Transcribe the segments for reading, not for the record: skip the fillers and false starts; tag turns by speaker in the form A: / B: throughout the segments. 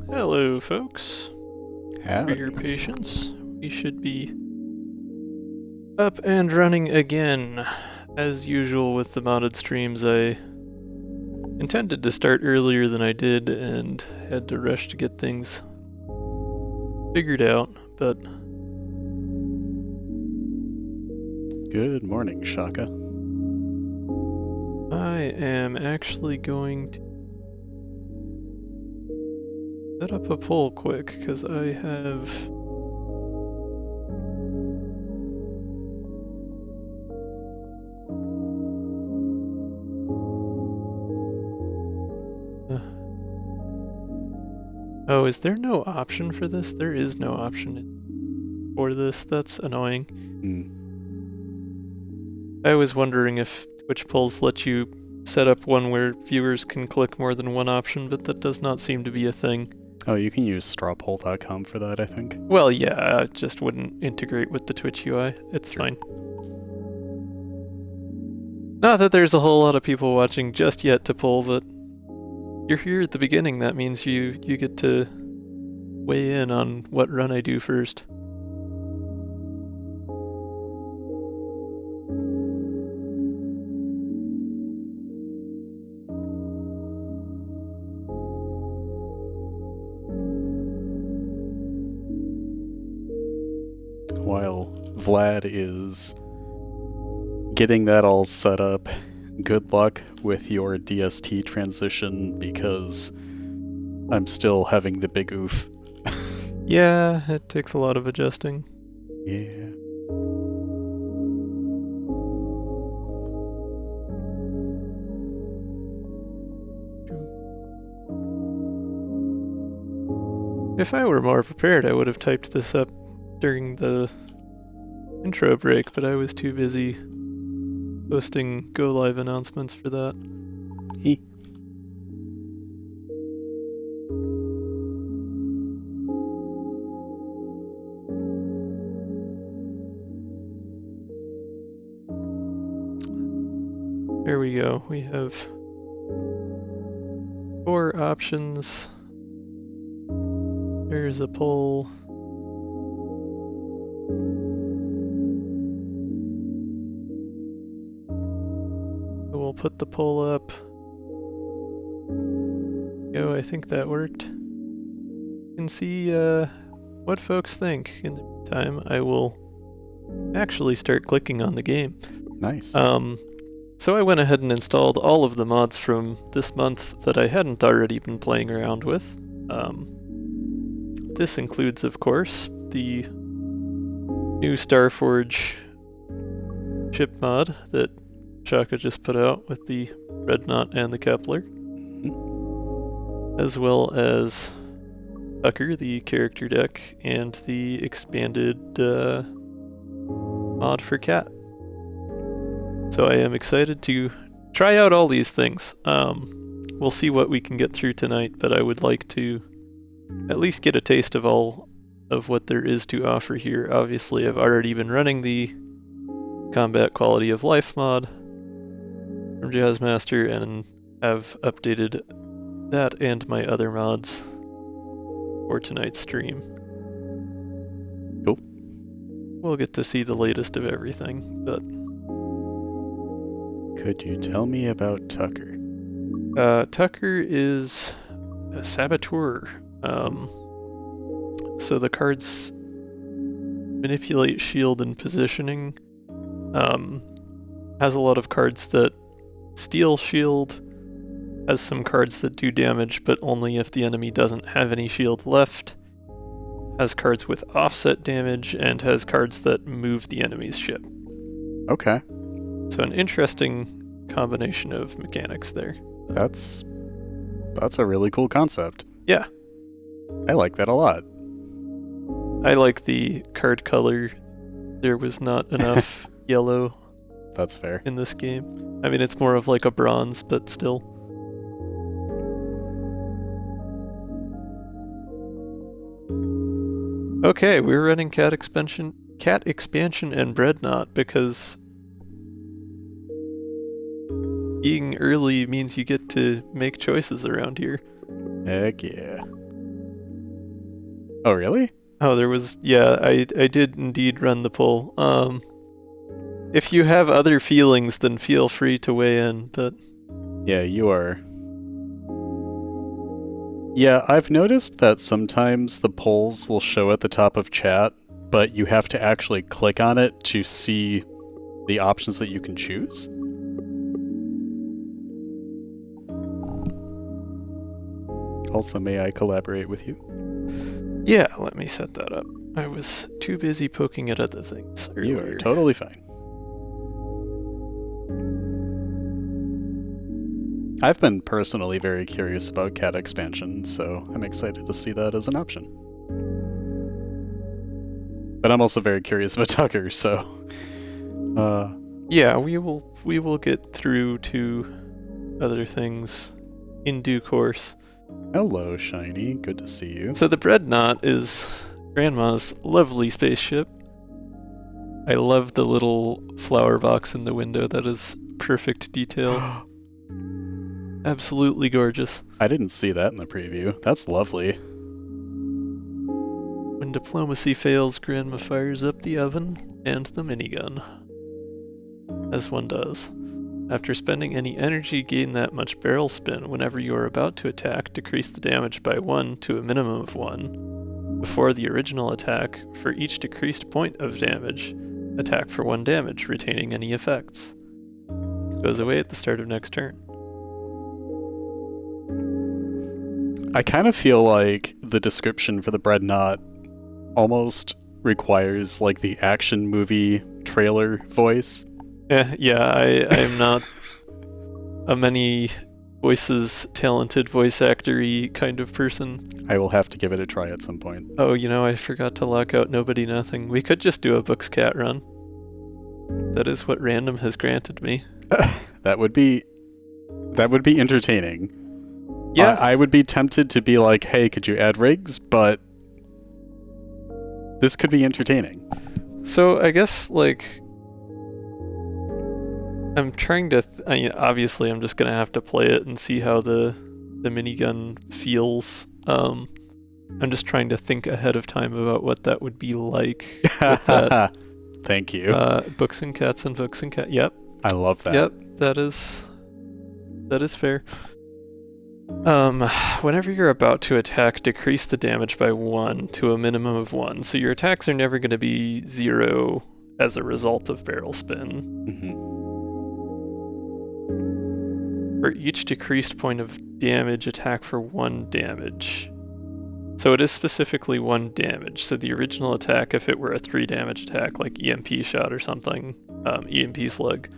A: Hello, folks.
B: Howdy.
A: For your patience, we should be up and running again. As usual with the modded streams, I intended to start earlier than I did and had to rush to get things figured out, but...
B: Good morning, Shaka.
A: I am actually going to set up a poll quick, because I have... Oh, is there no option for this? There is no option for this. That's annoying. I was wondering if Twitch polls let you set up one where viewers can click more than one option, but that does not seem to be a thing.
B: Oh, you can use strawpoll.com for that, I think.
A: Well, yeah, it just wouldn't integrate with the Twitch UI. It's fine. Not that there's a whole lot of people watching just yet to poll, but you're here at the beginning. That means you get to weigh in on what run I do first.
B: While Vlad is getting that all set up, good luck with your DST transition because I'm still having the big oof.
A: Yeah, it takes a lot of adjusting.
B: Yeah.
A: If I were more prepared, I would have typed this up during the intro break, but I was too busy posting go live announcements for that. There we go. We have 4 options. There's a poll. We'll put the poll up. Go, I think that worked. You can see what folks think. In the meantime, I will actually start clicking on the game.
B: Nice.
A: So I went ahead and installed all of the mods from this month that I hadn't already been playing around with. This includes, of course, the new Starforge ship mod that Shaka just put out with the Breadnaught and the Kepler, as well as Tucker, the character deck, and the expanded mod for Cat. So I am excited to try out all these things. We'll see what we can get through tonight, but I would like to at least get a taste of all of what there is to offer here. Obviously, I've already been running the Combat Quality of Life mod from Jazzmaster and have updated that and my other mods for tonight's stream.
B: Cool.
A: We'll get to see the latest of everything, but...
B: Could you tell me about Tucker?
A: Tucker is a saboteur. So the cards manipulate shield and positioning. Has a lot of cards that steal shield. Has some cards that do damage, but only if the enemy doesn't have any shield left. Has cards with offset damage, and has cards that move the enemy's ship.
B: Okay.
A: So an interesting combination of mechanics there.
B: That's a really cool concept.
A: Yeah.
B: I like that a lot.
A: I like the card color. There was not enough yellow
B: That's fair.
A: in this game. I mean, it's more of like a bronze, but still. Okay, we're running cat expansion and Breadnaught because being early means you get to make choices around here.
B: Heck yeah. Oh, really?
A: Oh, there was... Yeah, I did indeed run the poll. If you have other feelings, then feel free to weigh in, but...
B: Yeah, you are. Yeah, I've noticed that sometimes the polls will show at the top of chat, but you have to actually click on it to see the options that you can choose. Also, may I collaborate with you?
A: Yeah, let me set that up. I was too busy poking at other things earlier.
B: You are totally fine. I've been personally very curious about cat expansion, so I'm excited to see that as an option. But I'm also very curious about Tucker, so...
A: Yeah, we will get through to other things in due course.
B: Hello, Shiny. Good to see you.
A: So the Breadnaught is Grandma's lovely spaceship. I love the little flower box in the window. That is perfect detail. Absolutely gorgeous.
B: I didn't see that in the preview. That's lovely.
A: When diplomacy fails, Grandma fires up the oven and the minigun. As one does. After spending any energy, gain that much barrel spin. Whenever you are about to attack, decrease the damage by 1 to a minimum of 1. Before the original attack, for each decreased point of damage, attack for 1 damage, retaining any effects. Goes away at the start of next turn.
B: I kind of feel like the description for the Breadnaught almost requires like the action movie trailer voice.
A: Yeah, I'm not a many voices talented voice actor-y kind of person.
B: I will have to give it a try at some point.
A: Oh, you know, I forgot to lock out Nobody Nothing. We could just do a Books Cat run. That is what random has granted me.
B: That would be entertaining.
A: Yeah.
B: I would be tempted to be like, hey, could you add rigs? But this could be entertaining.
A: So I guess, like, I'm trying to... obviously, I'm just going to have to play it and see how the minigun feels. I'm just trying to think ahead of time about what that would be like with that.
B: Thank you.
A: Books and Cats and Books and Cats. Yep.
B: I love that.
A: Yep, that is fair. Whenever you're about to attack, decrease the damage by 1 to a minimum of 1. So your attacks are never going to be 0 as a result of barrel spin.
B: Mm-hmm.
A: For each decreased point of damage, attack for 1 damage. So it is specifically 1 damage. So the original attack, if it were a 3 damage attack, like EMP shot or something, EMP slug,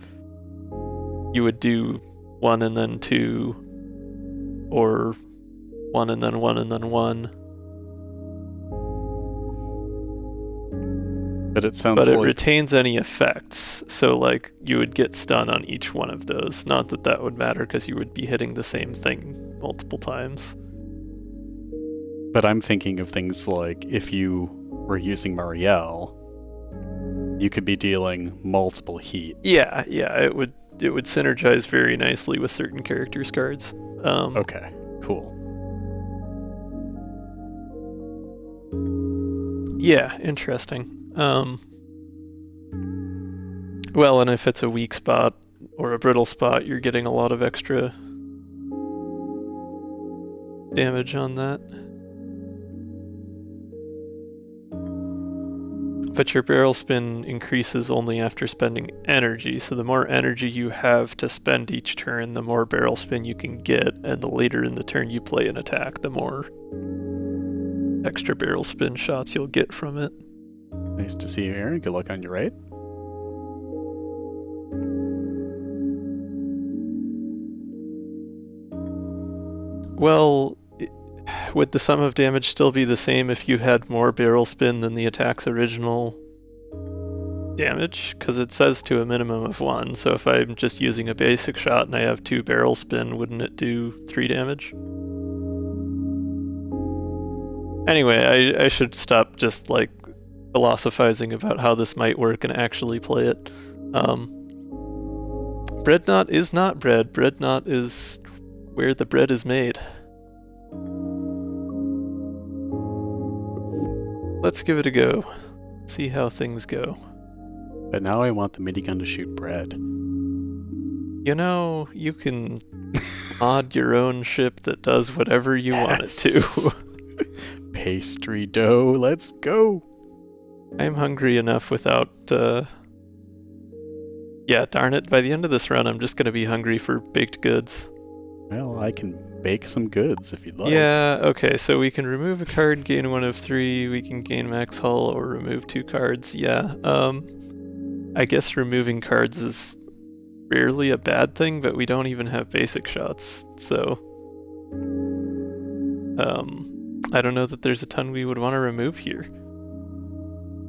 A: you would do 1 and then 2, or 1 and then 1 and then 1.
B: But it sounds
A: But it
B: like...
A: retains any effects, so like you would get stun on each one of those. Not that that would matter because you would be hitting the same thing multiple times.
B: But I'm thinking of things like if you were using Marielle, you could be dealing multiple heat.
A: Yeah, it would synergize very nicely with certain characters' cards.
B: Okay, cool.
A: Yeah, interesting. Well, and if it's a weak spot or a brittle spot, you're getting a lot of extra damage on that. But your barrel spin increases only after spending energy, so the more energy you have to spend each turn, the more barrel spin you can get, and the later in the turn you play an attack, the more extra barrel spin shots you'll get from it.
B: Nice to see you, Aaron. Good luck on your raid.
A: Well, would the sum of damage still be the same if you had more barrel spin than the attack's original damage? Because it says to a minimum of 1, so if I'm just using a basic shot and I have 2 barrel spin, wouldn't it do 3 damage? Anyway, I should stop just, like, philosophizing about how this might work and actually play it. Breadnaught is not bread. Breadnaught is where the bread is made. Let's give it a go. See how things go.
B: But now I want the minigun to shoot bread.
A: You know, you can mod your own ship that does whatever you want it to.
B: Pastry dough, let's go!
A: I'm hungry enough without, yeah, darn it, by the end of this run I'm just gonna be hungry for baked goods.
B: Well, I can bake some goods if you'd like.
A: Yeah, okay, so we can remove a card, gain 1 of 3, we can gain max hull, or remove 2 cards, yeah. I guess removing cards is rarely a bad thing, but we don't even have basic shots, so... I don't know that there's a ton we would want to remove here.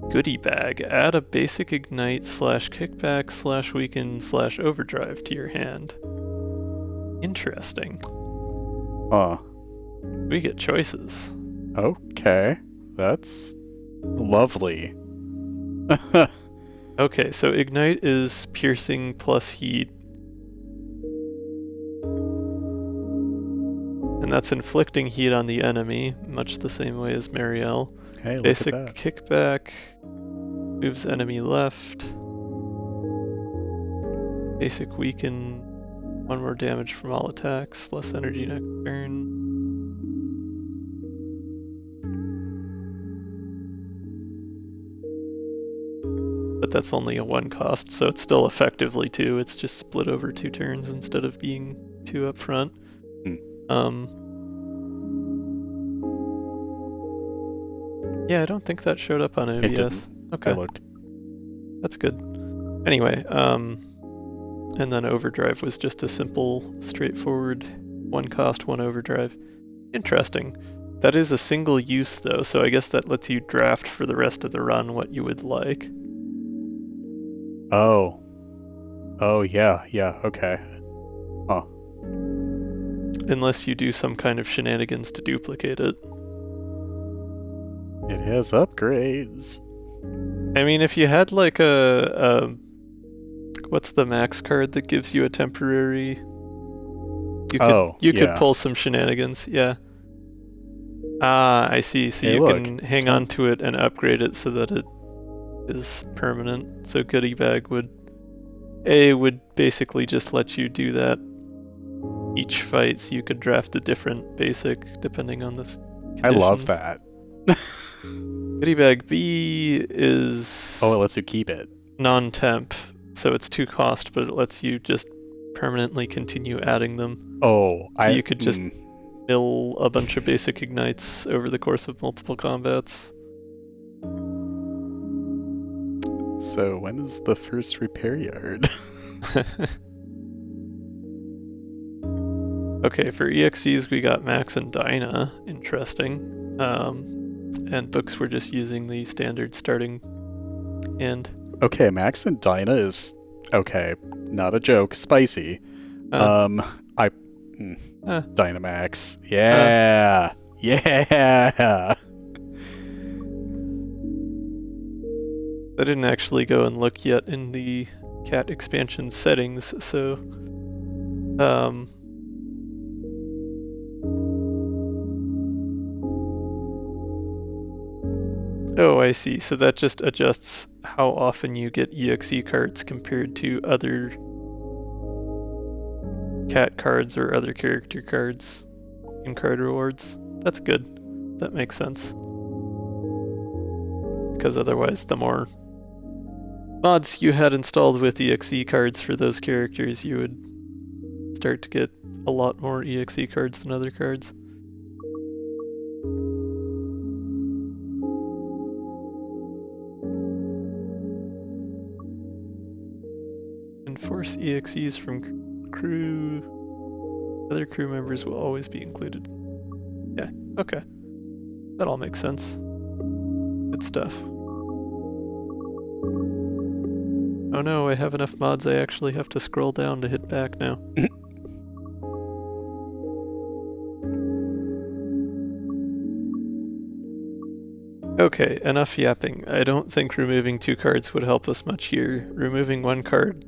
A: Goodie bag. Add a basic ignite / kickback / weaken / overdrive to your hand. Interesting. We get choices.
B: Okay. That's lovely.
A: Okay, so ignite is piercing plus heat. And that's inflicting heat on the enemy, much the same way as Marielle.
B: Hey, look
A: Basic
B: at that.
A: kickback moves enemy left. Basic weaken, 1 more damage from all attacks, less energy next turn. But that's only a 1 cost, so it's still effectively 2. It's just split over 2 turns instead of being 2 up front. Yeah, I don't think that showed up on OBS. Okay.
B: I looked.
A: That's good. Anyway, and then overdrive was just a simple, straightforward 1 cost, 1 overdrive. Interesting. That is a single use though, so I guess that lets you draft for the rest of the run what you would like.
B: Oh. Oh, yeah, okay. Huh.
A: Unless you do some kind of shenanigans to duplicate it.
B: It has upgrades.
A: I mean, if you had like a what's the max card that gives you a temporary? You could pull some shenanigans, yeah. Ah, I see. So you can hang on to it and upgrade it so that it is permanent. So goodie bag would basically just let you do that each fight, so you could draft a different basic depending on this.
B: I love that.
A: Goodie bag B is...
B: Oh, it lets you keep it.
A: Non-temp, so it's 2 cost, but it lets you just permanently continue adding them.
B: Oh,
A: so you could just mill a bunch of basic ignites over the course of multiple combats.
B: So when is the first repair yard?
A: Okay, for EXCs we got Max and Dinah. Interesting. And books we're just using the standard starting end.
B: Okay, Max and Dinah is okay, not a joke, spicy. Dynamax. Yeah. Yeah.
A: I didn't actually go and look yet in the cat expansion settings, so oh, I see. So that just adjusts how often you get EXE cards compared to other cat cards or other character cards in card rewards. That's good. That makes sense. Because otherwise, the more mods you had installed with EXE cards for those characters, you would start to get a lot more EXE cards than other cards. Enforce EXEs from crew. Other crew members will always be included. Yeah, okay. That all makes sense. Good stuff. Oh no, I have enough mods I actually have to scroll down to hit back now. Okay, enough yapping. I don't think removing 2 cards would help us much here. Removing 1 card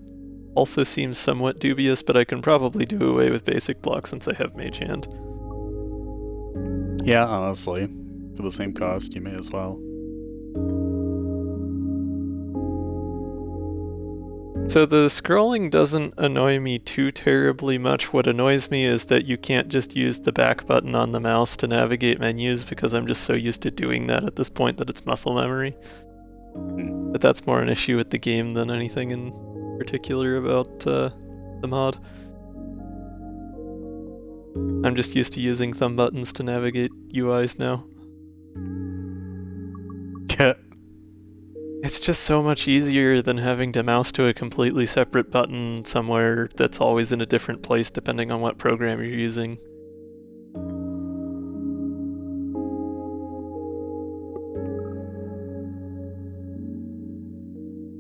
A: also seems somewhat dubious, but I can probably do away with basic block since I have Mage Hand.
B: Yeah, honestly. For the same cost, you may as well.
A: So the scrolling doesn't annoy me too terribly much. What annoys me is that you can't just use the back button on the mouse to navigate menus because I'm just so used to doing that at this point that it's muscle memory. But that's more an issue with the game than anything in particular about the mod. I'm just used to using thumb buttons to navigate UIs now. It's just so much easier than having to mouse to a completely separate button somewhere that's always in a different place depending on what program you're using.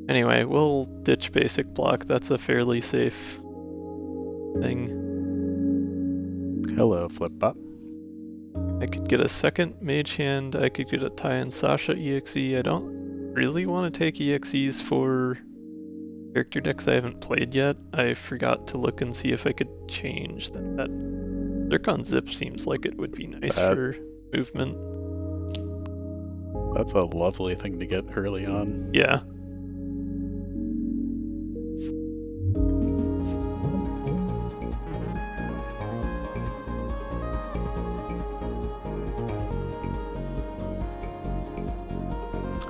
A: Anyway, we'll ditch basic block. That's a fairly safe thing.
B: Hello, Flipbot.
A: I could get a second Mage Hand. I could get a Ty and Sasha EXE. I don't really want to take EXEs for character decks I haven't played yet. I forgot to look and see if I could change that. Zircon Zip seems like it would be nice for movement.
B: That's a lovely thing to get early on.
A: Yeah.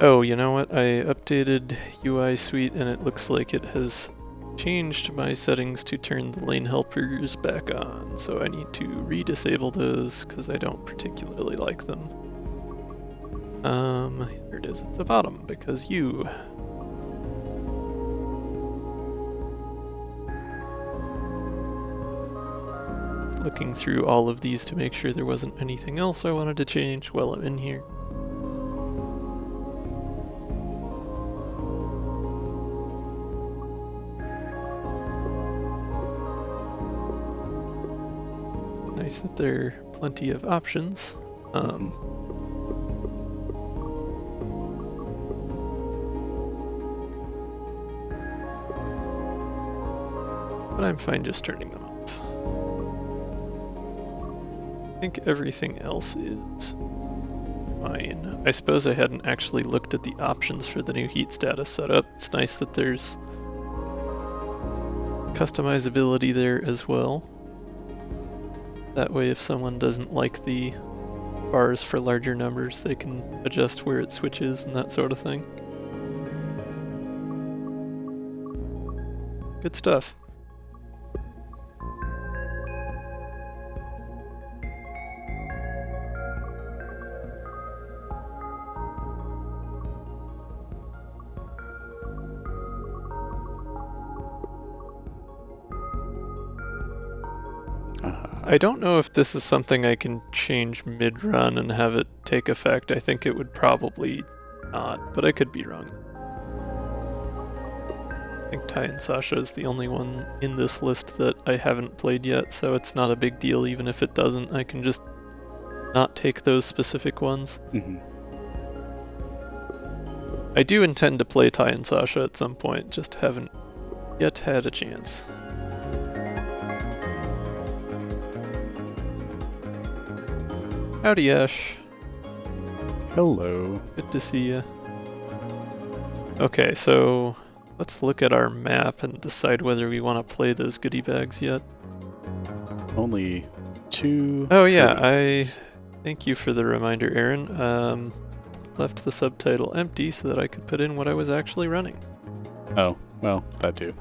A: Oh, you know what? I updated UI Suite and it looks like it has changed my settings to turn the lane helpers back on, so I need to re-disable those because I don't particularly like them. There it is at the bottom, because you. Looking through all of these to make sure there wasn't anything else I wanted to change while I'm in here. Nice that there are plenty of options. But I'm fine just turning them off. I think everything else is fine. I suppose I hadn't actually looked at the options for the new heat status setup. It's nice that there's customizability there as well. That way if someone doesn't like the bars for larger numbers, they can adjust where it switches and that sort of thing. Good stuff. I don't know if this is something I can change mid-run and have it take effect. I think it would probably not, but I could be wrong. I think Ty and Sasha is the only one in this list that I haven't played yet, so it's not a big deal even if it doesn't. I can just not take those specific ones. I do intend to play Ty and Sasha at some point, just haven't yet had a chance. Howdy, Ash.
B: Hello.
A: Good to see you. Okay, so let's look at our map and decide whether we want to play those goodie bags yet.
B: Only 2.
A: Oh yeah, thank you for the reminder, Aaron. Left the subtitle empty so that I could put in what I was actually running.
B: Oh, well, that too.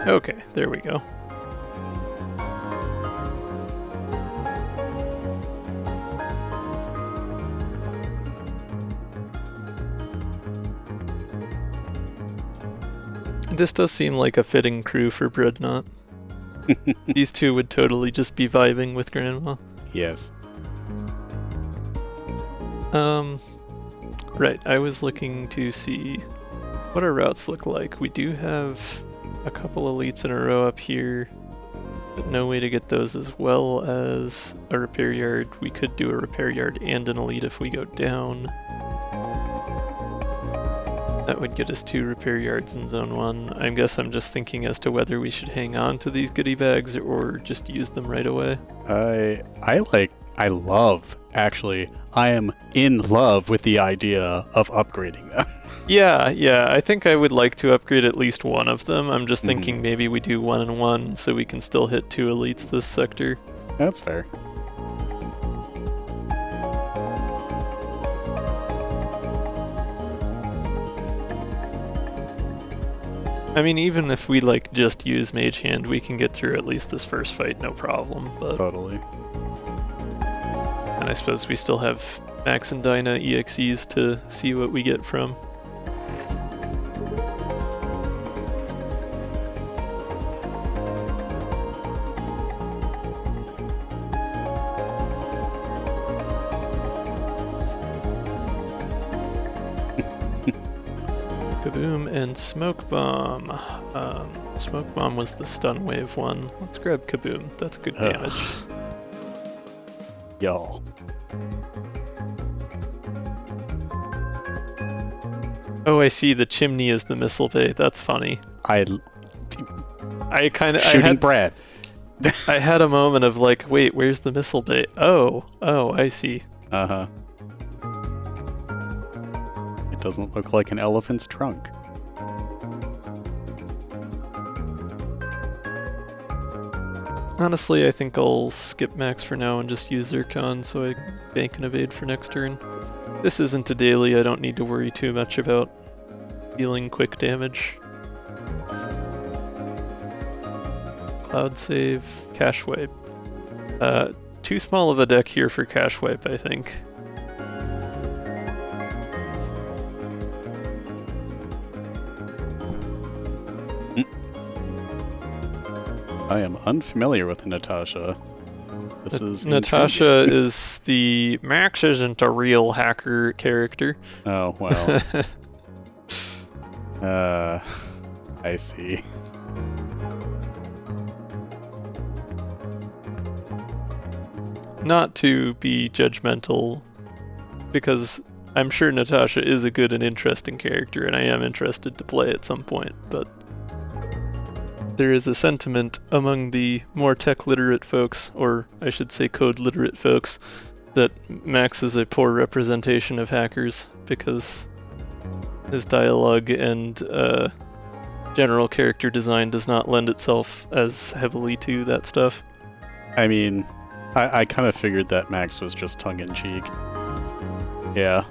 A: Okay, there we go. This does seem like a fitting crew for Breadnaught. These two would totally just be vibing with Grandma.
B: Yes.
A: Right, I was looking to see what our routes look like. We do have a couple elites in a row up here, but no way to get those, as well as a repair yard. We could do a repair yard and an elite if we go down. That would get us 2 repair yards in Zone 1. I guess I'm just thinking as to whether we should hang on to these goodie bags or just use them right away.
B: I am in love with the idea of upgrading them.
A: Yeah, I think I would like to upgrade at least one of them. I'm just thinking maybe we do 1 and 1 so we can still hit 2 elites this sector.
B: That's fair.
A: I mean, even if we like just use Mage Hand, we can get through at least this first fight, no problem. But
B: Totally.
A: and I suppose we still have Max and Dinah EXEs to see what we get from. Kaboom and Smoke Bomb. Smoke Bomb was the stun wave one. Let's grab Kaboom. That's good damage.
B: Y'all.
A: Oh, I see. The chimney is the missile bay. That's funny.
B: I
A: kind of
B: shooting Brad.
A: I had a moment of like, wait, where's the missile bay? Oh, I see.
B: Uh-huh. It doesn't look like an elephant's trunk.
A: Honestly, I think I'll skip Max for now and just use Zircon so I bank and evade for next turn. This isn't a daily, I don't need to worry too much about dealing quick damage. Cloud save, cache wipe. Too small of a deck here for cache wipe, I think.
B: I am unfamiliar with Natasha. This is
A: Natasha is the Max isn't a real hacker character.
B: Oh, well. I see.
A: Not to be judgmental, because I'm sure Natasha is a good and interesting character, and I am interested to play at some point, but there is a sentiment among the more tech-literate folks, or I should say code-literate folks, that Max is a poor representation of hackers, because his dialogue and general character design does not lend itself as heavily to that stuff.
B: I mean, I kind of figured that Max was just tongue-in-cheek. Yeah.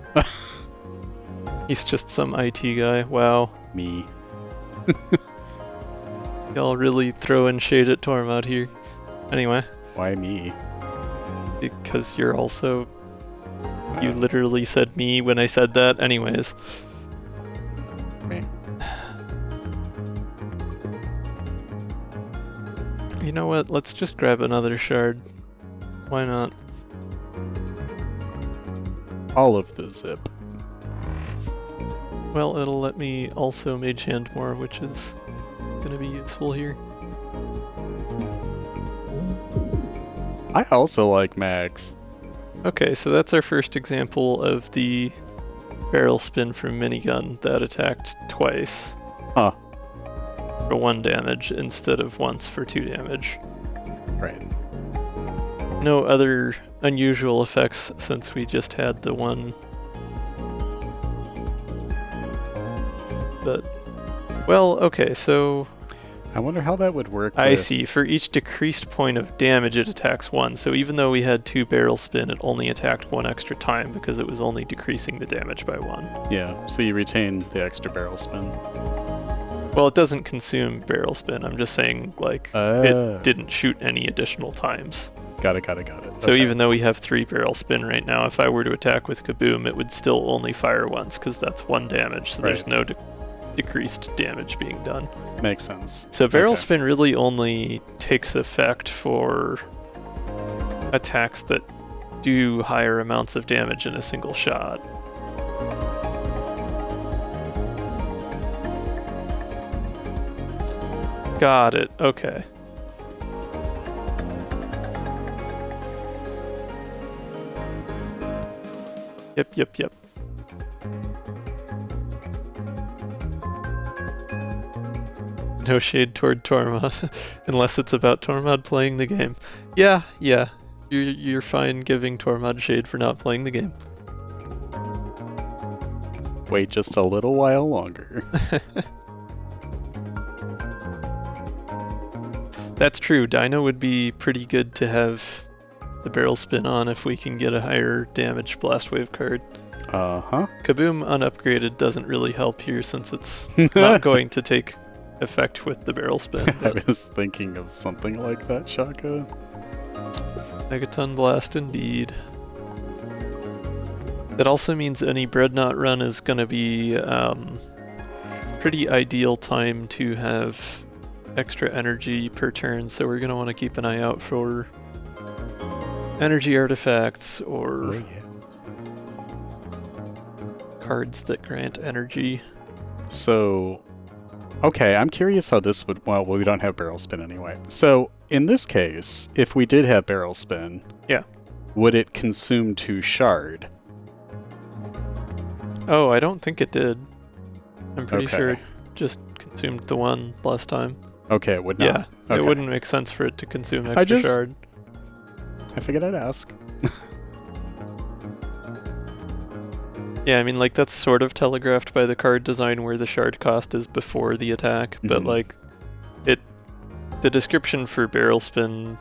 A: He's just some IT guy. Wow.
B: Me.
A: Y'all really throwing shade at Torm out here. Anyway.
B: Why me?
A: Because you're also... You literally said me when I said that. Anyways.
B: Me.
A: You know what? Let's just grab another shard. Why not?
B: All of the zip.
A: Well, it'll let me also mage hand more, which is gonna be useful here.
B: I also like Max.
A: Okay, so that's our first example of the barrel spin from minigun that attacked twice.
B: Huh.
A: For 1 damage instead of once for 2 damage.
B: Right.
A: No other unusual effects since we just had the one. But, well, okay, so...
B: I wonder how that would work.
A: I see. For each decreased point of damage, it attacks 1. So even though we had 2 barrel spin, it only attacked 1 extra time because it was only decreasing the damage by 1.
B: Yeah, so you retain the extra barrel spin.
A: Well, it doesn't consume barrel spin. I'm just saying, like, it didn't shoot any additional times.
B: Got it.
A: So
B: okay.
A: even though we have 3 barrel spin right now, if I were to attack with Kaboom, it would still only fire once because that's 1 damage. So there's no decreased damage being done.
B: Makes sense.
A: So barrel
B: Okay.
A: spin really only takes effect for attacks that do higher amounts of damage in a single shot. Got it. Okay. Yep. No shade toward Tormod, unless it's about Tormod playing the game. Yeah. You're fine giving Tormod shade for not playing the game.
B: Wait just a little while longer.
A: That's true. Dino would be pretty good to have the barrel spin on if we can get a higher damage blast wave card.
B: Uh-huh.
A: Kaboom unupgraded doesn't really help here since it's not going to take effect with the barrel spin.
B: I was thinking of something like that, Shaka.
A: Megaton blast indeed. That also means any Breadnaught run is going to be pretty ideal time to have extra energy per turn, so we're going to want to keep an eye out for energy artifacts or cards that grant energy.
B: So, okay, I'm curious how this would... Well, we don't have barrel spin anyway. So, in this case, if we did have barrel spin,
A: Yeah.
B: would it consume 2 shard?
A: Oh, I don't think it did. I'm pretty
B: Okay.
A: sure it just consumed the one last time.
B: Okay, it would not.
A: Yeah,
B: Okay.
A: it wouldn't make sense for it to consume extra shard.
B: I figured I'd ask.
A: Yeah, I mean, like, that's sort of telegraphed by the card design where the shard cost is before the attack, but,
B: Mhm.
A: like, the description for barrel spin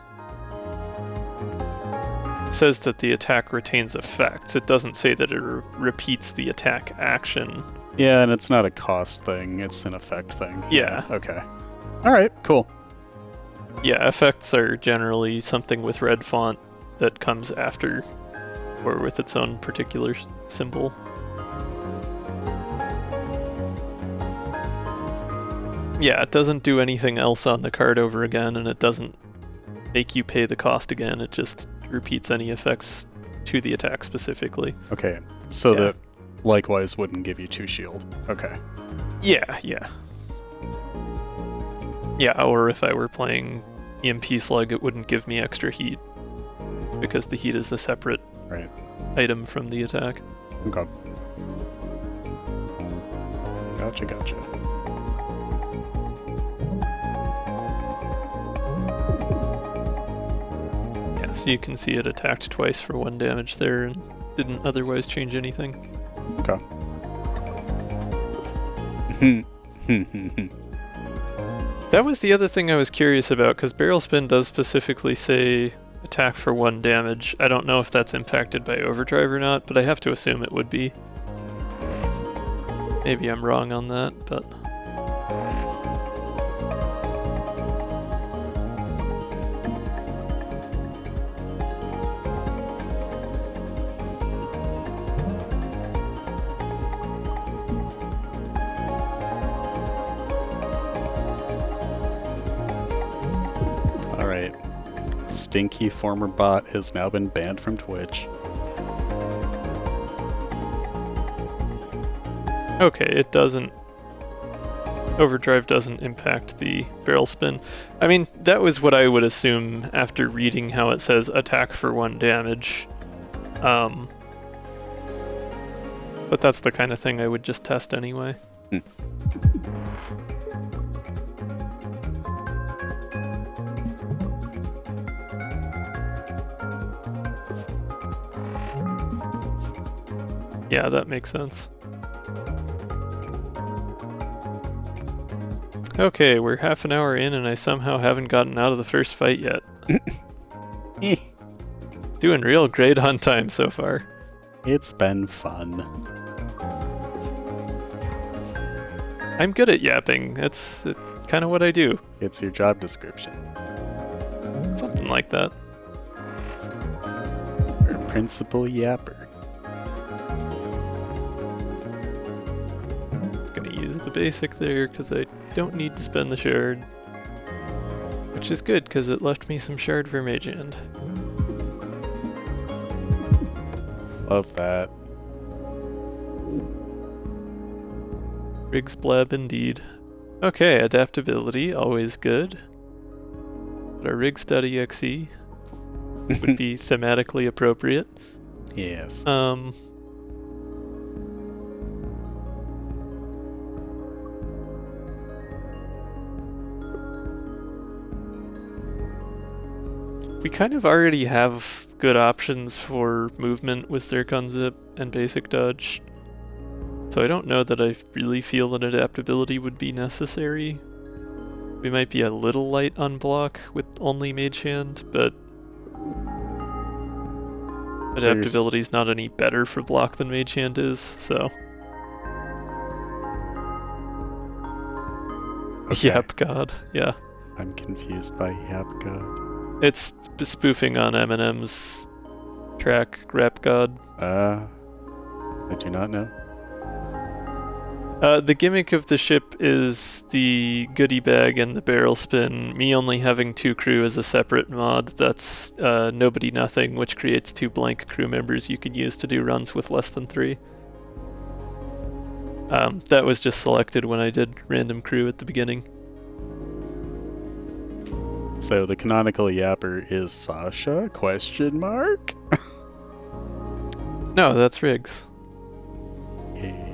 A: says that the attack retains effects. It doesn't say that it repeats the attack action.
B: Yeah, and it's not a cost thing, it's an effect thing.
A: Yeah.
B: Okay. Alright, cool.
A: Yeah, effects are generally something with red font that comes after or with its own particular symbol. Yeah, it doesn't do anything else on the card over again, and it doesn't make you pay the cost again. It just repeats any effects to the attack specifically.
B: Okay, so
A: Yeah.
B: that likewise wouldn't give you 2 shield. Okay.
A: Yeah. Yeah, or if I were playing EMP Slug, it wouldn't give me extra heat, because the heat is a separate
B: Right.
A: item from the attack.
B: Okay. Gotcha.
A: Yeah, so you can see it attacked twice for 1 damage there and didn't otherwise change anything.
B: Okay.
A: That was the other thing I was curious about, because barrel spin does specifically say attack for 1 damage. I don't know if that's impacted by overdrive or not, but I have to assume it would be. Maybe I'm wrong on that, but...
B: Alright. Stinky former bot has now been banned from Twitch.
A: Okay, it doesn't... Overdrive doesn't impact the barrel spin. I mean, that was what I would assume after reading how it says attack for 1 damage. But that's the kind of thing I would just test anyway. Yeah, that makes sense. Okay, we're half an hour in and I somehow haven't gotten out of the first fight yet. Doing real great on time so far.
B: It's been fun.
A: I'm good at yapping. That's kind of what I do.
B: It's your job description.
A: Something like that.
B: You're a principal yapper.
A: Just gonna use the basic there because I don't need to spend the shard. Which is good because it left me some shard for mage hand.
B: Love that.
A: Riggs blab indeed. Okay, adaptability, always good. But our Riggs.exe would be thematically appropriate.
B: Yes.
A: We kind of already have good options for movement with Zircon Zip and basic dodge. So I don't know that I really feel that adaptability would be necessary. We might be a little light on block with only mage hand, but adaptability is not any better for block than mage hand is, so.
B: Okay.
A: Yep, God, yeah.
B: I'm confused by Yap God.
A: It's spoofing on Eminem's track, Rap God.
B: I do not know.
A: The gimmick of the ship is the goodie bag and the barrel spin. Me only having 2 crew as a separate mod, that's nobody nothing, which creates 2 blank crew members you could use to do runs with less than 3. That was just selected when I did random crew at the beginning.
B: So the canonical yapper is Sasha? Question mark?
A: No, that's Riggs.
B: Okay.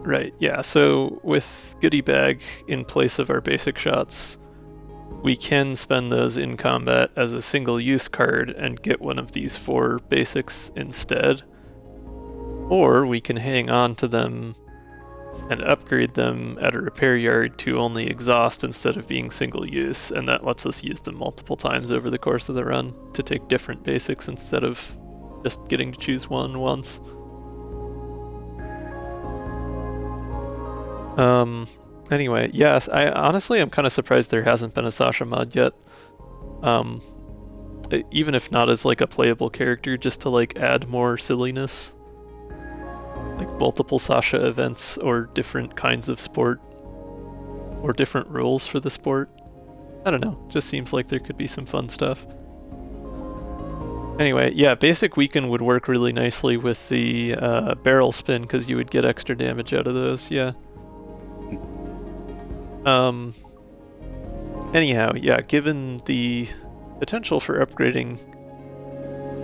A: Right, yeah, so with goodie bag in place of our basic shots, we can spend those in combat as a single use card and get one of these 4 basics instead. Or we can hang on to them and upgrade them at a repair yard to only exhaust instead of being single use, and that lets us use them multiple times over the course of the run to take different basics instead of just getting to choose one once. Anyway, yes, I'm kind of surprised there hasn't been a Sasha mod yet. Even if not as like a playable character, just to like add more silliness. Like multiple Sasha events or different kinds of sport. Or different rules for the sport. I don't know, just seems like there could be some fun stuff. Anyway, yeah, basic weaken would work really nicely with the barrel spin because you would get extra damage out of those, yeah. Anyhow, yeah, given the potential for upgrading,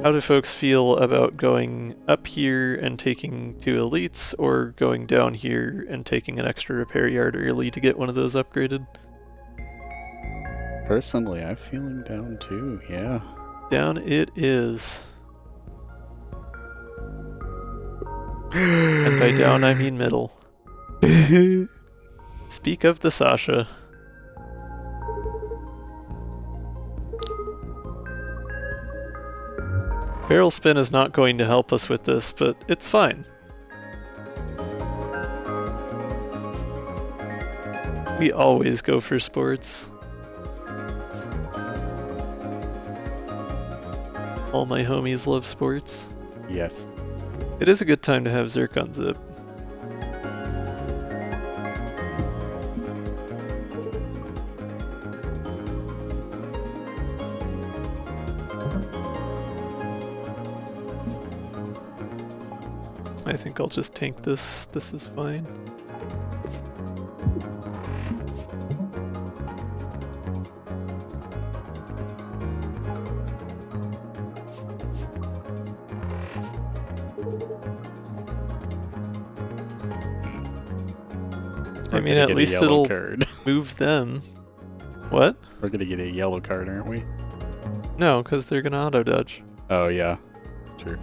A: how do folks feel about going up here and taking 2 elites, or going down here and taking an extra repair yard early to get one of those upgraded?
B: Personally, I'm feeling down too, yeah.
A: Down it is. And by down, I mean middle. Speak of the Sasha. Barrel spin is not going to help us with this, but it's fine. We always go for sports. All my homies love sports.
B: Yes.
A: It is a good time to have Zircon Zip. I think I'll just tank this. This is fine. I mean, at least it'll move them. What?
B: We're gonna get a yellow card, aren't we?
A: No, because they're gonna auto-dodge.
B: Oh, yeah. Sure.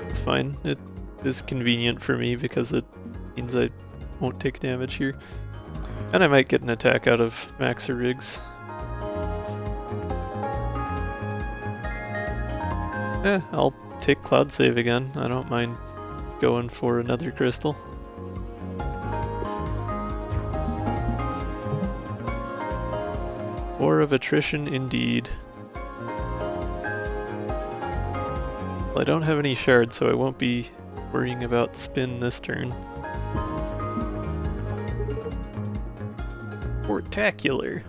A: It's fine. It is convenient for me because it means I won't take damage here. And I might get an attack out of Max or Riggs. I'll take Cloud Save again. I don't mind going for another crystal. War of attrition indeed. I don't have any shards, so I won't be worrying about spin this turn. Spectacular.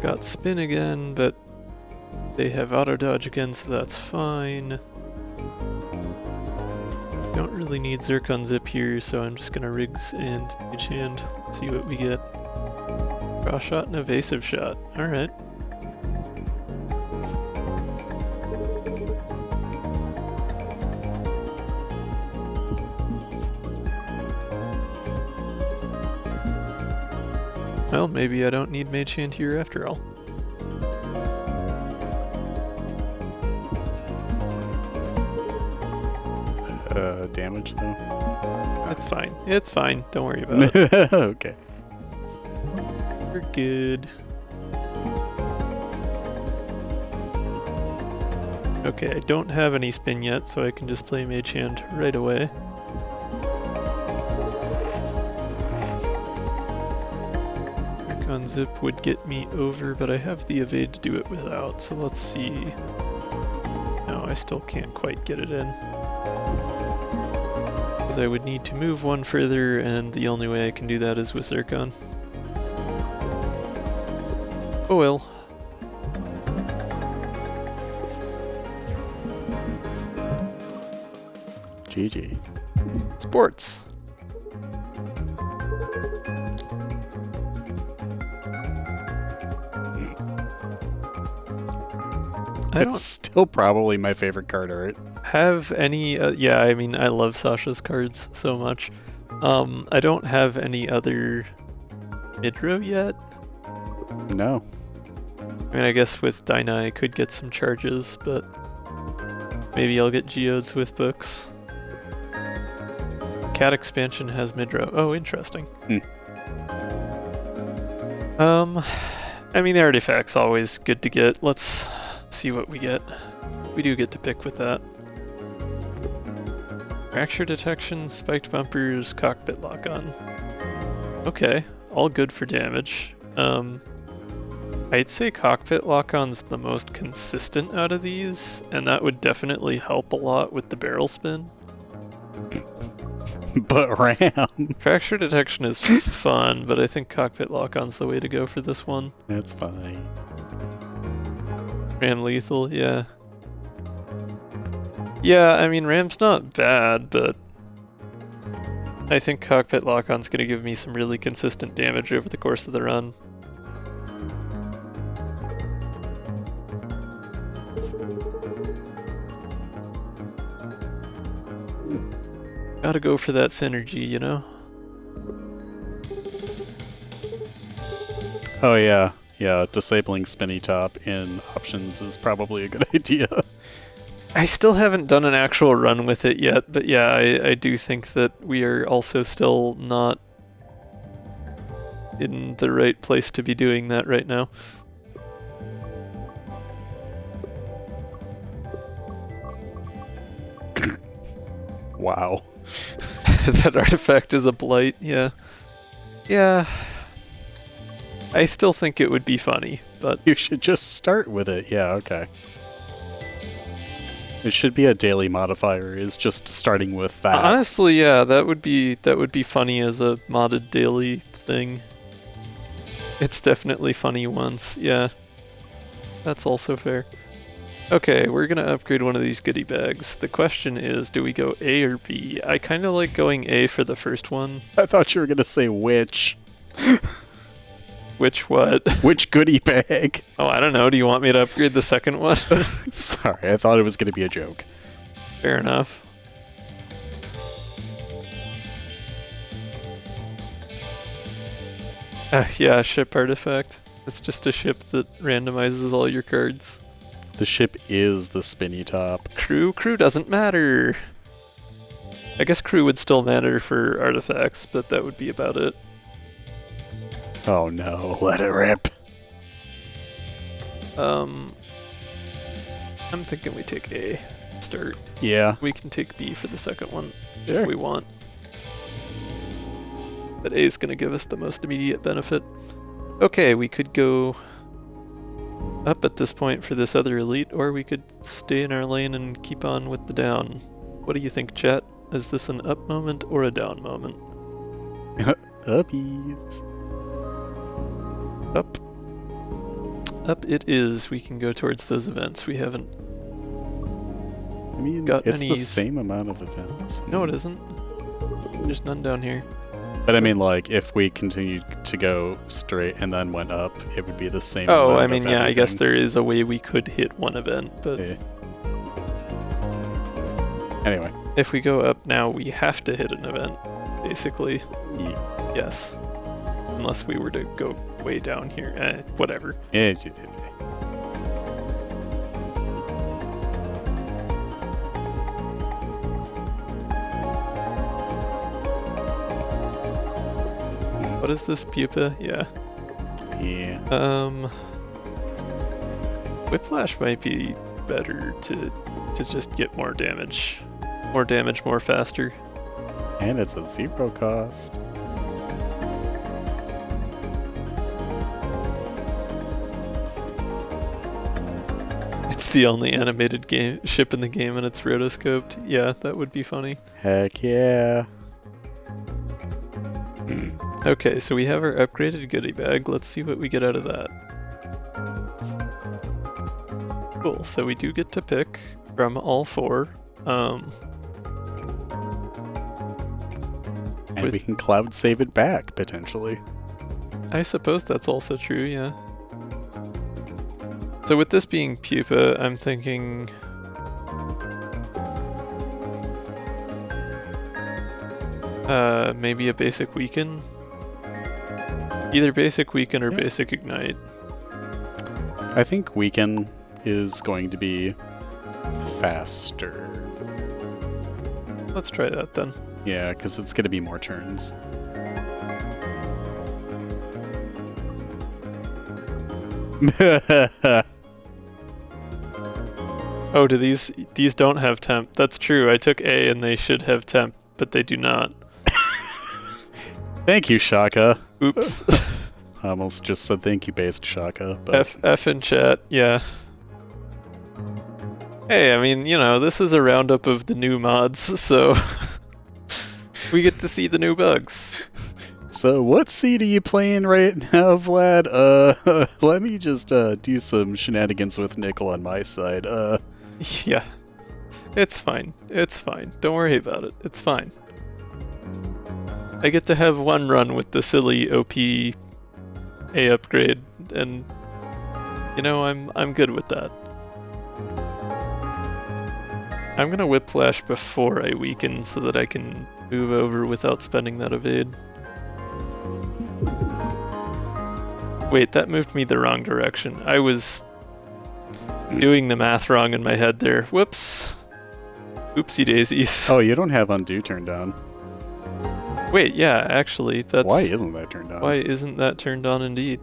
A: Got spin again, but they have auto dodge again, so that's fine. Don't really need Zircon Zip here, so I'm just gonna Rigs and Mage Hand. See what we get. Draw shot and evasive shot. Alright. Well, maybe I don't need Mage Hand here after all.
B: Damage though?
A: It's fine. It's fine. Don't worry about it.
B: Okay.
A: We're good. Okay, I don't have any spin yet, so I can just play Mage Hand right away. Zip would get me over, but I have the evade to do it without, so let's see. No, I still can't quite get it in. Because I would need to move one further, and the only way I can do that is with Zircon. Oh well.
B: GG.
A: Sports.
B: It's still probably my favorite card art.
A: Have any yeah, I mean, I love Sasha's cards so much. I don't have any other Midro yet.
B: No.
A: I mean, I guess with Dinah I could get some charges, but maybe I'll get Geodes with books. Cat expansion has Midro. Oh, interesting. I mean, the artifact's always good to get. Let's see what we get. We do get to pick with that. Fracture detection, spiked bumpers, cockpit lock-on. Okay, all good for damage. I'd say cockpit lock-on's the most consistent out of these, and that would definitely help a lot with the barrel spin.
B: But Ram.
A: Fracture detection is fun, but I think cockpit lock-on's the way to go for this one.
B: That's fine.
A: Ram lethal, yeah. Yeah, I mean, Ram's not bad, but I think cockpit lock-on's gonna give me some really consistent damage over the course of the run. Gotta go for that synergy, you know?
B: Oh yeah. Yeah, disabling spinny top in options is probably a good idea.
A: I still haven't done an actual run with it yet, but yeah, I do think that we are also still not in the right place to be doing that right now.
B: Wow.
A: That artifact is a blight, yeah. Yeah. I still think it would be funny, but...
B: You should just start with it. Yeah, okay. It should be a daily modifier, is just starting with that.
A: Honestly, yeah, that would be funny as a modded daily thing. It's definitely funny once, yeah. That's also fair. Okay, we're gonna upgrade one of these goodie bags. The question is, do we go A or B? I kinda like going A for the first one.
B: I thought you were gonna say which.
A: Which what?
B: Which goodie bag?
A: Oh, I don't know. Do you want me to upgrade the second one?
B: Sorry, I thought it was gonna be a joke.
A: Fair enough. Yeah, ship artifact. It's just a ship that randomizes all your cards.
B: The ship is the spinny top.
A: Crew doesn't matter. I guess crew would still matter for artifacts, but that would be about it.
B: Oh no, let it rip.
A: I'm thinking we take A. Start.
B: Yeah.
A: We can take B for the second one
B: Sure.
A: if we want. But A is going to give us the most immediate benefit. Okay, we could go up at this point for this other elite, or we could stay in our lane and keep on with the down. What do you think, chat? Is this an up moment or a down moment?
B: Uppies.
A: Up. Up it is. We can go towards those events. We haven't
B: I mean,
A: got
B: it's
A: any
B: the same amount of events.
A: No, it isn't. There's none down here.
B: But I mean, like, if we continued to go straight and then went up, it would be the same
A: Oh,
B: amount
A: I mean,
B: of
A: yeah, I guess
B: everything.
A: there is a way we could hit one event, but
B: Yeah. Anyway.
A: if we go up now, we have to hit an event, basically.
B: Yeah.
A: Yes. Unless we were to go way down here. Whatever.
B: Yeah.
A: What is this, pupa? Yeah.
B: Yeah.
A: Whiplash might be better to just get more damage. More damage, more faster.
B: And it's a 0 cost.
A: It's the only animated ship in the game and it's rotoscoped. Yeah, that would be funny.
B: Heck yeah.
A: Okay, so we have our upgraded goodie bag. Let's see what we get out of that. Cool, so we do get to pick from all 4.
B: And we can cloud save it back, potentially.
A: I suppose that's also true, yeah. So with this being pupa, I'm thinking... maybe a basic weaken? Either basic weaken or basic ignite.
B: I think weaken is going to be faster.
A: Let's try that then.
B: Yeah, because it's going to be more turns.
A: Oh, do these don't have temp? That's true. I took A and they should have temp, but they do not.
B: Thank you, Shaka.
A: Oops.
B: I almost just said thank you based Shaka, but
A: F in chat, yeah. Hey, I mean, you know, this is a roundup of the new mods, so we get to see the new bugs.
B: So what seed are you playing right now, Vlad? Let me just do some shenanigans with Nickel on my side.
A: Yeah. It's fine. It's fine. Don't worry about it. It's fine. I get to have one run with the silly OP A upgrade, and you know, I'm good with that. I'm gonna whiplash before I weaken so that I can move over without spending that evade. Wait, that moved me the wrong direction. I was doing the math wrong in my head there. Whoops. Oopsie daisies.
B: Oh, you don't have undo turned on.
A: Wait, yeah, actually, that's...
B: Why isn't that turned on?
A: Why isn't that turned on indeed?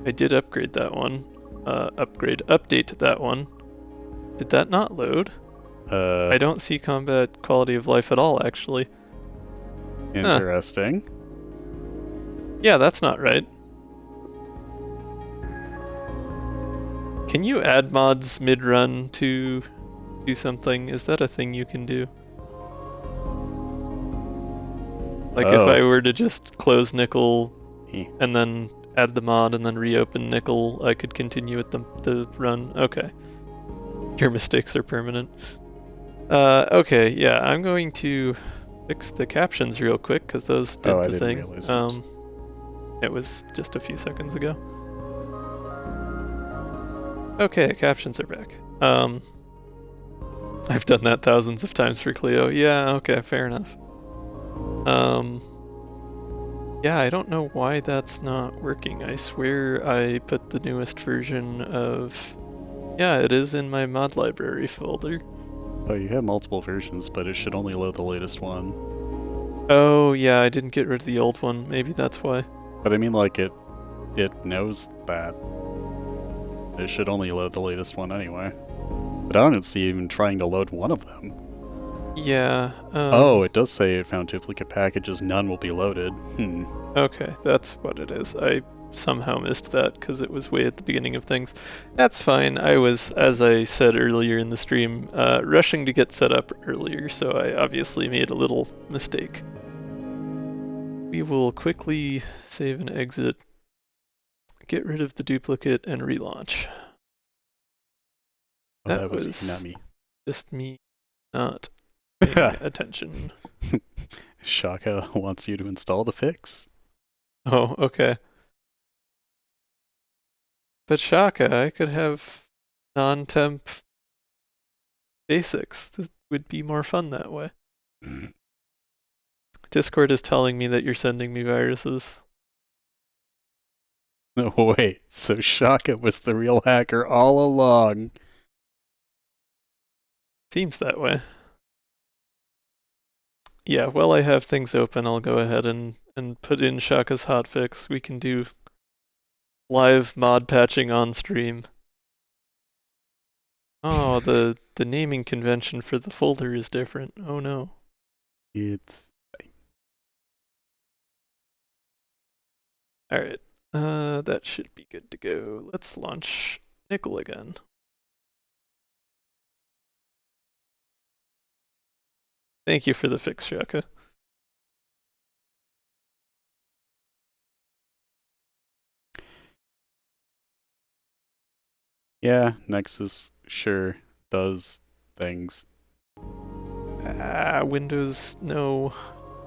A: I did upgrade that one. Update that one. Did that not load? I don't see combat quality of life at all, actually.
B: Interesting.
A: Yeah, that's not right. Can you add mods mid-run to do something? Is that a thing you can do? Like if I were to just close Nickel and then add the mod and then reopen Nickel, I could continue with the run. Okay. Your mistakes are permanent. Okay, yeah, I'm going to fix the captions real quick because those did
B: I
A: the
B: didn't
A: thing.
B: realize it.
A: It was just a few seconds ago. Okay, captions are back. I've done that thousands of times for Cleo. Yeah, okay, fair enough. Yeah, I don't know why that's not working. I swear I put the newest version of... Yeah, it is in my mod library folder.
B: Oh, you have multiple versions, but it should only load the latest one.
A: Oh, yeah, I didn't get rid of the old one. Maybe that's why.
B: But I mean, like, it knows that. It should only load the latest one anyway. But I don't see even trying to load one of them.
A: Yeah.
B: Oh, it does say it found duplicate packages. None will be loaded.
A: Okay, that's what it is. I somehow missed that because it was way at the beginning of things. That's fine. I was, as I said earlier in the stream, rushing to get set up earlier, so I obviously made a little mistake. We will quickly save and exit, get rid of the duplicate, and relaunch.
B: Oh, that was not me.
A: Just me not paying attention.
B: Shaka wants you to install the fix.
A: Oh, okay. But Shaka, I could have non-temp basics. That would be more fun that way. Discord is telling me that you're sending me viruses.
B: No, wait, so Shaka was the real hacker all along.
A: Seems that way. Yeah, while I have things open, I'll go ahead and put in Shaka's hotfix. We can do live mod patching on stream. Oh, the naming convention for the folder is different. Oh no.
B: It's...
A: Alright, that should be good to go. Let's launch Nickel again. Thank you for the fix, Shaka.
B: Yeah, Nexus sure does things.
A: Windows, no.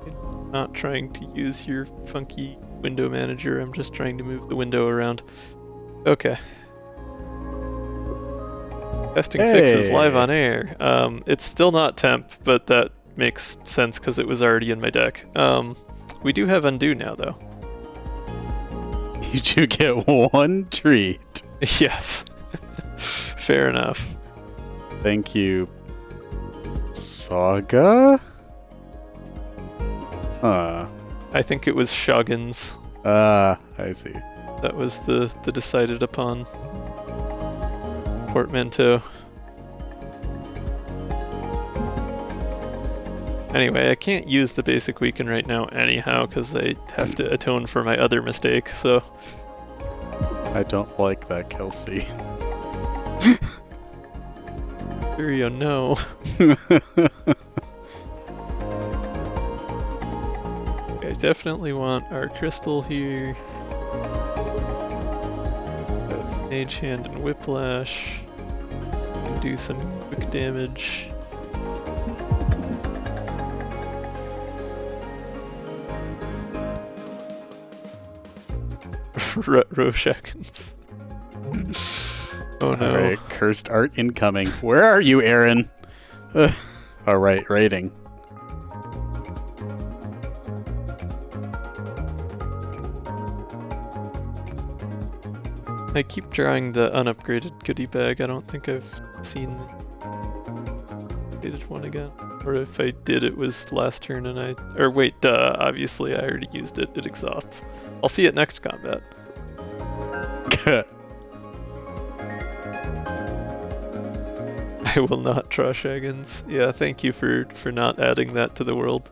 A: I'm not trying to use your funky window manager, I'm just trying to move the window around. Okay. Testing fixes live on air. It's still not temp, but that makes sense because it was already in my deck. We do have undo now, though.
B: You do get one treat.
A: Yes. Fair enough.
B: Thank you, Saga?
A: I think it was Soggins.
B: I see.
A: That was the decided upon portmanteau. Anyway, I can't use the basic weaken right now anyhow because I have to atone for my other mistake, so...
B: I don't like that, Kelsey.
A: Furio, no. I definitely want our crystal here. Mage Hand and Whiplash. Can do some quick damage. Roshakins. Oh no.
B: Alright, cursed art incoming. Where are you, Aaron? Alright, rating.
A: I keep drawing the unupgraded goodie bag. I don't think I've seen the upgraded one again. Or if I did, it was last turn and I... Or wait, duh, obviously I already used it. It exhausts. I'll see it next combat. I will not draw Soggins. Yeah, thank you for not adding that to the world.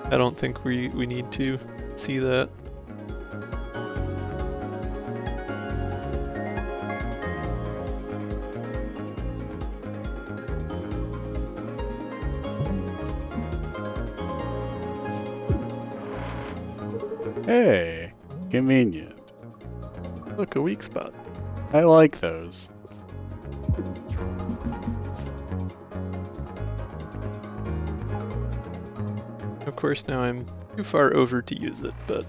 A: I don't think we need to see that.
B: Hey, convenient.
A: Look, a weak spot.
B: I like those.
A: Of course, now I'm too far over to use it, but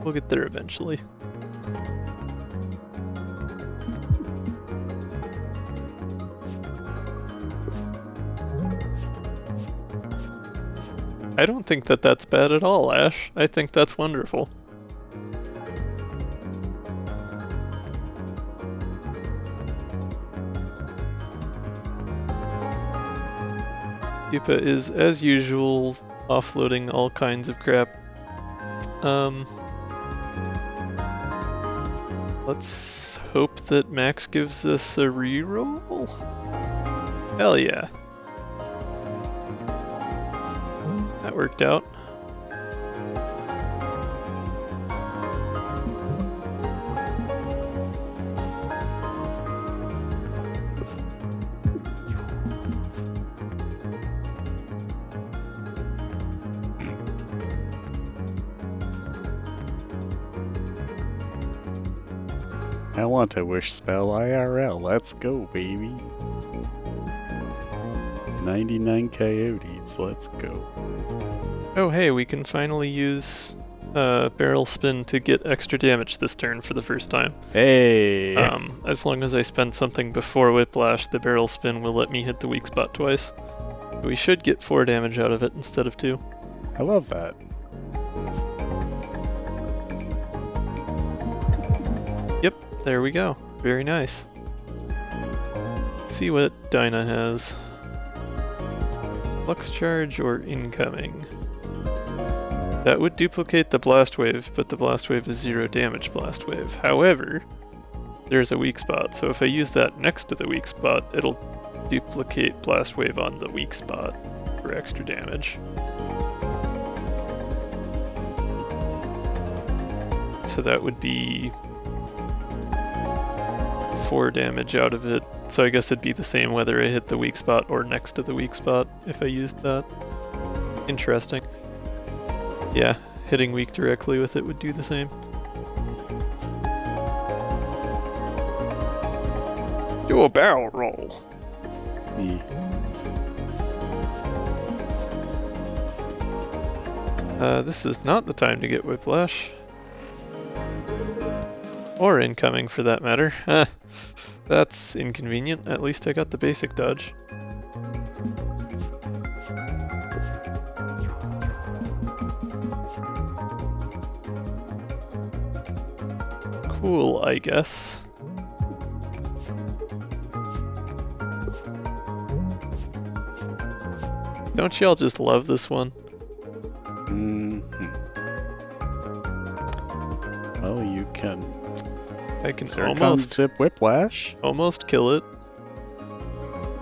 A: we'll get there eventually. I don't think that that's bad at all, Ash. I think that's wonderful. Yupa is, as usual, offloading all kinds of crap. Let's hope that Max gives us a reroll. Hell yeah. That worked out.
B: I want a wish spell IRL. Let's go, baby. 99 coyotes. Let's go.
A: Oh hey, we can finally use barrel spin to get extra damage this turn for the first time.
B: Hey!
A: As long as I spend something before Whiplash, the barrel spin will let me hit the weak spot twice. We should get 4 damage out of it instead of 2.
B: I love that.
A: Yep, there we go. Very nice. Let's see what Dinah has. Flux charge or incoming? That would duplicate the blast wave, but the blast wave is 0 damage blast wave. However, there's a weak spot, so if I use that next to the weak spot, it'll duplicate blast wave on the weak spot for extra damage. So that would be 4 damage out of it. So I guess it'd be the same whether I hit the weak spot or next to the weak spot if I used that. Interesting. Yeah, hitting weak directly with it would do the same. Do a barrel roll.
B: Yeah.
A: This is not the time to get Whiplash. Or incoming, for that matter. That's inconvenient. At least I got the basic dodge. Cool, I guess. Don't y'all just love this one?
B: Well, you can
A: I can
B: almost zip Whiplash.
A: Almost kill it.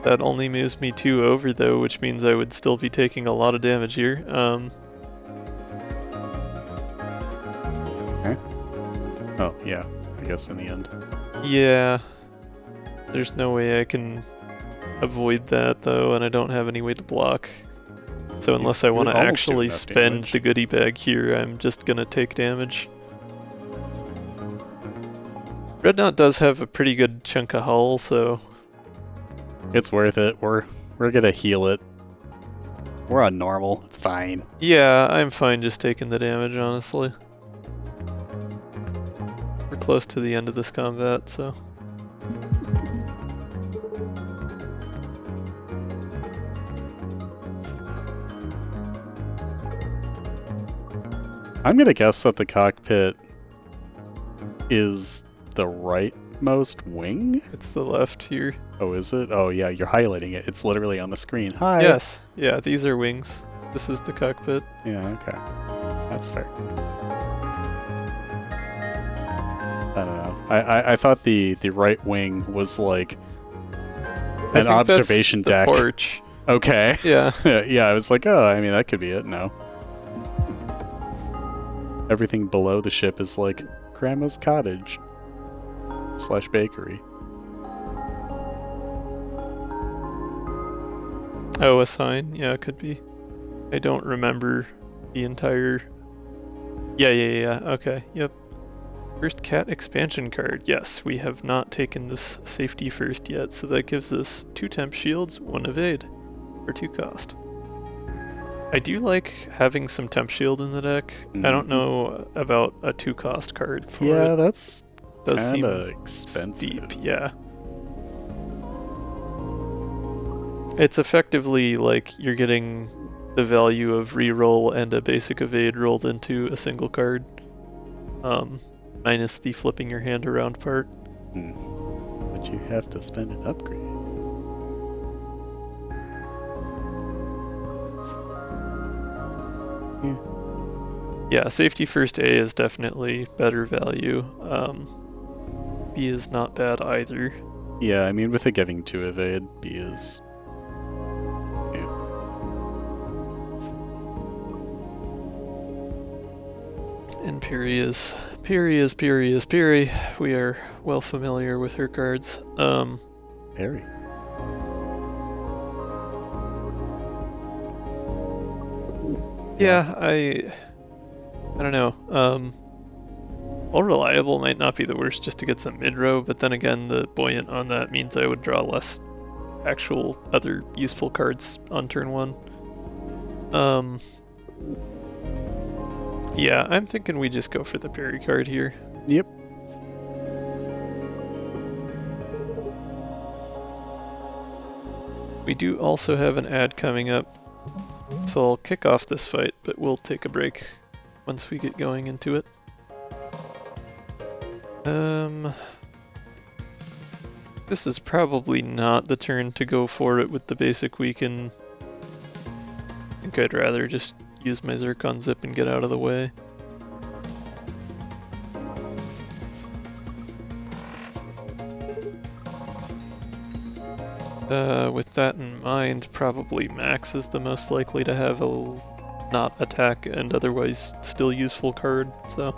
A: That only moves me 2 over though, which means I would still be taking a lot of damage here.
B: Okay. Oh, yeah. I guess in the end.
A: Yeah. There's no way I can avoid that though, and I don't have any way to block. So unless I want to actually spend the goodie bag here, I'm just gonna take damage. Breadnaught does have a pretty good chunk of hull, so
B: it's worth it. We're gonna heal it. We're on normal. It's fine.
A: Yeah, I'm fine just taking the damage, honestly. We're close to the end of this combat, so.
B: I'm gonna guess that the cockpit is the rightmost wing?
A: It's the left here.
B: Oh, is it? Oh, yeah, you're highlighting it. It's literally on the screen. Hi!
A: Yes. Yeah, these are wings. This is the cockpit.
B: Yeah, okay. That's fair. I don't know. I thought the right wing was like an observation deck.
A: Porch.
B: Okay.
A: Yeah.
B: Yeah, I was like, oh, I mean, that could be it. No. Everything below the ship is like Grandma's cottage / bakery.
A: Oh, a sign? Yeah, it could be. I don't remember the entire... Yeah. Okay, yep. First cat expansion card. Yes, we have not taken this safety first yet, so that gives us 2 temp shields, 1 evade, for 2 cost. I do like having some temp shield in the deck. I don't know about a 2 cost card for it.
B: Yeah, that's
A: does seem
B: expensive.
A: steep, yeah. It's effectively like you're getting the value of reroll and a basic evade rolled into a single card. Minus the flipping your hand around part.
B: But you have to spend an upgrade.
A: Yeah, safety first A is definitely better value. B is not bad either.
B: Yeah, I mean, with it giving 2 evade, B is
A: Piri is. Piri is Piri is Piri. We are well familiar with her cards.
B: Very.
A: Yeah, I don't know. All reliable might not be the worst just to get some mid-row, but then again, the buoyant on that means I would draw less actual other useful cards on turn 1. Yeah, I'm thinking we just go for the Piri card here.
B: Yep.
A: We do also have an ad coming up, so I'll kick off this fight, but we'll take a break once we get going into it. This is probably not the turn to go for it with the basic weaken. I think I'd rather just use my Zircon Zip and get out of the way. With that in mind, probably Max is the most likely to have a not attack and otherwise still useful card, so.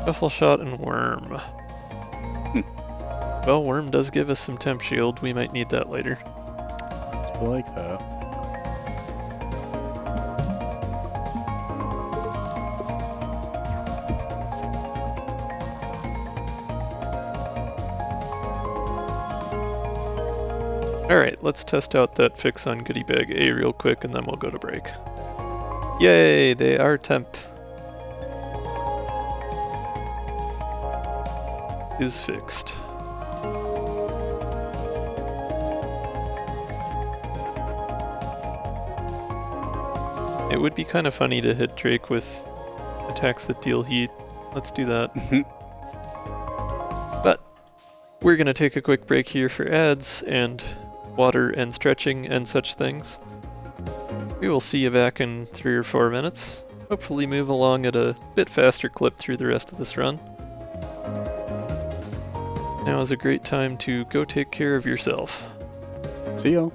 A: Shuffle Shot and Worm. Well, Worm does give us some temp shield, we might need that later.
B: I like that.
A: Alright, let's test out that fix on Goodie Bag A real quick and then we'll go to break. Yay, they are temp. Is fixed. It would be kind of funny to hit Drake with attacks that deal heat. Let's do that. But we're going to take a quick break here for ads and water and stretching and such things. We will see you back in 3 or 4 minutes. Hopefully move along at a bit faster clip through the rest of this run. Now is a great time to go take care of yourself.
B: See y'all.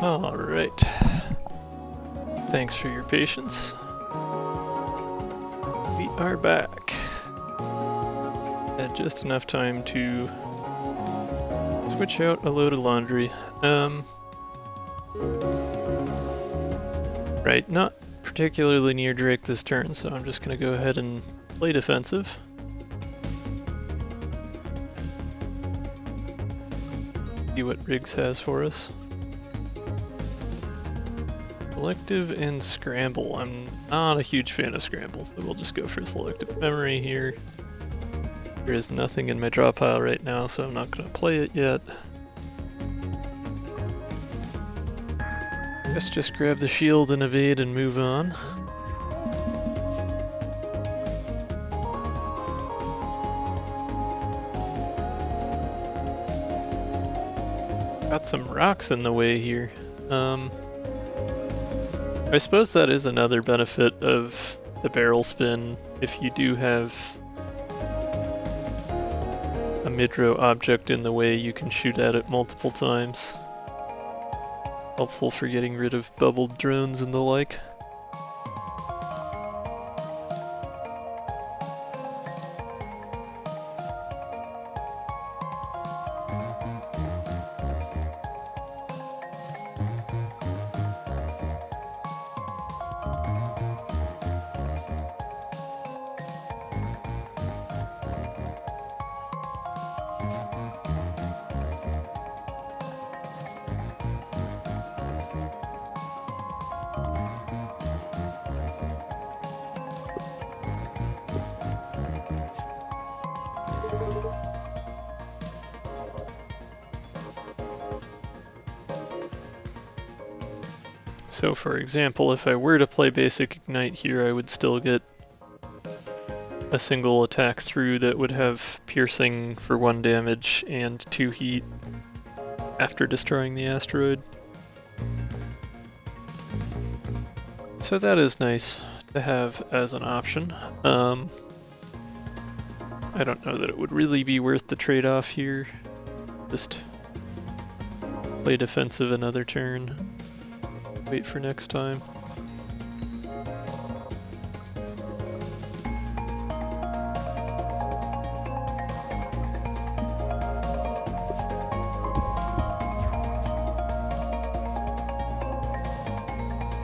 A: Alright. Thanks for your patience. We are back. Had just enough time to switch out a load of laundry. Right, not particularly near Drake this turn, so I'm just gonna go ahead and play defensive. See what Riggs has for us. Selective and scramble. I'm not a huge fan of scramble, so we'll just go for selective memory here. There is nothing in my draw pile right now, so I'm not going to play it yet. Guess just grab the shield and evade and move on. Got some rocks in the way here. I suppose that is another benefit of the barrel spin. If you do have a mid-row object in the way, you can shoot at it multiple times. Helpful for getting rid of bubbled drones and the like. So for example, if I were to play basic ignite here, I would still get a single attack through that would have piercing for 1 damage and 2 heat after destroying the asteroid. So that is nice to have as an option. I don't know that it would really be worth the trade-off here. Just play defensive another turn. Wait for next time.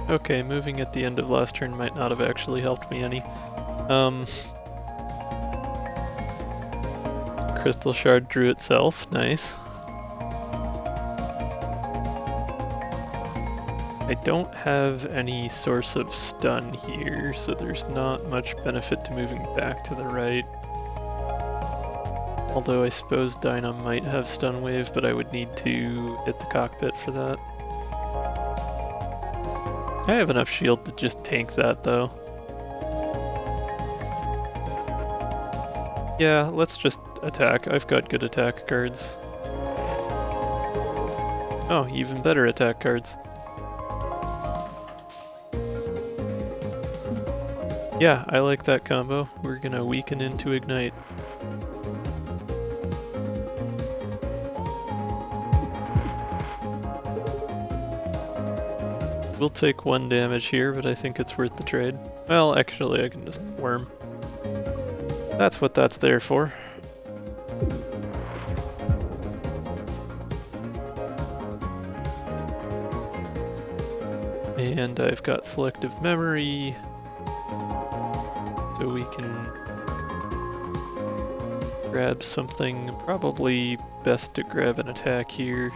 A: Okay, moving at the end of last turn might not have actually helped me any. Crystal Shard drew itself, nice. I don't have any source of stun here, so there's not much benefit to moving back to the right. Although I suppose Dyna might have stun wave, but I would need to hit the cockpit for that. I have enough shield to just tank that though. Yeah, let's just attack. I've got good attack cards. Oh, even better attack cards. Yeah, I like that combo. We're gonna weaken into ignite. We'll take 1 damage here, but I think it's worth the trade. Well, actually, I can just worm. That's what that's there for. And I've got selective memory. So we can grab something, probably best to grab an attack here.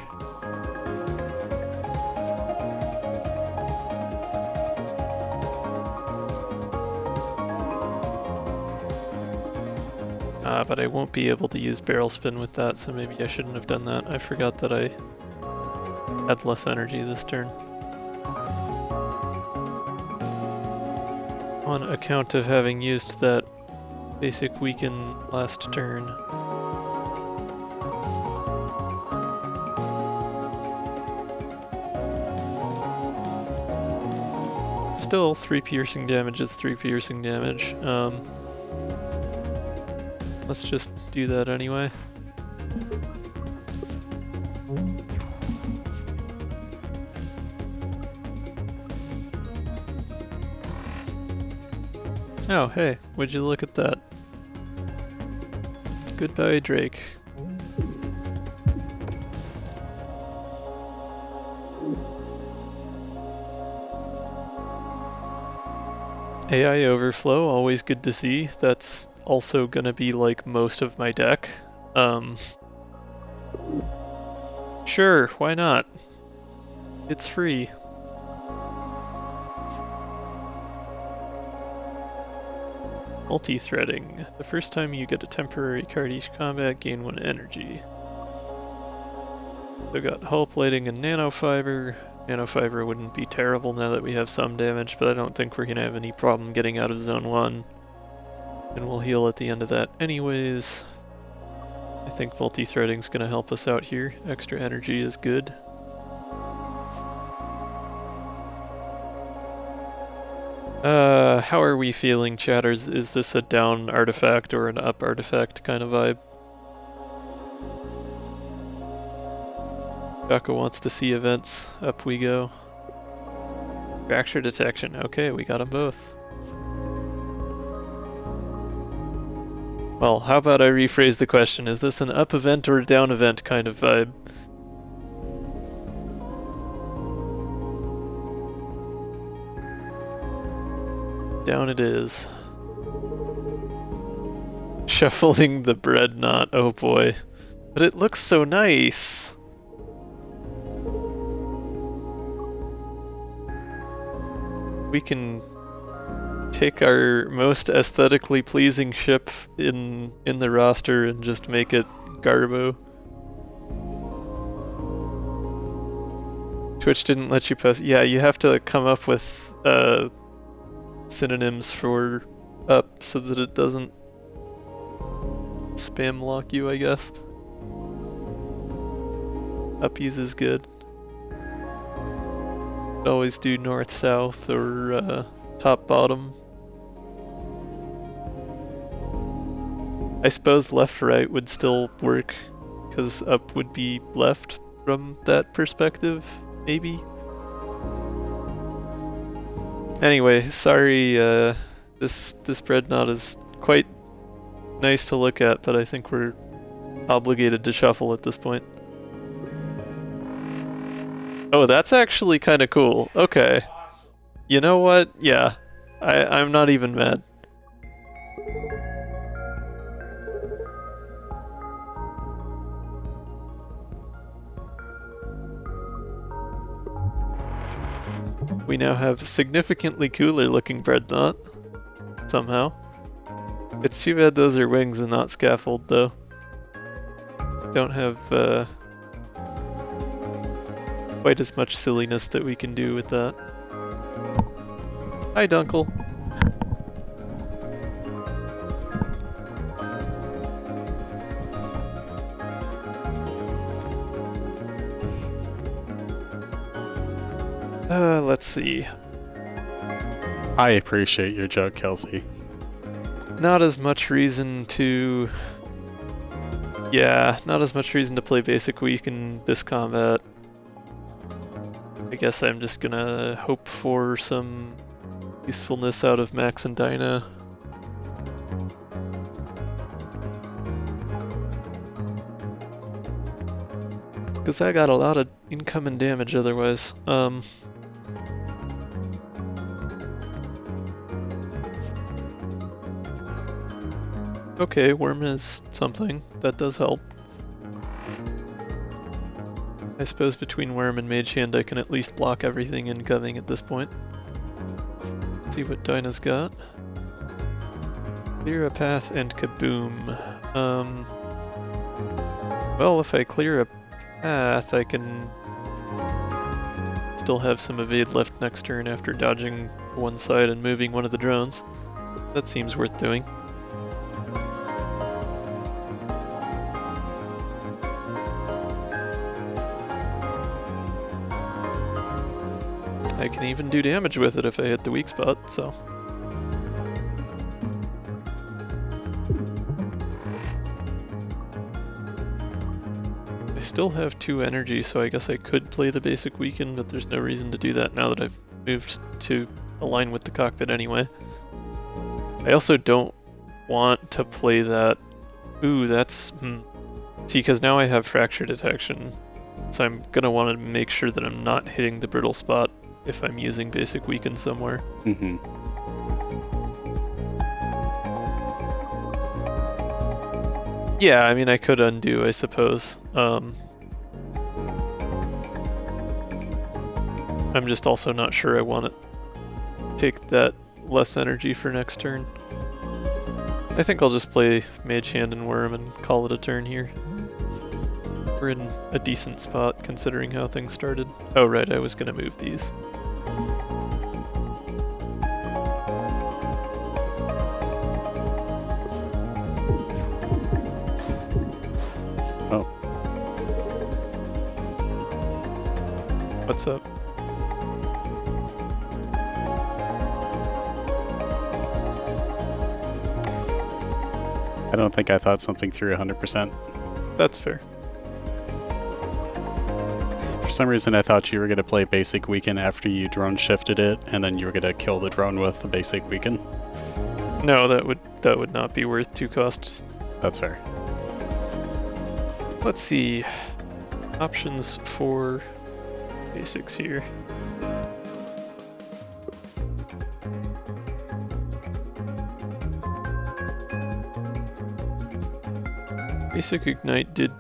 A: But I won't be able to use barrel spin with that, so maybe I shouldn't have done that. I forgot that I had less energy this turn. On account of having used that basic weaken last turn. Still, 3 piercing damage is 3 piercing damage. Let's just do that anyway. Oh, hey, would you look at that? Goodbye, Drake. AI overflow, always good to see. That's also gonna be like most of my deck. Sure, why not? It's free. Multi-threading. The first time you get a temporary card each combat, gain 1 energy. So got hull plating and nanofiber. Nanofiber wouldn't be terrible now that we have some damage, but I don't think we're gonna have any problem getting out of zone 1. And we'll heal at the end of that anyways. I think multi-threading's gonna help us out here. Extra energy is good. How are we feeling, chatters? Is this a down artifact or an up artifact kind of vibe? Jocko wants to see events. Up we go. Fracture detection. Okay, we got them both. Well, how about I rephrase the question? Is this an up event or a down event kind of vibe? Down it is. Shuffling the Breadnaught, oh boy. But it looks so nice! We can take our most aesthetically pleasing ship in the roster and just make it Garbo. Twitch didn't let you post. Yeah, you have to come up with synonyms for up so that it doesn't spam lock you, I guess. Uppies is good. Always do north south or top bottom. I suppose left right would still work because up would be left from that perspective, maybe. Anyway, sorry, this Breadnaught is quite nice to look at, but I think we're obligated to shuffle at this point. Oh, that's actually kind of cool. Okay. You know what? Yeah. I'm not even mad. We now have significantly cooler looking Breadnaught. Somehow. It's too bad those are wings and not scaffold, though. Don't have quite as much silliness that we can do with that. Hi, Dunkle. Let's see.
B: I appreciate your joke, Kelsey.
A: Not as much reason to... Yeah, not as much reason to play basic weak in this combat. I guess I'm just gonna hope for some usefulness out of Max and Dinah. Because I got a lot of incoming damage otherwise. Okay, worm is something. That does help. I suppose between worm and mage hand I can at least block everything incoming at this point. See what Dinah's got. Clear a path and kaboom. Well, if I clear a path, I can still have some evade left next turn after dodging one side and moving one of the drones. That seems worth doing. I can even do damage with it if I hit the weak spot, so... I still have 2 energy, so I guess I could play the basic weaken, but there's no reason to do that now that I've moved to align with the cockpit anyway. I also don't want to play that. Ooh, that's... See, because now I have fracture detection, so I'm going to want to make sure that I'm not hitting the brittle spot if I'm using basic weaken somewhere.
B: Mm-hmm.
A: Yeah, I mean, I could undo, I suppose. I'm just also not sure I want to take that less energy for next turn. I think I'll just play Mage Hand and Worm and call it a turn here. We're in a decent spot considering how things started. Oh right, I was gonna move these.
B: Oh.
A: What's up?
B: I don't think I thought something through 100%.
A: That's fair.
B: For some reason, I thought you were going to play basic weaken after you drone shifted it, and then you were going to kill the drone with the basic weaken.
A: No, that would not be worth 2 costs.
B: That's fair.
A: Let's see. Options for basics here. Basic Ignite did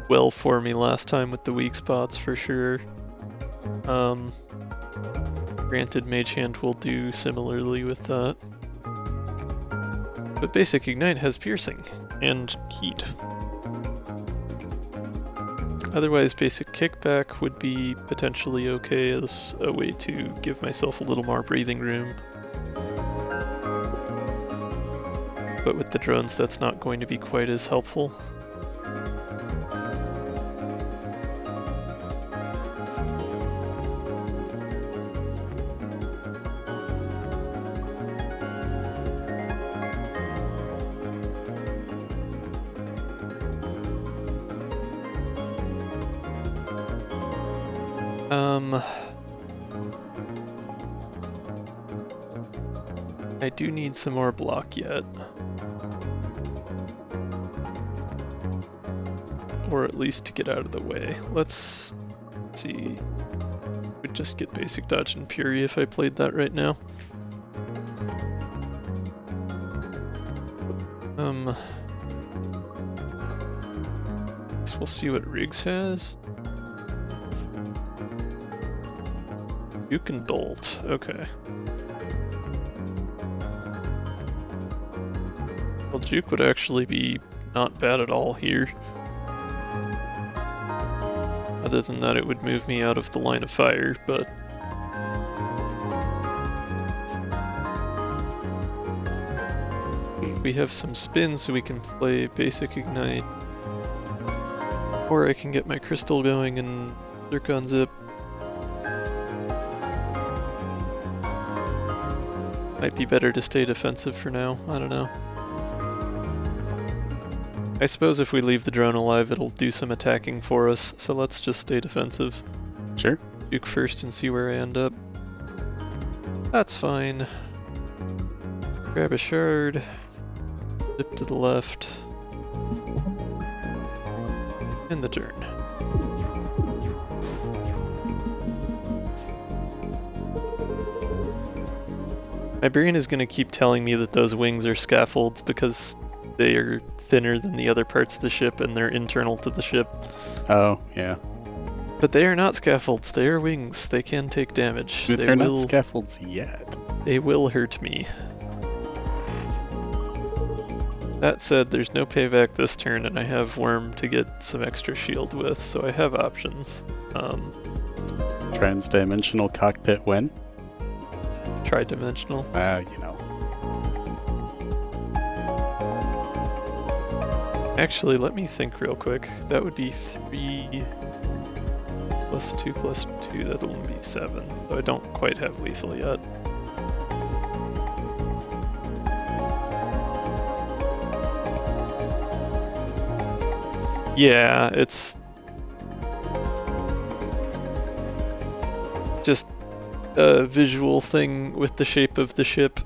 A: well for me last time with the weak spots for sure. Granted, Mage Hand will do similarly with that. But Basic Ignite has piercing and heat. Otherwise, Basic Kickback would be potentially okay as a way to give myself a little more breathing room. But with the drones, that's not going to be quite as helpful. I do need some more block yet. Or at least to get out of the way. Let's see. Would just get basic dodge and fury if I played that right now. Guess we'll see what Riggs has. You can bolt, okay. Well, Juke would actually be not bad at all here. Other than that, it would move me out of the line of fire, but... we have some spins, so we can play Basic Ignite. Or I can get my crystal going and Zircon Zip. Might be better to stay defensive for now, I don't know. I suppose if we leave the drone alive, it'll do some attacking for us, so let's just stay defensive.
B: Sure.
A: Juke first and see where I end up. That's fine. Grab a shard. Zip to the left. End the turn. My brain is going to keep telling me that those wings are scaffolds because they are thinner than the other parts of the ship and they're internal to the ship.
B: Oh, yeah.
A: But they are not scaffolds, they are wings. They can take damage.
B: They're not scaffolds yet.
A: They will hurt me. That said, there's no payback this turn and I have Worm to get some extra shield with, so I have options.
B: Transdimensional cockpit when?
A: Tridimensional.
B: You know.
A: Actually, let me think real quick. That would be 3 plus 2 plus 2, that'll only be 7. So I don't quite have lethal yet. Yeah, it's just a visual thing with the shape of the ship.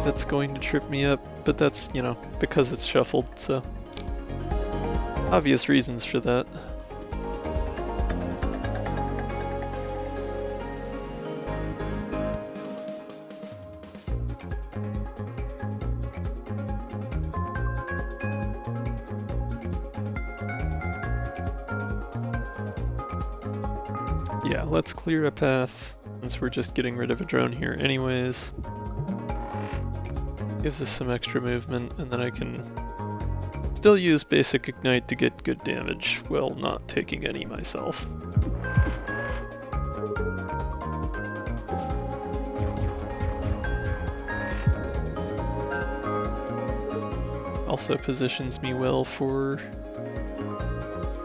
A: that's going to trip me up, but that's, you know, because it's shuffled, so obvious reasons for that. Yeah, let's clear a path, since we're just getting rid of a drone here anyways. Gives us some extra movement, and then I can still use basic ignite to get good damage while not taking any myself. Also positions me well for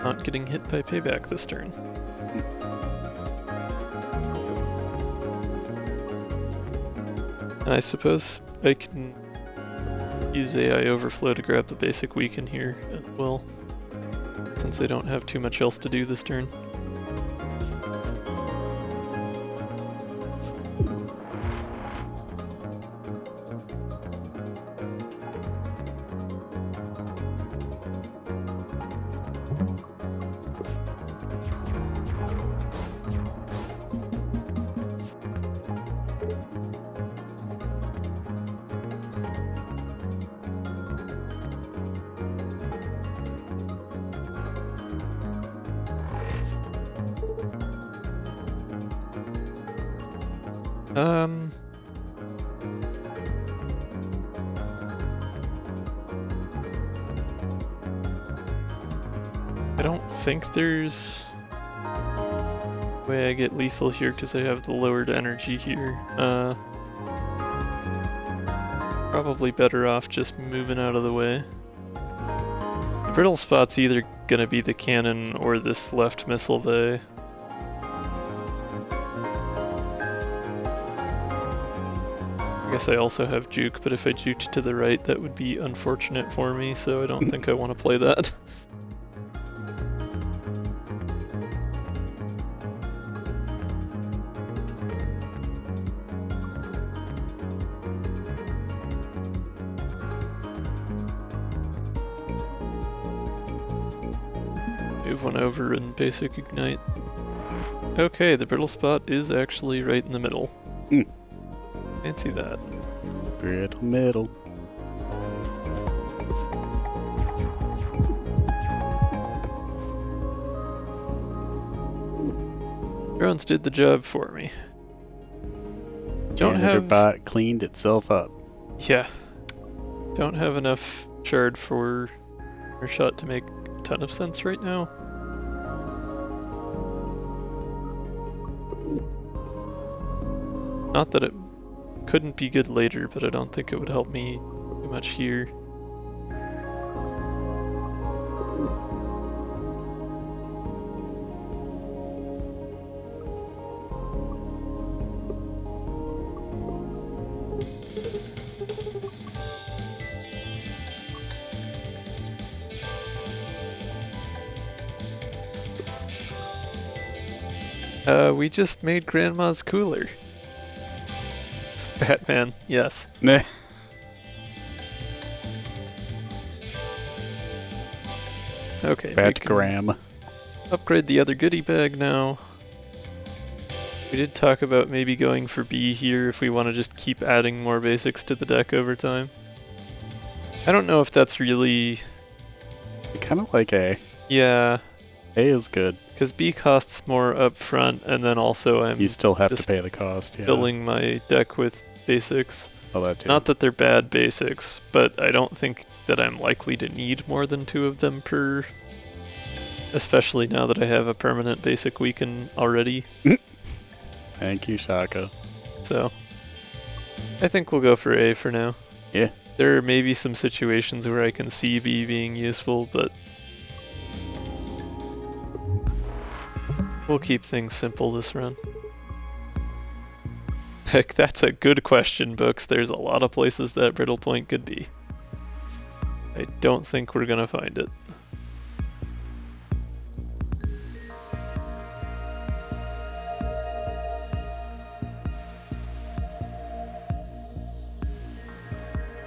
A: not getting hit by payback this turn. And I suppose I can use AI overflow to grab the basic weaken here as well, since I don't have too much else to do this turn. I don't think there's a way I get lethal here because I have the lowered energy here. Probably better off just moving out of the way. The brittle spot's either gonna be the cannon or this left missile bay. I guess I also have juke, but if I juked to the right, that would be unfortunate for me, so I don't think I want to play that. Move one over and basic ignite. Okay, the brittle spot is actually right in the middle. Fancy that.
B: Brittle middle.
A: Drones did the job for me. Don't have
B: bot cleaned itself up.
A: Yeah. Don't have enough shard for our shot to make a ton of sense right now. Not that it couldn't be good later, but I don't think it would help me too much here. We just made Grandma's cooler. Batman, yes.
B: Meh.
A: Okay.
B: Batgram.
A: Upgrade the other goodie bag now. We did talk about maybe going for B here if we want to just keep adding more basics to the deck over time. I don't know if that's really...
B: Kind of like A.
A: Yeah.
B: A is good.
A: Because B costs more up front, and then also I'm...
B: You still have to pay the cost, yeah.
A: Filling my deck with basics.
B: Oh, that too.
A: Not that they're bad basics, but I don't think that I'm likely to need more than 2 of them per... Especially now that I have a permanent basic weaken already.
B: Thank you, Shaka.
A: So, I think we'll go for A for now.
B: Yeah.
A: There may be some situations where I can see B being useful, but we'll keep things simple this run. Heck, that's a good question, Books. There's a lot of places that brittle point could be. I don't think we're gonna find it.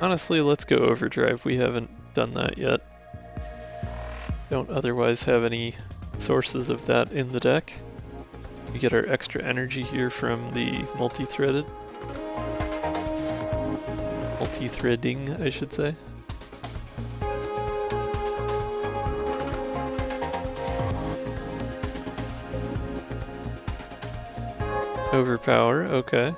A: Honestly, let's go overdrive. We haven't done that yet. Don't otherwise have any sources of that in the deck. We get our extra energy here from the multi-threading, I should say. Overpower, okay.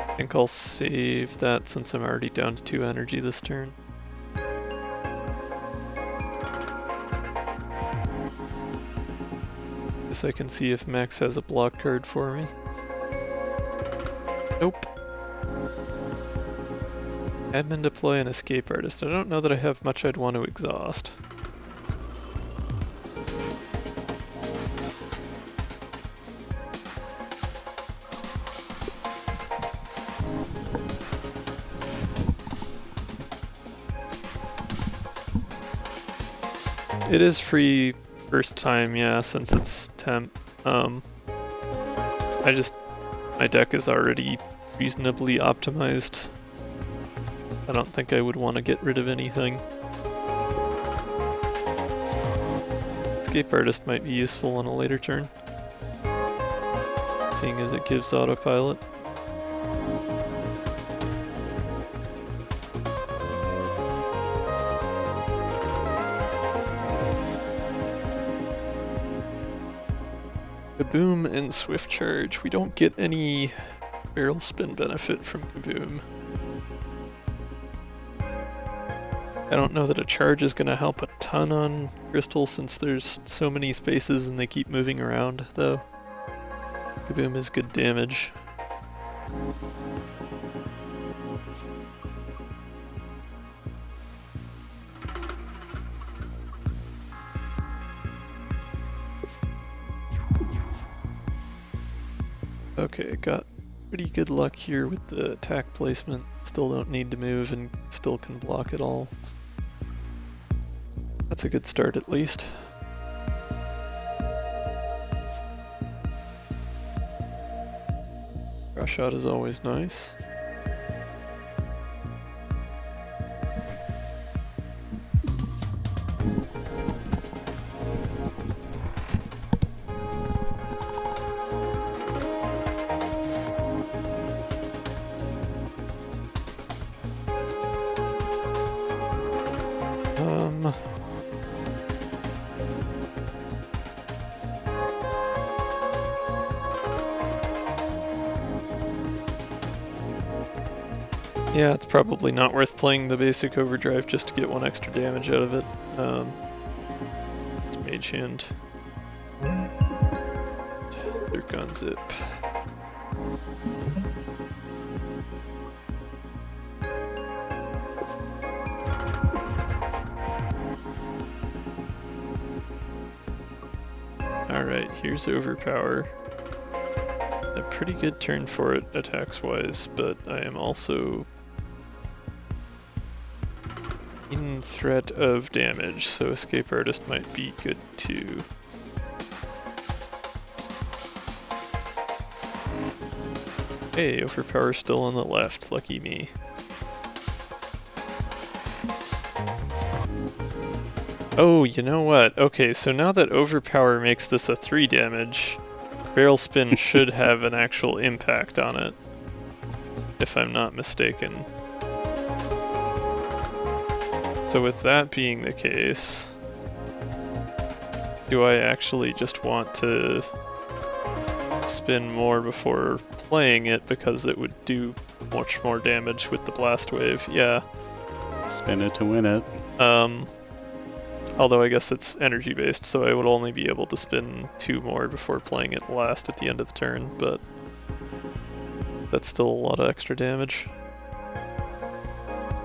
A: I think I'll save that since I'm already down to 2 energy this turn. Guess I can see if Max has a block card for me. Nope. Admin deploy and escape artist. I don't know that I have much I'd want to exhaust. It is free first time, yeah, since it's temp. My deck is already reasonably optimized. I don't think I would want to get rid of anything. Escape Artist might be useful on a later turn, seeing as it gives autopilot. Kaboom and Swift Charge. We don't get any barrel spin benefit from Kaboom. I don't know that a charge is going to help a ton on Crystal since there's so many spaces and they keep moving around, though. Kaboom is good damage. Okay, got pretty good luck here with the attack placement. Still don't need to move and still can block it all. That's a good start at least. Rush shot is always nice. Yeah, it's probably not worth playing the basic overdrive just to get 1 extra damage out of it. It's Mage Hand. Dirk on Zip. Alright, here's Overpower. A pretty good turn for it attacks-wise, but I am also in threat of damage, so Escape Artist might be good too. Hey, Overpower still on the left, lucky me. Oh, you know what? Okay, so now that Overpower makes this a 3 damage, Barrel Spin should have an actual impact on it, if I'm not mistaken. So with that being the case, do I actually just want to spin more before playing it because it would do much more damage with the Blast Wave? Yeah.
B: Spin it to win it.
A: Although I guess it's energy based, so I would only be able to spin 2 more before playing it last at the end of the turn, but that's still a lot of extra damage.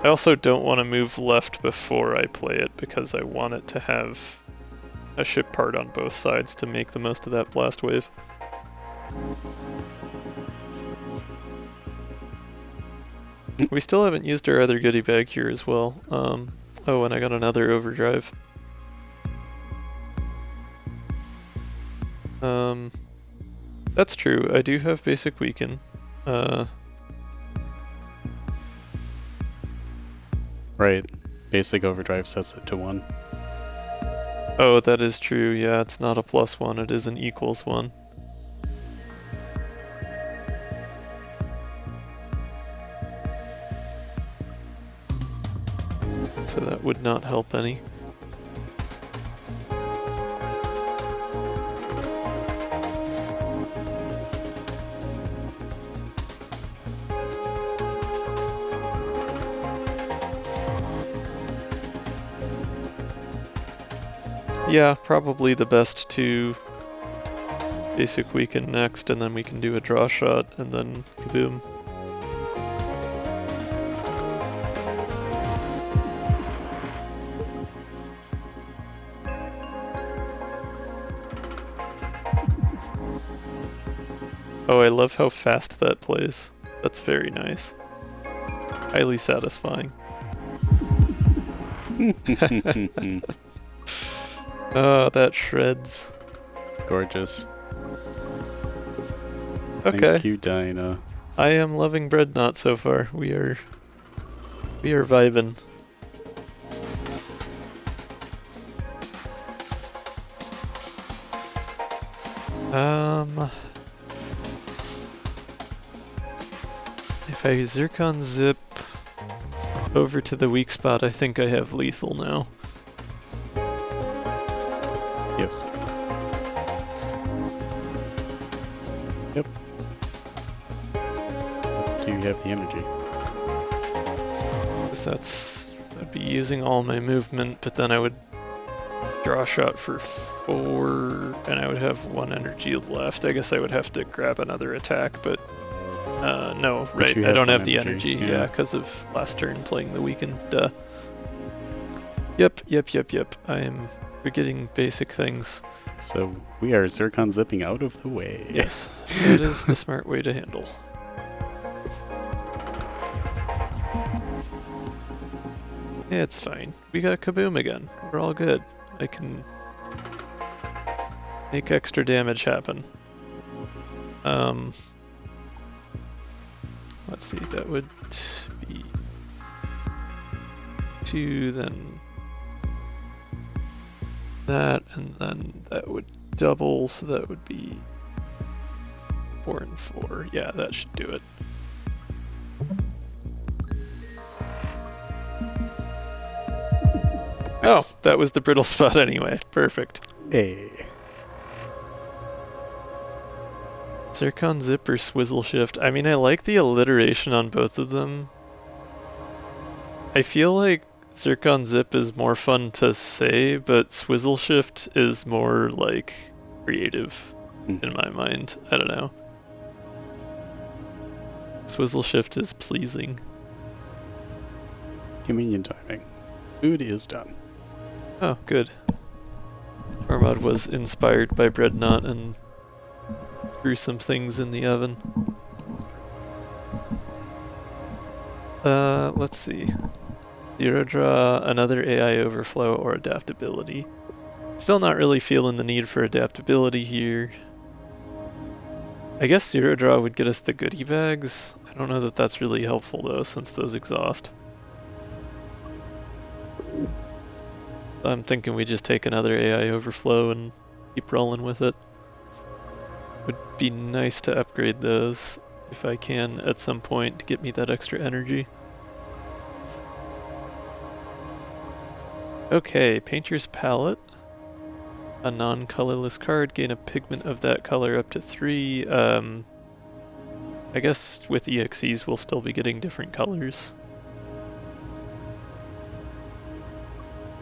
A: I also don't want to move left before I play it because I want it to have a ship part on both sides to make the most of that Blast Wave. We still haven't used our other goodie bag here as well. Oh, and I got another overdrive. That's true. I do have basic weaken.
B: Right. Basic overdrive sets it to 1.
A: Oh, that is true. Yeah, it's not a +1, it is an =1. So that would not help any. Yeah, probably the best to basic weaken next, and then we can do a draw shot, and then kaboom. Oh, I love how fast that plays. That's very nice. Highly satisfying. Oh, that shreds.
B: Gorgeous.
A: Okay.
B: Thank you, Dinah.
A: I am loving Breadnaught so far. We are vibing. If I Zircon zip over to the weak spot, I think I have lethal now.
B: Yes. Yep. Do you have the energy?
A: 'Cause I'd be using all my movement, but then I would draw a shot for 4, and I would have 1 energy left. I guess I would have to grab another attack, but no, right, I don't have the energy, yeah, because of last turn playing the weekend. Yep. I am forgetting basic things.
B: So we are Zircon zipping out of the way.
A: Yes, that is the smart way to handle. Yeah, it's fine. We got Kaboom again. We're all good. I can make extra damage happen. Let's see, that would be 2, then that, and then that would double, so that would be 4 and 4. Yeah, that should do it.
B: Nice.
A: Oh, that was the brittle spot anyway. Perfect.
B: Hey.
A: Zircon zip or swizzle shift. I mean, I like the alliteration on both of them. I feel like Zircon zip is more fun to say, but swizzle shift is more like creative in my mind. I don't know. Swizzle shift is pleasing.
B: Convenient timing. Food is done.
A: Oh, good. Armad was inspired by Breadnaught and threw some things in the oven. Let's see. Zero draw, another AI overflow, or adaptability. Still not really feeling the need for adaptability here. I guess zero draw would get us the goodie bags. I don't know that that's really helpful though, since those exhaust. I'm thinking we just take another AI overflow and keep rolling with it. Would be nice to upgrade those if I can at some point to get me that extra energy. Okay, Painter's Palette. A non-colorless card, gain a pigment of that color up to 3. I guess with EXEs we'll still be getting different colors.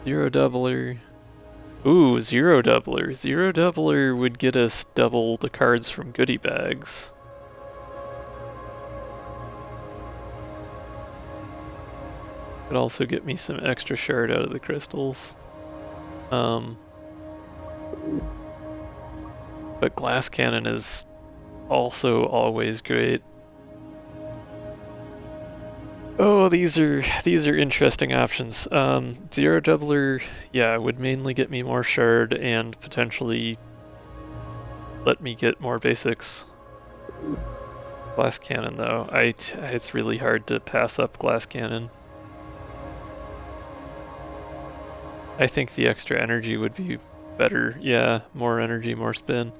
A: Zero doubler. Ooh, zero doubler. Zero doubler would get us double the cards from goodie bags. Could also get me some extra shard out of the crystals. But glass cannon is also always great. Oh, these are interesting options. Zero doubler, yeah, would mainly get me more shard and potentially let me get more basics. Glass cannon, though, it's really hard to pass up glass cannon. I think the extra energy would be better. Yeah, more energy, more spin.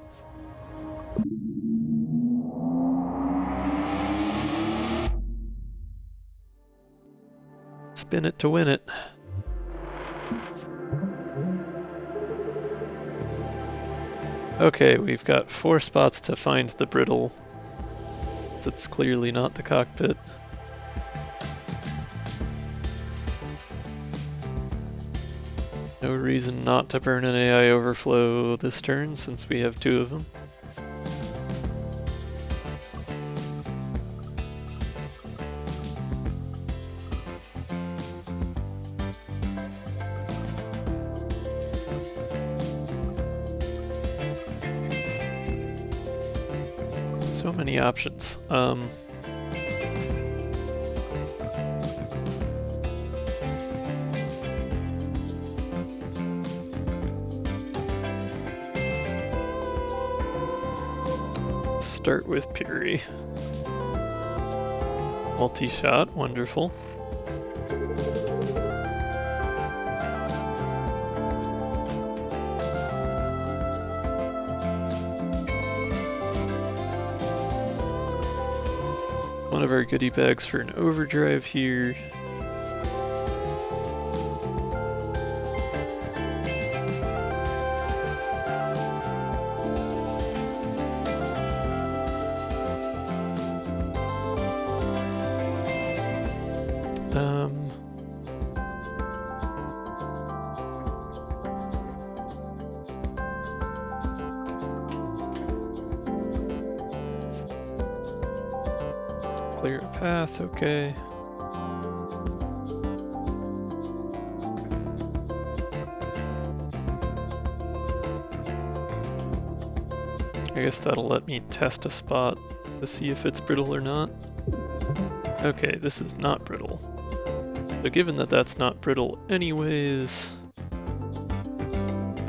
A: Spin it to win it. Okay, we've got 4 spots to find the brittle. It's clearly not the cockpit. No reason not to burn an AI overflow this turn since we have 2 of them. So many options. Start with Puri. Multi-shot, wonderful. One of our goodie bags for an overdrive here. Clear a path, okay. I guess that'll let me test a spot to see if it's brittle or not. Okay, this is not brittle. So given that that's not brittle anyways,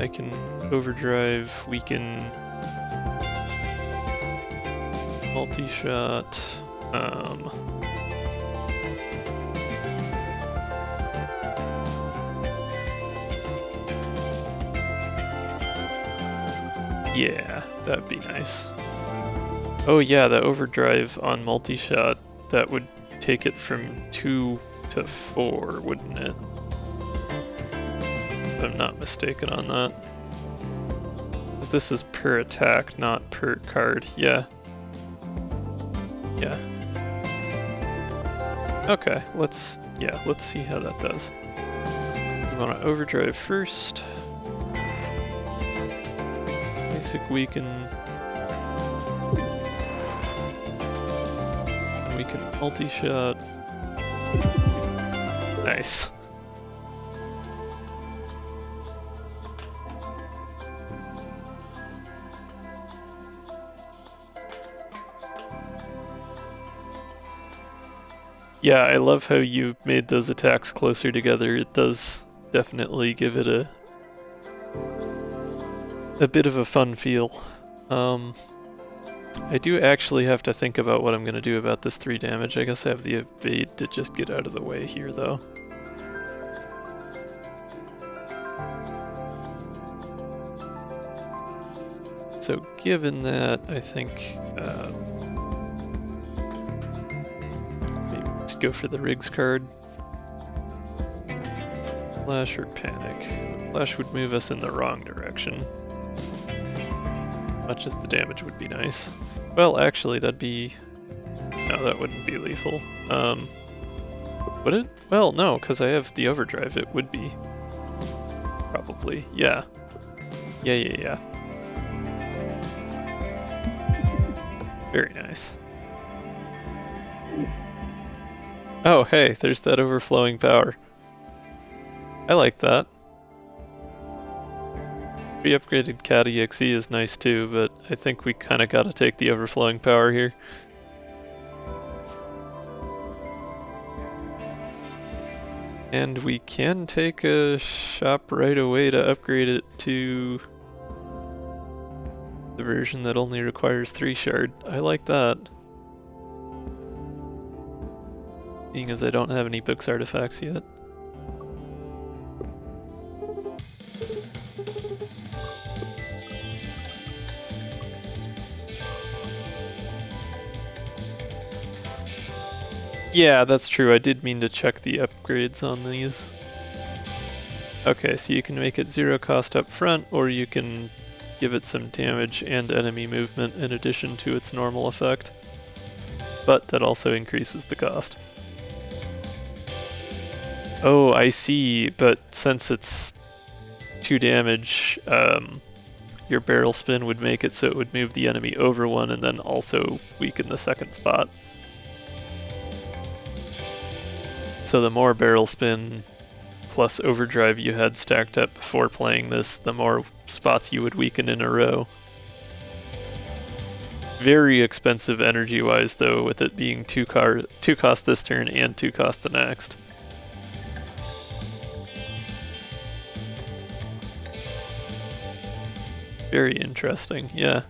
A: I can overdrive, weaken, multi-shot. Yeah, that'd be nice. Oh yeah, the overdrive on multi-shot, that would take it from 2 to 4, wouldn't it? If I'm not mistaken on that. 'Cause this is per attack, not per card. Yeah. Yeah. Okay, let's see how that does. We want to overdrive first. Basic weaken. And we can multi-shot. Nice. Yeah, I love how you made those attacks closer together. It does definitely give it a bit of a fun feel. I do actually have to think about what I'm going to do about this 3 damage. I guess I have the evade to just get out of the way here, though. So given that, I think maybe just go for the rigs card. Flash or panic. Flash would move us in the wrong direction. Much as the damage would be nice. Well, actually, that'd be... No, that wouldn't be lethal. Would it? Well, no, because I have the overdrive. It would be. Probably. Yeah. Yeah. Very nice. Oh, hey, there's that overflowing power. I like that. Pre-upgraded Cat EXE is nice too, but I think we kind of got to take the overflowing power here. And we can take a shop right away to upgrade it to the version that only requires 3 shard. I like that. Being as I don't have any books artifacts yet. Yeah, that's true. I did mean to check the upgrades on these. Okay, so you can make it 0 cost up front, or you can give it some damage and enemy movement in addition to its normal effect. But that also increases the cost. Oh, I see, but since it's 2 damage, your barrel spin would make it so it would move the enemy over 1 and then also weaken the second spot. So the more barrel spin plus overdrive you had stacked up before playing this, the more spots you would weaken in a row. Very expensive energy-wise though, with it being 2 cost this turn and 2 cost the next. Very interesting, yeah.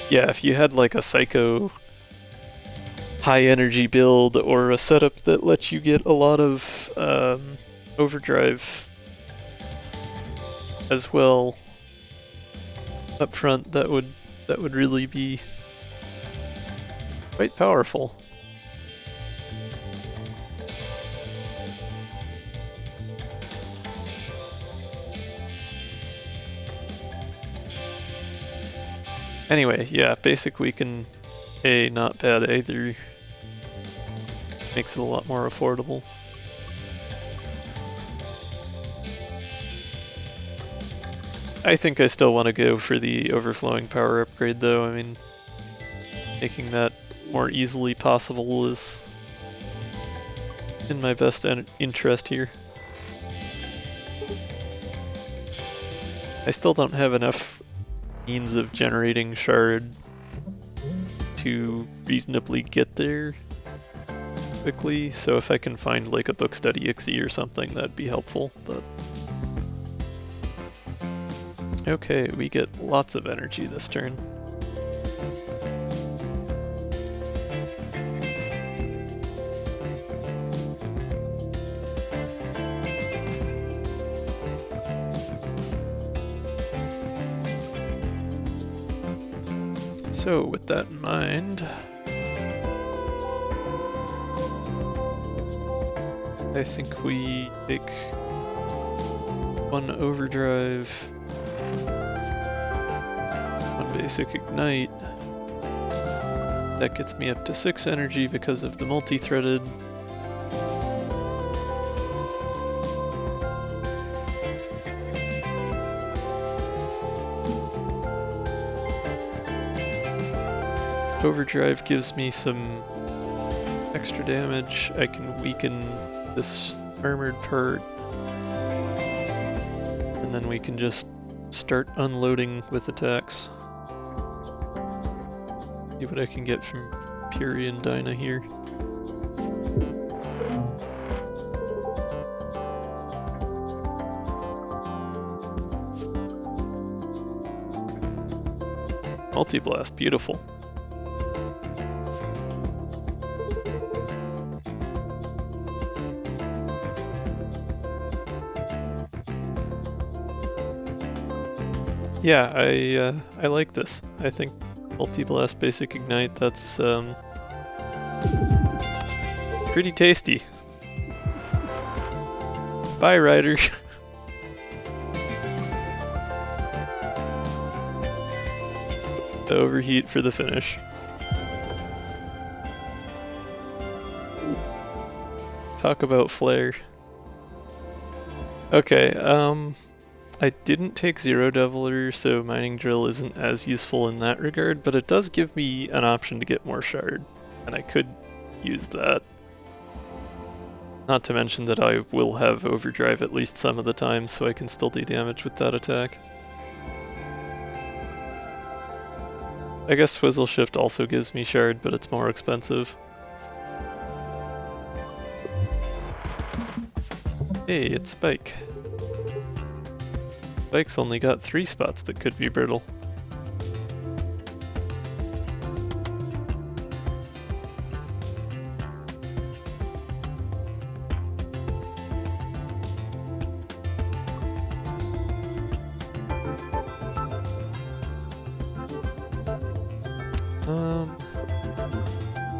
A: Yeah, if you had like a psycho high energy build or a setup that lets you get a lot of overdrive as well up front, that would really be quite powerful. Anyway, yeah, basic weaken A, not bad either. Makes it a lot more affordable. I think I still want to go for the overflowing power upgrade though. I mean, making that more easily possible is in my best interest here. I still don't have enough means of generating shard to reasonably get there quickly, so if I can find like a book study Ixie or something, that'd be helpful, but... Okay, we get lots of energy this turn. So with that in mind, I think we take 1 overdrive, 1 basic ignite. That gets me up to 6 energy because of the multi-threaded. Overdrive gives me some extra damage. I can weaken this armored part, and then we can just start unloading with attacks. See what I can get from Puri and Dinah here. Multi-blast, beautiful. Yeah, I like this. I think multi-blast basic ignite, that's pretty tasty. Bye, Ryder. Overheat for the finish. Talk about flare. Okay, I didn't take Zero Deviler, so Mining Drill isn't as useful in that regard, but it does give me an option to get more shard, and I could use that. Not to mention that I will have overdrive at least some of the time, so I can still do damage with that attack. I guess Swizzle Shift also gives me shard, but it's more expensive. Hey, it's Spike. Spike's only got 3 spots that could be brittle.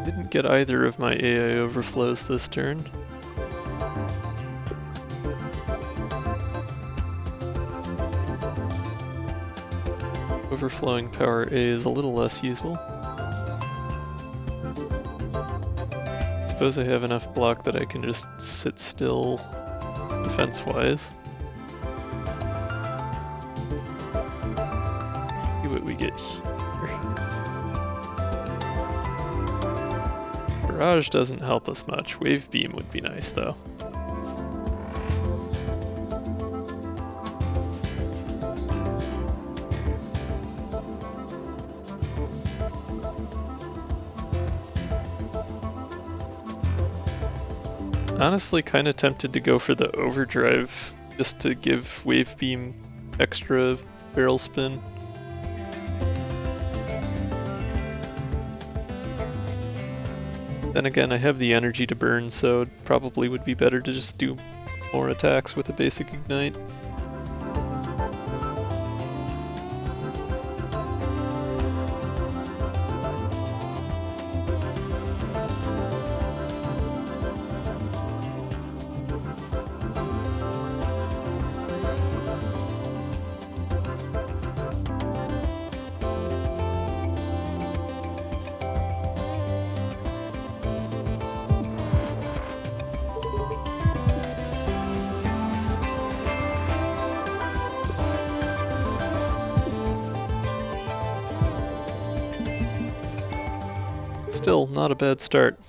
A: Didn't get either of my AI overflows this turn. Overflowing power A is a little less useful. Suppose I have enough block that I can just sit still defense-wise. See what we get here. Barrage doesn't help us much. Wave beam would be nice though. Honestly, kind of tempted to go for the overdrive just to give wave beam extra barrel spin. Then again, I have the energy to burn, so it probably would be better to just do more attacks with a basic ignite. Still, not a bad start.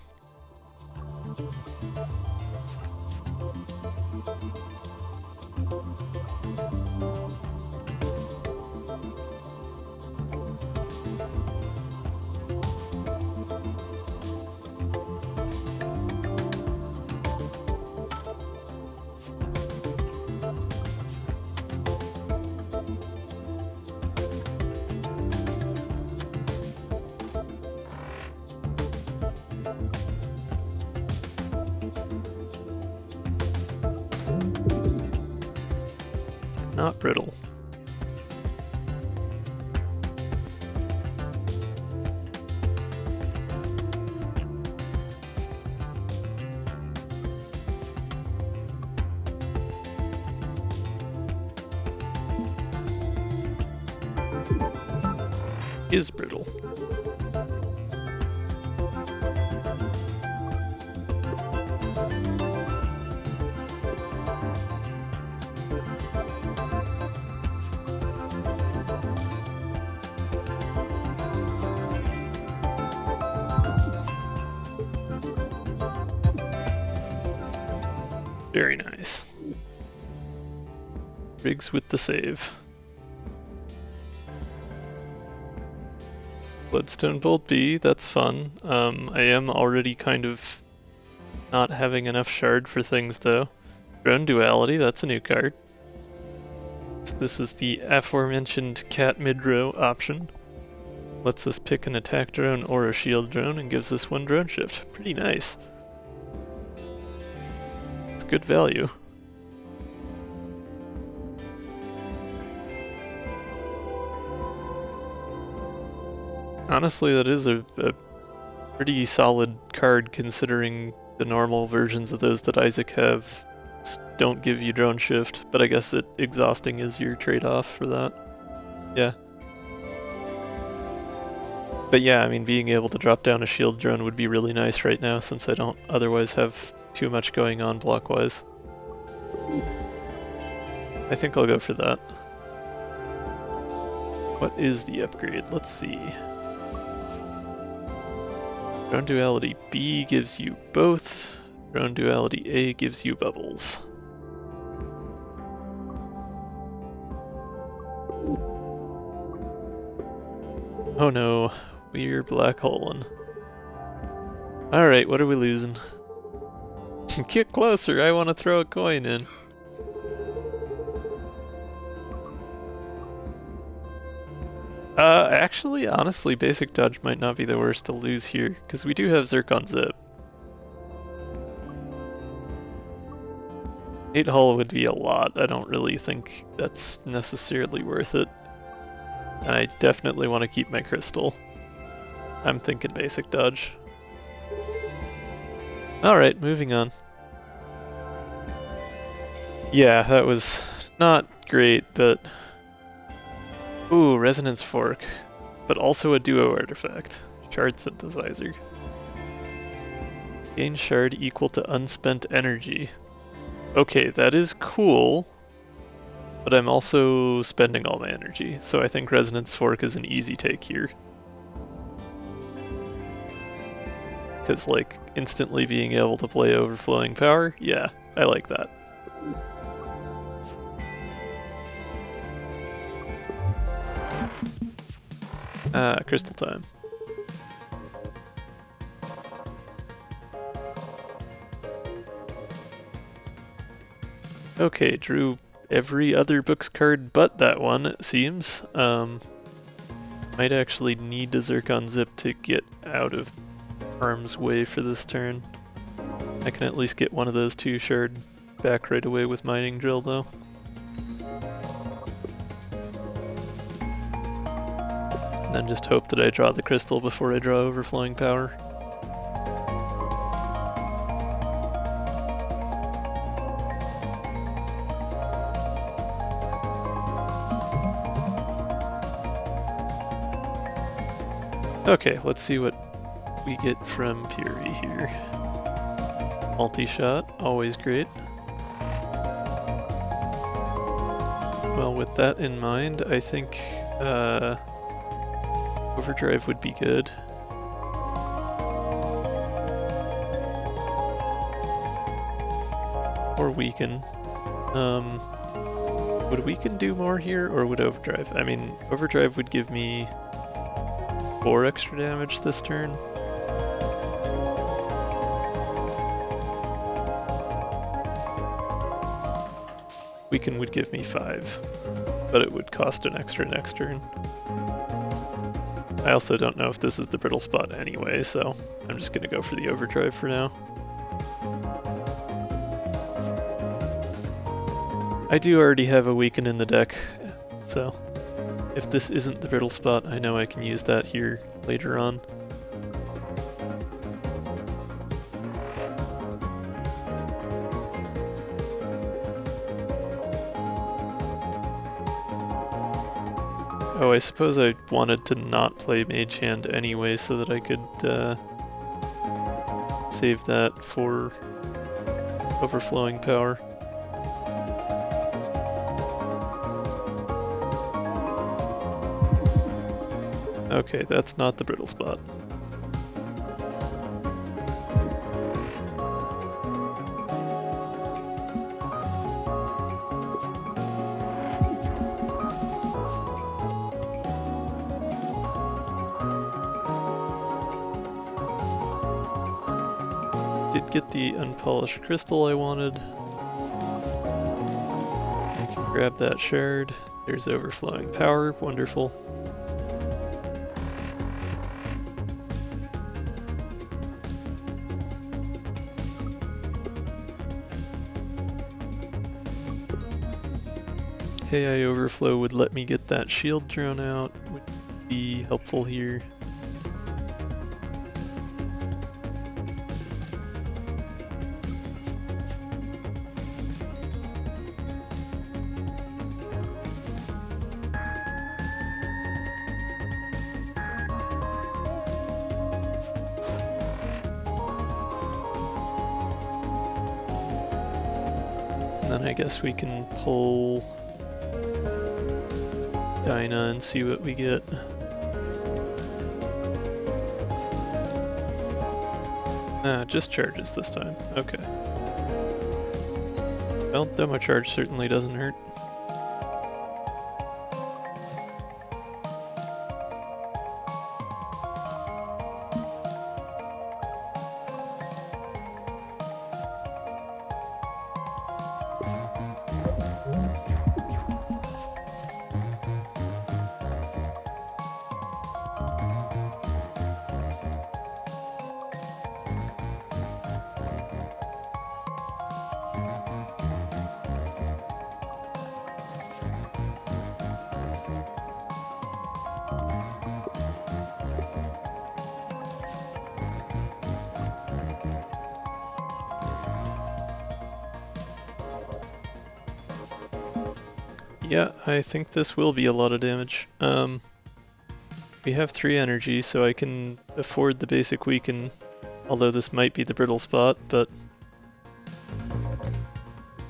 A: Not brittle. Is brittle. Very nice. Riggs with the save. Bloodstone Bolt B, that's fun. I am already kind of not having enough shard for things though. Drone Duality, that's a new card. So this is the aforementioned cat mid-row option. Lets us pick an attack drone or a shield drone and gives us 1 drone shift. Pretty nice. It's good value. Honestly, that is a pretty solid card considering the normal versions of those that Isaac have don't give you drone shift, but I guess exhausting is your trade-off for that. Yeah. But yeah, I mean, being able to drop down a shield drone would be really nice right now since I don't otherwise have too much going on block-wise. I think I'll go for that. What is the upgrade? Let's see. Drone Duality B gives you both. Drone Duality A gives you bubbles. Oh no, we're black holing. Alright, what are we losing? Get closer, I want to throw a coin in. Actually, honestly, basic dodge might not be the worst to lose here, because we do have Zircon Zip. 8 hull would be a lot. I don't really think that's necessarily worth it. And I definitely want to keep my crystal. I'm thinking basic dodge. Alright, moving on. Yeah, that was not great, but... Ooh, Resonance Fork. But also a duo artifact. Shard Synthesizer. Gain shard equal to unspent energy. Okay, that is cool. But I'm also spending all my energy, so I think Resonance Fork is an easy take here. Because, like, instantly being able to play Overflowing Power? Yeah, I like that. Crystal time. Okay, drew every other books card but that one, it seems. Might actually need a Zircon Zip to get out of harm's way for this turn. I can at least get one of those 2 shard back right away with Mining Drill, though. And then just hope that I draw the crystal before I draw Overflowing Power. Okay, let's see what we get from Fury here. Multi-shot, always great. Well, with that in mind, I think Overdrive would be good. Or Weaken. Would Weaken do more here, or would Overdrive? I mean, Overdrive would give me 4 extra damage this turn. Weaken would give me 5, but it would cost an extra next turn. I also don't know if this is the brittle spot anyway, so I'm just gonna go for the Overdrive for now. I do already have a Weaken in the deck, so if this isn't the brittle spot, I know I can use that here later on. Oh, I suppose I wanted to not play Mage Hand anyway so that I could save that for Overflowing Power. Okay, that's not the brittle spot. Did get the unpolished crystal I wanted. I can grab that shard. There's Overflowing Power, wonderful. AI Overflow would let me get that shield drone out, would be helpful here. And then I guess we can pull Dinah and see what we get. Ah, just charges this time. Okay. Well, demo charge certainly doesn't hurt. Yeah, I think this will be a lot of damage. We have 3 energy, so I can afford the basic weaken, although this might be the brittle spot, but...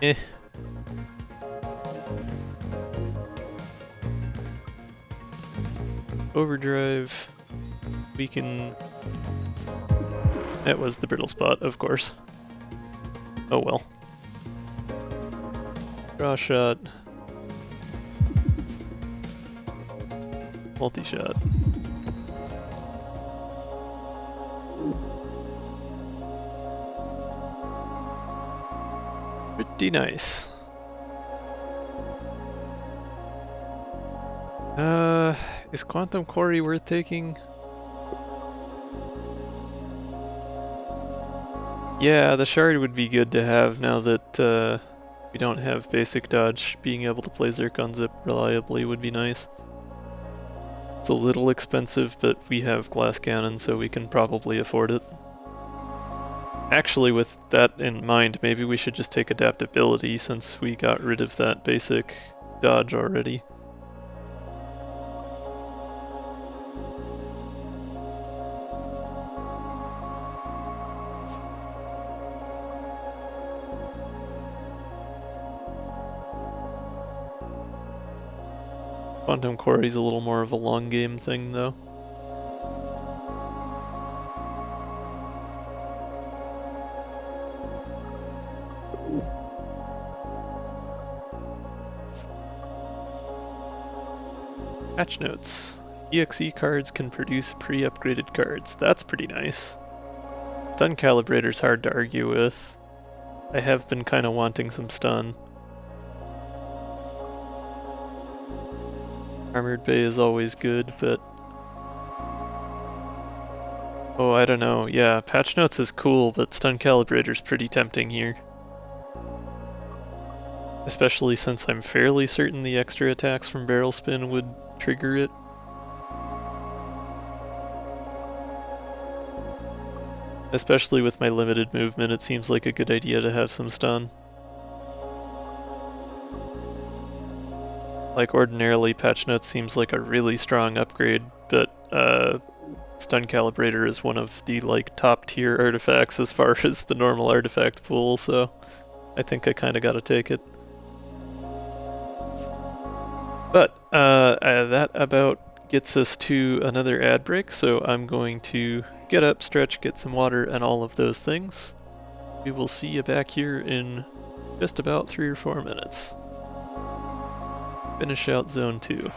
A: eh. Overdrive, weaken... That was the brittle spot, of course. Oh well. Draw shot. Multi-shot. Pretty nice. Is Quantum Quarry worth taking? Yeah, the shard would be good to have now that we don't have basic dodge. Being able to play Zircon Zip reliably would be nice. It's a little expensive, but we have glass cannon, so we can probably afford it. Actually, with that in mind, maybe we should just take adaptability since we got rid of that basic dodge already. Quantum Quarry's a little more of a long game thing, though. Patch notes. EXE cards can produce pre-upgraded cards. That's pretty nice. Stun Calibrator's hard to argue with. I have been kind of wanting some stun. Armored Bay is always good, but... oh, I don't know. Yeah, Patch Notes is cool, but Stun Calibrator's pretty tempting here. Especially since I'm fairly certain the extra attacks from Barrel Spin would trigger it. Especially with my limited movement, it seems like a good idea to have some stun. Like, ordinarily, Patch Notes seems like a really strong upgrade, but Stun Calibrator is one of the, like, top-tier artifacts as far as the normal artifact pool, so I think I kinda gotta take it. But, that about gets us to another ad break, so I'm going to get up, stretch, get some water, and all of those things. We will see you back here in just about 3 or 4 minutes. Finish out Zone 2.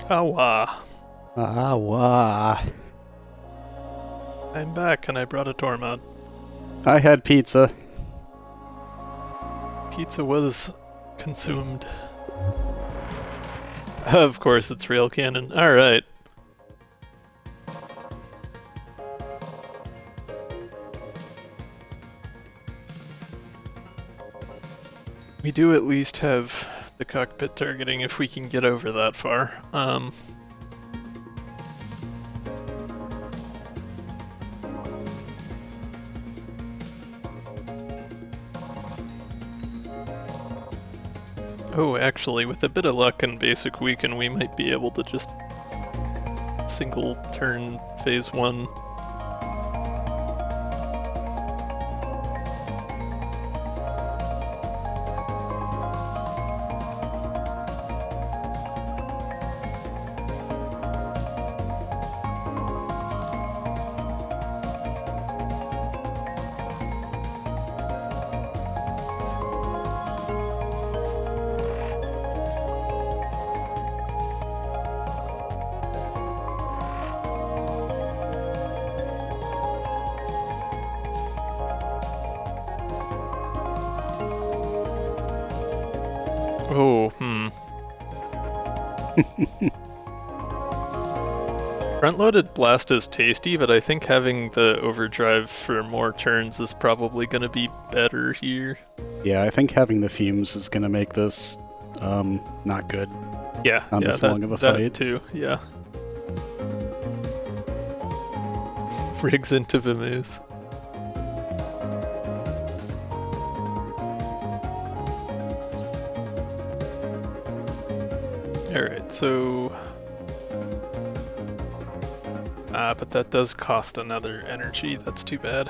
A: Awa.
B: Wah.
A: I'm back and I brought a Tormod.
B: I had pizza.
A: Pizza was consumed. Of course, it's real canon. Alright. We do at least have the cockpit targeting if we can get over that far. Oh, actually, with a bit of luck and basic weaken, we might be able to just single turn phase 1. Oh, Front-loaded blast is tasty, but I think having the overdrive for more turns is probably going to be better here.
B: Yeah, I think having the fumes is going to make this not good.
A: Yeah,
B: on this long of a fight.
A: That too, yeah. Rigs into v-raze. Alright, so... but that does cost another energy, that's too bad.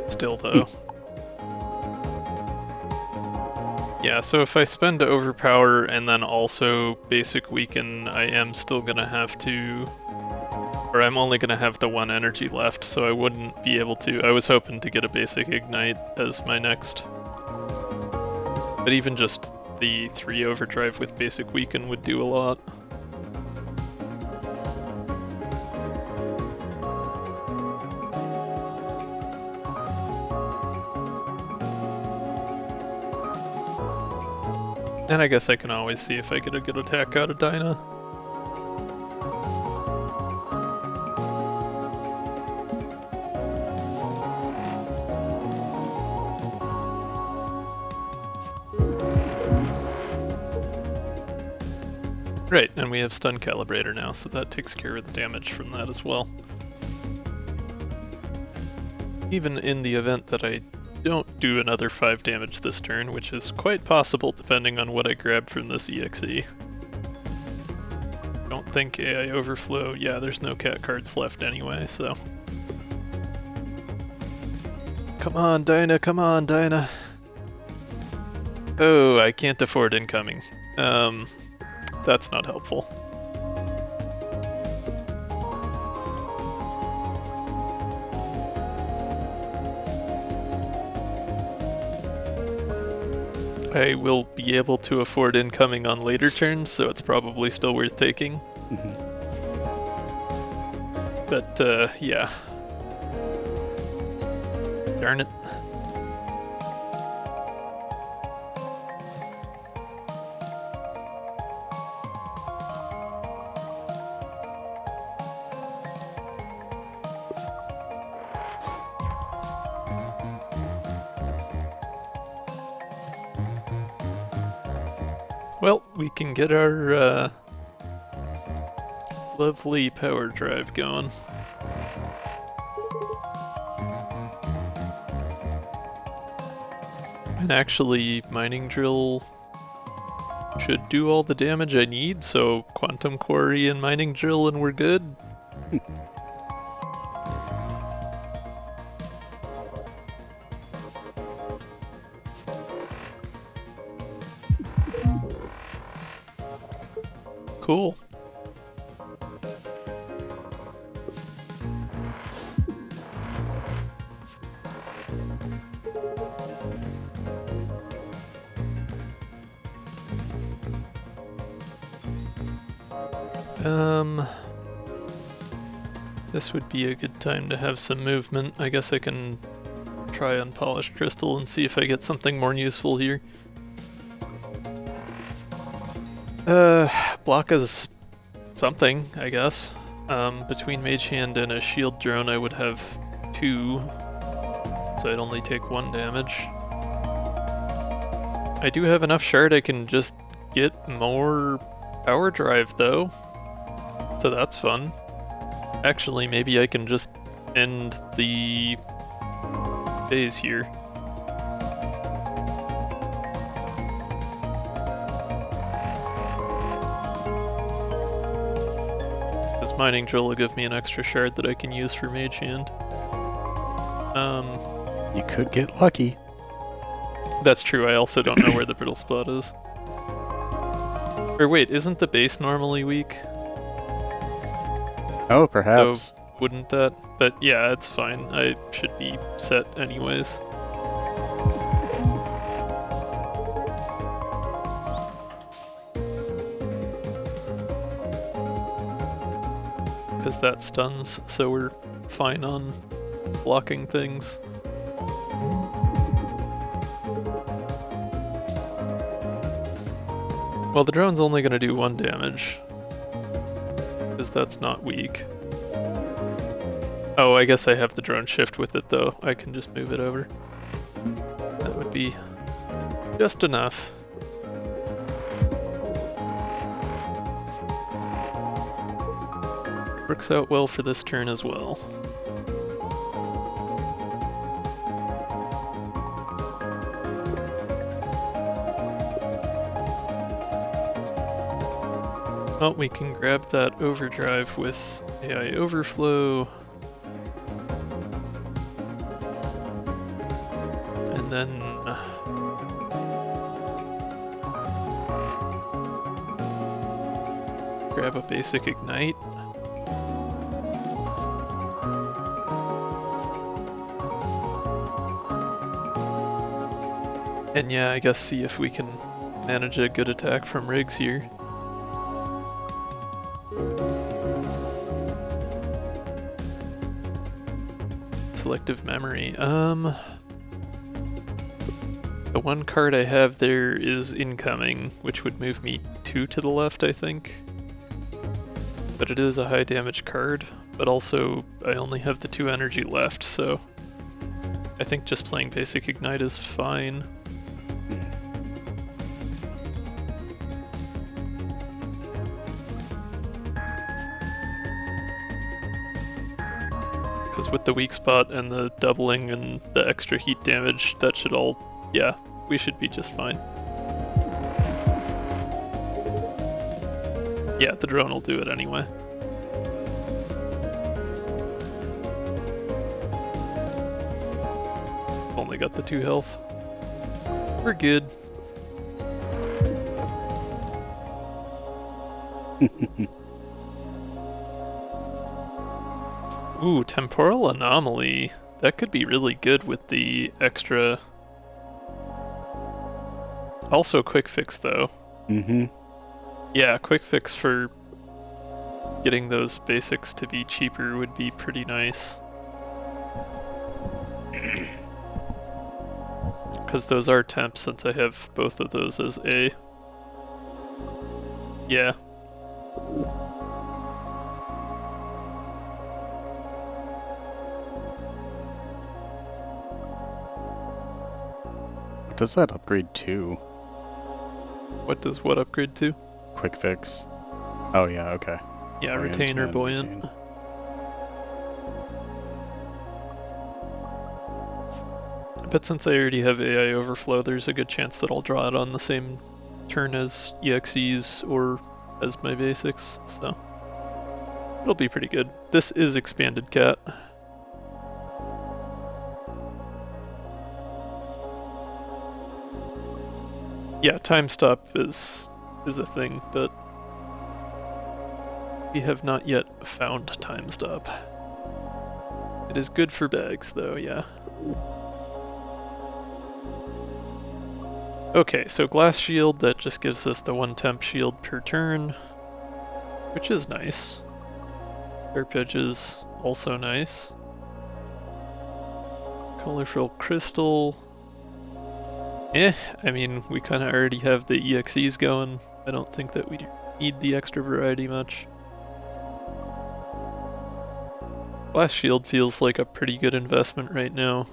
A: Still though. Yeah, so if I spend overpower and then also basic weaken, I am still gonna have to... Or I'm only gonna have the 1 energy left, so I wouldn't be able to... I was hoping to get a basic ignite as my next... But even just the 3 overdrive with basic weaken would do a lot. And I guess I can always see if I get a good attack out of Dinah. Right, and we have stun calibrator now, so that takes care of the damage from that as well. Even in the event that I don't do another 5 damage this turn, which is quite possible depending on what I grab from this EXE. Don't think AI Overflow. Yeah, there's no cat cards left anyway, so. Come on, Dinah, come on, Dinah. Oh, I can't afford incoming. That's not helpful. I will be able to afford incoming on later turns, so it's probably still worth taking. But, yeah. Darn it. Well, we can get our lovely power drive going. And actually, mining drill should do all the damage I need, so quantum quarry and mining drill and we're good. Cool. This would be a good time to have some movement. I guess I can try unpolished crystal and see if I get something more useful here. Block is something, I guess. Between Mage Hand and a shield drone I would have 2, so I'd only take 1 damage. I do have enough shard I can just get more power drive though, so that's fun. Actually, maybe I can just end the phase here. This mining drill will give me an extra shard that I can use for Mage Hand.
B: You could get lucky.
A: That's true, I also don't know where the brittle spot is. Or wait, isn't the base normally weak?
B: Oh, perhaps.
A: So wouldn't that? But yeah, it's fine. I should be set anyways. Because that stuns, so we're fine on blocking things. Well, the drone's only going to do 1 damage. Because that's not weak. Oh, I guess I have the drone shift with it though. I can just move it over. That would be just enough. Works out well for this turn as well. Oh, we can grab that overdrive with AI Overflow. And then grab a basic ignite. And yeah, I guess see if we can manage a good attack from Riggs here. Selective memory. The one card I have there is incoming, which would move me 2 to the left, I think. But it is a high damage card, but also I only have the 2 energy left, so I think just playing basic ignite is fine. Because with the weak spot and the doubling and the extra heat damage, that should all... Yeah, we should be just fine. Yeah, the drone will do it anyway. Only got the 2 health. We're good. Ooh, temporal anomaly. That could be really good with the extra... Also quick fix though.
B: Mm-hmm.
A: Yeah, quick fix for getting those basics to be cheaper would be pretty nice. Because those are temps since I have both of those as A. Yeah.
B: What does that upgrade to?
A: What does what upgrade to?
B: Quick fix. Oh yeah, okay.
A: Yeah, retain or buoyant.
B: Retain.
A: But since I already have AI overflow, there's a good chance that I'll draw it on the same turn as EXEs or as my basics, so it'll be pretty good. This is expanded cat. Yeah, time stop is a thing, but we have not yet found time stop. It is good for bags though, yeah. Okay, so glass shield, that just gives us the 1 temp shield per turn, which is nice. Sharp edges, also nice. Colorful crystal. I mean, we kind of already have the EXEs going. I don't think that we need the extra variety much. Glass shield feels like a pretty good investment right now.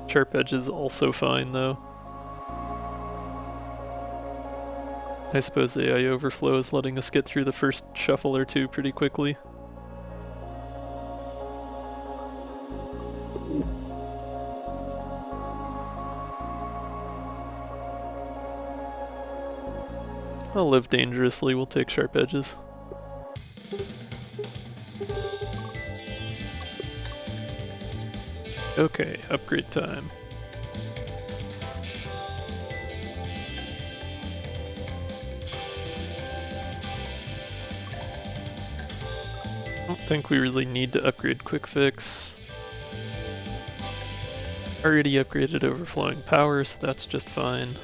A: Sharp edges also fine though. I suppose AI overflow is letting us get through the first shuffle or two pretty quickly. I'll live dangerously, we'll take sharp edges. Okay, upgrade time. I don't think we really need to upgrade quick fix. Already upgraded overflowing power, so that's just fine.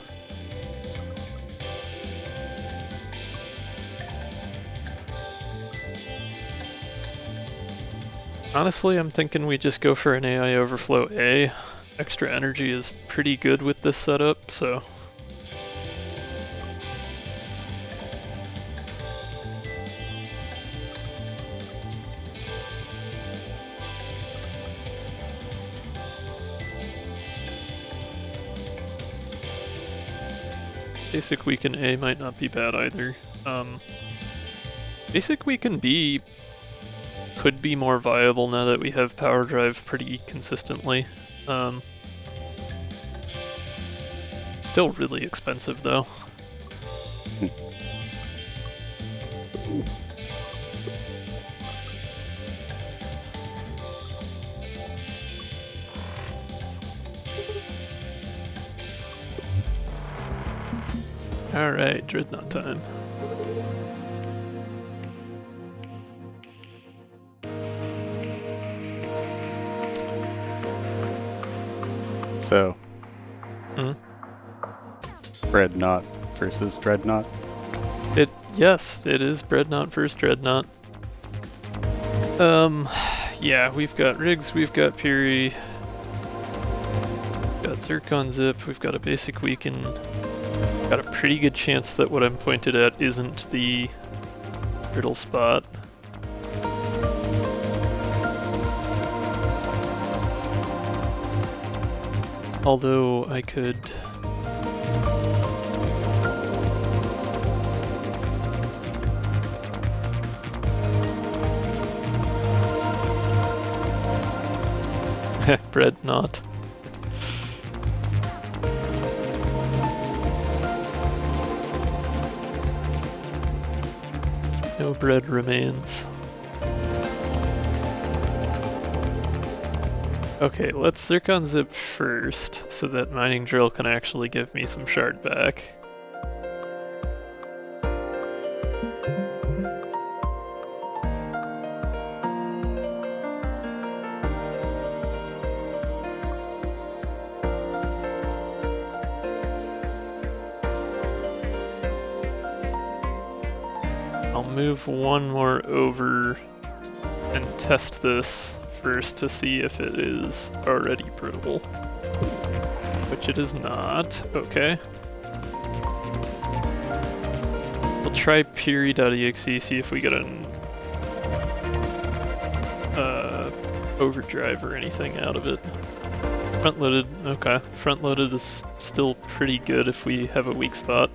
A: Honestly, I'm thinking we just go for an AI overflow A. Extra energy is pretty good with this setup, so... Basic weaken A might not be bad either. Basic weaken B could be more viable now that we have power drive pretty consistently. Still really expensive though. Alright, Dreadnought time.
B: So, Breadnaught versus Dreadnought.
A: Yes, it is Breadnaught versus Dreadnought. Yeah, we've got rigs, we've got Piri, got Zircon Zip, we've got a basic weaken. Got a pretty good chance that what I'm pointed at isn't the brittle spot. Although I could... Breadnaught. No bread remains. Okay, let's zircon zip first, so that mining drill can actually give me some shard back. I'll move one more over and test this first to see if it is already printable, which it is not. Okay. We'll try piri.exe, see if we get an overdrive or anything out of it. Front-loaded, okay. Front-loaded is still pretty good if we have a weak spot.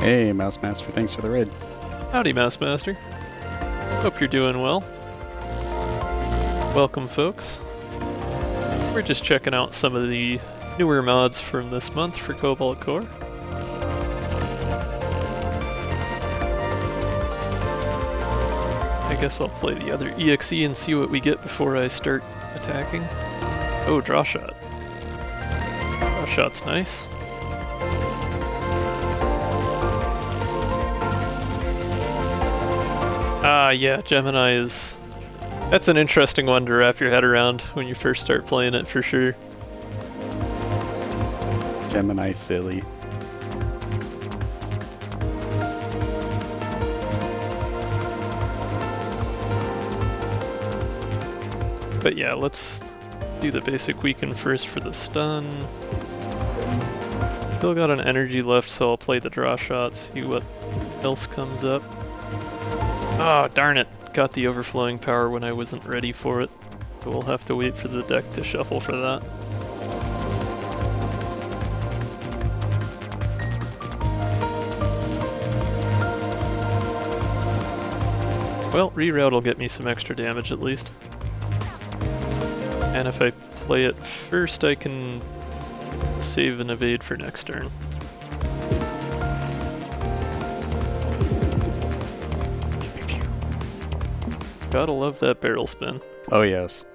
B: Hey, Mouse Master, thanks for the raid.
A: Howdy, Mouse Master. Hope you're doing well. Welcome, folks. We're just checking out some of the newer mods from this month for Cobalt Core. I guess I'll play the other EXE and see what we get before I start attacking. Oh, draw shot. Draw shot's nice. Ah, yeah, Gemini is... That's an interesting one to wrap your head around when you first start playing it, for sure.
B: Gemini silly.
A: But yeah, let's do the basic weaken first for the stun. Still got an energy left, so I'll play the draw shot, see what else comes up. Oh, darn it. Got the overflowing power when I wasn't ready for it. So we'll have to wait for the deck to shuffle for that. Well, reroute will get me some extra damage at least. And if I play it first, I can save and evade for next turn. Gotta love that barrel spin.
B: Oh, yes.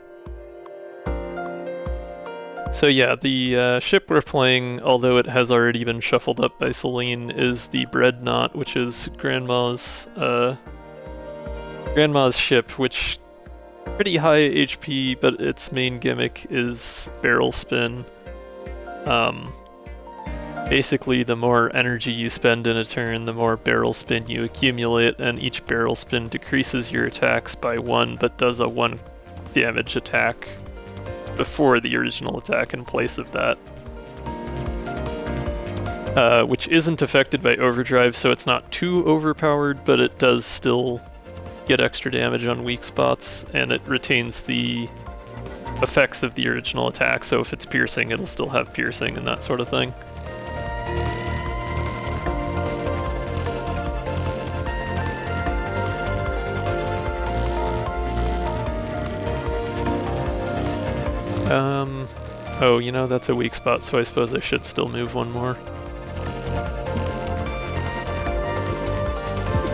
A: So yeah, the ship we're playing, although it has already been shuffled up by Celine, is the Breadnaught, which is Grandma's ship, which pretty high HP, but its main gimmick is barrel spin. Basically, the more energy you spend in a turn, the more barrel spin you accumulate, and each barrel spin decreases your attacks by 1, but does a 1 damage attack before the original attack in place of that. Which isn't affected by overdrive, so it's not too overpowered, but it does still get extra damage on weak spots, and it retains the effects of the original attack, so if it's piercing, it'll still have piercing and that sort of thing. Oh, you know, that's a weak spot, so I suppose I should still move one more.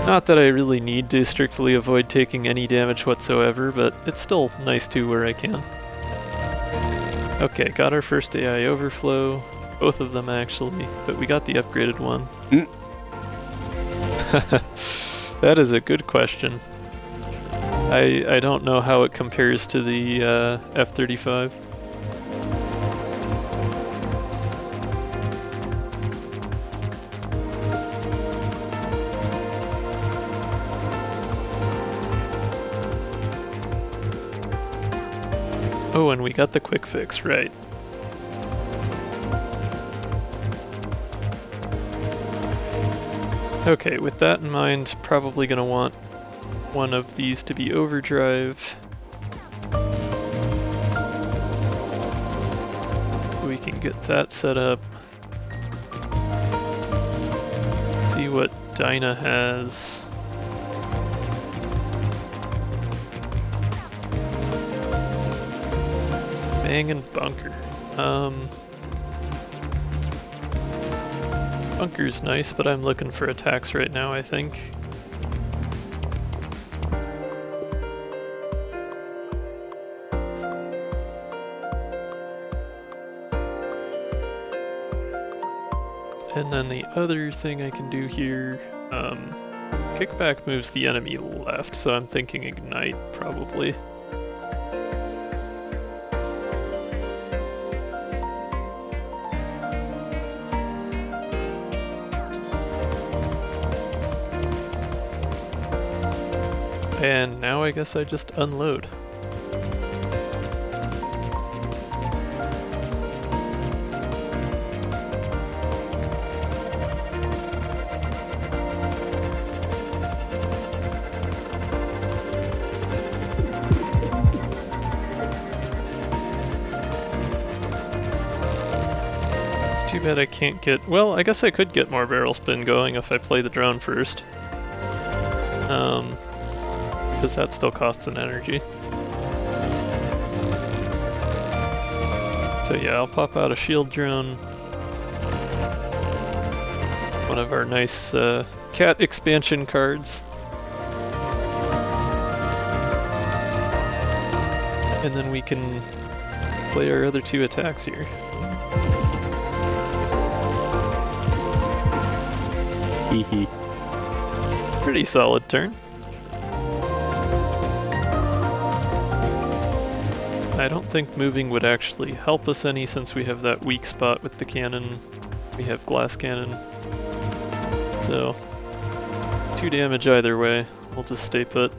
A: Not that I really need to strictly avoid taking any damage whatsoever, but it's still nice to where I can. Okay, got our first AI overflow. Both of them, actually, but we got the upgraded one. That is a good question. I don't know how it compares to the F-35. Oh, and we got the quick fix, right. Okay, with that in mind, probably gonna want one of these to be overdrive. We can get that set up. See what Dinah has. Bangin' bunker. Bunker's nice, but I'm looking for attacks right now, I think. And then the other thing I can do here, kickback moves the enemy left, so I'm thinking ignite, probably. And now I guess I just unload. Too bad I can't get... Well, I guess I could get more barrel spin going if I play the drone first. Because that still costs an energy. So yeah, I'll pop out a shield drone. One of our nice cat expansion cards. And then we can play our other two attacks here. Pretty solid turn. I don't think moving would actually help us any since we have that weak spot with the cannon. We have glass cannon. So, 2 damage either way. We'll just stay put.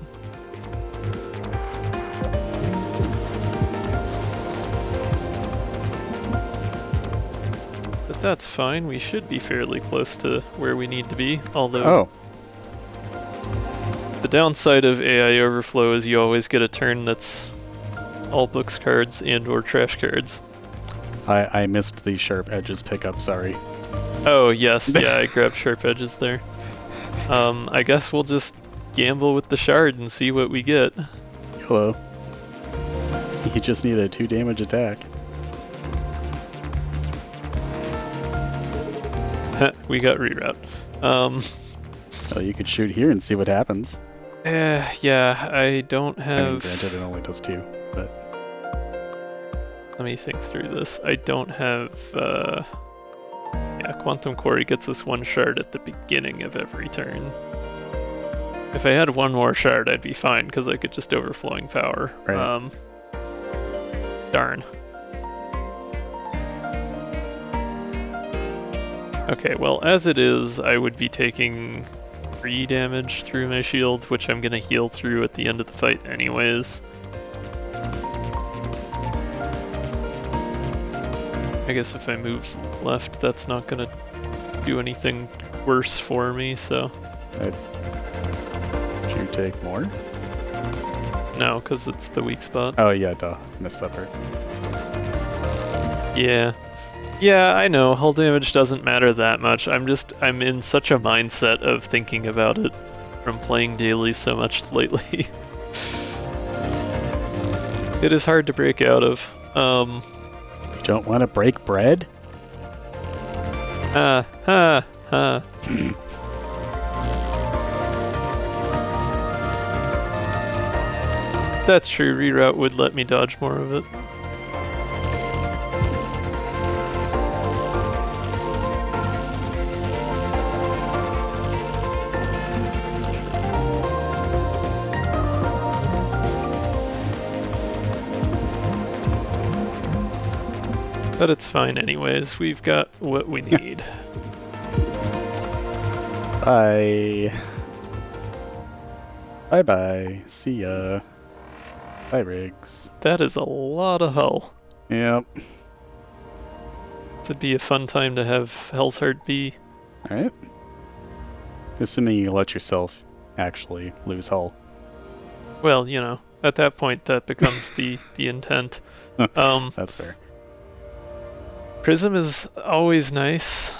A: That's fine, we should be fairly close to where we need to be, although the downside of AI overflow is you always get a turn that's all books cards and or trash cards.
B: I missed the sharp edges pickup, sorry.
A: Oh yes, yeah, I grabbed sharp edges there. I guess we'll just gamble with the shard and see what we get.
B: Hello. You just need a 2 damage attack.
A: We got reroute.
B: Oh, you could shoot here and see what happens.
A: Yeah, I don't have...
B: I mean, granted, it only does 2, but...
A: Let me think through this. I don't have... Yeah, Quantum Quarry gets us 1 shard at the beginning of every turn. If I had 1 more shard, I'd be fine, because I could just overflowing power.
B: Right.
A: Darn. Okay, well, as it is, I would be taking 3 damage through my shield, which I'm gonna heal through at the end of the fight anyways. I guess if I move left, that's not gonna do anything worse for me, so...
B: Should you take more?
A: No, because it's the weak spot.
B: Oh yeah, duh. Missed that part.
A: Yeah. Yeah, I know, hull damage doesn't matter that much. I'm in such a mindset of thinking about it from playing daily so much lately. It is hard to break out of.
B: You don't want to break bread?
A: That's true, reroute would let me dodge more of it. But it's fine anyways, we've got what we need.
B: Bye. Bye-bye. See ya. Bye, Riggs.
A: That is a lot of hull.
B: Yep.
A: This would be a fun time to have Hell's Heart be.
B: Alright. Assuming you let yourself actually lose hull.
A: Well, you know, at that point that becomes the intent.
B: That's fair.
A: Prism is always nice.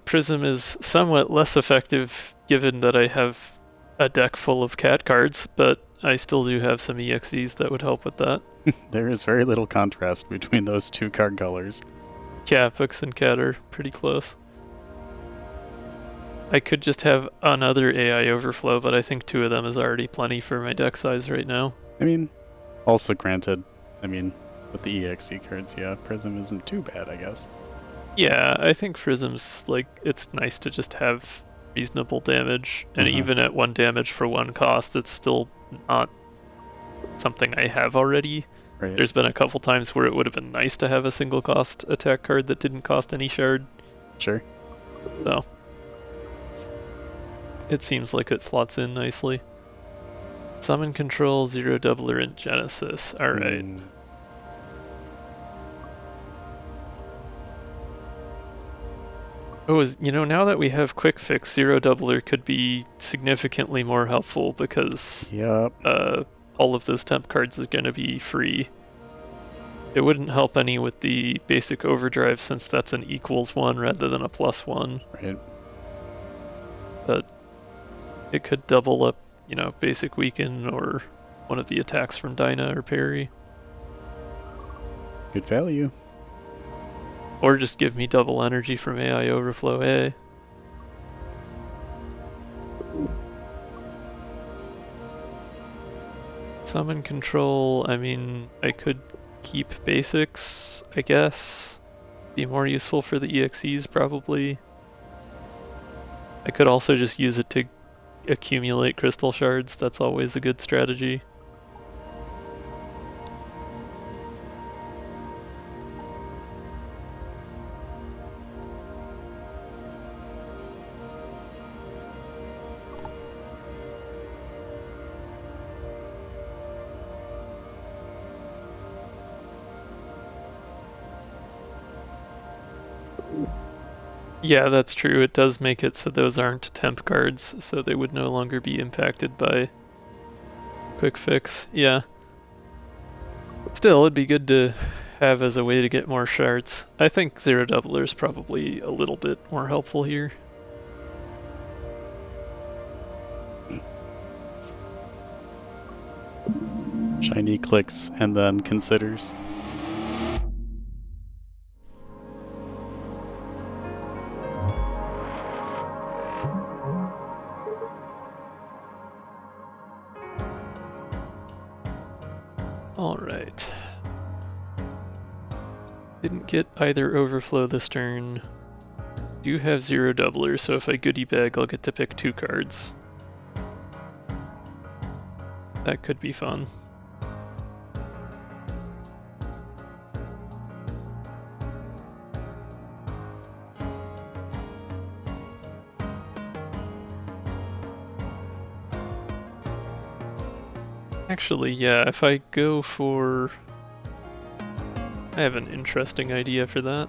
A: Prism is somewhat less effective given that I have a deck full of cat cards, but I still do have some EXEs that would help with that.
B: There is very little contrast between those two card colors.
A: Yeah, Books and Cat are pretty close. I could just have another AI overflow, but I think 2 of them is already plenty for my deck size right now.
B: I mean, also granted, with the EXE cards, yeah, Prism isn't too bad, I guess.
A: Yeah, I think Prism's, like, it's nice to just have reasonable damage, and even at 1 damage for 1 cost, it's still not something I have already.
B: Right.
A: There's been a couple times where it would have been nice to have a single cost attack card that didn't cost any shard.
B: Sure.
A: So it seems like it slots in nicely. Summon Control, 0 doubler in Genesis. Alright. Oh, now that we have Quick Fix, 0 doubler could be significantly more helpful because
B: Yep.
A: all of those temp cards is going to be free. It wouldn't help any with the basic overdrive since that's an =1 rather than a +1.
B: Right.
A: But it could double up, basic weaken or one of the attacks from Dyna or Parry.
B: Good value.
A: Or just give me double energy from AI Overflow A. Summon Control, I could keep basics, I guess. Be more useful for the EXEs, probably. I could also just use it to accumulate crystal shards, that's always a good strategy. Yeah, that's true. It does make it so those aren't temp cards, so they would no longer be impacted by Quick Fix. Yeah. Still, it'd be good to have as a way to get more shards. I think 0 doubler is probably a little bit more helpful here.
B: Shiny clicks and then considers.
A: Alright. Didn't get either overflow this turn. Do have 0 doubler, so if I goodie bag, I'll get to pick 2 cards. That could be fun. Actually, yeah, if I go for... I have an interesting idea for that.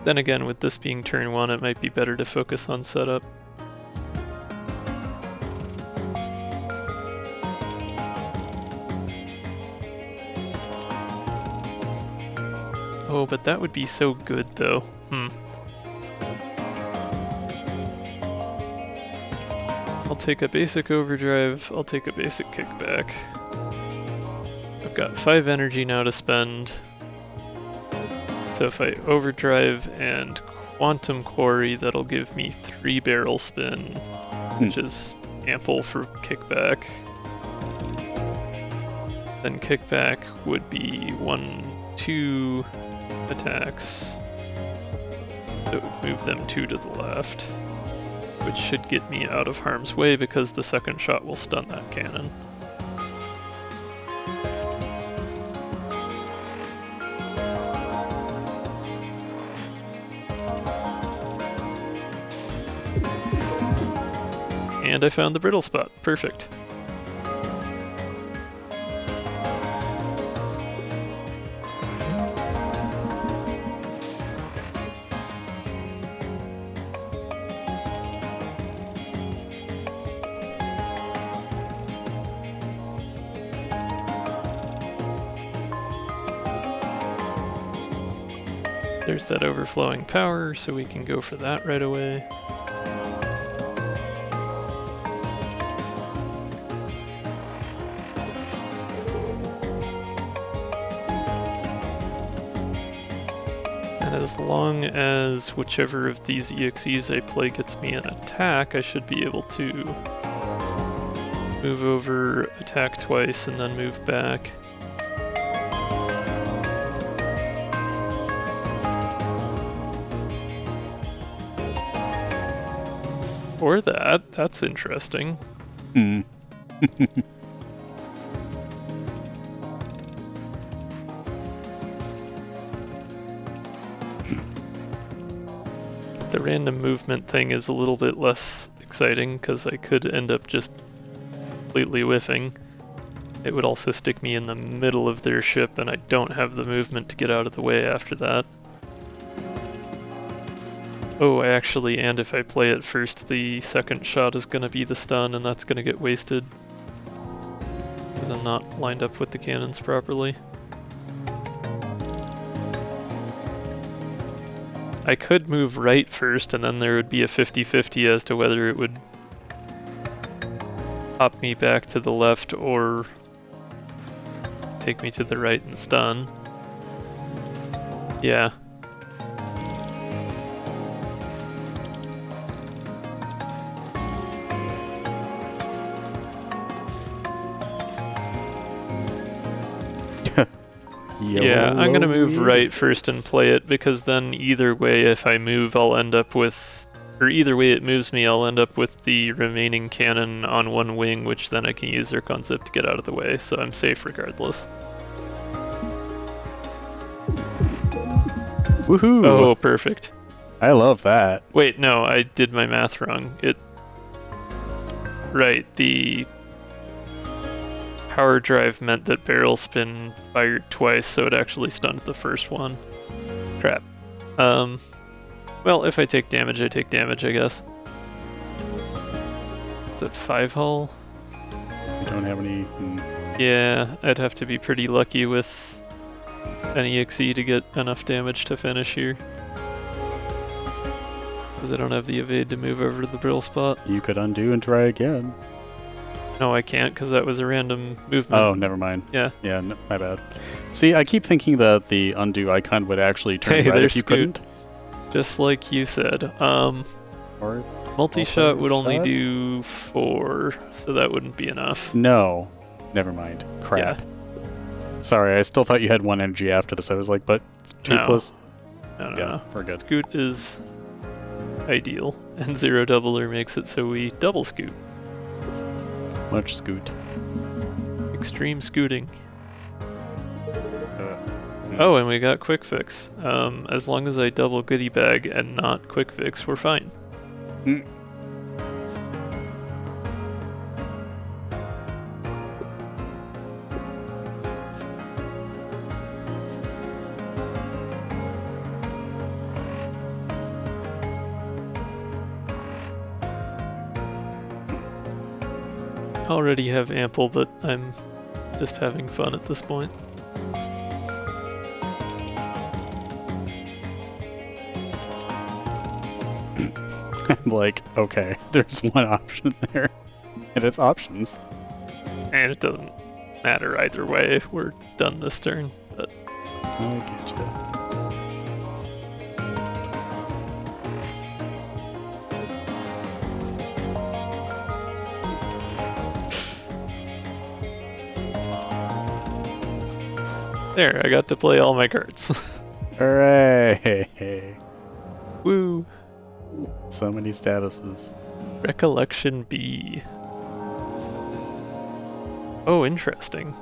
A: Then again, with this being turn 1, it might be better to focus on setup. Oh, but that would be so good, though. I'll take a basic overdrive, I'll take a basic kickback. I've got 5 energy now to spend. So if I overdrive and quantum quarry, that'll give me 3 barrel spin, which is ample for kickback. Then kickback would be 1, 2 attacks. So it would move them 2 to the left, which should get me out of harm's way because the second shot will stun that cannon. And I found the brittle spot. Perfect. There's that overflowing power, so we can go for that right away. And as long as whichever of these EXEs I play gets me an attack, I should be able to move over, attack twice, and then move back. Or that. That's interesting.
B: Hmm.
A: The random movement thing is a little bit less exciting because I could end up just completely whiffing. It would also stick me in the middle of their ship, and I don't have the movement to get out of the way after that. Oh, and if I play it first, the second shot is going to be the stun, and that's going to get wasted because I'm not lined up with the cannons properly. I could move right first, and then there would be a 50-50 as to whether it would hop me back to the left or take me to the right and stun. Yeah. Yeah, I'm gonna move right first and play it, because then either way, if I move, I'll end up with, or either way it moves me, I'll end up with the remaining cannon on one wing, which then I can use their concept to get out of the way, so I'm safe regardless.
B: Woohoo!
A: Oh, perfect.
B: I love that.
A: Wait, no, I did my math wrong. Right, the power drive meant that barrel spin fired twice, so it actually stunned the first one. Crap. Well, if I take damage, I take damage, I guess. Is it 5 hull?
B: We don't have any...
A: Yeah, I'd have to be pretty lucky with an EXE to get enough damage to finish here. Because I don't have the evade to move over to the brill spot.
B: You could undo and try again.
A: No, I can't, because that was a random movement.
B: Oh, never mind.
A: Yeah.
B: Yeah, my bad. See, I keep thinking that the undo icon would actually turn right if you couldn't.
A: Just like you said.
B: Or
A: multi-shot would only do 4, so that wouldn't be enough.
B: No. Never mind. Crap. Yeah. Sorry, I still thought you had 1 energy after this. I was like, but 2 plus...
A: No.
B: We're good.
A: Scoot is ideal, and 0 doubler makes it so we double scoot.
B: Much scoot.
A: Extreme scooting. Oh, and we got quick fix. As long as I double goodie bag and not quick fix, we're fine. Already have ample, but I'm just having fun at this point.
B: I'm like, okay, there's one option there. And it's options.
A: And it doesn't matter either way. We're done this turn, but...
B: I get you.
A: There, I got to play all my cards.
B: Hooray!
A: Woo!
B: So many statuses.
A: Recollection B. Oh, interesting.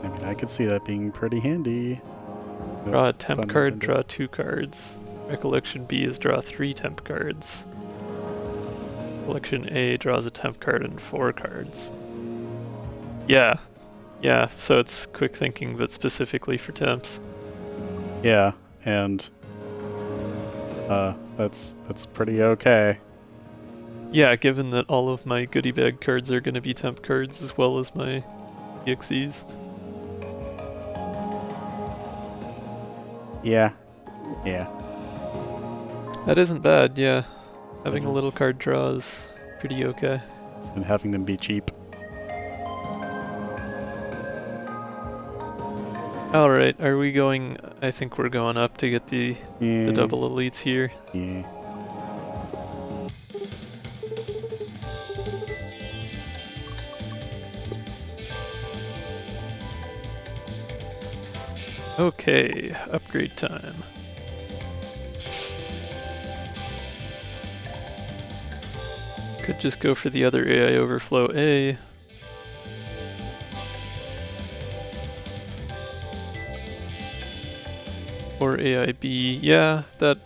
B: I mean, I could see that being pretty handy.
A: Draw a temp card, draw 2 cards. Recollection B is draw 3 temp cards. Recollection A draws a temp card and 4 cards. Yeah. Yeah, so it's quick thinking, but specifically for temps.
B: Yeah, and that's pretty okay.
A: Yeah, given that all of my goodie bag cards are going to be temp cards as well as my EXEs.
B: Yeah.
A: That isn't bad, yeah. Having a little card draw is pretty okay.
B: And having them be cheap.
A: Alright, are we going... I think we're going up to get the
B: Yeah.
A: double elites here.
B: Yeah.
A: Okay, upgrade time. Could just go for the other AI overflow A. Or AI B. Yeah, that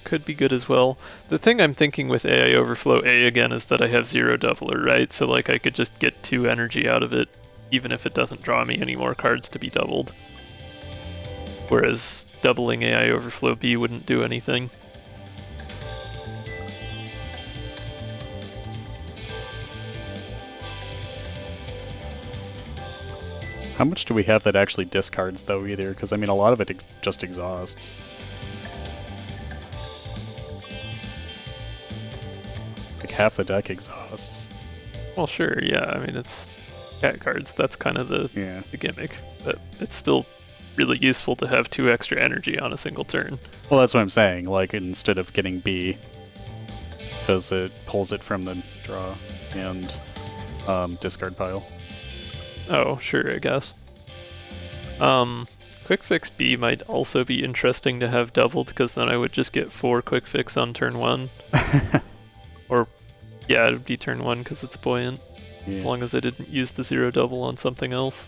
A: could be good as well. The thing I'm thinking with AI overflow A again is that I have 0 doubler, right? So like I could just get 2 energy out of it, even if it doesn't draw me any more cards to be doubled. Whereas doubling AI overflow B wouldn't do anything.
B: How much do we have that actually discards, though, either? Because, I mean, a lot of it just exhausts. Like, half the deck exhausts.
A: Well, sure, yeah. I mean, it's cat cards. That's kind of the gimmick. But it's still really useful to have 2 extra energy on a single turn.
B: Well, that's what I'm saying. Like, instead of getting B, because it pulls it from the draw and discard pile.
A: Oh, sure, I guess. Quick Fix B might also be interesting to have doubled, because then I would just get 4 Quick Fix on turn 1. Or, yeah, it would be turn 1 because it's buoyant.
B: Yeah.
A: As long as I didn't use the 0 double on something else.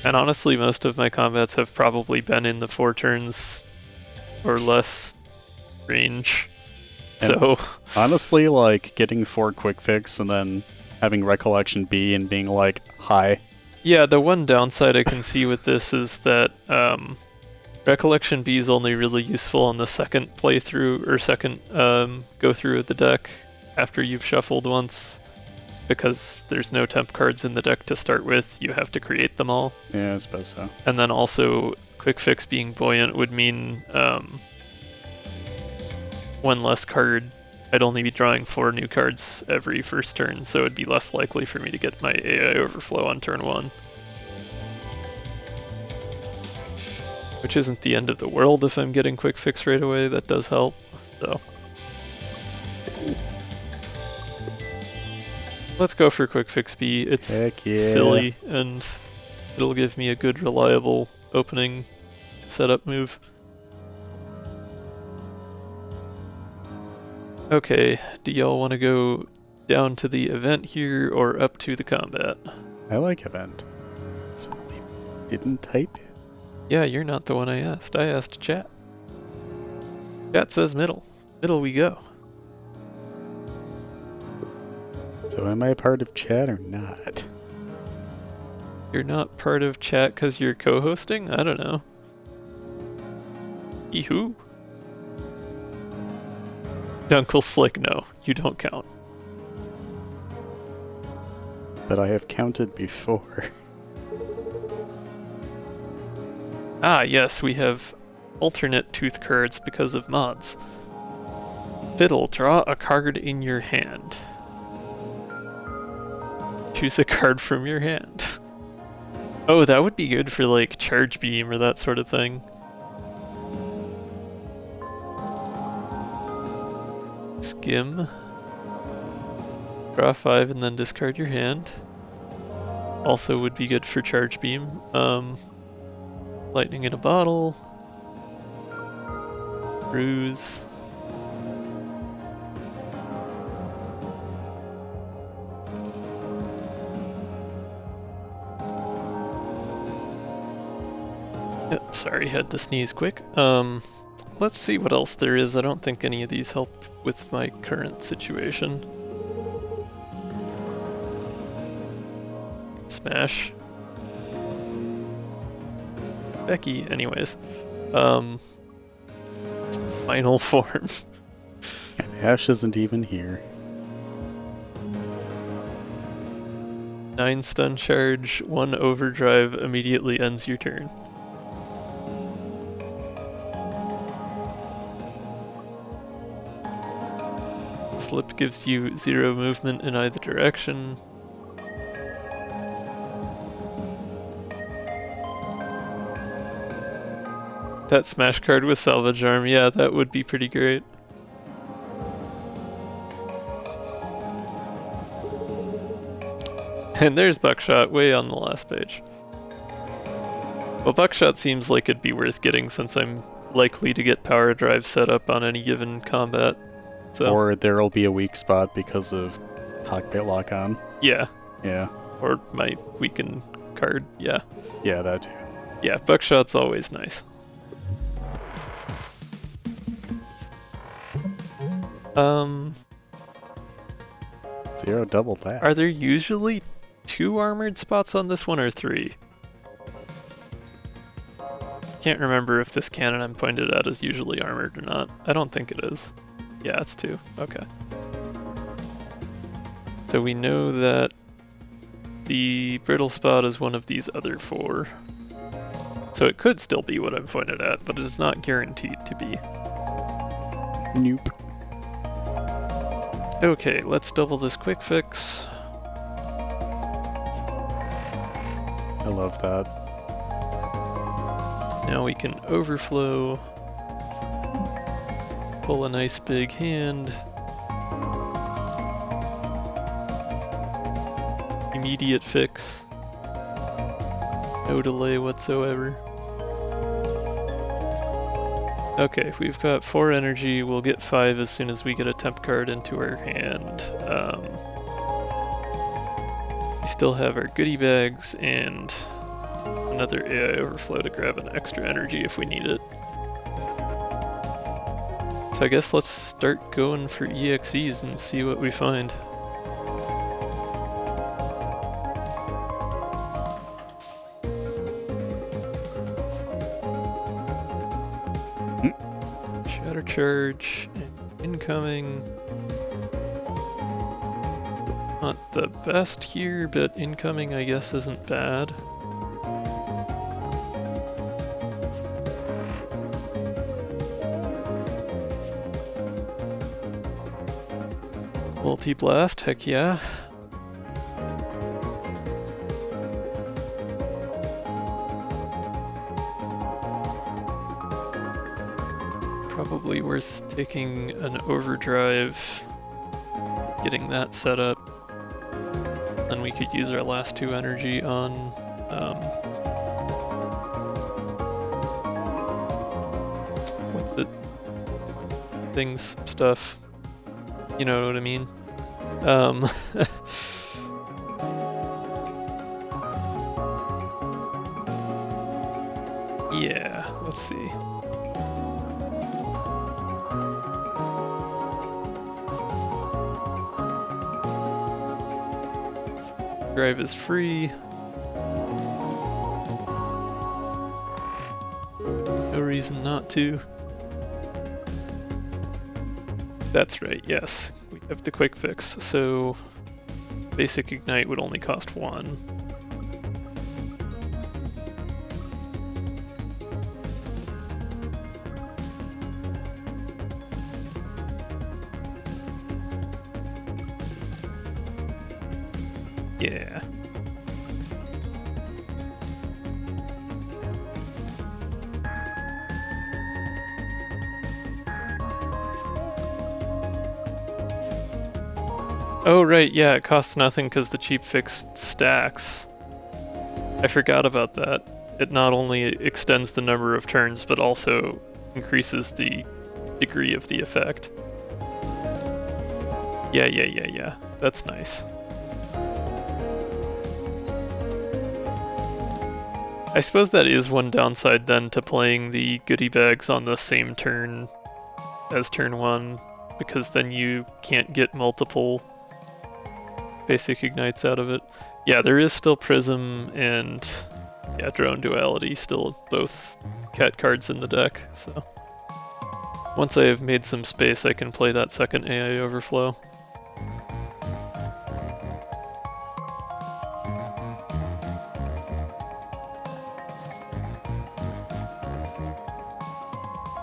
A: And honestly, most of my combats have probably been in the 4 turns or less range.
B: And
A: so
B: honestly, like, getting 4 Quick Fix and then having Recollection B and being like, hi.
A: Yeah, the one downside I can see with this is that Recollection B is only really useful on the second playthrough, or second go through of the deck after you've shuffled once, because there's no temp cards in the deck to start with, you have to create them all.
B: Yeah, I suppose so.
A: And then also, Quick Fix being buoyant would mean one less card. I'd only be drawing 4 new cards every first turn, so it'd be less likely for me to get my AI overflow on turn 1. Which isn't the end of the world if I'm getting Quick Fix right away, that does help, so. Let's go for Quick Fix B. It's silly, and it'll give me a good, reliable opening setup move. Okay, do y'all want to go down to the event here or up to the combat?
B: I like event. Somebody didn't type it.
A: Yeah, you're not the one I asked. I asked chat. Chat says middle. Middle we go.
B: So am I part of chat or not?
A: You're not part of chat because you're co-hosting? I don't know. Yee-hoo. Dunkel's Slick, no, you don't count.
B: But I have counted before.
A: Ah, yes, we have alternate tooth cards because of mods. Fiddle, draw a card in your hand. Choose a card from your hand. Oh, that would be good for like Charge Beam or that sort of thing. Skim. Draw 5 and then discard your hand. Also would be good for Charge Beam. Lightning in a Bottle. Bruise. Yep, sorry, had to sneeze quick. Let's see what else there is. I don't think any of these help with my current situation. Smash. Becky, anyways. Final form.
B: And Ash isn't even here.
A: 9 stun charge, 1 overdrive, immediately ends your turn. Slip gives you 0 movement in either direction. That smash card with salvage arm, yeah, that would be pretty great. And there's Buckshot way on the last page. Well, Buckshot seems like it'd be worth getting since I'm likely to get power drive set up on any given combat. So.
B: Or there'll be a weak spot because of cockpit lock on.
A: Yeah.
B: Yeah.
A: Or my weakened card, yeah.
B: Yeah, that too.
A: Yeah, Buckshot's always nice.
B: Zero double that.
A: Are there usually 2 armored spots on this one or 3? Can't remember if this cannon I'm pointed at is usually armored or not. I don't think it is. Yeah, it's 2. Okay. So we know that the brittle spot is one of these other 4. So it could still be what I'm pointed at, but it is not guaranteed to be.
B: Nope.
A: Okay, let's double this quick fix.
B: I love that.
A: Now we can overflow. Pull a nice big hand. Immediate fix. No delay whatsoever. Okay, we've got 4 energy. We'll get 5 as soon as we get a temp card into our hand. We still have our goodie bags and another AI overflow to grab an extra energy if we need it. So I guess let's start going for EXEs and see what we find. Shatter charge, incoming. Not the best here, but incoming I guess isn't bad. Multi-blast, heck yeah. Probably worth taking an overdrive, getting that set up. Then we could use our last 2 energy on what's it? Things, stuff. You know what I mean? Yeah, let's see. Drive is free. No reason not to. That's right, yes. We have the quick fix, so basic ignite would only cost 1. Yeah. Oh right, yeah, it costs nothing because the cheap fix stacks. I forgot about that. It not only extends the number of turns, but also increases the degree of the effect. Yeah. That's nice. I suppose that is one downside then to playing the goodie bags on the same turn as turn 1, because then you can't get multiple basic ignites out of it. Yeah, there is still Prism and drone duality, still both cat cards in the deck, so once I have made some space I can play that second AI overflow.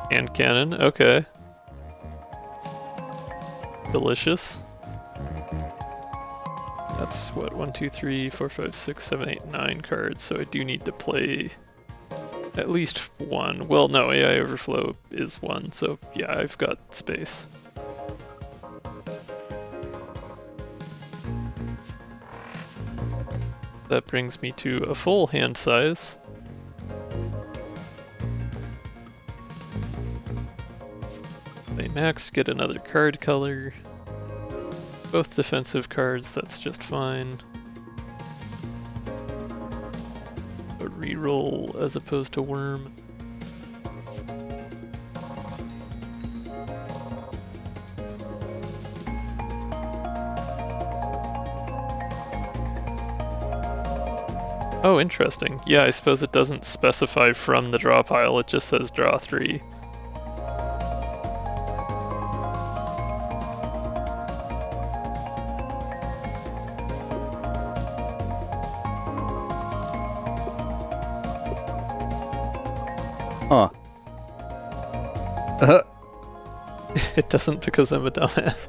A: And cannon, okay. Delicious. That's what, 1, 2, 3, 4, 5, 6, 7, 8, 9 cards, so I do need to play At least one. Well, no, AI overflow is one, so yeah, I've got space. That brings me to a full hand size. Play max, get another card color. Both defensive cards, that's just fine. A reroll as opposed to worm. Oh, interesting. Yeah, I suppose it doesn't specify from the draw pile, it just says draw 3.
B: Huh.
A: It doesn't because I'm a dumbass.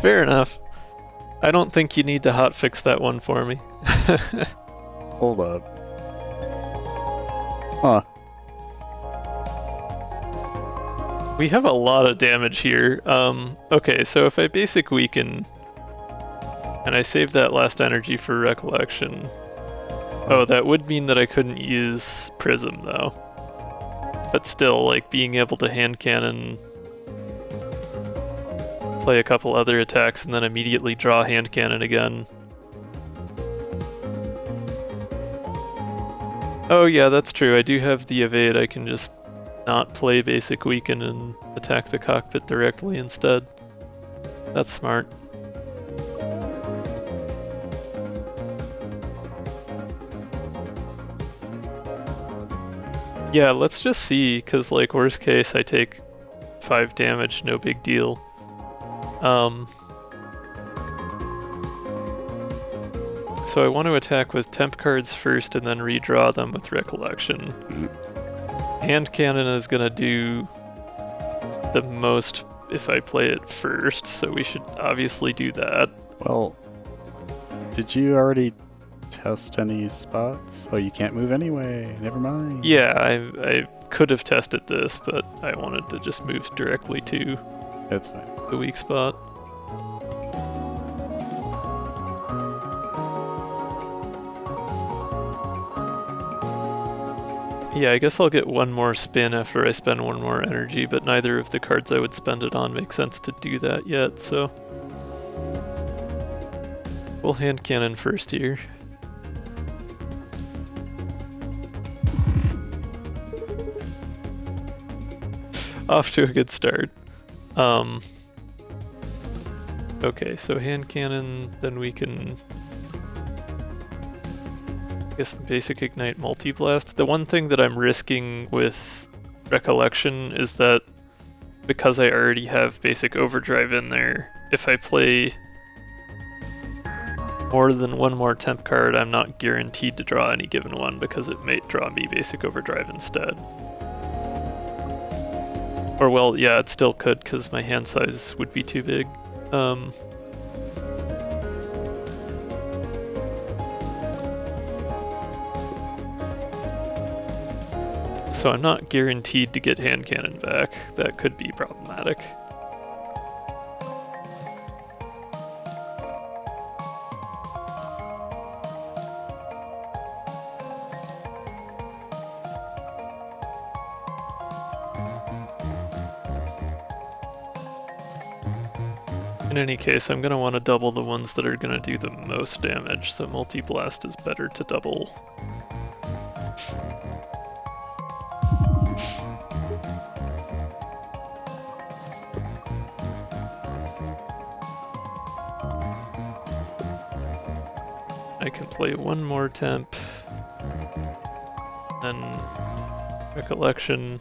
A: Fair enough. I don't think you need to hotfix that one for me.
B: Hold up. Huh.
A: We have a lot of damage here. Okay, so if I basic weaken, and I save that last energy for recollection, oh, that would mean that I couldn't use Prism, though. But still, like, being able to hand cannon, play a couple other attacks, and then immediately draw hand cannon again. Oh yeah, that's true. I do have the evade. I can just not play basic weaken and attack the cockpit directly instead. That's smart. Yeah, let's just see, because like worst case I take 5 damage, no big deal. So I want to attack with temp cards first and then redraw them with recollection. Hand cannon is gonna do the most if I play it first, so we should obviously do that.
B: Well, did you already test any spots? Oh, you can't move anyway. Never mind.
A: Yeah, I could have tested this, but I wanted to just move directly to
B: That's fine.
A: the weak spot. Yeah, I guess I'll get one more spin after I spend one more energy, but neither of the cards I would spend it on make sense to do that yet, so... We'll hand cannon first here. Off to a good start. Okay, so hand cannon, then we can... I guess basic ignite multi-blast. The one thing that I'm risking with recollection is that because I already have basic overdrive in there, if I play more than one more temp card, I'm not guaranteed to draw any given one because it may draw me basic overdrive instead. Or well, yeah, it still could because my hand size would be too big. So I'm not guaranteed to get hand cannon back. That could be problematic. In any case, I'm going to want to double the ones that are going to do the most damage, so multi-blast is better to double. I can play one more temp, then recollection.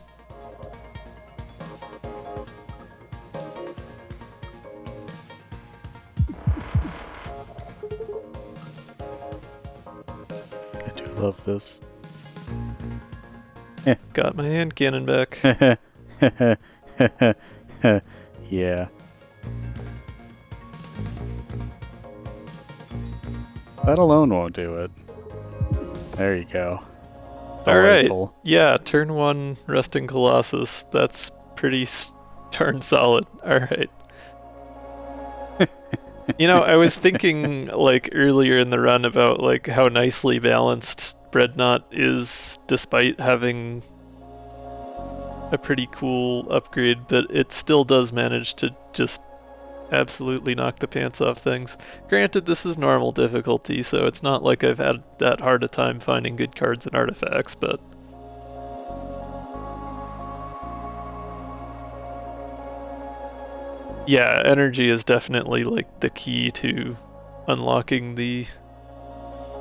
B: I do love this.
A: Got my hand cannon back.
B: Yeah. That alone won't do it. There you go.
A: Alright,
B: Delightful.
A: yeah, turn 1, Resting Colossus. That's pretty darn solid. Alright. You know, I was thinking, like, earlier in the run about, like, how nicely balanced Breadnaught is despite having a pretty cool upgrade, but it still does manage to just absolutely knock the pants off things. Granted, this is normal difficulty, so it's not like I've had that hard a time finding good cards and artifacts, but yeah, energy is definitely like the key to unlocking the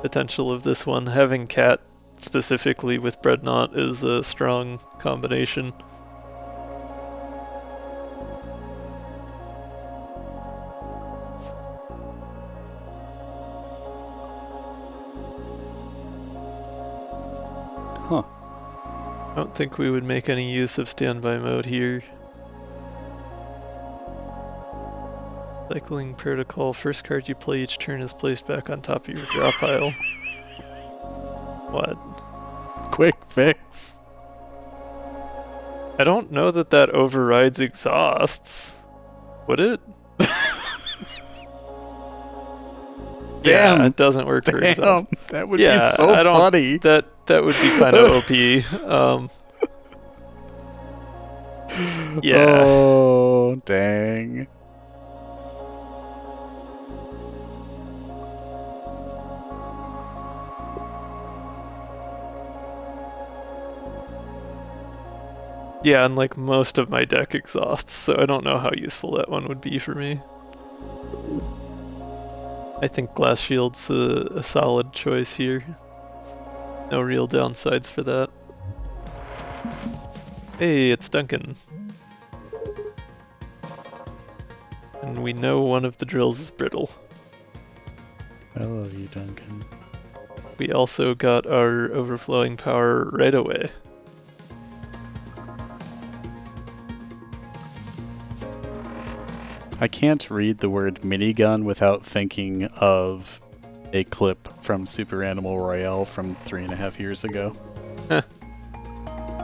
A: potential of this one. Having Cat specifically with Breadnaught is a strong combination.
B: Huh.
A: I don't think we would make any use of standby mode here. Cycling protocol. First card you play each turn is placed back on top of your draw pile. What?
B: Quick fix.
A: I don't know that that overrides exhausts. Would it?
B: Damn.
A: Yeah, it doesn't work for exhaust.
B: That would
A: Yeah,
B: be so
A: I don't-
B: funny.
A: That would be kind of OP. Yeah.
B: Oh, dang.
A: Yeah, and like most of my deck exhausts, so I don't know how useful that one would be for me. I think Glass Shield's a solid choice here. No real downsides for that. Hey, it's Duncan. And we know one of the drills is brittle.
B: I love you, Duncan.
A: We also got our overflowing power right away.
B: I can't read the word minigun without thinking of a clip from Super Animal Royale from 3.5 years ago.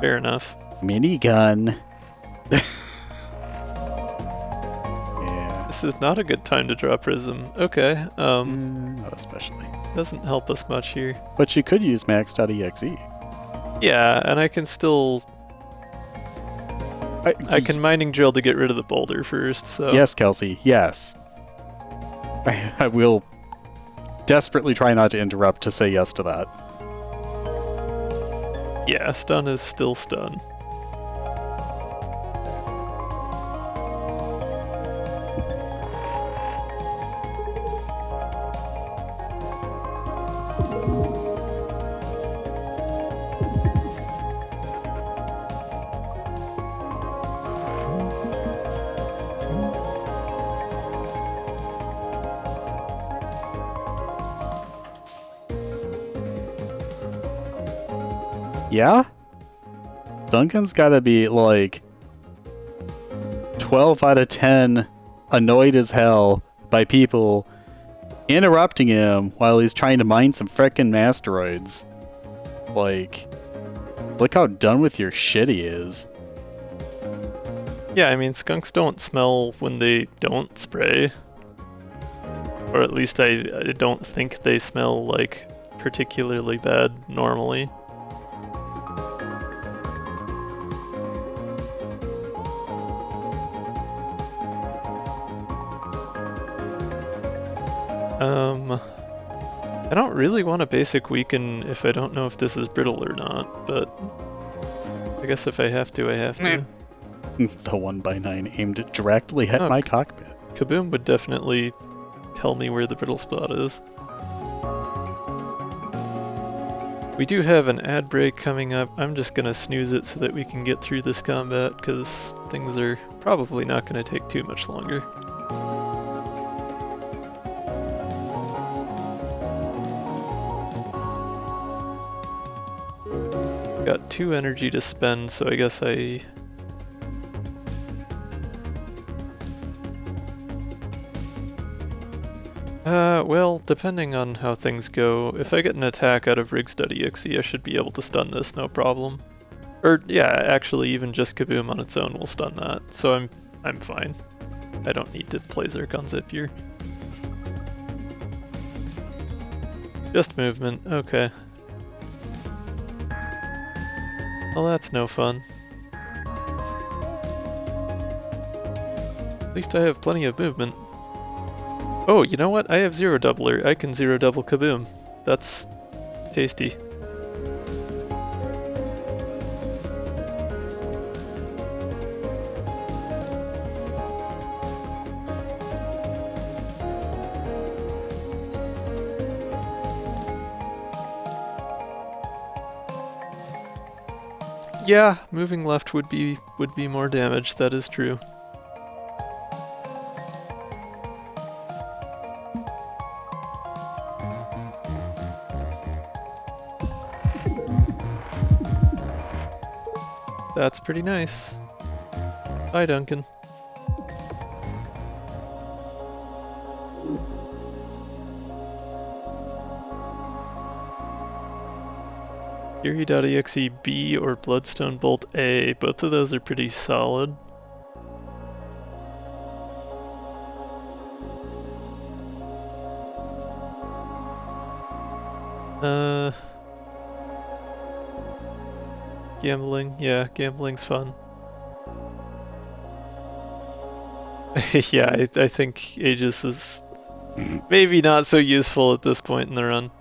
A: Fair enough.
B: Minigun. Yeah.
A: This is not a good time to draw Prism. Okay,
B: Not especially.
A: doesn't help us much here.
B: But you could use max.exe.
A: Yeah, and I can still... I can mining drill to get rid of the boulder first, so...
B: Yes, Kelsey, yes. I will desperately try not to interrupt to say yes to that.
A: Yeah, stun is still stun.
B: Yeah? Duncan's gotta be like 12 out of 10 annoyed as hell by people interrupting him while he's trying to mine some frickin' asteroids. Like, look how done with your shit he is.
A: Yeah, I mean, skunks don't smell when they don't spray. Or at least I don't think they smell, like, particularly bad normally. I don't really want a basic weaken if I don't know if this is brittle or not, but I guess if I have to, I have to.
B: The 1x9 aimed directly at my cockpit.
A: Kaboom would definitely tell me where the brittle spot is. We do have an ad break coming up. I'm just gonna snooze it so that we can get through this combat, because things are probably not gonna take too much longer. Got 2 energy to spend, so I guess I... Well, depending on how things go, if I get an attack out of Rigs.exe, I should be able to stun this, no problem. Or, yeah, actually, even just Kaboom on its own will stun that, so I'm fine. I don't need to play Zerk on Zapier. Just movement, okay. Well, that's no fun. At least I have plenty of movement. Oh, you know what? I have zero doubler. I can zero double Kaboom. That's tasty. Yeah, moving left would be more damage, that is true. That's pretty nice. Bye, Duncan. Fury.exe B or Bloodstone Bolt A, both of those are pretty solid. Gambling, yeah, gambling's fun. Yeah, I think Aegis is maybe not so useful at this point in the run.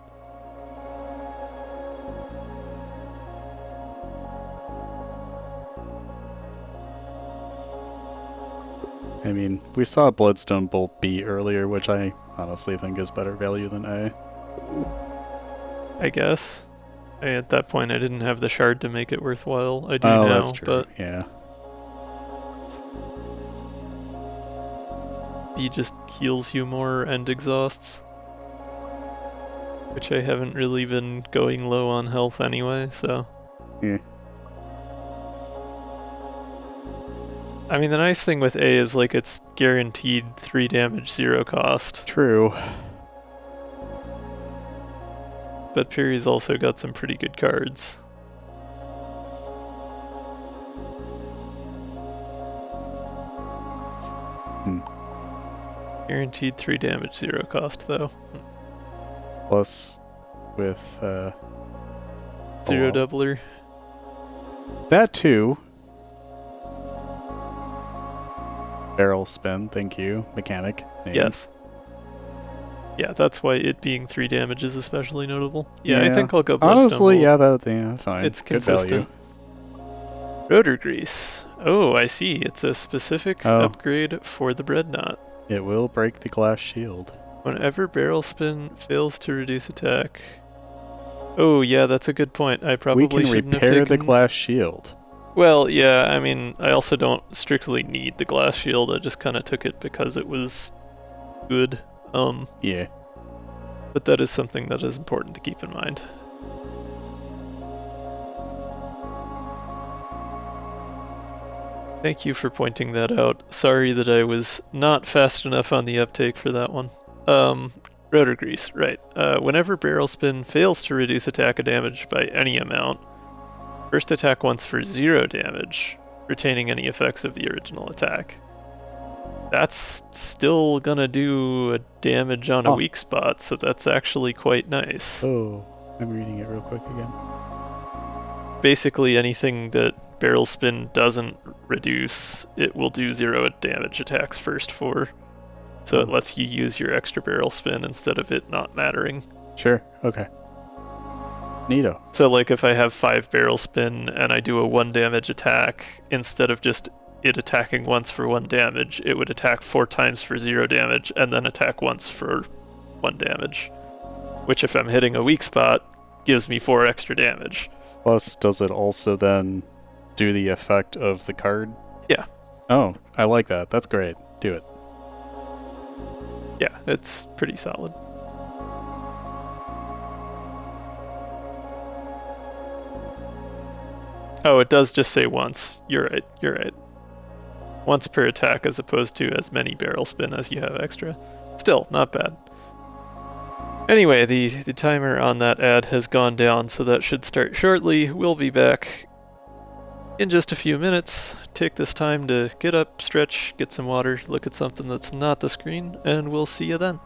B: I mean, we saw Bloodstone Bolt B earlier, which I honestly think is better value than A.
A: I guess. At that point, I didn't have the shard to make it worthwhile. I do now,
B: that's true.
A: But
B: yeah.
A: B just heals you more and exhausts. Which I haven't really been going low on health anyway, so...
B: Yeah.
A: I mean, the nice thing with A is, like, it's guaranteed 3 damage, 0 cost.
B: True.
A: But Fury's also got some pretty good cards. Guaranteed 3 damage, 0 cost, though.
B: Plus, with,
A: 0 doubler.
B: That too. Barrel spin, thank you. Mechanic. Name.
A: Yes. Yeah, that's why it being 3 damage is especially notable. Yeah, I think I'll go Bloodstone
B: honestly,
A: Bolt.
B: yeah, fine.
A: It's
B: good value.
A: consistent. Rotor Grease. Oh, I see. It's a specific upgrade for the Breadnaught.
B: It will break the glass shield.
A: Whenever barrel spin fails to reduce attack. Oh, yeah, that's a good point. I probably shouldn't have taken...
B: We can repair the glass shield.
A: Well, yeah, I mean, I also don't strictly need the glass shield. I just kind of took it because it was good.
B: Yeah.
A: But that is something that is important to keep in mind. Thank you for pointing that out. Sorry that I was not fast enough on the uptake for that one. Rotor Grease, right. Whenever barrel spin fails to reduce attack damage by any amount, first attack once for 0 damage, retaining any effects of the original attack. That's still gonna do a damage on a weak spot, so that's actually quite nice.
B: Oh, I'm reading it real quick again.
A: Basically anything that barrel spin doesn't reduce, it will do 0 damage attacks first for. So it lets you use your extra barrel spin instead of it not mattering.
B: Sure, okay. Neato.
A: So like if I have 5 barrel spin and I do a 1 damage attack, instead of just it attacking once for 1 damage, it would attack 4 times for 0 damage and then attack once for 1 damage. Which if I'm hitting a weak spot, gives me 4 extra damage.
B: Plus, does it also then do the effect of the card?
A: Yeah.
B: Oh, I like that. That's great. Do it.
A: Yeah, it's pretty solid. Oh, it does just say once. You're right, you're right. Once per attack as opposed to as many barrel spin as you have extra. Still, not bad. Anyway, the timer on that ad has gone down, so that should start shortly. We'll be back in just a few minutes. Take this time to get up, stretch, get some water, look at something that's not the screen, and we'll see you then.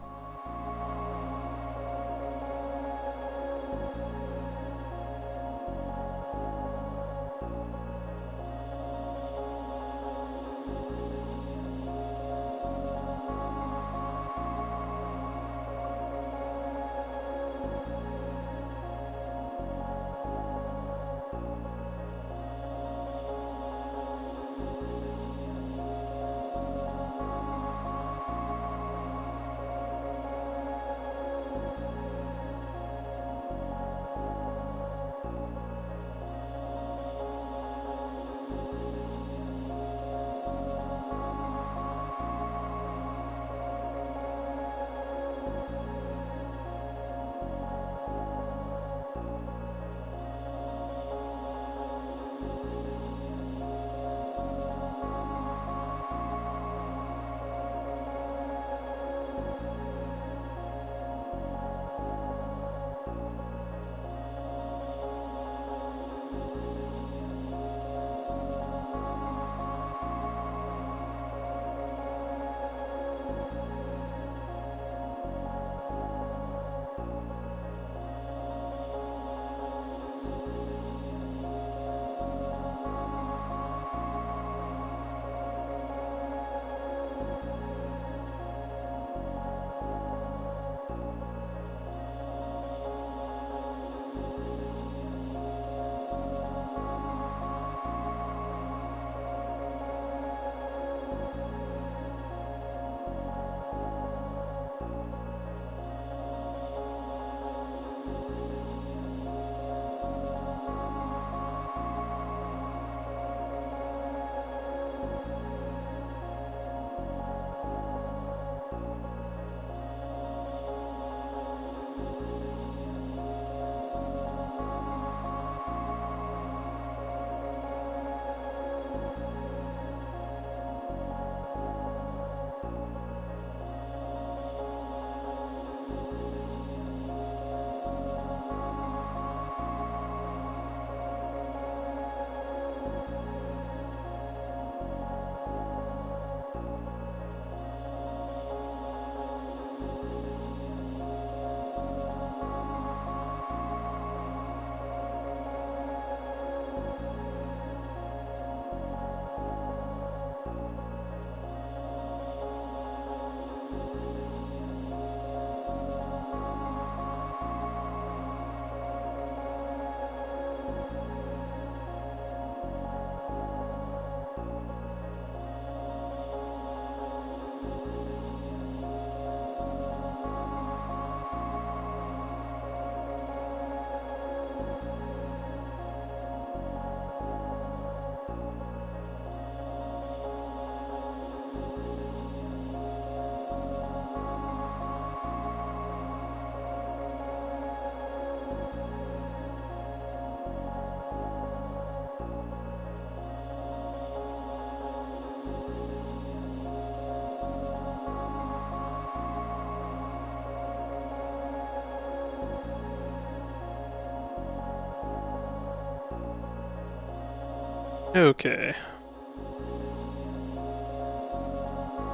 A: Okay.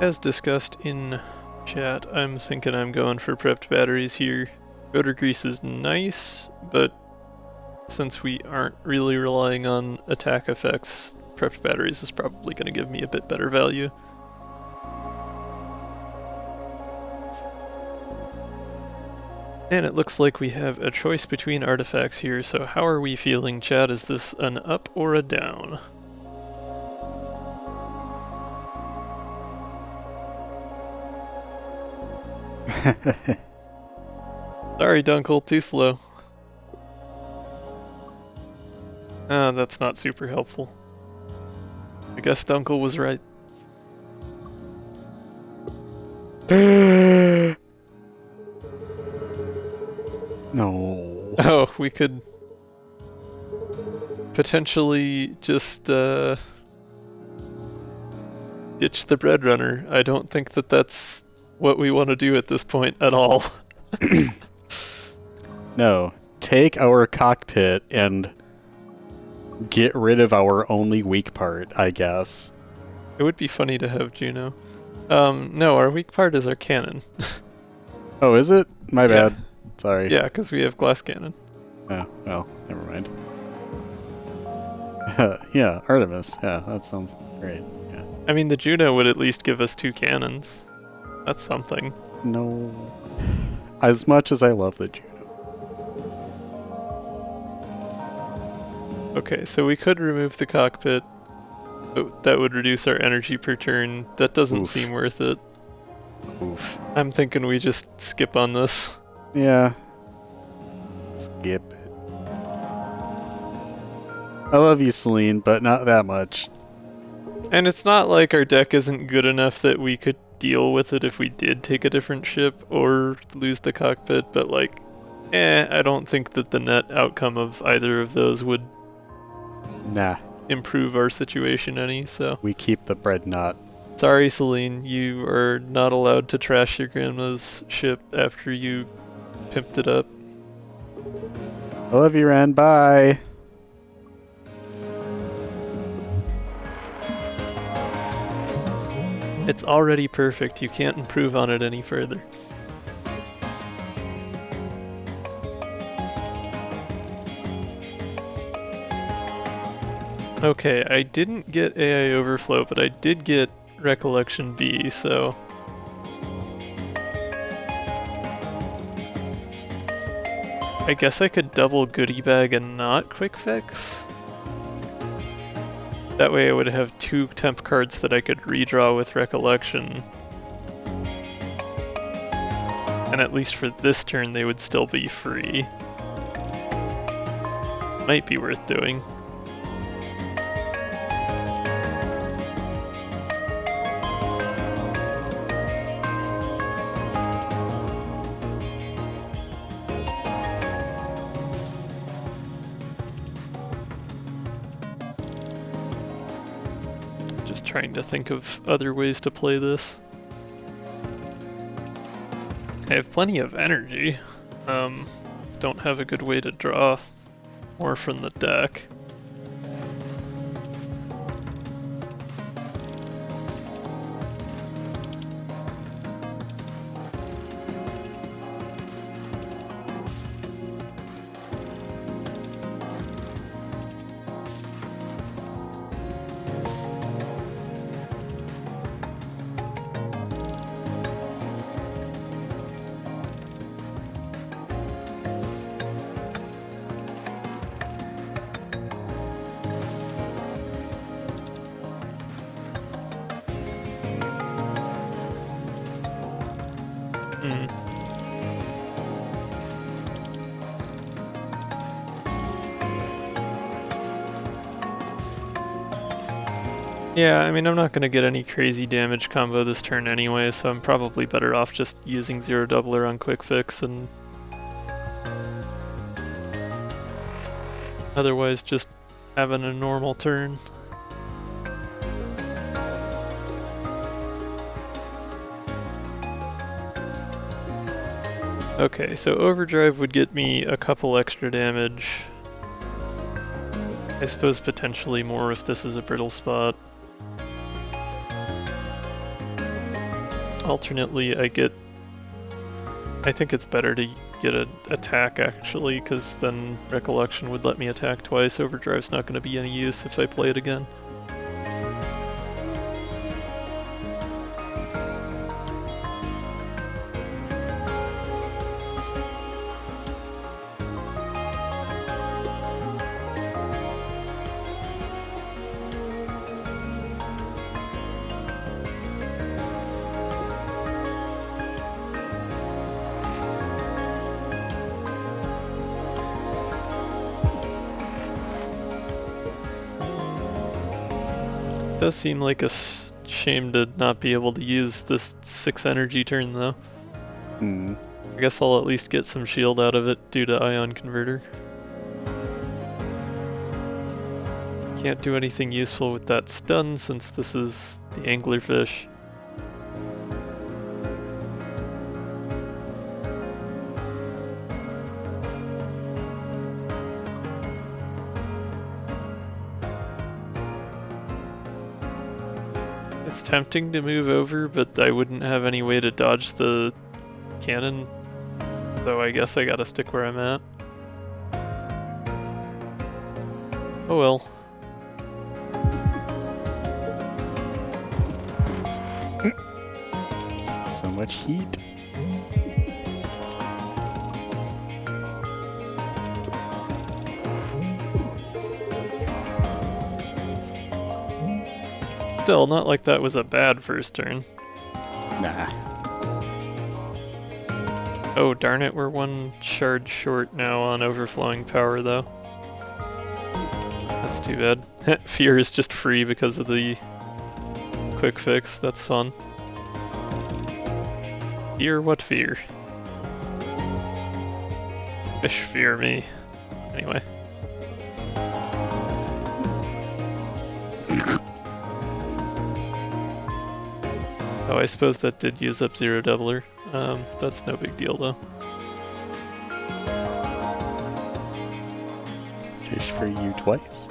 A: As discussed in chat, I'm thinking I'm going for prepped batteries here. Rotor grease is nice, but since we aren't really relying on attack effects, prepped batteries is probably going to give me a bit better value. And it looks like we have a choice between artifacts here, so how are we feeling, chat? Is this an up or a down? Sorry, Dunkel, too slow. Ah, that's not super helpful. I guess Dunkel was right.
B: No.
A: Oh, we could potentially just ditch the bread runner. I don't think that that's what we want to do at this point at all.
B: No. Take our cockpit and get rid of our only weak part, I guess.
A: It would be funny to have Juno. No, our weak part is our cannon.
B: Oh, is it? My
A: Yeah.
B: bad. Sorry.
A: Yeah, because we have glass cannon.
B: Oh, well, never mind. Yeah, Artemis. Yeah, that sounds great. Yeah.
A: I mean, the Juno would at least give us 2 cannons. That's something.
B: No. As much as I love the Juno.
A: Okay, so we could remove the cockpit. But that would reduce our energy per turn. That doesn't
B: Oof.
A: seem worth it.
B: Oof.
A: I'm thinking we just skip on this.
B: Yeah. Skip it. I love you, Celine, but not that much.
A: And it's not like our deck isn't good enough that we could deal with it if we did take a different ship or lose the cockpit, but like, I don't think that the net outcome of either of those would
B: Nah.
A: improve our situation any, so.
B: We keep the Breadnaught.
A: Sorry, Celine, you are not allowed to trash your grandma's ship after you pimped it up.
B: I love you, Ren. Bye.
A: It's already perfect, you can't improve on it any further. Okay, I didn't get AI Overflow, but I did get Recollection B, so... I guess I could double Goodie Bag and not Quick Fix? That way I would have 2 temp cards that I could redraw with Recollection. And at least for this turn they would still be free. Might be worth doing. Just trying to think of other ways to play this. I have plenty of energy. Don't have a good way to draw more from the deck. Yeah, I mean, I'm not going to get any crazy damage combo this turn anyway, so I'm probably better off just using Zero Doubler on Quick Fix and otherwise just having a normal turn. Okay, so Overdrive would get me a couple extra damage. I suppose potentially more if this is a brittle spot. Alternately, I think it's better to get an attack actually, because then Recollection would let me attack twice. Overdrive's not going to be any use if I play it again. It does seem like a shame to not be able to use this 6 energy turn though. I guess I'll at least get some shield out of it due to Ion Converter. Can't do anything useful with that stun since this is the anglerfish. It's tempting to move over, but I wouldn't have any way to dodge the cannon, so I guess I gotta stick where I'm at. Oh well.
B: So much heat.
A: Still, not like that was a bad first turn.
B: Nah.
A: Oh, darn it, we're one shard short now on overflowing power, though. That's too bad. Fear is just free because of the quick fix. That's fun. Fear? What fear? Fish fear me. Anyway. Oh, I suppose that did use up zero doubler. That's no big deal, though.
B: Fish for you twice.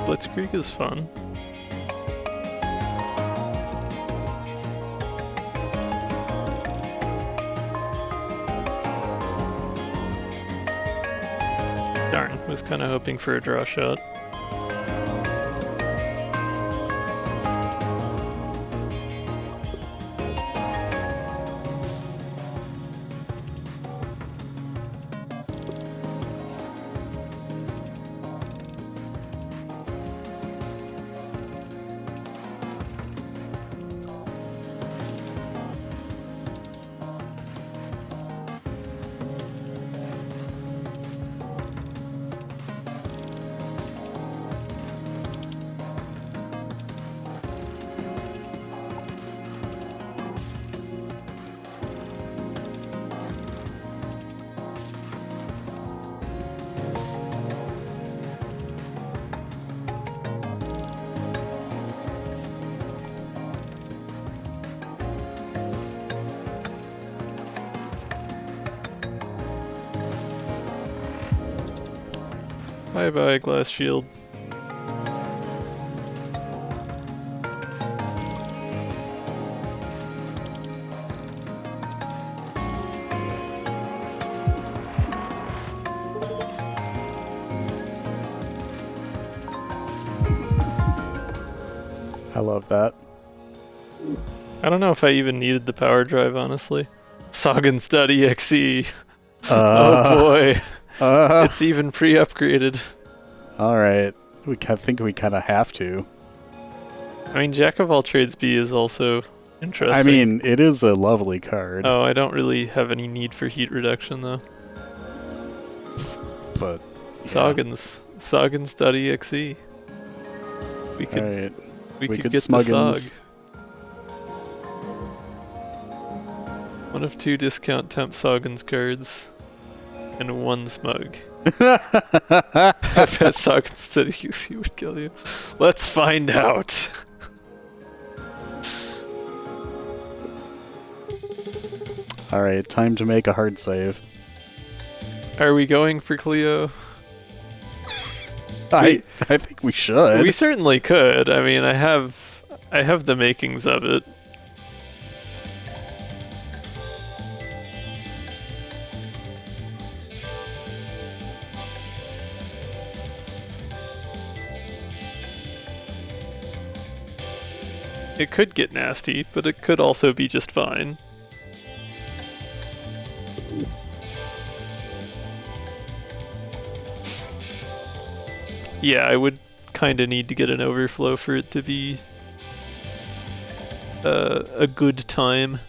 A: Blitzkrieg is fun. Darn, was kind of hoping for a draw shot. Bye-bye, glass shield.
B: I love that.
A: I don't know if I even needed the power drive, honestly. Soggins.exe. Oh boy. It's even pre-upgraded.
B: Alright. I think we kind of have to.
A: I mean, Jack of all trades B is also interesting.
B: I mean, it is a lovely card.
A: Oh, I don't really have any need for heat reduction, though.
B: But yeah.
A: Soggins.exe. We could,
B: Alright.
A: we could
B: could
A: get the
B: Smuggins.
A: Sog. One of 2 discount temp Soggins cards. And 1 smug. I bet Soggins.exe would kill you. Let's find out.
B: Alright, time to make a hard save.
A: Are we going for Cleo?
B: I think we should.
A: We certainly could. I mean, I have the makings of it. It could get nasty, but it could also be just fine. Yeah, I would kind of need to get an overflow for it to be a good time.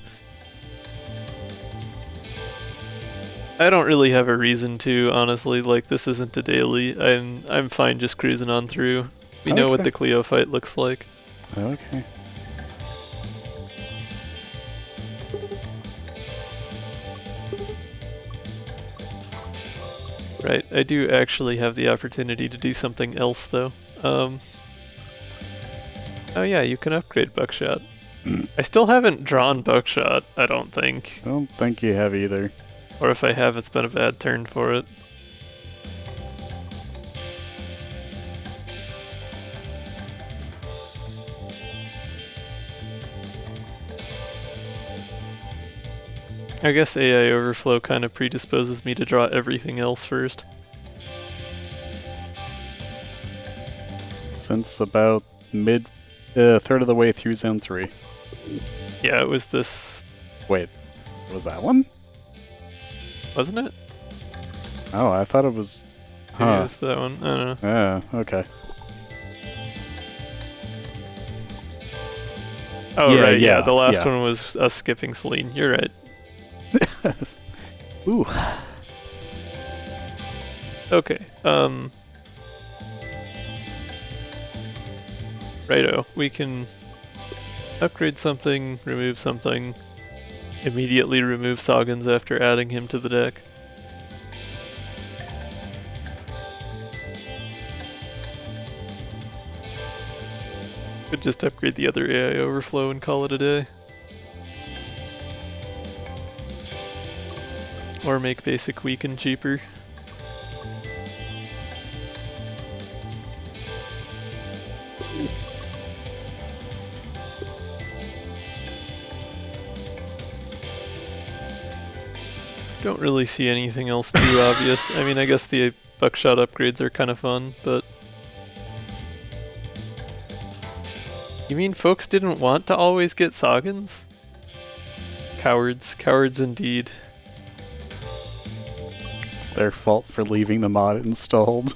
A: I don't really have a reason to, honestly. Like, this isn't a daily. I'm fine just cruising on through. We know what
B: Okay.
A: the Cleo fight looks like.
B: Okay.
A: Right, I do actually have the opportunity to do something else, though. Oh yeah, you can upgrade Buckshot. I still haven't drawn Buckshot, I don't think.
B: I don't think you have either.
A: Or if I have, it's been a bad turn for it. I guess AI Overflow kind of predisposes me to draw everything else first.
B: Since about third of the way through Zone 3.
A: Yeah, it was this,
B: Wait, was that one?
A: wasn't it?
B: Oh, I thought it was...
A: Maybe it
B: Huh.
A: was that one, I don't know.
B: Yeah, okay.
A: Oh
B: Yeah,
A: right,
B: yeah,
A: the last
B: yeah.
A: one was us skipping Celine, you're right.
B: Ooh.
A: Okay, righto, we can upgrade something, remove something, immediately remove Soggins after adding him to the deck. Could just upgrade the other AI Overflow and call it a day. Or make basic weaken cheaper. Don't really see anything else too obvious. I mean, I guess the Buckshot upgrades are kind of fun, but... You mean folks didn't want to always get Soggins? Cowards. Cowards indeed.
B: It's their fault for leaving the mod installed.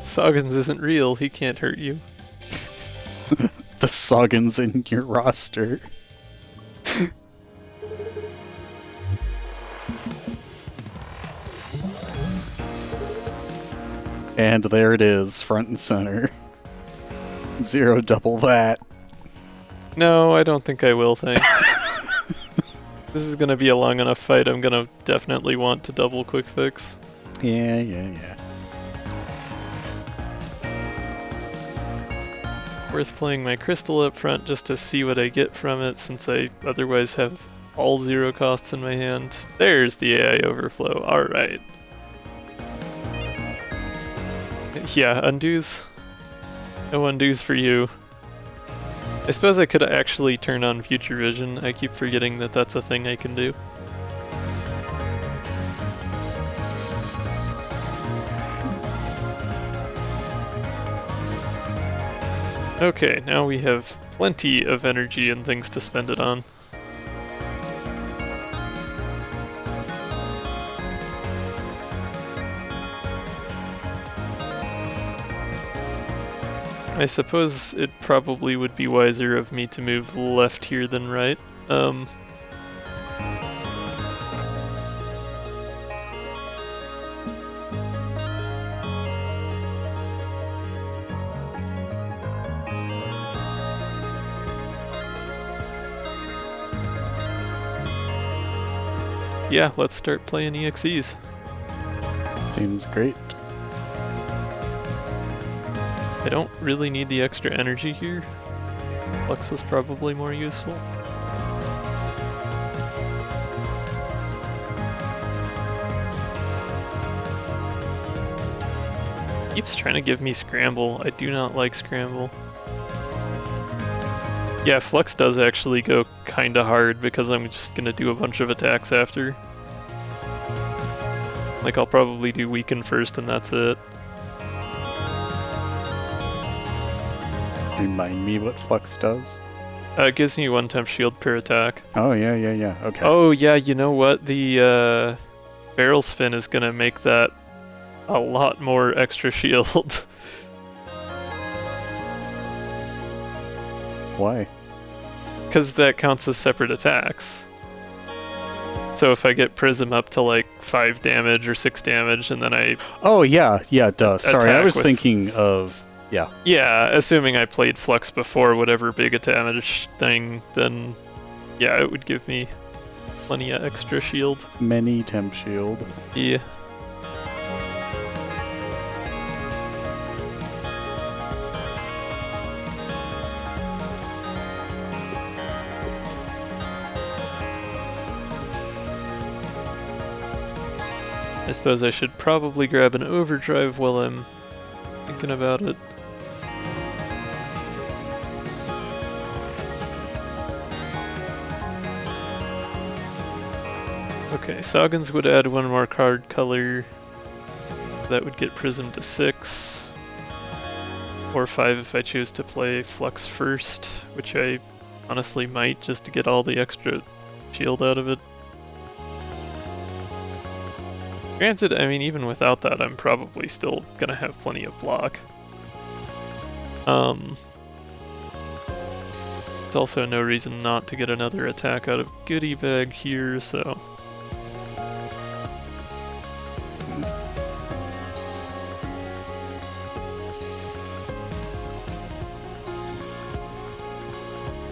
A: Soggins isn't real, he can't hurt you.
B: The Soggins in your roster. And there it is, front and center. Zero double that.
A: No, I don't think I will, thanks. This is gonna be a long enough fight, I'm gonna definitely want to double quick fix.
B: Yeah.
A: Worth playing my crystal up front just to see what I get from it, since I otherwise have all zero costs in my hand. There's the AI Overflow, alright. Yeah, undos. No undos for you. I suppose I could actually turn on Future Vision. I keep forgetting that that's a thing I can do. Okay, now we have plenty of energy and things to spend it on. I suppose it probably would be wiser of me to move left here than right. Yeah, let's start playing EXEs.
B: Seems great.
A: I don't really need the extra energy here. Flux is probably more useful. Keeps trying to give me Scramble. I do not like Scramble. Yeah, Flux does actually go kinda hard because I'm just gonna do a bunch of attacks after. Like, I'll probably do Weaken first and that's it.
B: Remind me what Flux does.
A: It gives me 1 temp shield per attack.
B: Oh, yeah. Okay.
A: Oh yeah, you know what? The barrel spin is gonna make that a lot more extra shield.
B: Why?
A: because that counts as separate attacks. So if I get Prism up to like 5 damage or 6 damage, and then I...
B: Oh, yeah, it does. Sorry, I was
A: with,
B: thinking of... Yeah.
A: Yeah, assuming I played Flux before whatever big damage thing, then yeah, it would give me plenty of extra shield.
B: Many temp shield.
A: Yeah. I suppose I should probably grab an overdrive while I'm thinking about it. Okay, Soggins would add 1 more card color. That would get Prism to 6. Or 5 if I choose to play Flux first, which I honestly might just to get all the extra shield out of it. Granted, I mean, even without that, I'm probably still gonna have plenty of block. There's also no reason not to get another attack out of Goodie Bag here, so...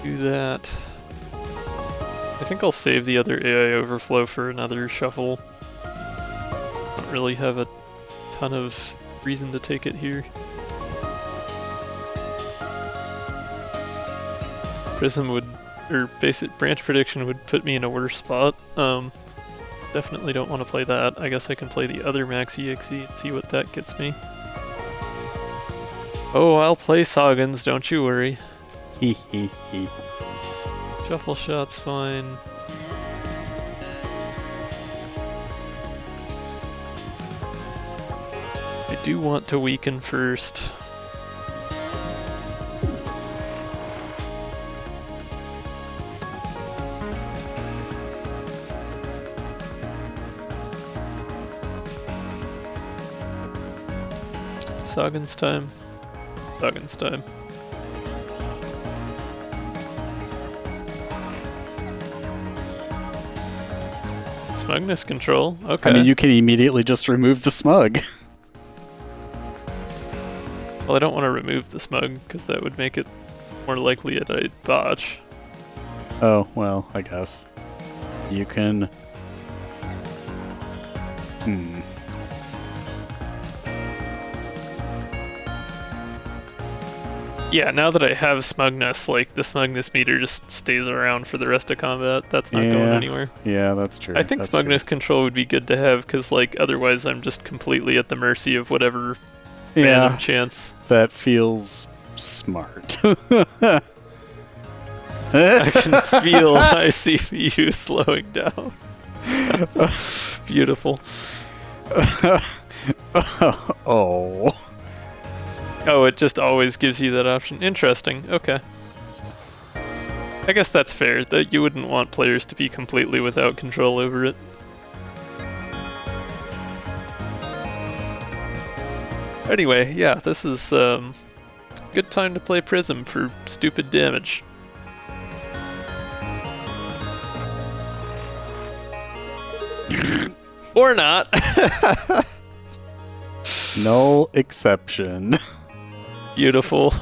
A: do that. I think I'll save the other AI overflow for another shuffle. Don't really have a ton of reason to take it here. Prism would, or basic branch prediction would put me in a worse spot. Definitely don't want to play that. I guess I can play the other max EXE and see what that gets me. Oh, I'll play Soggins, don't you worry.
B: Hee hee hee.
A: Shuffle shot's fine. I do want to weaken first. Soggins time. Soggins time. Smugness control, okay.
B: I mean, you can immediately just remove the smug.
A: Well, I don't want to remove the smug, because that would make it more likely that I'd botch.
B: Oh, well, I guess. You can...
A: Yeah, now that I have smugness, like, the smugness meter just stays around for the rest of combat. That's not going anywhere.
B: Yeah, that's true.
A: I think
B: that's
A: smugness
B: true.
A: control would be good to have, because, like, otherwise I'm just completely at the mercy of whatever random chance.
B: That feels smart.
A: I can feel my CPU slowing down. Beautiful.
B: Oh.
A: Oh, it just always gives you that option. Interesting. Okay. I guess that's fair, that you wouldn't want players to be completely without control over it. Anyway, yeah, this is good time to play Prism for stupid damage. Or not.
B: No exception.
A: Beautiful.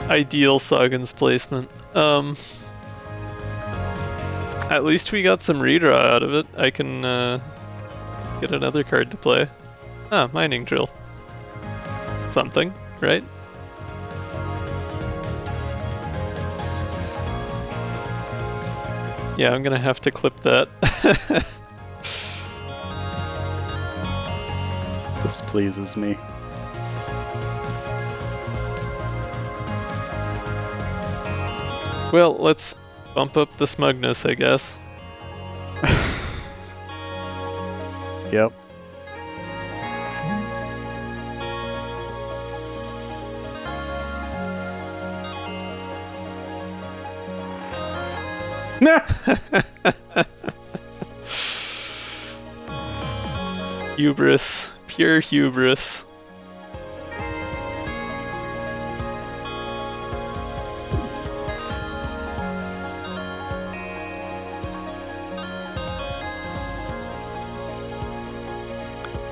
A: Ideal Soggins placement. At least we got some redraw out of it. I can get another card to play. Ah, mining drill. Something, right? Yeah, I'm gonna have to clip that.
B: This pleases me.
A: Well, let's bump up the smugness, I guess.
B: Yep.
A: Hubris. Pure hubris.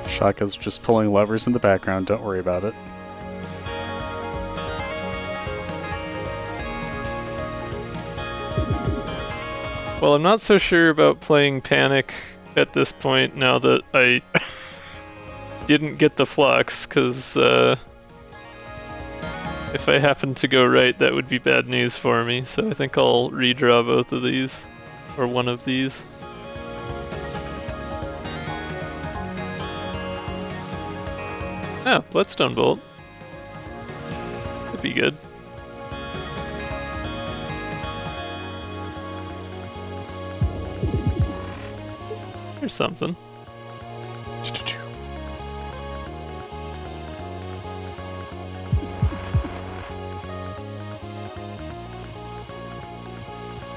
B: Shaka's just pulling levers in the background, don't worry about it.
A: Well, I'm not so sure about playing Panic at this point now that I didn't get the flux, because if I happen to go right, that would be bad news for me, so I think I'll redraw both of these, or one of these. Oh, Bloodstone Bolt. Could be good. Here's something.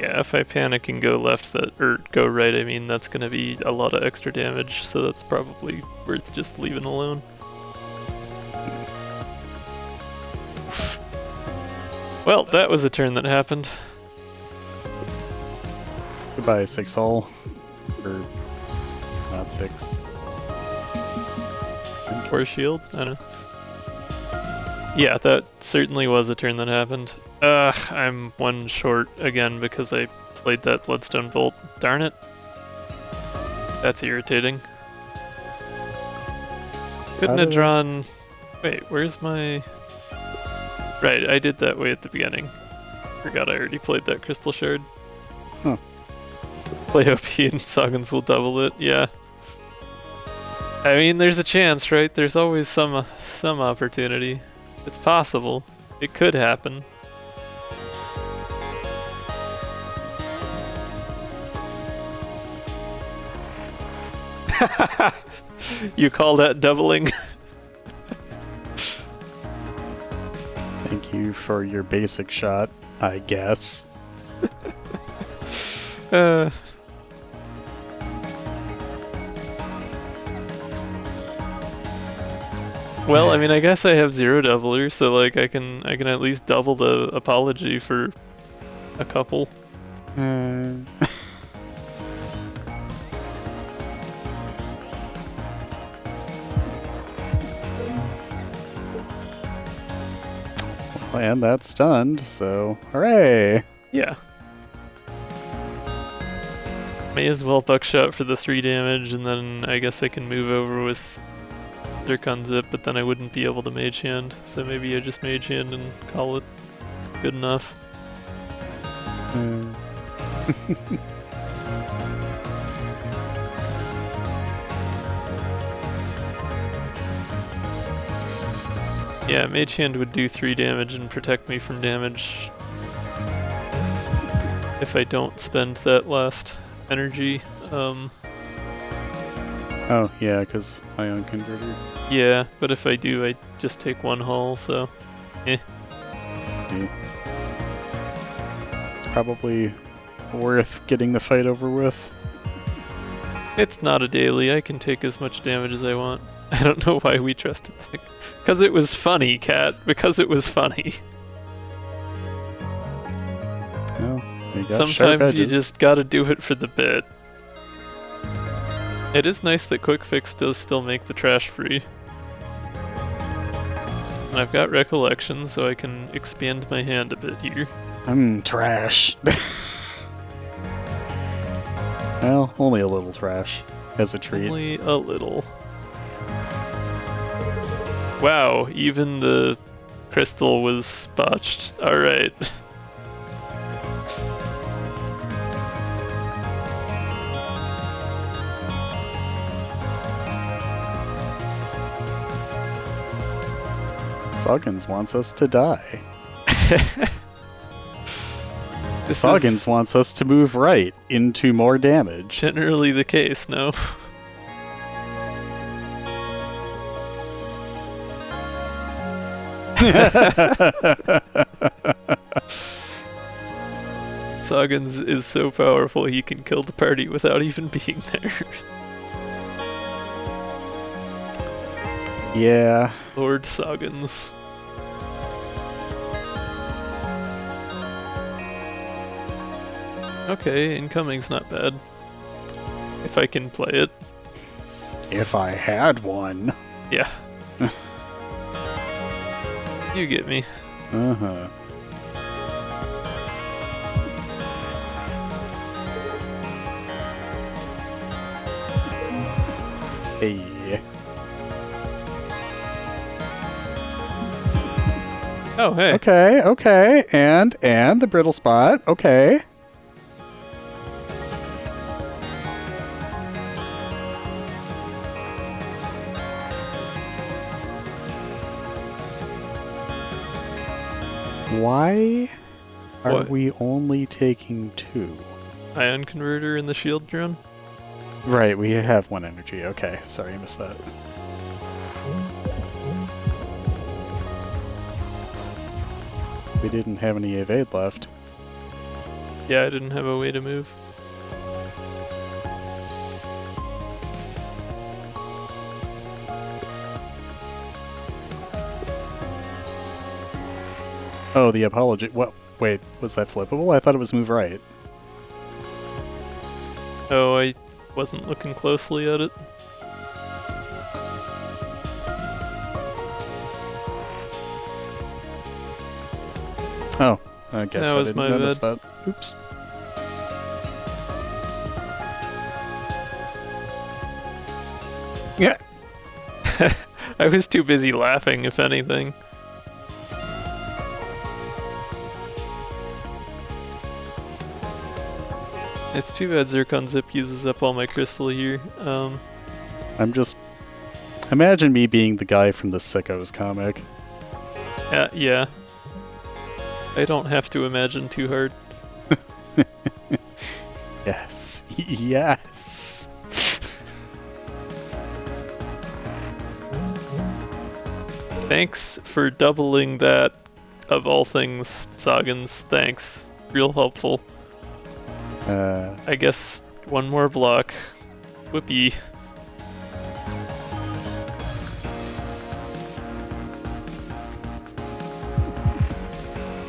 A: Yeah, if I panic and go left, or go right, I mean, that's gonna be a lot of extra damage, so that's probably worth just leaving alone. Well, that was a turn that happened.
B: Goodbye, 6 hull. Or not 6.
A: 4 shields? I don't know. Yeah, that certainly was a turn that happened. I'm 1 short again because I played that Bloodstone Bolt. Darn it. That's irritating. Couldn't have drawn... Wait, where's my... Right, I did that way at the beginning. Forgot I already played that Crystal Shard.
B: Huh.
A: Play OP and Soggins will double it, yeah. I mean, there's a chance, right? There's always some opportunity. It's possible. It could happen. You call that doubling?
B: Thank you for your basic shot, I guess.
A: Well, I mean, I guess I have 0 doubler, so like I can at least double the apology for a couple.
B: And that's stunned, so hooray!
A: Yeah. May as well buckshot for the 3 damage, and then I guess I can move over with Zircon Zip, but then I wouldn't be able to Mage Hand, so maybe I just Mage Hand and call it good enough. Yeah, Mage Hand would do 3 damage and protect me from damage if I don't spend that last energy.
B: Oh, yeah, because Ion Converter.
A: Yeah, but if I do, I just take 1 hull, so eh.
B: Yeah. It's probably worth getting the fight over with.
A: It's not a daily, I can take as much damage as I want. I don't know why we trusted that. Because it was funny, Cat. Because it was funny.
B: Well, we got
A: sometimes you just gotta do it for the bit. It is nice that Quick Fix does still make the trash free. And I've got Recollection, so I can expand my hand a bit here.
B: Trash. Well, only a little trash. As a treat.
A: Only a little. Wow, even the crystal was botched. Alright.
B: Soggins wants us to die. Soggins wants us to move right into more damage.
A: Generally the case, no? Soggins is so powerful he can kill the party without even being there.
B: Yeah.
A: Lord Soggins. Okay, incoming's not bad. If I can play it.
B: If I had one.
A: Yeah. You get me.
B: Uh-huh. Hey.
A: Oh, hey.
B: Okay. And the brittle spot. Okay. Why are
A: What?
B: we only taking 2?
A: Ion converter in the shield drone?
B: Right, we have 1 energy. Okay, sorry, I missed that. We didn't have any evade left.
A: Yeah, I didn't have a way to move.
B: Oh, the apology. What? Wait, was that flippable? I thought it was move right.
A: Oh, I wasn't looking closely at it.
B: Oh, I guess
A: That
B: I
A: was
B: didn't
A: my
B: notice
A: bad.
B: that. Oops. Yeah.
A: I was too busy laughing, if anything. It's too bad Zircon Zip uses up all my crystal here.
B: I'm just... Imagine me being the guy from the Sickos comic.
A: Yeah. I don't have to imagine too hard.
B: Yes. Yes.
A: Thanks for doubling that, of all things, Soggins. Thanks. Real helpful. I guess one more block. Whoopee.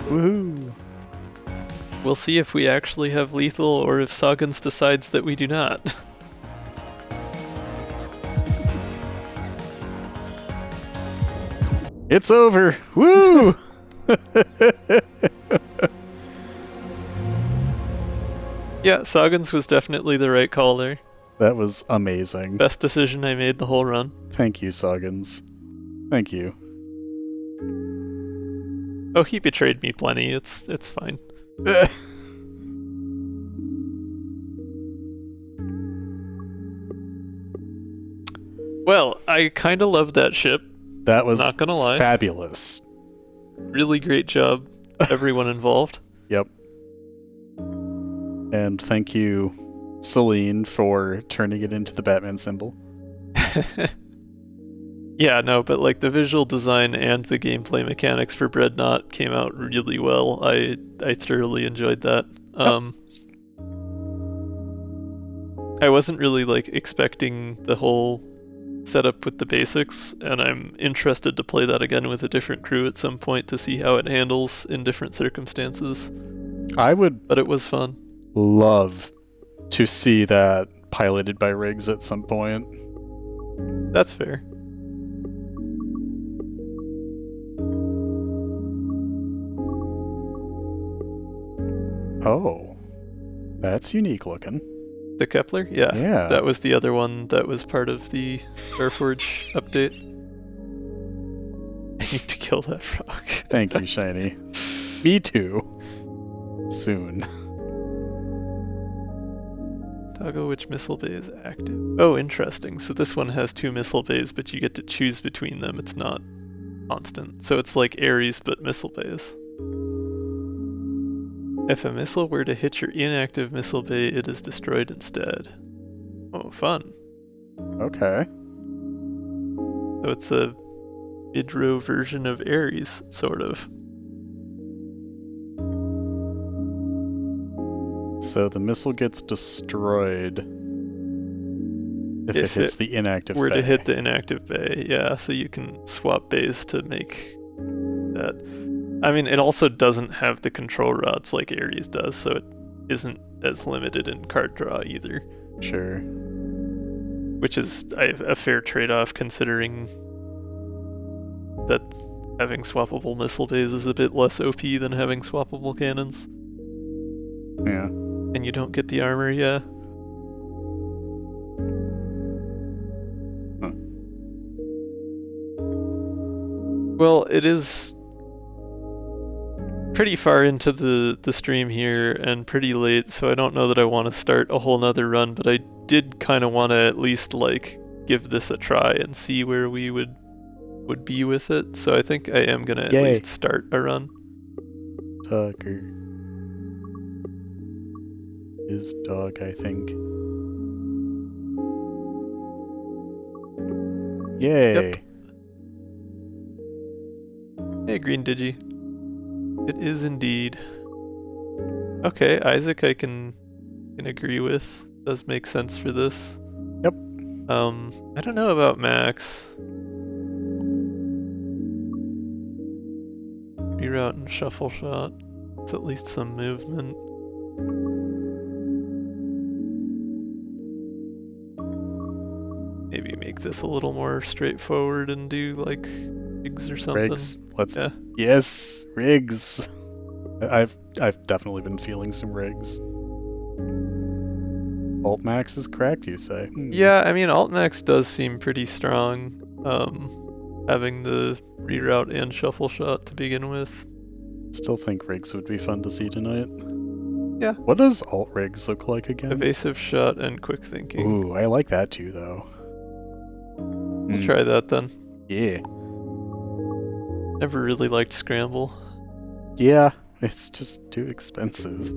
B: Woohoo.
A: We'll see if we actually have lethal or if Soggins decides that we do not.
B: It's over. Woo!
A: Yeah, Soggins was definitely the right call there.
B: That was amazing.
A: Best decision I made the whole run.
B: Thank you, Soggins. Thank you.
A: Oh, he betrayed me plenty. It's fine. Well, I kind of love that ship.
B: That was
A: Not gonna lie.
B: fabulous.
A: Really great job, everyone involved.
B: Yep. And thank you, Celine, for turning it into the Batman symbol.
A: Yeah, no, but like the visual design and the gameplay mechanics for Breadnaught came out really well. I thoroughly enjoyed that. I wasn't really like expecting the whole setup with the basics, and I'm interested to play that again with a different crew at some point to see how it handles in different circumstances.
B: I would
A: But it was fun.
B: love to see that piloted by Riggs at some point.
A: That's fair.
B: Oh, that's unique looking.
A: The Kepler? Yeah.
B: Yeah.
A: That was the other one that was part of the Starforge update. I need to kill that frog.
B: Thank you, Shiny. Me too. Soon.
A: Toggle which missile bay is active. Oh, interesting. So this one has 2 missile bays, but you get to choose between them. It's not constant. So it's like Ares, but missile bays. If a missile were to hit your inactive missile bay, it is destroyed instead. Oh, fun.
B: Okay.
A: So it's a mid-row version of Ares, sort of.
B: So the missile gets destroyed. If it hits the inactive
A: were
B: bay.
A: to hit the inactive bay, yeah, so you can swap bays to make that. I mean, it also doesn't have the control rods like Ares does, so it isn't as limited in card draw either.
B: Sure.
A: Which is a fair trade-off considering that having swappable missile bays is a bit less OP than having swappable cannons.
B: Yeah.
A: And you don't get the armor, yeah.
B: Huh.
A: Well, it is pretty far into the stream here and pretty late, so I don't know that I want to start a whole nother run, but I did kind of want to at least like give this a try and see where we would be with it. So I think I am gonna at least start a run.
B: Tucker. His dog, I think. Yay!
A: Yep. Hey, Green Digi. It is indeed. Okay, Isaac I can agree with. Does make sense for this.
B: Yep.
A: I don't know about Max. Reroute and shuffle shot. It's at least some movement. Maybe make this a little more straightforward and do like rigs or something.
B: Rigs. Let's.
A: Yeah.
B: Yes, rigs. I've definitely been feeling some rigs. Alt Max is cracked, you say?
A: Yeah, I mean, Alt Max does seem pretty strong. Having the reroute and shuffle shot to begin with.
B: Still think rigs would be fun to see tonight.
A: Yeah.
B: What does alt rigs look like again?
A: Evasive shot and quick thinking.
B: Ooh, I like that too, though.
A: We'll try that then.
B: Yeah.
A: Never really liked Scramble.
B: Yeah, it's just too expensive.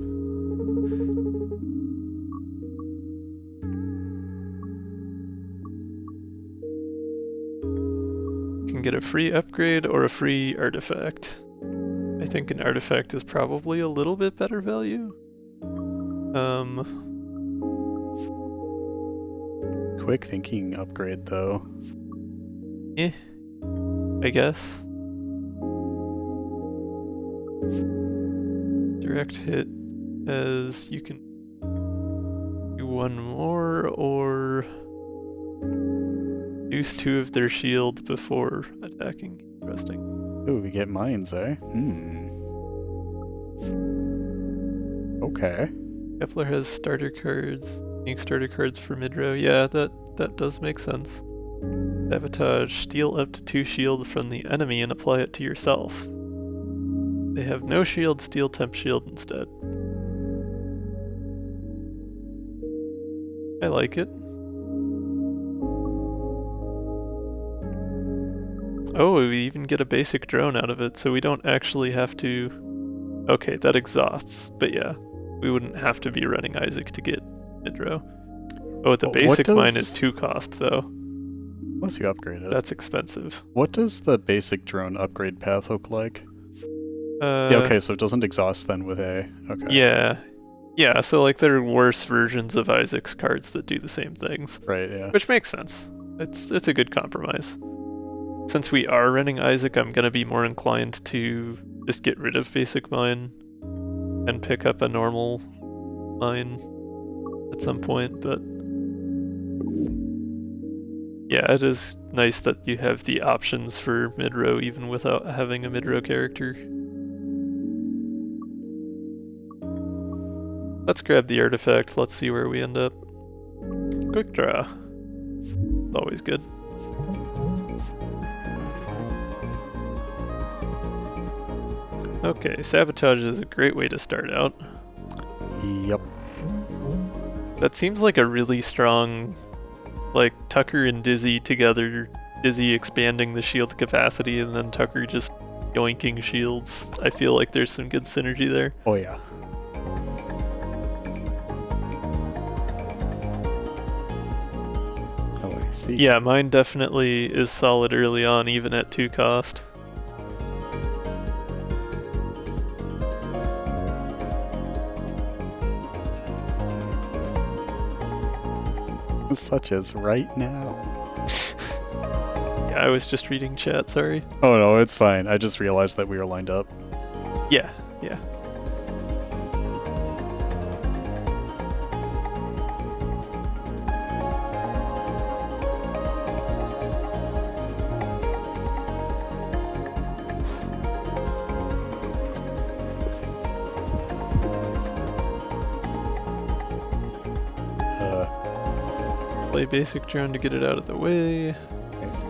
A: Can get a free upgrade or a free artifact. I think an artifact is probably a little bit better value.
B: Quick thinking upgrade, though.
A: I guess. Direct hit as you can do one more or use 2 of their shield before attacking. Interesting.
B: Ooh, we get mines, eh? Okay.
A: Kepler has starter cards. Unique starter cards for mid-row. Yeah, that does make sense. Sabotage. Steal up to 2 shield from the enemy and apply it to yourself. They have no shield, steal temp shield instead. I like it. Oh, we even get a basic drone out of it, so we don't actually have to... Okay, that exhausts, but yeah. We wouldn't have to be running Isaac to get mid-row. Oh, the basic mine is 2 cost, though.
B: Unless you upgrade it.
A: That's expensive.
B: What does the basic drone upgrade path look like? Yeah, okay, so it doesn't exhaust then with A. Okay.
A: Yeah. Yeah, so like there are worse versions of Isaac's cards that do the same things.
B: Right, yeah.
A: Which makes sense. It's a good compromise. Since we are running Isaac, I'm going to be more inclined to just get rid of basic mine and pick up a normal mine at some point, but yeah, it is nice that you have the options for mid-row even without having a mid-row character. Let's grab the artifact, let's see where we end up. Quick draw. Always good. Okay, Sabotage is a great way to start out.
B: Yep.
A: That seems like a really strong, like Tucker and Dizzy together, Dizzy expanding the shield capacity and then Tucker just yoinking shields. I feel like there's some good synergy there.
B: Oh yeah. Oh, I see.
A: Yeah, mine definitely is solid early on, even at 2 cost.
B: Such as right now.
A: Yeah, I was just reading chat, sorry.
B: Oh no, it's fine. I just realized that we were lined up.
A: Yeah, yeah. Play basic drone to get it out of the way.
B: I see.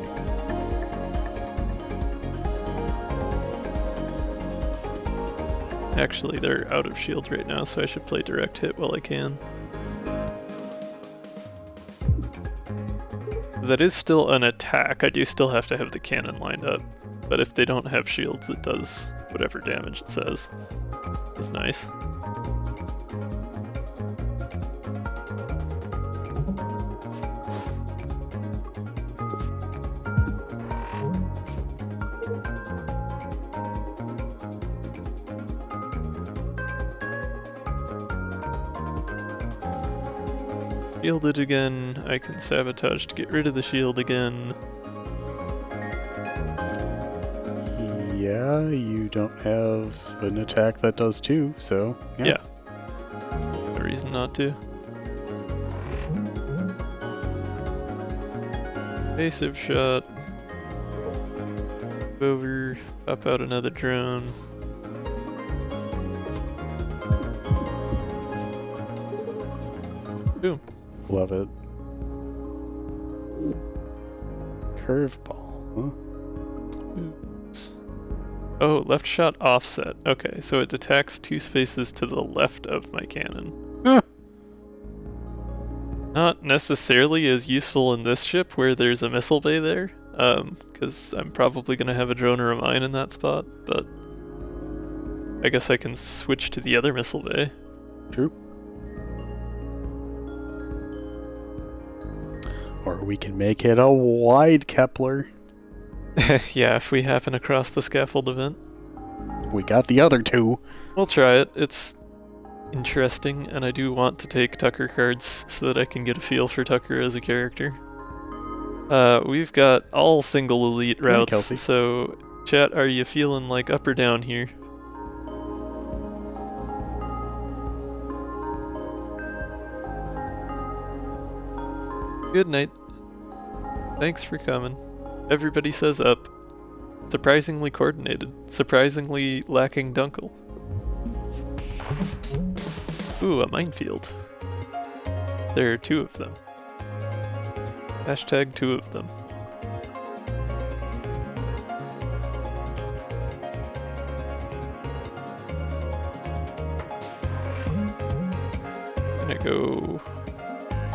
A: Actually, they're out of shield right now, so I should play direct hit while I can. That is still an attack. I do still have to have the cannon lined up, but if they don't have shields, it does whatever damage it says. That's nice. Shielded again. I can sabotage to get rid of the shield again.
B: Yeah, you don't have an attack that does too, so
A: Yeah. No reason not to. Evasive shot. Over. Pop out another drone. Boom.
B: Love it. Curveball, huh?
A: Oops. Oh, left shot offset. Okay, so it detects 2 spaces to the left of my cannon.
B: Huh.
A: Not necessarily as useful in this ship where there's a missile bay there, because I'm probably going to have a drone or a mine in that spot, but I guess I can switch to the other missile bay.
B: True. Or we can make it a wide Kepler.
A: Yeah, if we happen across the scaffold event.
B: We got the other 2.
A: We'll try it. It's interesting, and I do want to take Tucker cards so that I can get a feel for Tucker as a character. We've got all single elite routes,
B: Kelsey.
A: so chat, are you feeling like up or down here? Good night. Thanks for coming. Everybody says up. Surprisingly coordinated. Surprisingly lacking Dunkel. Ooh, a minefield. There are 2 of them. Hashtag 2 of them. I'm gonna go...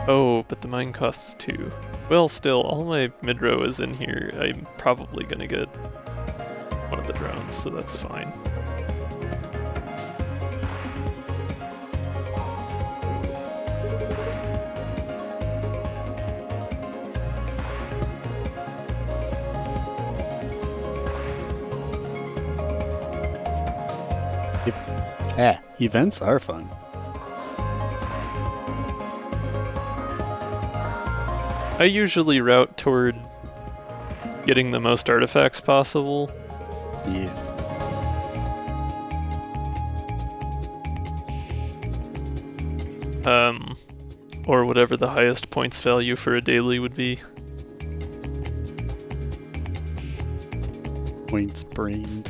A: Oh, but the mine costs 2. Well, still, all my mid-row is in here. I'm probably gonna get one of the drones, so that's fine.
B: Events are fun.
A: I usually route toward getting the most artifacts possible.
B: Yes.
A: Or whatever the highest points value for a daily would be.
B: Points brained.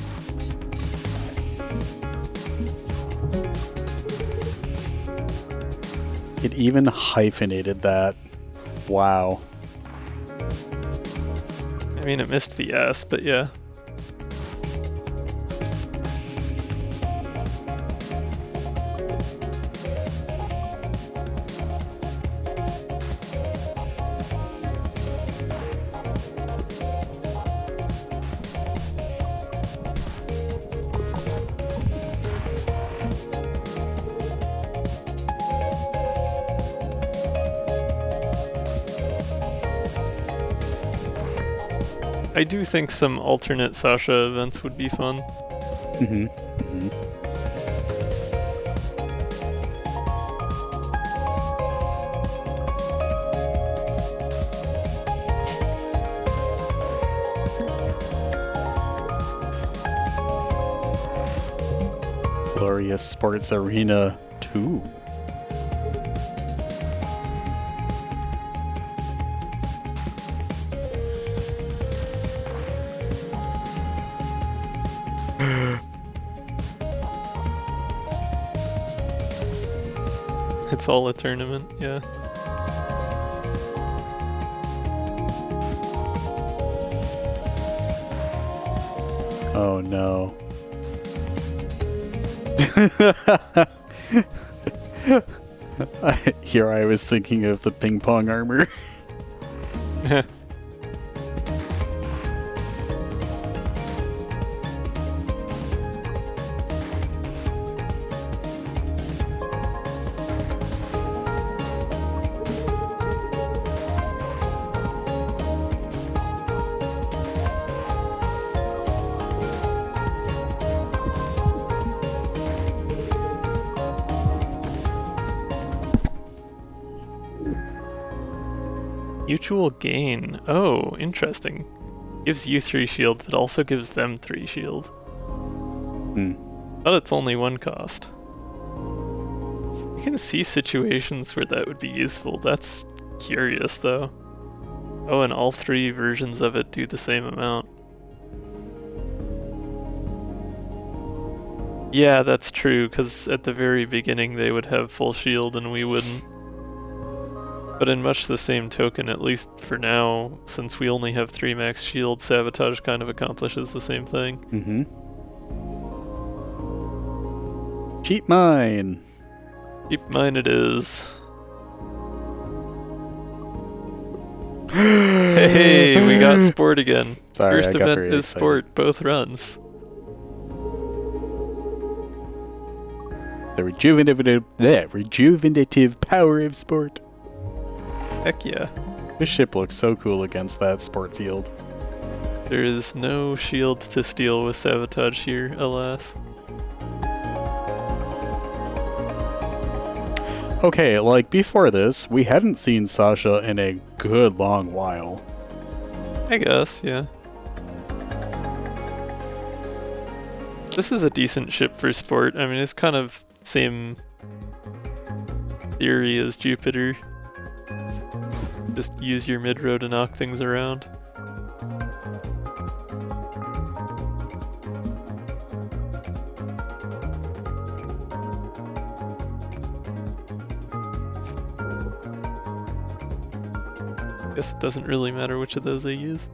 B: It even hyphenated that. Wow.
A: I mean, it missed the S, but yeah. I do think some alternate Sasha events would be fun.
B: Mm-hmm. Mm-hmm. Glorious Sports Arena 2.
A: It's all a tournament, yeah.
B: Oh no. Here I was thinking of the ping pong armor.
A: Mutual gain. Oh, interesting. Gives you 3 shield, but also gives them 3 shield. But it's only 1 cost. You can see situations where that would be useful. That's curious, though. Oh, and all 3 versions of it do the same amount. Yeah, that's true, because at the very beginning they would have full shield and we wouldn't. But in much the same token, at least for now, since we only have 3 max shield, Sabotage kind of accomplishes the same thing.
B: Cheap mine!
A: Cheap mine it is. Hey, we got sport again.
B: Sorry,
A: First
B: I got
A: event
B: very
A: is
B: excited.
A: sport, both runs.
B: The rejuvenative power of sport.
A: Heck yeah.
B: This ship looks so cool against that sport field.
A: There is no shield to steal with Sabotage here, alas.
B: Okay, like before this, we hadn't seen Sasha in a good long while.
A: I guess, yeah. This is a decent ship for sport. I mean, it's kind of same theory as Jupiter. Just use your mid-row to knock things around. Guess it doesn't really matter which of those I use.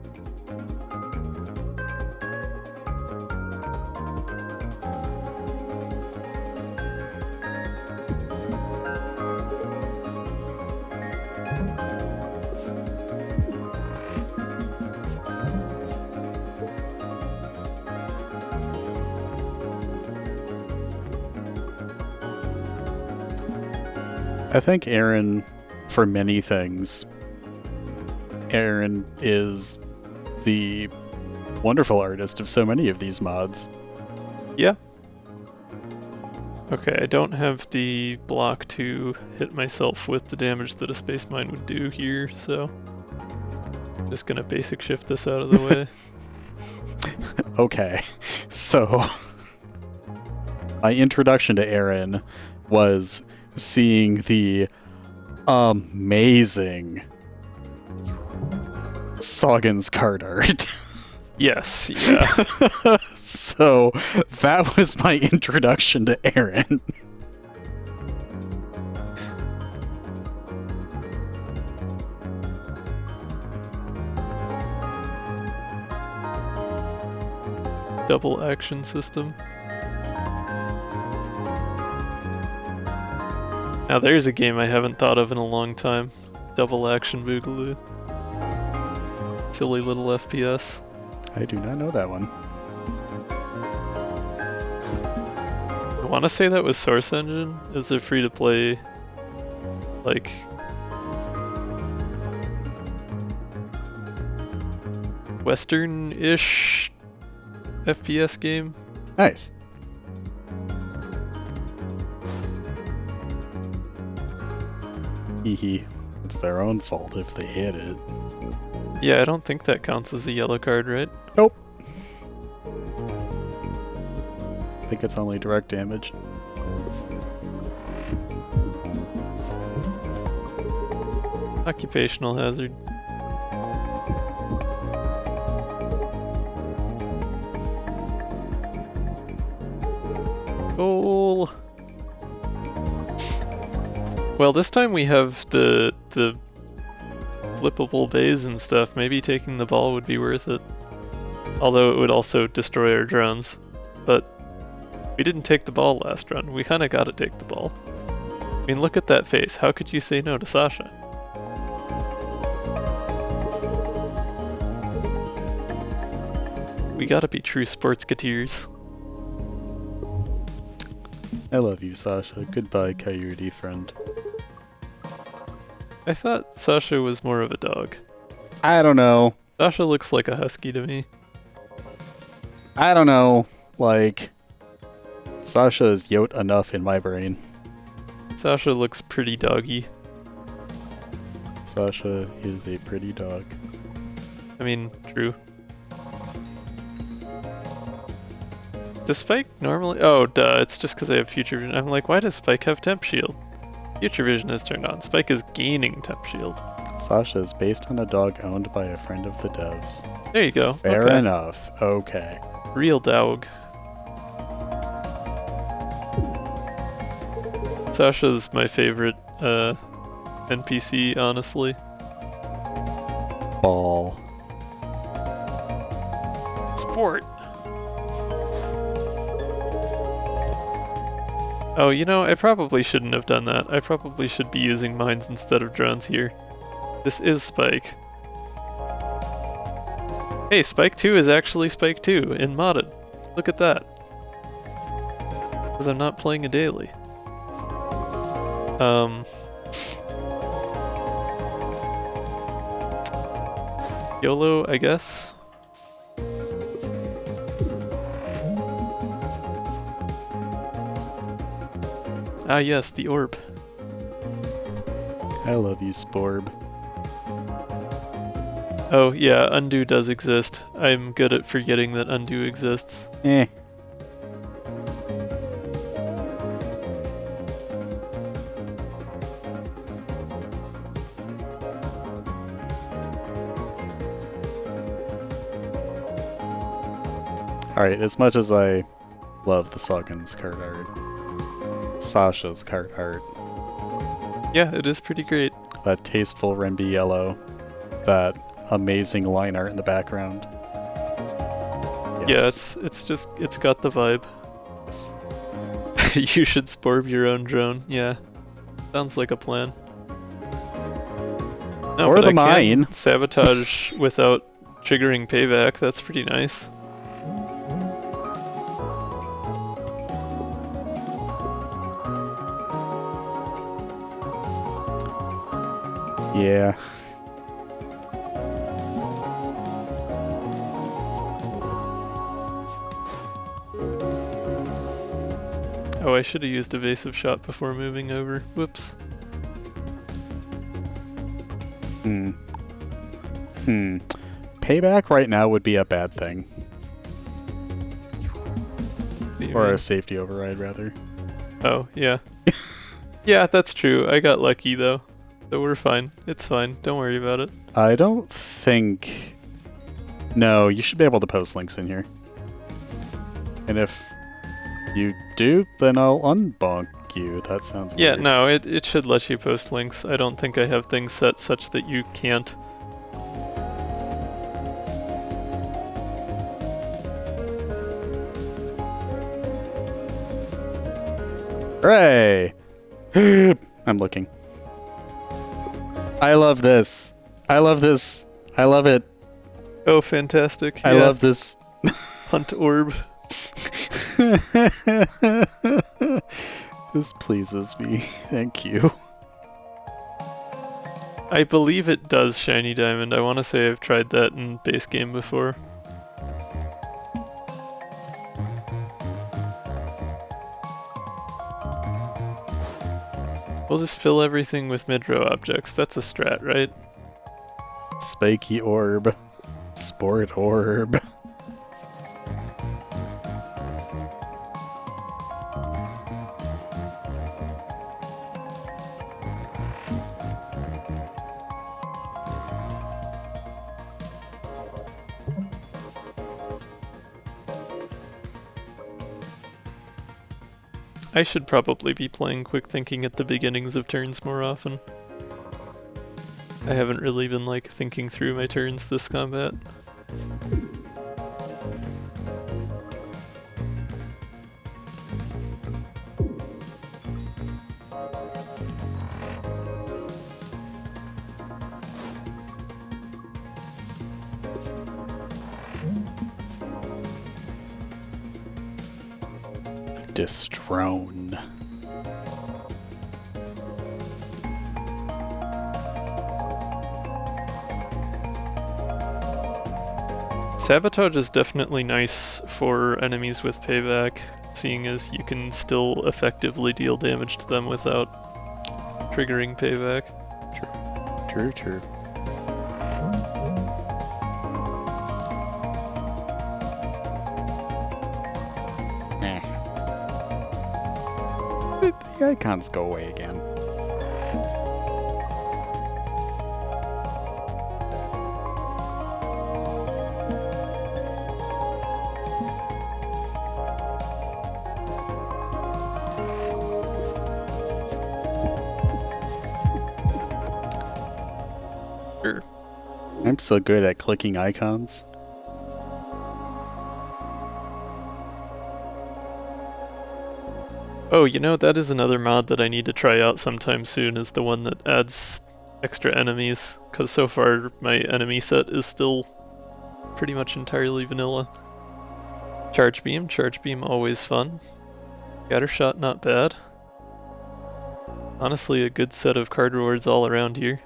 B: I think Aaron, for many things, Aaron is the wonderful artist of so many of these mods.
A: Yeah. Okay, I don't have the block to hit myself with the damage that a space mine would do here, so I'm just gonna basic shift this out of the way.
B: Okay, so my introduction to Aaron was seeing the amazing Soggins card art.
A: Yes, yeah.
B: So that was my introduction to Aaron.
A: Double action system. Now there's a game I haven't thought of in a long time. Double action Boogaloo. Silly little FPS.
B: I do not know that one.
A: I want to say that was Source Engine as a free-to-play, like, Western-ish FPS game.
B: Nice. Hehe. It's their own fault if they hit it.
A: Yeah, I don't think that counts as a yellow card, right?
B: Nope. think it's only direct damage.
A: Occupational hazard. Goal. Well, this time we have the flippable bays and stuff. Maybe taking the ball would be worth it. Although it would also destroy our drones. But we didn't take the ball last run. We kind of got to take the ball. I mean, look at that face. How could you say no to Sasha? We gotta be true sportsketeers.
B: I love you, Sasha. Goodbye, coyote friend.
A: I thought Sasha was more of a dog.
B: I don't know.
A: Sasha looks like a husky to me.
B: I don't know. Like, Sasha is yote enough in my brain.
A: Sasha looks pretty doggy.
B: Sasha is a pretty dog.
A: I mean, true. Does Spike normally... Oh, duh, it's just because I have future vision. I'm like, why does Spike have temp shield? Future vision is turned on. Spike is gaining temp shield.
B: Sasha is based on a dog owned by a friend of the devs.
A: There you go.
B: Fair
A: okay.
B: enough. Okay.
A: Real dog. Sasha's my favorite NPC, honestly.
B: Ball.
A: Sport. Oh, you know, I probably shouldn't have done that. I probably should be using mines instead of drones here. This is Spike. Hey, Spike 2 is actually Spike 2 in modded. Look at that. Because I'm not playing a daily. YOLO, I guess. Ah yes, the orb.
B: I love you, Sporb.
A: Oh yeah, undo does exist. I'm good at forgetting that undo exists.
B: Eh. Alright, as much as I love the Soggins card art, Sasha's card art.
A: Yeah, it is pretty great.
B: That tasteful Remby yellow. That amazing line art in the background. Yes.
A: Yeah, it's got the vibe.
B: Yes.
A: You should sporb your own drone. Yeah. Sounds like a plan. No,
B: Or
A: but
B: the
A: I can
B: mine.
A: sabotage without triggering payback. That's pretty nice.
B: Yeah.
A: Oh, I should have used evasive shot before moving over. Whoops.
B: Payback right now would be a bad thing.
A: What do you
B: Or
A: mean?
B: a safety override, rather.
A: Oh, yeah. Yeah, that's true. I got lucky, though. So we're fine. It's fine. Don't worry about it.
B: I don't think... No, you should be able to post links in here. And if you do, then I'll unbonk you. That sounds
A: Yeah,
B: weird.
A: no, it should let you post links. I don't think I have things set such that you can't.
B: Hooray! I'm looking. I love this. I love this. I love it.
A: Oh, fantastic.
B: I
A: Yeah.
B: love this.
A: Hunt orb.
B: This pleases me. Thank you.
A: I believe it does shiny diamond. I want to say I've tried that in base game before. We'll just fill everything with mid-row objects. That's a strat, right?
B: Spiky orb. Sport orb.
A: I should probably be playing quick thinking at the beginnings of turns more often. I haven't really been like thinking through my turns this combat.
B: Destrone.
A: Sabotage is definitely nice for enemies with payback, seeing as you can still effectively deal damage to them without triggering payback.
B: True, true. The icons go away again.
A: Sure.
B: I'm so good at clicking icons.
A: Oh, you know, that is another mod that I need to try out sometime soon, is the one that adds extra enemies, because so far my enemy set is still pretty much entirely vanilla. Charge beam always fun. Scattershot not bad. Honestly, a good set of card rewards all around here.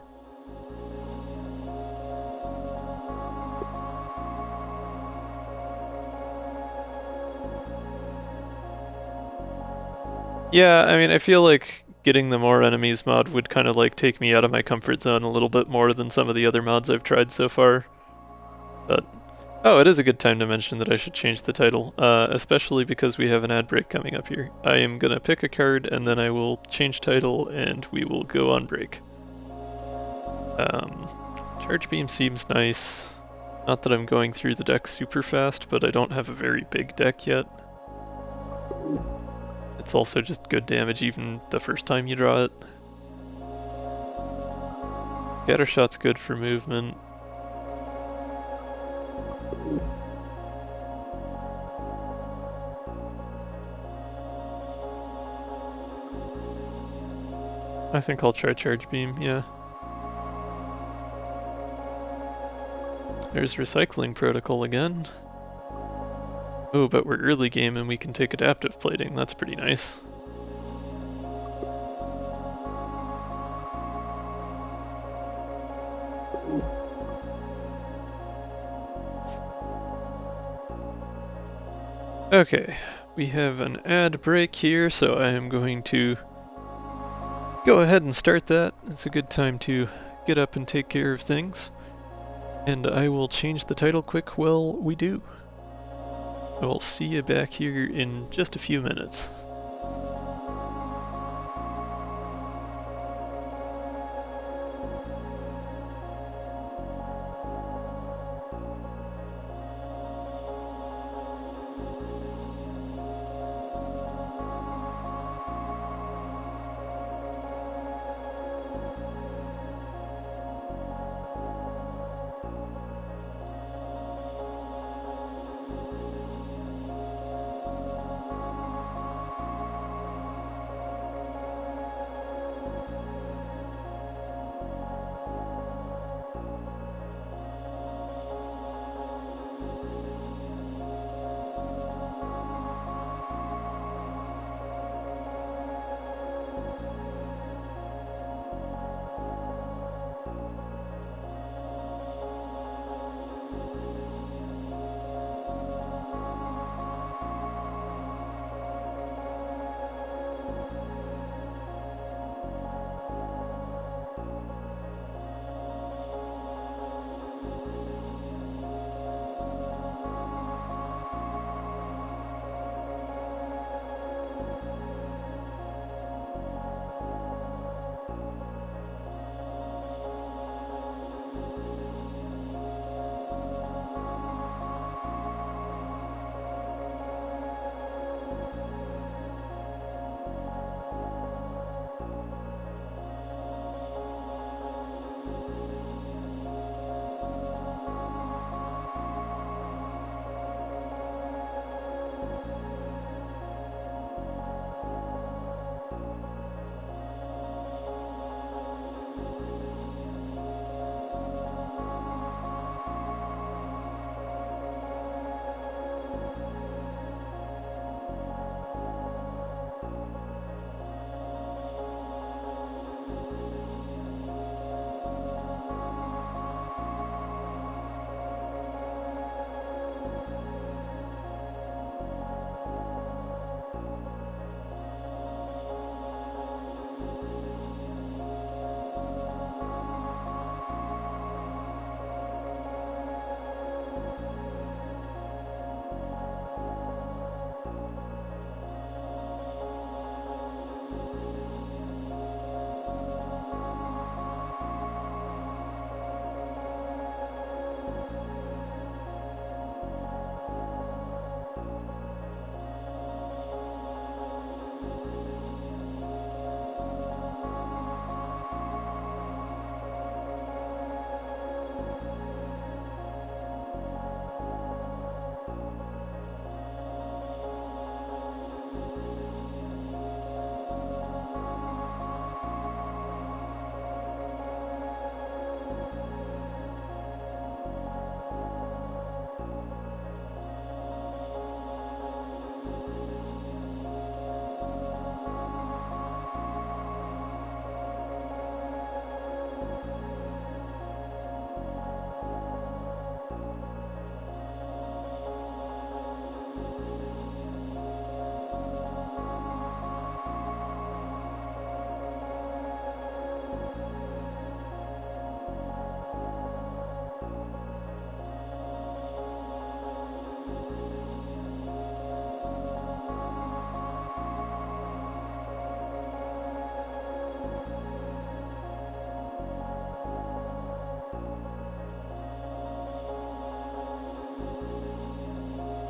A: Yeah, I mean, I feel like getting the more enemies mod would kind of like take me out of my comfort zone a little bit more than some of the other mods I've tried so far. But, oh, it is a good time to mention that I should change the title, especially because we have an ad break coming up here. I am gonna pick a card and then I will change title and we will go on break. Charge beam seems nice. Not that I'm going through the deck super fast, but I don't have a very big deck yet. It's also just good damage even the first time you draw it. Scattershot's good for movement. I think I'll try Charge Beam, yeah. There's Recycling Protocol again. Oh, but we're early game and we can take Adaptive Plating. That's pretty nice. Okay, we have an ad break here, so I am going to go ahead and start that. It's a good time to get up and take care of things. And I will change the title quick while we do. I will see you back here in just a few minutes.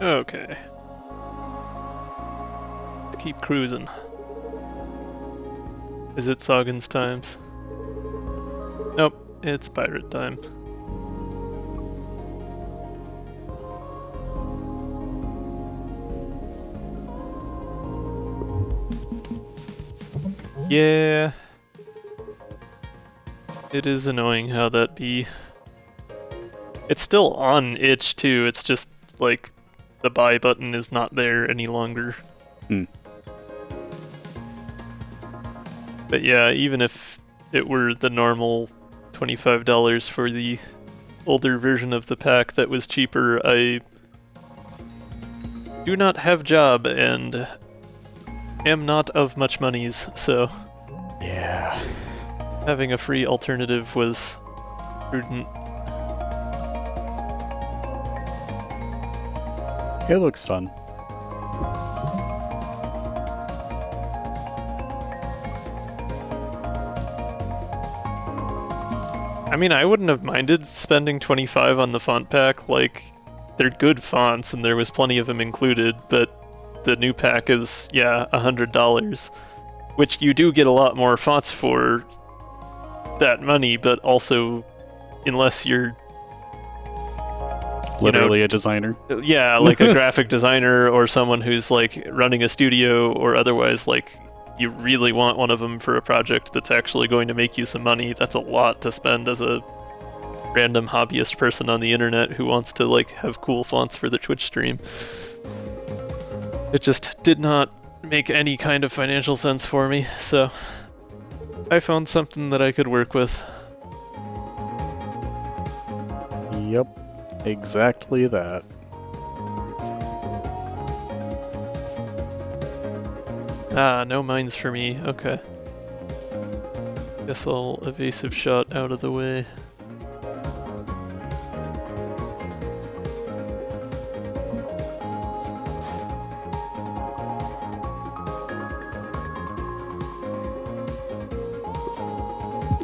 A: Okay. Let's keep cruising. Is it Soggins times? Nope, it's pirate time. Yeah. It is annoying how that be. It's still on itch too, it's just like the buy button is not there any longer. But yeah, even if it were the normal $25 for the older version of the pack that was cheaper, I do not have job and am not of much monies, so
B: Yeah.
A: having a free alternative was prudent.
B: It looks fun.
A: I mean, I wouldn't have minded spending 25 on the font pack, like, they're good fonts and there was plenty of them included, but the new pack is, yeah, $100, which you do get a lot more fonts for that money, but also, unless you're
B: Literally a designer.
A: yeah, like a graphic designer or someone who's like running a studio or otherwise, like, you really want one of them for a project that's actually going to make you some money. That's a lot to spend as a random hobbyist person on the internet who wants to like have cool fonts for the Twitch stream. It just did not make any kind of financial sense for me, so I found something that I could work with.
B: Yep, exactly that.
A: Ah, no mines for me. Okay. Guess I'll evasive shot out of the way.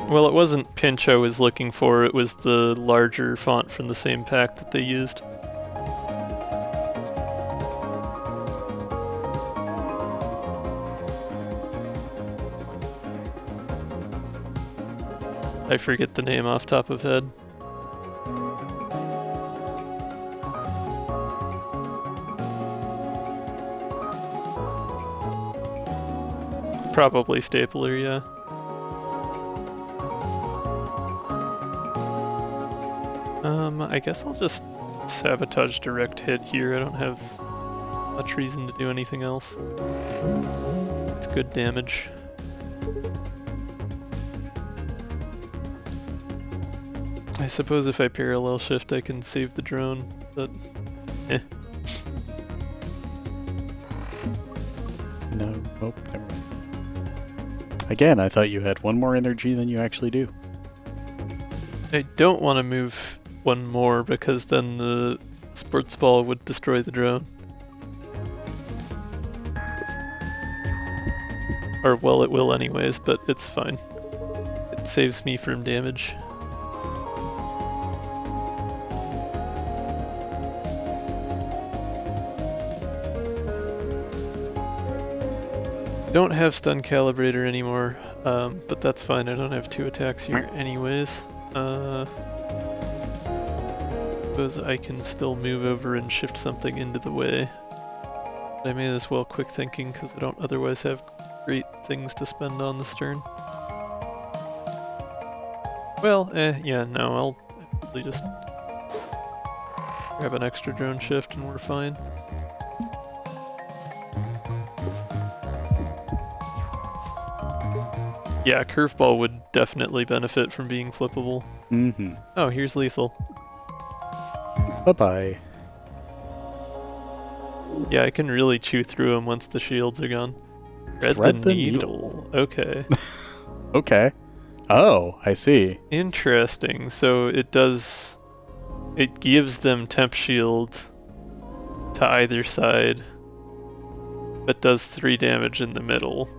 A: Well, it wasn't Pinch I was looking for, it was the larger font from the same pack that they used. I forget the name off top of head. Probably Stapler, yeah. I guess I'll just sabotage direct hit here. I don't have much reason to do anything else. It's good damage. I suppose if I parallel shift I can save the drone, but eh.
B: No, nope, never mind. Again, I thought you had one more energy than you actually do.
A: I don't want to move one more because then the sports ball would destroy the drone. Or, well, it will anyways, but it's fine. It saves me from damage. Don't have stun calibrator anymore, but that's fine. I don't have 2 attacks here anyways. Suppose I can still move over and shift something into the way. But I may as well quick thinking because I don't otherwise have great things to spend on the stern. Well, yeah, no, I'll probably just grab an extra drone shift and we're fine. Yeah, curveball would definitely benefit from being flippable.
B: Mm-hmm.
A: Oh, here's lethal.
B: Bye-bye.
A: Yeah, I can really chew through them once the shields are gone.
B: Thread
A: the needle. Okay.
B: Okay. Oh, I see.
A: Interesting. So it does... It gives them temp shield to either side, but does 3 damage in the middle.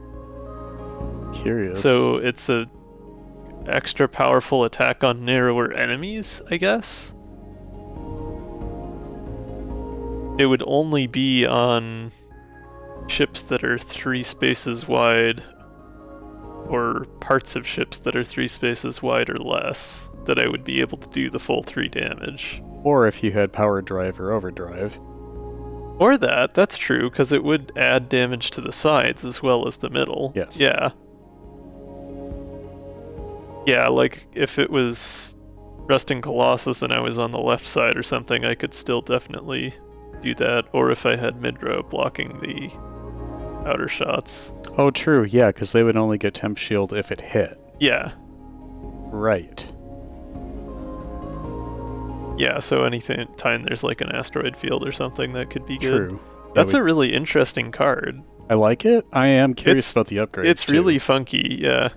B: Curious.
A: So it's a extra powerful attack on narrower enemies, I guess? it would only be on ships that are 3 spaces wide, or parts of ships that are 3 spaces wide or less, that I would be able to do the full 3 damage.
B: Or if you had power drive or overdrive.
A: Or that's true, because it would add damage to the sides as well as the middle.
B: Yes.
A: Yeah. Yeah, like, if it was Rusting Colossus and I was on the left side or something, I could still definitely do that. Or if I had mid-row blocking the outer shots.
B: Oh, true, yeah, because they would only get temp shield if it hit.
A: Yeah.
B: Right.
A: Yeah, so time there's like an asteroid field or something, that could be good.
B: True.
A: That's a really interesting card.
B: I like it. I am curious about the upgrade.
A: It's really funky, yeah.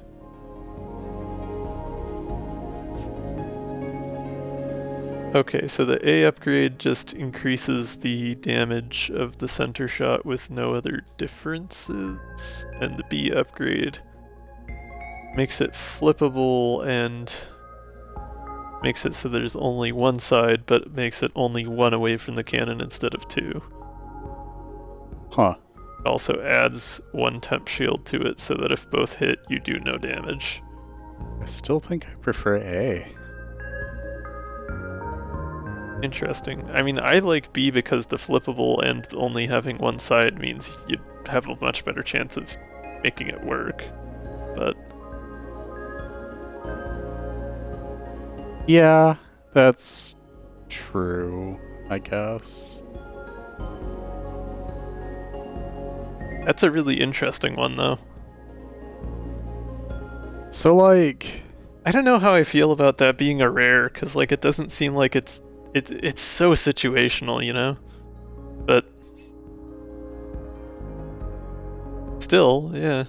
A: Okay, so the A upgrade just increases the damage of the center shot with no other differences, and the B upgrade makes it flippable and makes it so there's only one side, but makes it only one away from the cannon instead of 2.
B: Huh.
A: It also adds 1 temp shield to it so that if both hit, you do no damage.
B: I still think I prefer A.
A: Interesting. I mean, I like B because the flippable and only having one side means you'd have a much better chance of making it work. But
B: yeah, that's true, I guess.
A: that's a really interesting one, though.
B: So, like,
A: I don't know how I feel about that being a rare, because, like, it doesn't seem like it's so situational, you know? But still, yeah.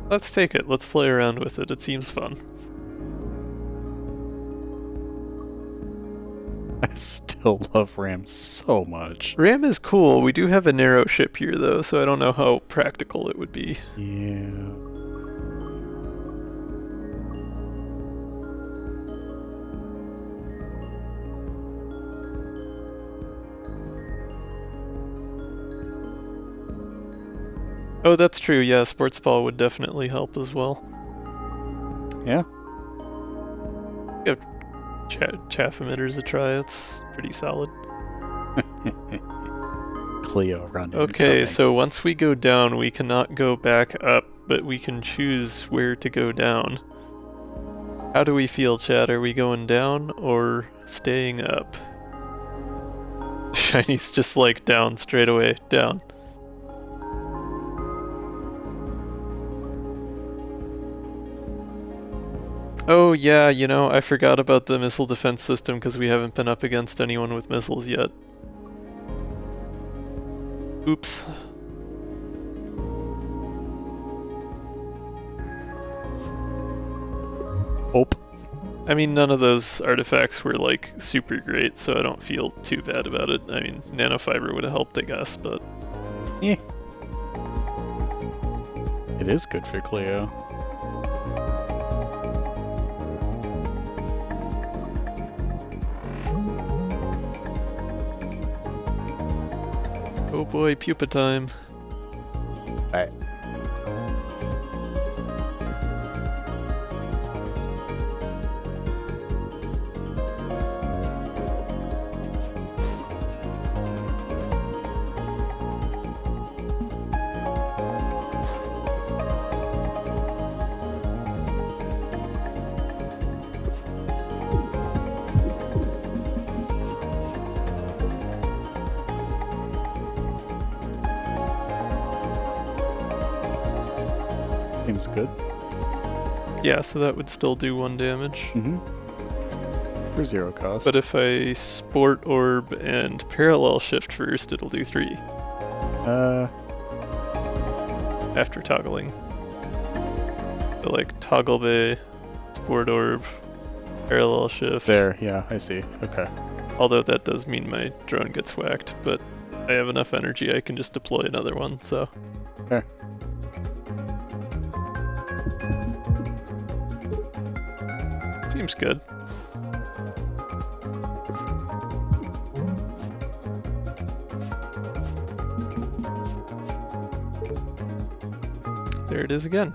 A: Let's take it. Let's play around with it. It seems fun.
B: I still love Ram so much.
A: Ram is cool. We do have a narrow ship here, though, so I don't know how practical it would be.
B: Yeah.
A: Oh, that's true. Yeah, sports ball would definitely help as well.
B: Yeah.
A: Give chaff emitters a try. It's pretty solid.
B: Cleo run.
A: Okay, so once we go down, we cannot go back up, but we can choose where to go down. How do we feel, Chad? Are we going down or staying up? Shiny's just like down straight away. Down. Oh yeah, you know, I forgot about the missile defense system because we haven't been up against anyone with missiles yet. Oops.
B: Ope.
A: I mean, none of those artifacts were like super great, so I don't feel too bad about it. I mean, nanofiber would have helped, I guess, but...
B: Yeah. It is good for Cleo.
A: Oh boy, pupa time.
B: Alright. Seems good.
A: Yeah, so that would still do 1 damage.
B: Mm-hmm. For 0 cost.
A: But if I sport orb and parallel shift first, it'll do 3. After toggling. So like toggle bay, sport orb, parallel shift.
B: There, yeah, I see. Okay.
A: Although that does mean my drone gets whacked, but I have enough energy I can just deploy another one, so.
B: Fair.
A: Seems good. there it is again.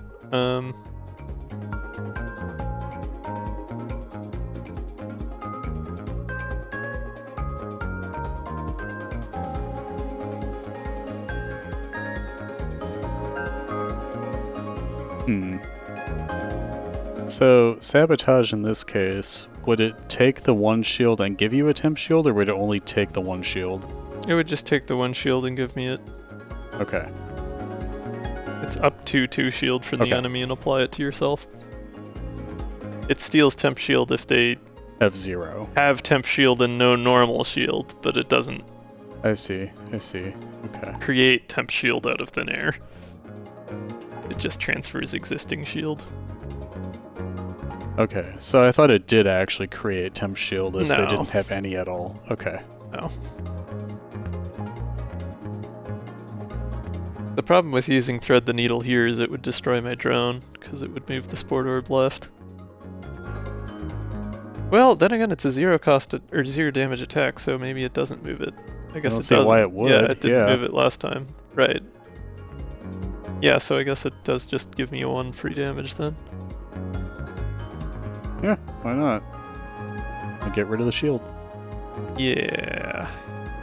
B: So, sabotage in this case, would it take the one shield and give you a temp shield, or would it only take the one shield?
A: It would just take the one shield and give me it.
B: Okay.
A: It's up to 2 shield for the enemy and apply it to yourself. It steals temp shield if they
B: have 0.
A: Have temp shield and no normal shield, but it doesn't.
B: I see. Okay.
A: Create temp shield out of thin air. It just transfers existing shield.
B: Okay, so I thought it did actually create temp shield if
A: No.
B: they didn't have any at all. Okay.
A: No. The problem with using thread the needle here is it would destroy my drone, because it would move the sport orb left. Well, then again, it's a 0 cost or 0 damage attack, so maybe it doesn't move it. I guess
B: I don't
A: it
B: see
A: doesn't.
B: why it would.
A: Yeah, it didn't move it last time. Right. Yeah, so I guess it does just give me a 1 free damage then.
B: Yeah, why not? And get rid of the shield.
A: Yeah.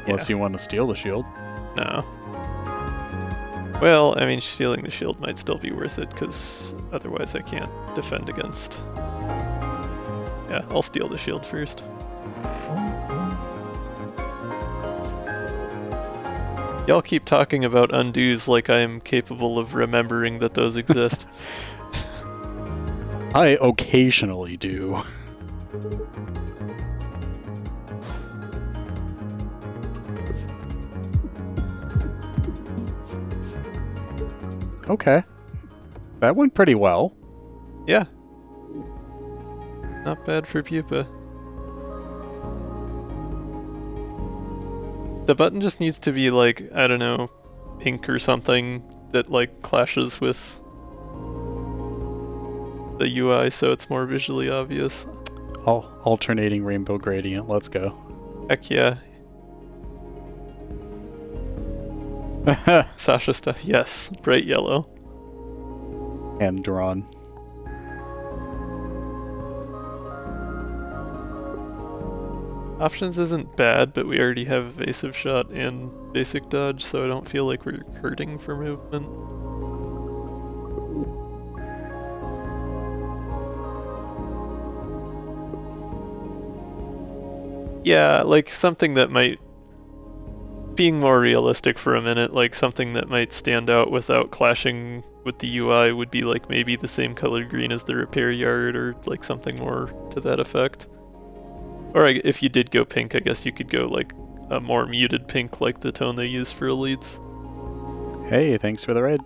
B: Unless you want to steal the shield.
A: No. Well, I mean, stealing the shield might still be worth it, because otherwise I can't defend against... Yeah, I'll steal the shield first. Y'all keep talking about undos like I am capable of remembering that those exist.
B: I occasionally do. Okay. That went pretty well.
A: Yeah. Not bad for Pupa. The button just needs to be like, I don't know, pink or something that like clashes with the UI so it's more visually obvious.
B: Alternating rainbow gradient, let's go.
A: Heck yeah. Sasha stuff, yes. Bright yellow.
B: And drawn.
A: Options isn't bad, but we already have evasive shot and basic dodge, so I don't feel like we're hurting for movement. Yeah, like something that might, being more realistic for a minute, like something that might stand out without clashing with the UI would be like maybe the same color green as the repair yard or like something more to that effect. Or if you did go pink, I guess you could go like a more muted pink like the tone they use for elites.
B: Hey, thanks for the raid.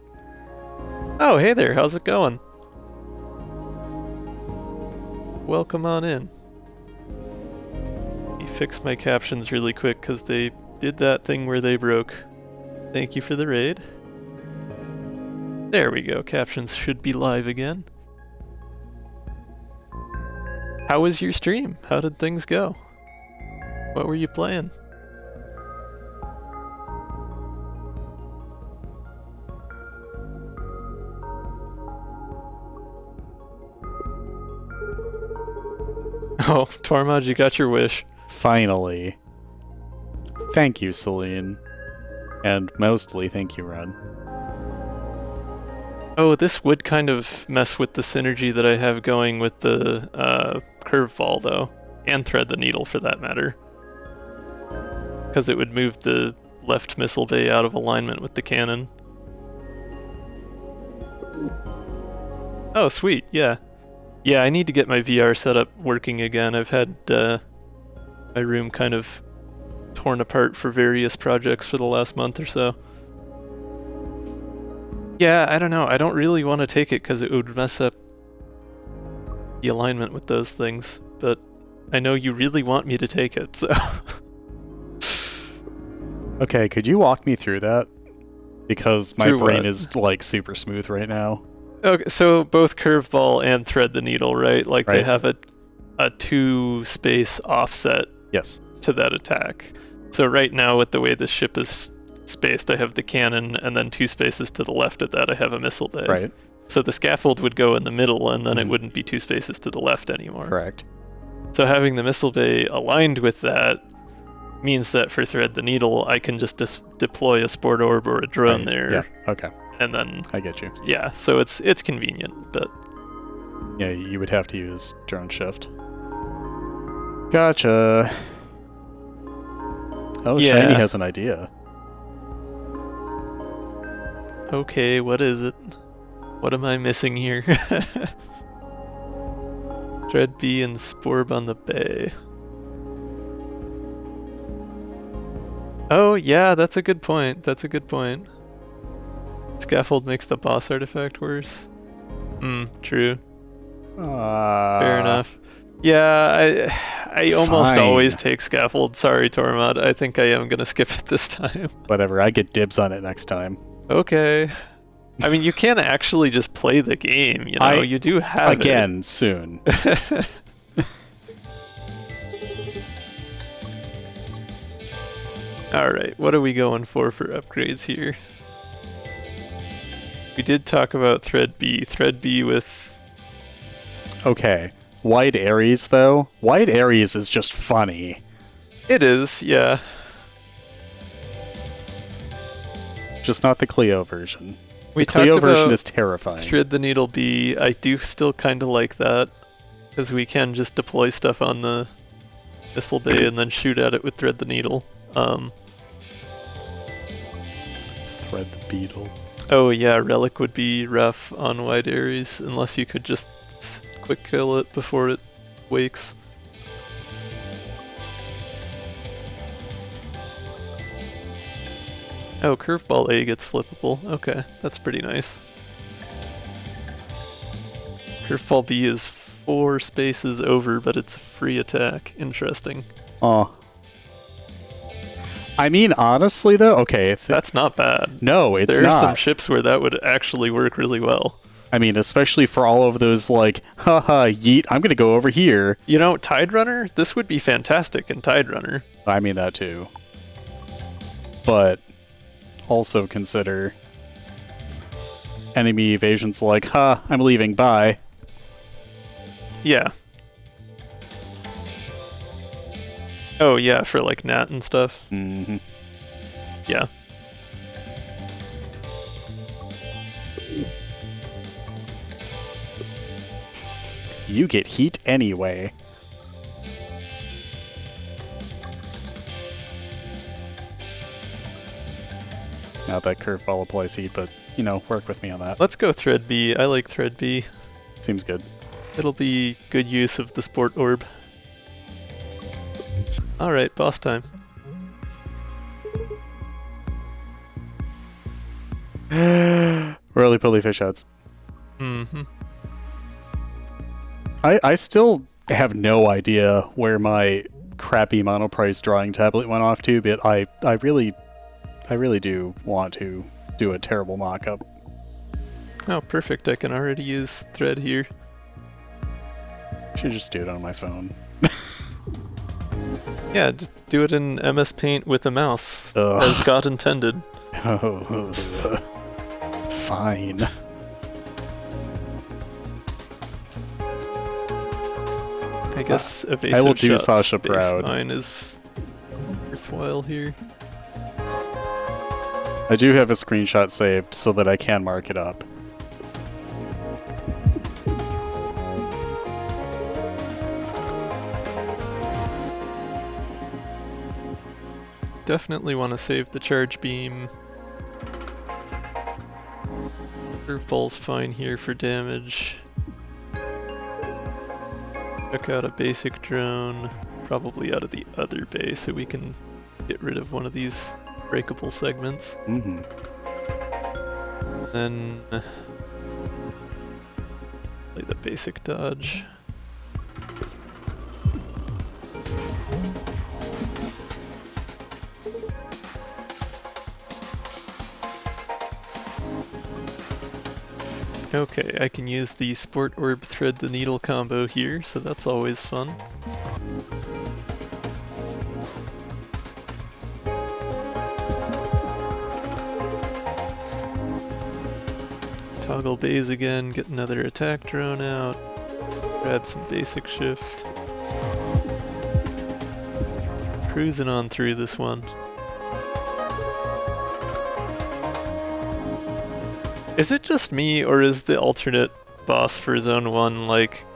A: Oh, hey there, how's it going? Welcome on in. Let me fix my captions really quick because they did that thing where they broke. Thank you for the raid. There we go, captions should be live again. How was your stream? How did things go? What were you playing? Oh, Tormod, you got your wish.
B: Finally. Thank you, Celine. And mostly thank you, Ron.
A: Oh, this would kind of mess with the synergy that I have going with the curveball, though. And thread the needle, for that matter. Because it would move the left missile bay out of alignment with the cannon. Oh, sweet, yeah. Yeah, I need to get my VR setup working again. I've had my room kind of torn apart for various projects for the last month or so. Yeah, I don't know. I don't really want to take it because it would mess up the alignment with those things, but I know you really want me to take it, so...
B: Okay, could you walk me through that? Because my
A: Through
B: brain
A: what?
B: is, like, super smooth right now.
A: Okay, so both curveball and thread the needle, right? Like they
B: Right.
A: have a 2-space offset
B: Yes.
A: to that attack. So right now with the way the ship is spaced. I have the cannon, and then 2 spaces to the left of that I have a missile bay.
B: Right.
A: So the scaffold would go in the middle, and then it wouldn't be 2 spaces to the left anymore.
B: Correct.
A: So having the missile bay aligned with that means that for Thread the Needle, I can just deploy a sport orb or a drone there.
B: Yeah, okay.
A: And then...
B: I get you.
A: Yeah, so it's convenient, but...
B: Yeah, you would have to use drone shift. Gotcha. Oh,
A: Yeah.
B: Shiny has an idea.
A: Okay, what is it? What am I missing here? Thread B and Sporb on the bay. Oh, yeah, that's a good point. That's a good point. Scaffold makes the boss artifact worse. True. Fair enough. Yeah, I almost
B: Fine.
A: always take Scaffold. Sorry, Tormod. I think I am going to skip it this time.
B: Whatever, I get dibs on it next time.
A: Okay. I mean, you can actually just play the game, you know? You do have
B: Again, soon.
A: Alright, what are we going for upgrades here? We did talk about Thread B. Thread B with...
B: Okay. Wide Aries, though? Wide Aries is just funny.
A: It is, yeah.
B: Just not the Cleo version.
A: We
B: The Cleo
A: talked
B: version
A: about
B: is terrifying.
A: Thread the Needle B. I do still kind of like that, because we can just deploy stuff on the missile bay and then shoot at it with Thread the Needle.
B: Thread the Beetle.
A: Oh yeah, Relic would be rough on Wide Aries, unless you could just quick kill it before it wakes. Oh, Curveball A gets flippable. Okay, that's pretty nice. Curveball B is 4 spaces over, but it's a free attack. Interesting.
B: Oh. I mean, honestly, though, okay.
A: That's not bad.
B: No, it's not.
A: There are some ships where that would actually work really well.
B: I mean, especially for all of those, like, haha, yeet, I'm gonna go over here.
A: You know, Tide Runner? This would be fantastic in Tide Runner.
B: I mean that too. But also consider enemy evasion's like, ha, I'm leaving, bye.
A: Yeah. Oh yeah, for like Nat and stuff.
B: Mm-hmm.
A: Yeah.
B: You get heat anyway. Not that curveball applies heat, but, you know, work with me on that.
A: Let's go Thread B. I like Thread B.
B: Seems good.
A: It'll be good use of the Sport Orb. Alright, boss time.
B: Roly-poly fish outs.
A: Mm-hmm.
B: I still have no idea where my crappy monoprice drawing tablet went off to, but I really do want to do a terrible mock-up.
A: Oh, perfect. I can already use Thread here.
B: Should just do it on my phone.
A: Yeah, just do it in MS Paint with a mouse,
B: Ugh.
A: as God intended.
B: Fine.
A: I guess evasive
B: I will do
A: shots
B: Sasha
A: base
B: proud.
A: mine is worthwhile here.
B: I do have a screenshot saved so that I can mark it up.
A: Definitely want to save the charge beam. Curveball's fine here for damage. Check out a basic drone, probably out of the other bay, so we can get rid of one of these breakable segments.
B: Mm-hmm.
A: Then play the basic dodge. Okay, I can use the Sport Orb Thread the Needle combo here, so that's always fun. Toggle bays again, get another attack drone out, grab some basic shift. Cruising on through this one. Is it just me, or is the alternate boss for Zone 1, like,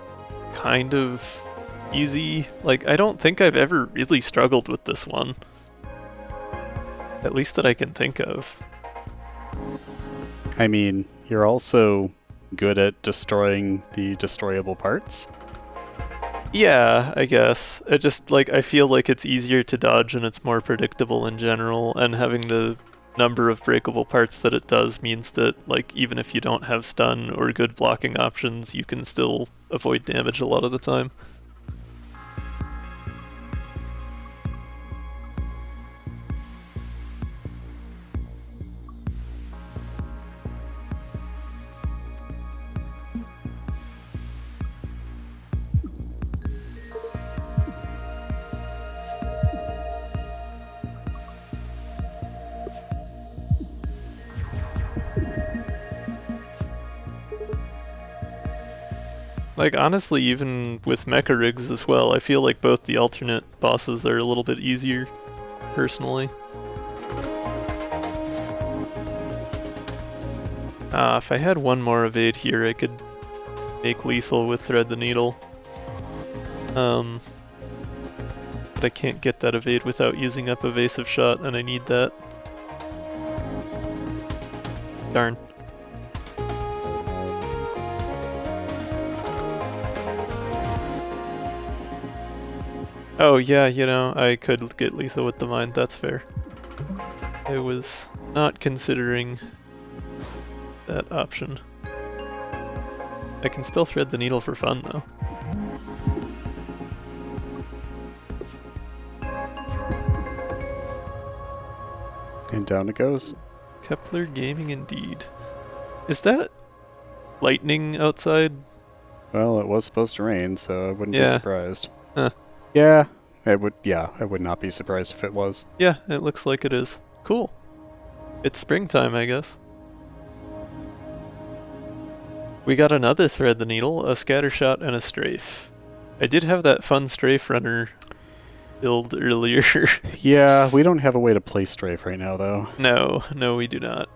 A: kind of easy? Like, I don't think I've ever really struggled with this one. At least that I can think of.
B: I mean, you're also good at destroying the destroyable parts.
A: Yeah, I guess. It just, like, I feel like it's easier to dodge and it's more predictable in general, and having the number of breakable parts that it does means that, like, even if you don't have stun or good blocking options, you can still avoid damage a lot of the time. Like, honestly, even with mecha rigs as well, I feel like both the alternate bosses are a little bit easier, personally. If I had one more evade here, I could make lethal with Thread the Needle. But I can't get that evade without using up Evasive Shot, and I need that. Darn. Oh yeah, you know, I could get lethal with the mine, that's fair. I was not considering that option. I can still thread the needle for fun though.
B: And down it goes.
A: Kepler Gaming indeed. Is that lightning outside?
B: Well, it was supposed to rain, so I wouldn't be surprised.
A: Huh.
B: Yeah, I would not be surprised if it was.
A: Yeah, it looks like it is. Cool. It's springtime, I guess. We got another Thread the Needle, a Scatter Shot, and a Strafe. I did have that fun Strafe Runner build earlier.
B: Yeah, we don't have a way to play Strafe right now, though.
A: No, we do not.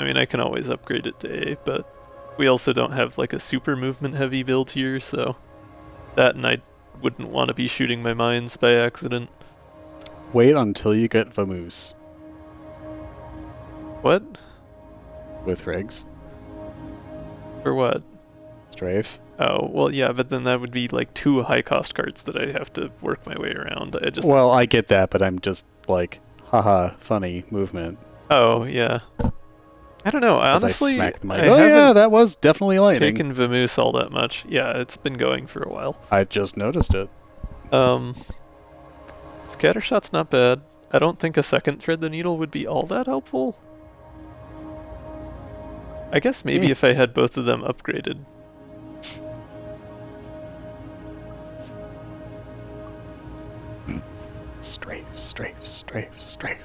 A: I mean, I can always upgrade it to A, but we also don't have like a super movement heavy build here, so that, and I wouldn't want to be shooting my mines by accident.
B: Wait until you get Vamoose.
A: What?
B: With rigs.
A: For what?
B: Strafe.
A: Oh, well, yeah, but then that would be like 2 high-cost cards that I have to work my way around.
B: Well, I get that, but I'm just like, haha, funny movement.
A: Oh, yeah. I don't know, honestly,
B: I yeah, that was definitely lightning.
A: Taken Vamoose all that much. Yeah, it's been going for a while.
B: I just noticed it.
A: Scattershot's not bad. I don't think a second Thread the Needle would be all that helpful. I guess maybe if I had both of them upgraded.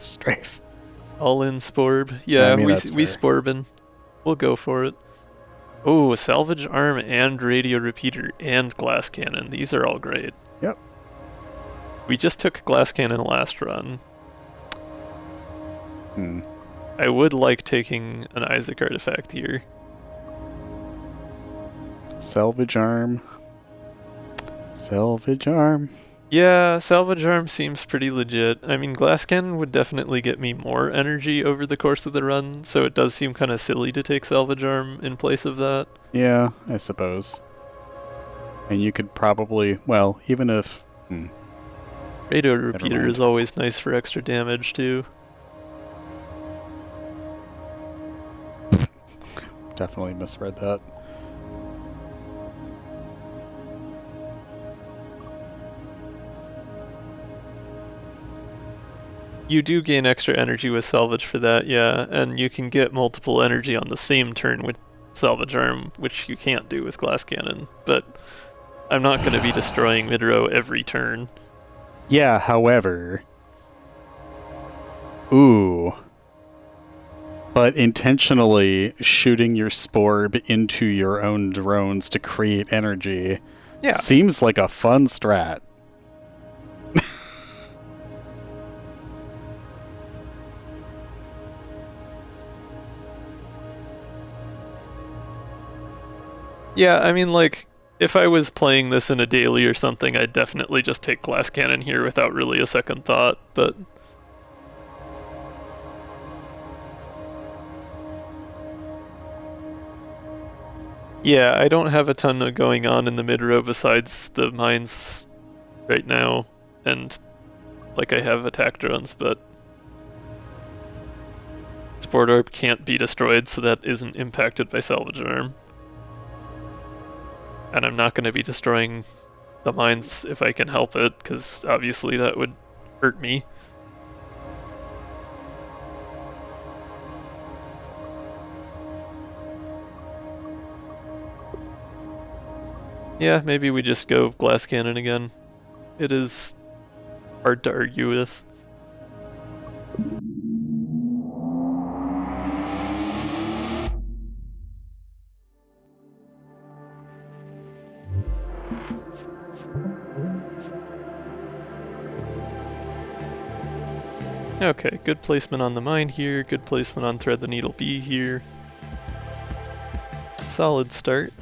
B: Strafe.
A: All in Sporb. Yeah,
B: I mean,
A: we
B: fair.
A: Sporbin. We'll go for it. Oh, Salvage Arm and Radio Repeater and Glass Cannon. These are all great.
B: Yep.
A: We just took Glass Cannon last run. I would like taking an Isaac artifact here.
B: Salvage Arm.
A: Yeah, Salvage Arm seems pretty legit. I mean, Glass Cannon would definitely get me more energy over the course of the run, so it does seem kind of silly to take Salvage Arm in place of that.
B: Yeah, I suppose. And you could probably, well, even if...
A: Radio Repeater is always nice for extra damage, too.
B: Definitely misread that.
A: You do gain extra energy with Salvage for that, yeah, and you can get multiple energy on the same turn with Salvage Arm, which you can't do with Glass Cannon, but I'm not going to be destroying mid-row every turn.
B: Yeah, however... Ooh. But intentionally shooting your sporb into your own drones to create energy seems like a fun strat.
A: Yeah, I mean, like, if I was playing this in a daily or something, I'd definitely just take glass cannon here without really a second thought, but... yeah, I don't have a ton of going on in the mid-row besides the mines right now, and, like, I have attack drones, but... Sport Orb can't be destroyed, so that isn't impacted by Salvage Arm. And I'm not going to be destroying the mines if I can help it, because obviously that would hurt me. Yeah, maybe we just go glass cannon again. It is hard to argue with. Okay, good placement on the mine here, good placement on Thread the Needle B here. Solid start.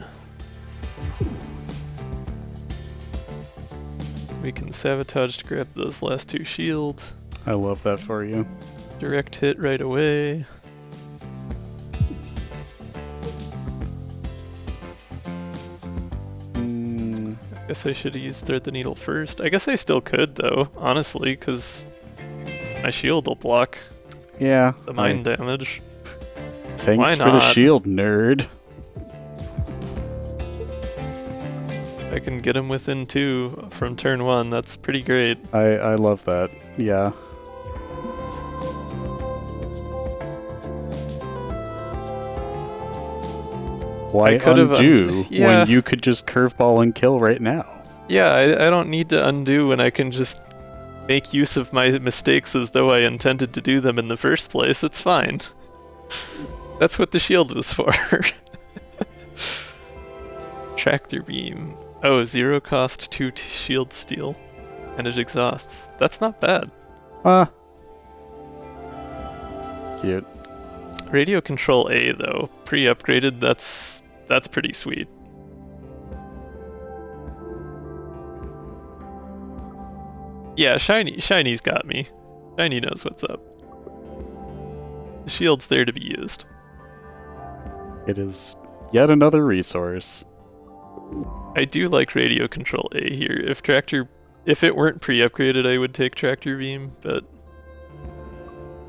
A: We can sabotage to grab those last two shields.
B: I love that for you.
A: Direct hit right away. I guess I should have used Thread the Needle first. I guess I still could though, honestly, because my shield will block the mine damage.
B: Thanks for the shield, nerd.
A: I can get him within 2 from turn 1, that's pretty great.
B: I love that, yeah. Why undo when you could just curveball and kill right now?
A: Yeah, I don't need to undo when I can just make use of my mistakes as though I intended to do them in the first place. It's fine. That's what the shield was for. Tractor beam. Oh, 0 cost, 2 shield steal. And it exhausts. That's not bad.
B: Cute.
A: Radio control A though, pre-upgraded, that's pretty sweet. Yeah, Shiny's got me. Shiny knows what's up. The shield's there to be used.
B: It is yet another resource.
A: I do like radio control A here. If it weren't pre-upgraded, I would take tractor beam, but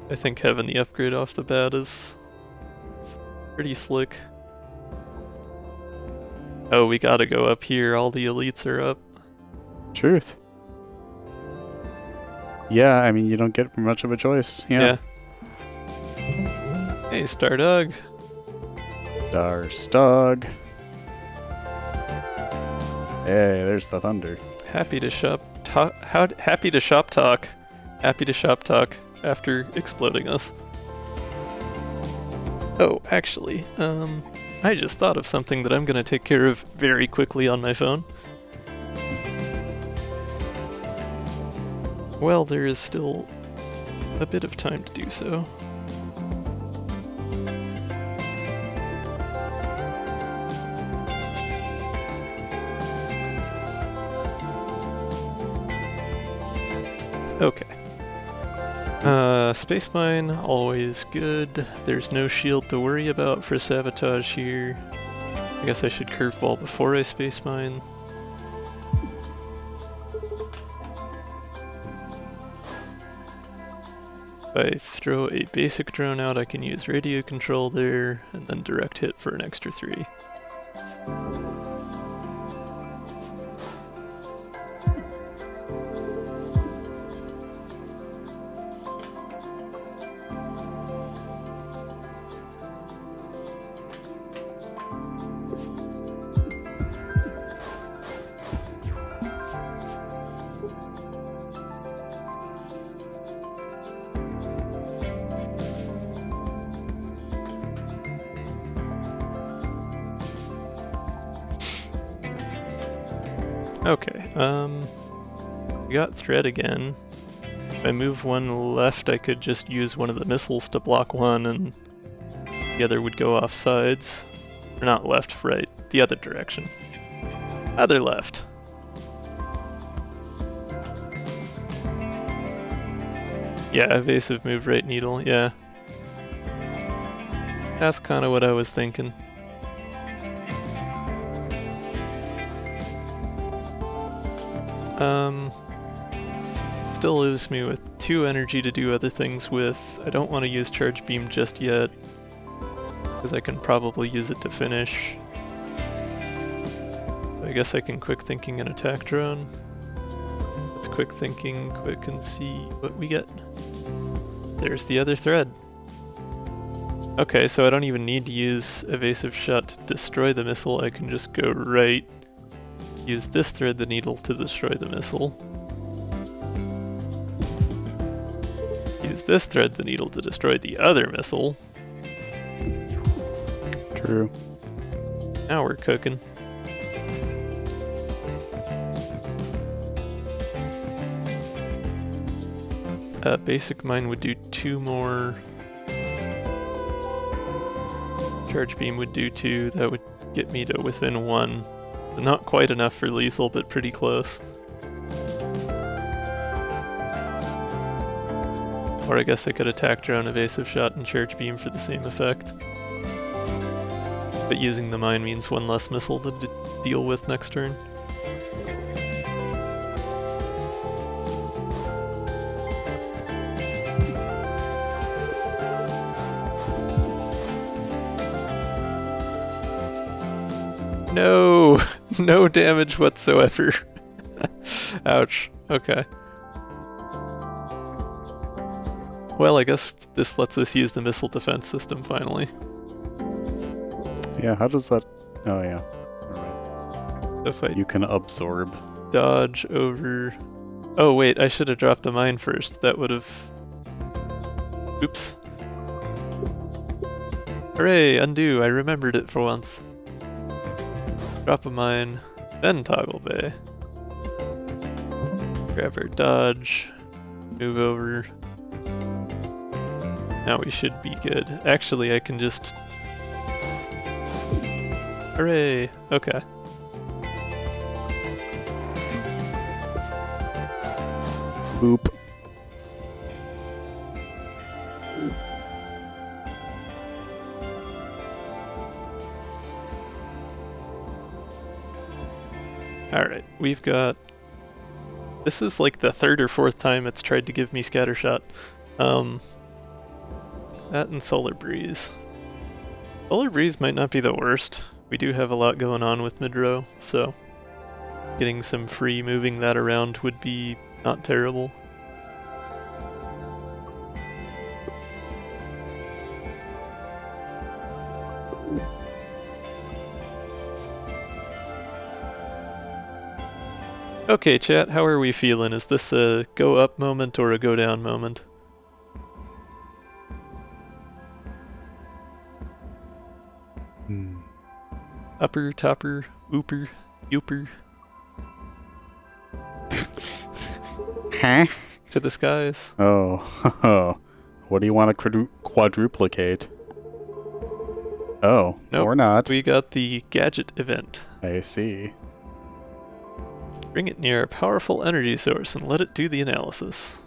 A: I think having the upgrade off the bat is pretty slick. Oh, we gotta go up here. All the elites are up.
B: Truth. Yeah, I mean, you don't get much of a choice. Yeah.
A: Hey, Stardog.
B: Darstog. Hey, there's the thunder.
A: Happy to shop talk. Happy to shop talk. Happy to shop talk after exploding us. Oh, actually, I just thought of something that I'm gonna take care of very quickly on my phone. Well, there is still a bit of time to do so. Okay. Space mine, always good. There's no shield to worry about for sabotage here. I guess I should curveball before I space mine. If I throw a basic drone out, I can use radio control there, and then direct hit for an extra 3. Okay, we got thread again. If I move one left, I could just use one of the missiles to block one, and the other would go off sides. Or not left, right, the other direction. Other left. Yeah, evasive move right needle, yeah. That's kind of what I was thinking. Still leaves me with 2 energy to do other things with. I don't want to use charge beam just yet, because I can probably use it to finish. I guess I can quick thinking and attack drone. Let's quick thinking quick and see what we get. There's the other thread. Okay, so I don't even need to use evasive shot to destroy the missile. I can just go right, use this thread the needle to destroy the missile. Use this thread the needle to destroy the other missile.
B: True.
A: Now we're cooking. Basic mine would do 2 more. Charge beam would do 2. That would get me to within 1. Not quite enough for lethal, but pretty close. Or I guess I could attack drone, evasive shot, and charge beam for the same effect. But using the mine means 1 less missile to deal with next turn. No! No damage whatsoever. Ouch. Okay. Well, I guess this lets us use the missile defense system finally.
B: Yeah, how does that... Oh, yeah. Alright.
A: If I
B: You can absorb.
A: dodge over... Oh, wait, I should have dropped the mine first. That would have... Oops. Hooray, undo. I remembered it for once. Drop a mine, then toggle bay. Grab our dodge, move over. Now we should be good. Actually, I can just... Hooray! Okay.
B: Boop.
A: Alright, we've got... This is like the 3rd or 4th time it's tried to give me scattershot. That and Solar Breeze. Solar Breeze might not be the worst. We do have a lot going on with mid-row, so getting some free moving that around would be not terrible. Okay, chat, how are we feeling? Is this a go up moment or a go down moment? Upper, topper, ooper, youper.
B: Huh?
A: To the skies.
B: Oh, what do you want to quadruplicate? Oh,
A: Nope,
B: or not.
A: We got the gadget event.
B: I see.
A: Bring it near a powerful energy source and let it do the analysis.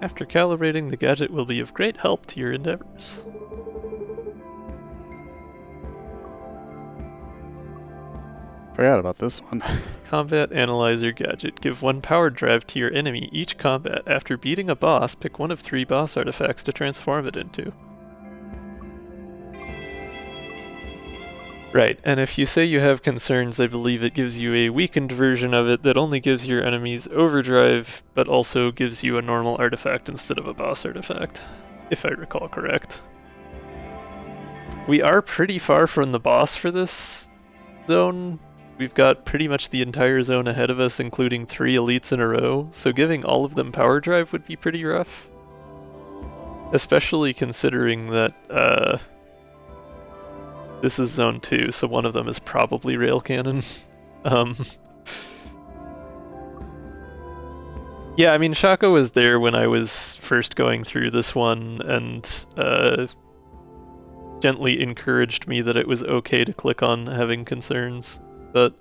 A: After calibrating, the gadget will be of great help to your endeavors.
B: Forgot about this one.
A: Combat Analyzer Gadget. Give 1 power drive to your enemy each combat. After beating a boss, pick 1 of 3 boss artifacts to transform it into. Right, and if you say you have concerns, I believe it gives you a weakened version of it that only gives your enemies overdrive, but also gives you a normal artifact instead of a boss artifact, if I recall correct. We are pretty far from the boss for this zone. We've got pretty much the entire zone ahead of us, including 3 elites in a row, so giving all of them power drive would be pretty rough. Especially considering that, This is zone 2, so one of them is probably rail cannon. Yeah, I mean, Shaco was there when I was first going through this one, and gently encouraged me that it was okay to click on having concerns, but...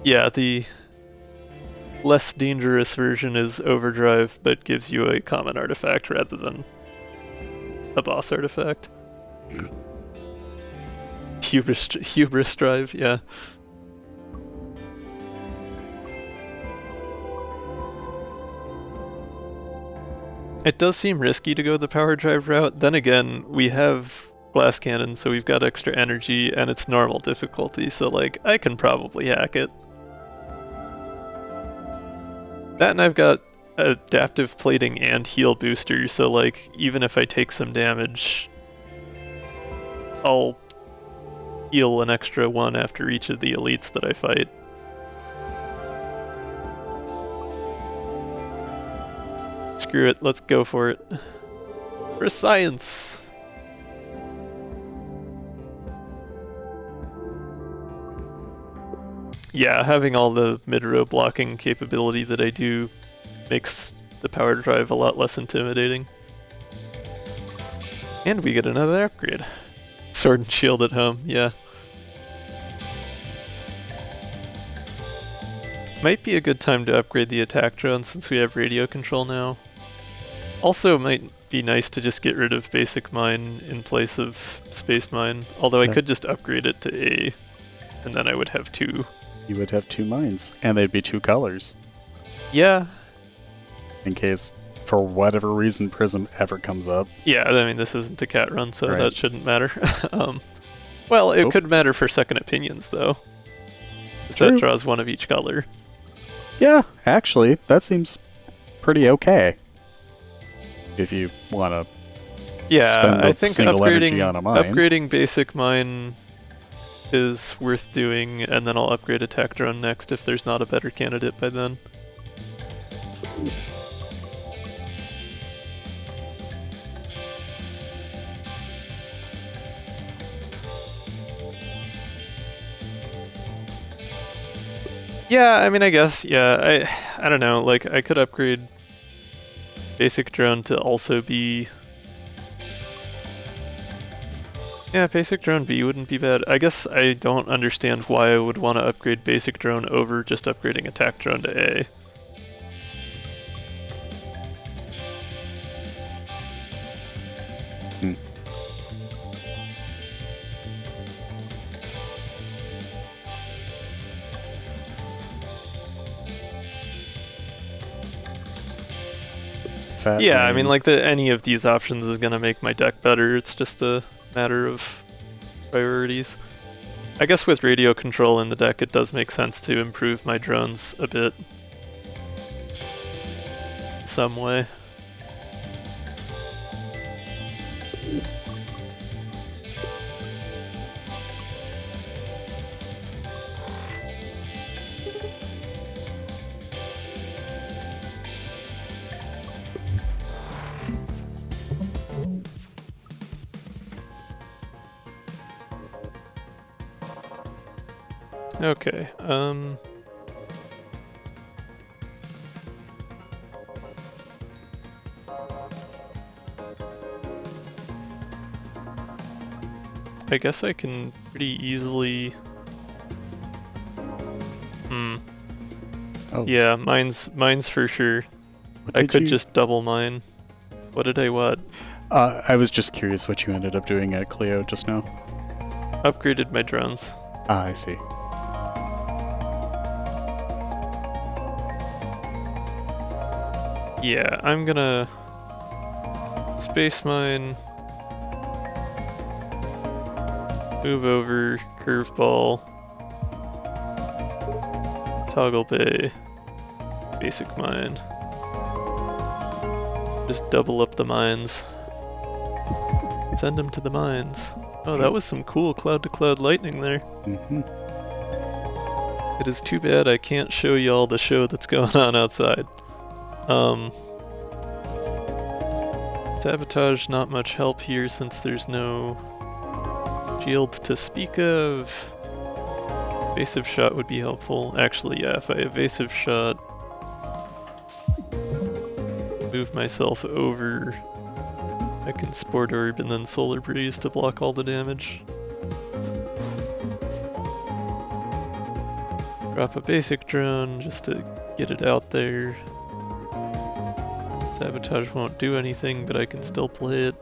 A: Yeah, the less dangerous version is Overdrive, but gives you a common artifact rather than a boss artifact. Hubris Drive, yeah. It does seem risky to go the power drive route. Then again, we have glass cannon, so we've got extra energy, and it's normal difficulty, so like, I can probably hack it. That, and I've got adaptive plating and heal booster, so like, even if I take some damage, I'll heal an extra 1 after each of the elites that I fight. Screw it, let's go for it. For science! Yeah, having all the mid-row blocking capability that I do makes the power drive a lot less intimidating. And we get another upgrade. Sword and shield at home, yeah. Might be a good time to upgrade the attack drone since we have radio control now. Also, might be nice to just get rid of basic mine in place of space mine, although I could just upgrade it to A, and then I would have 2.
B: You would have 2 mines, and they'd be 2 colors.
A: Yeah.
B: In case, for whatever reason, Prism ever comes up.
A: Yeah, I mean, this isn't a cat run, so
B: Right.
A: that shouldn't matter. Well, it could matter for second opinions, though. Because that draws 1 of each color.
B: Yeah, actually, that seems pretty okay. If you want to spend
A: I
B: the
A: think
B: single energy on a mine.
A: upgrading basic mine is worth doing, and then I'll upgrade attack drone next if there's not a better candidate by then. Yeah, I mean, I guess, yeah, I don't know, like, I could upgrade basic drone to also be... Yeah, basic drone B wouldn't be bad. I guess I don't understand why I would want to upgrade basic drone over just upgrading attack drone to A. Yeah, I mean, like, any of these options is going to make my deck better. It's just a matter of priorities. I guess with radio control in the deck, it does make sense to improve my drones a bit. Some way. Okay, I guess I can pretty easily...
B: Oh.
A: Yeah, mine's for sure. I could just double mine. What did I what?
B: I was just curious what you ended up doing at Cleo just now.
A: Upgraded my drones.
B: Ah, I see.
A: Yeah, I'm gonna space mine, move over, curveball, toggle bay, basic mine. Just double up the mines. Send them to the mines. Oh, that was some cool cloud-to-cloud lightning there.
B: Mm-hmm.
A: It is too bad I can't show y'all the show that's going on outside. Sabotage, not much help here since there's no shield to speak of. Evasive shot would be helpful. Actually, yeah, if I evasive shot, move myself over, I can Sport Orb and then Solar Breeze to block all the damage. Drop a basic drone just to get it out there. Sabotage won't do anything, but I can still play it.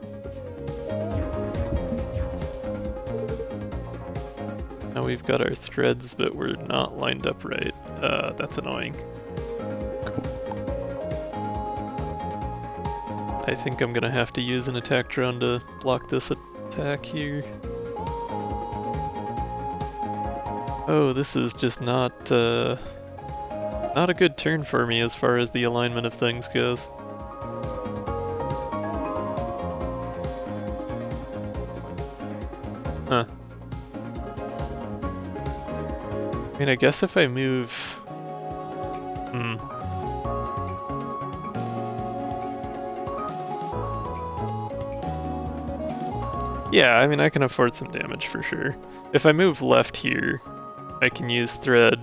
A: Now we've got our threads, but we're not lined up right. That's annoying. I think I'm gonna have to use an attack drone to block this attack here. Oh, this is just not a good turn for me as far as the alignment of things goes. Huh. I mean, I guess if I move... Yeah, I mean, I can afford some damage for sure. If I move left here, I can use Thread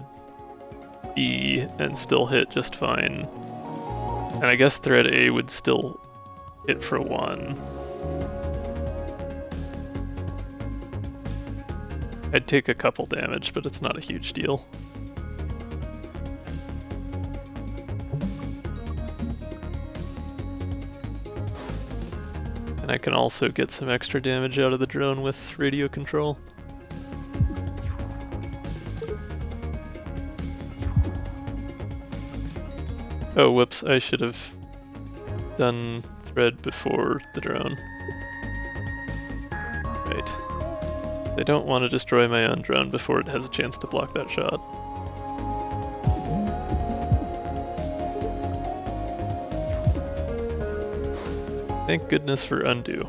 A: E and still hit just fine. And I guess Thread A would still hit for 1. I'd take a couple damage, but it's not a huge deal. And I can also get some extra damage out of the drone with radio control. Oh, whoops, I should have done Thread before the drone. Right. I don't want to destroy my own drone before it has a chance to block that shot. Thank goodness for undo.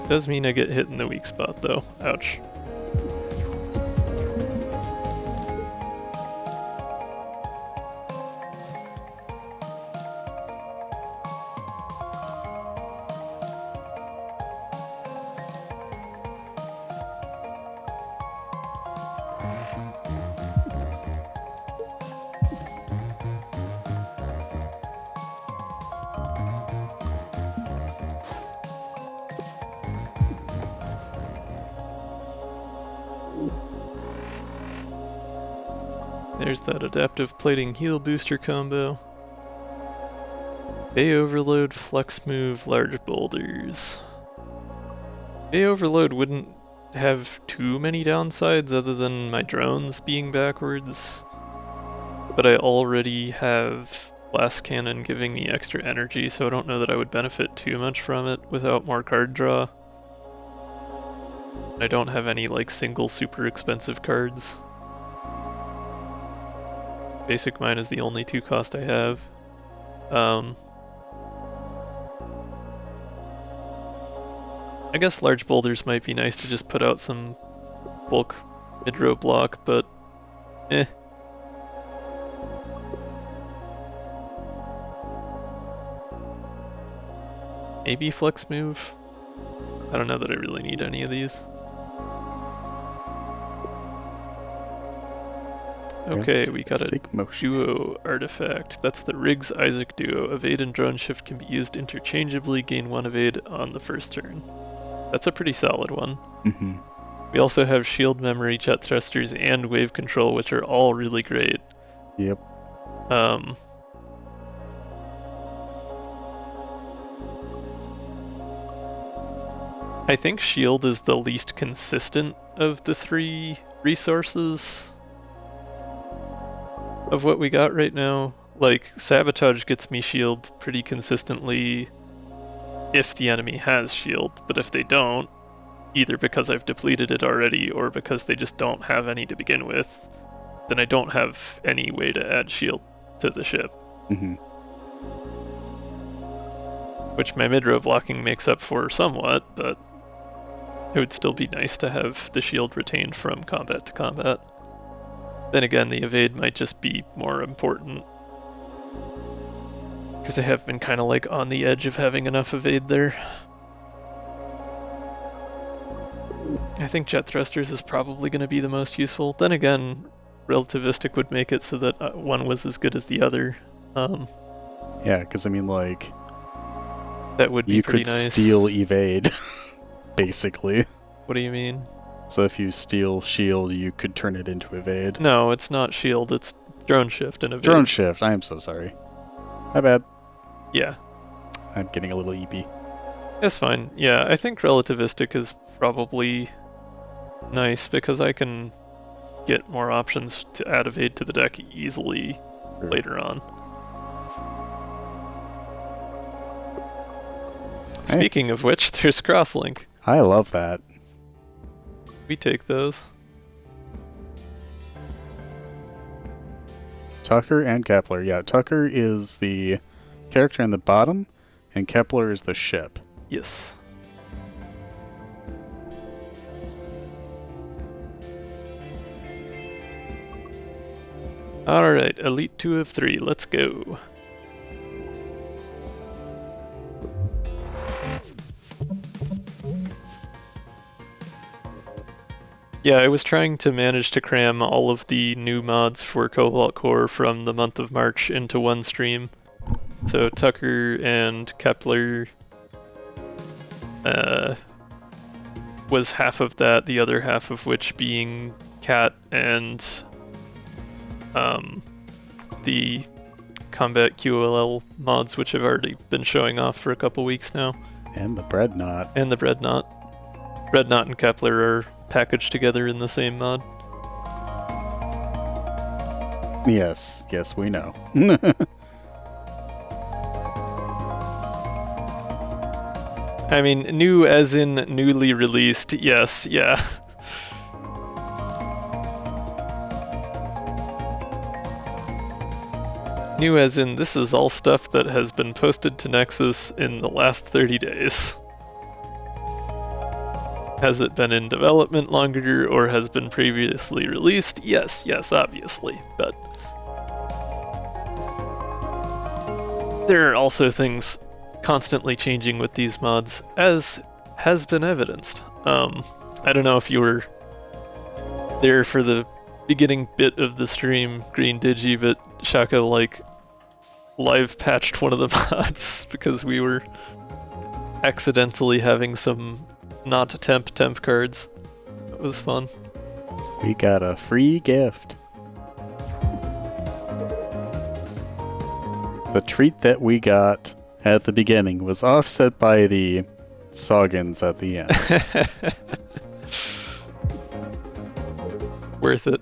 A: Does mean I get hit in the weak spot though. Ouch. There's that adaptive plating heal booster combo. Bay overload, flex move, large boulders. Bay overload wouldn't have too many downsides other than my drones being backwards. But I already have blast cannon giving me extra energy, so I don't know that I would benefit too much from it without more card draw. I don't have any like single super expensive cards. Basic mine is the only 2 cost I have. I guess large boulders might be nice to just put out some bulk mid-row block, but eh. Maybe flex move? I don't know that I really need any of these. Okay, we got a duo artifact. That's the Riggs Isaac duo. Evade and drone shift can be used interchangeably. Gain 1 evade on the first turn. That's a pretty solid one.
B: Mm-hmm.
A: We also have shield memory, jet thrusters, and wave control, which are all really great.
B: Yep.
A: I think shield is the least consistent of the 3 resources of what we got right now. Like, sabotage gets me shield pretty consistently if the enemy has shield, but if they don't, either because I've depleted it already or because they just don't have any to begin with, then I don't have any way to add shield to the ship.
B: Mm-hmm.
A: Which my mid-row blocking makes up for somewhat, but it would still be nice to have the shield retained from combat to combat. Then again, the evade might just be more important. Because I have been kind of like on the edge of having enough evade there. I think jet thrusters is probably going to be the most useful. Then again, relativistic would make it so that one was as good as the other.
B: Yeah, because I mean, like,
A: that would be pretty nice.
B: You could steal evade, basically.
A: What do you mean?
B: So if you steal shield, you could turn it into evade.
A: No, it's not shield, it's drone shift and evade.
B: Drone shift, I am so sorry. My bad.
A: Yeah.
B: I'm getting a little EP.
A: That's fine. Yeah, I think relativistic is probably nice because I can get more options to add evade to the deck easily later on. Speaking of which, there's crosslink.
B: I love that.
A: We take those.
B: Tucker and Kepler. Yeah, Tucker is the character in the bottom, and Kepler is the ship.
A: Yes. Alright, Elite 2 of 3, let's go. Yeah, I was trying to manage to cram all of the new mods for Cobalt Core from the month of March into one stream. So Tucker and Kepler was half of that, the other half of which being Cat and the Combat QLL mods, which have already been showing off for a couple weeks now.
B: And the Breadnaught.
A: And the Breadnaught. Breadnaught and Kepler are packaged together in the same mod.
B: Yes, we know.
A: I mean, new as in newly released, yes, yeah. New as in this is all stuff that has been posted to Nexus in the last 30 days. Has it been in development longer or has been previously released? Yes, obviously, but there are also things constantly changing with these mods, as has been evidenced. I don't know if you were there for the beginning bit of the stream, Green Digi, but Shaka live patched one of the mods because we were accidentally having some not temp cards. It was fun.
B: We got a free gift. The treat that we got at the beginning was offset by the Soggins at the end.
A: Worth it.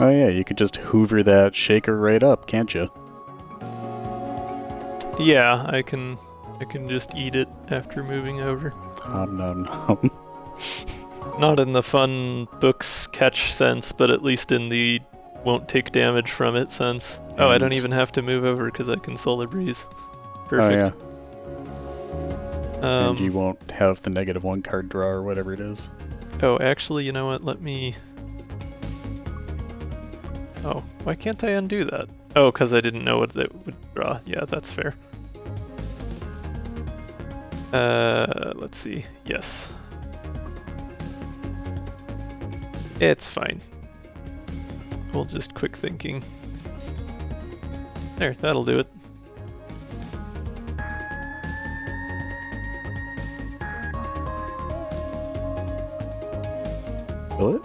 B: Oh yeah, you could just hoover that shaker right up, can't you?
A: Yeah, I can just eat it after moving over.
B: No.
A: Not in the fun books catch sense, but at least in the won't take damage from it sense. Oh, I don't even have to move over because I can solar breeze. Perfect.
B: Oh, yeah. And you won't have the -1 card draw or whatever it is.
A: Oh, actually, you know what? Let me... Oh, why can't I undo that? Oh, because I didn't know what it would draw. Yeah, that's fair. Let's see. Yes. It's fine. We'll just quick thinking. There, that'll do it.
B: Will it?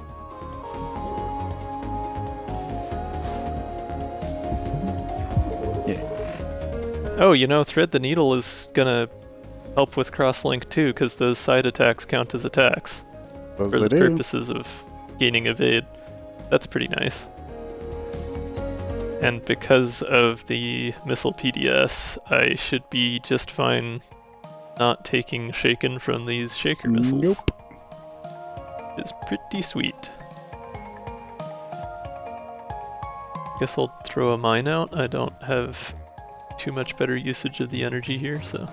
B: Yeah.
A: Oh, you know, Thread the Needle is gonna help with crosslink too, because those side attacks count as attacks.
B: Those
A: for the
B: they do.
A: purposes of gaining evade. That's pretty nice. And because of the missile PDS, I should be just fine not taking shaken from these shaker missiles.
B: Nope.
A: It's pretty sweet. Guess I'll throw a mine out. I don't have too much better usage of the energy here, so.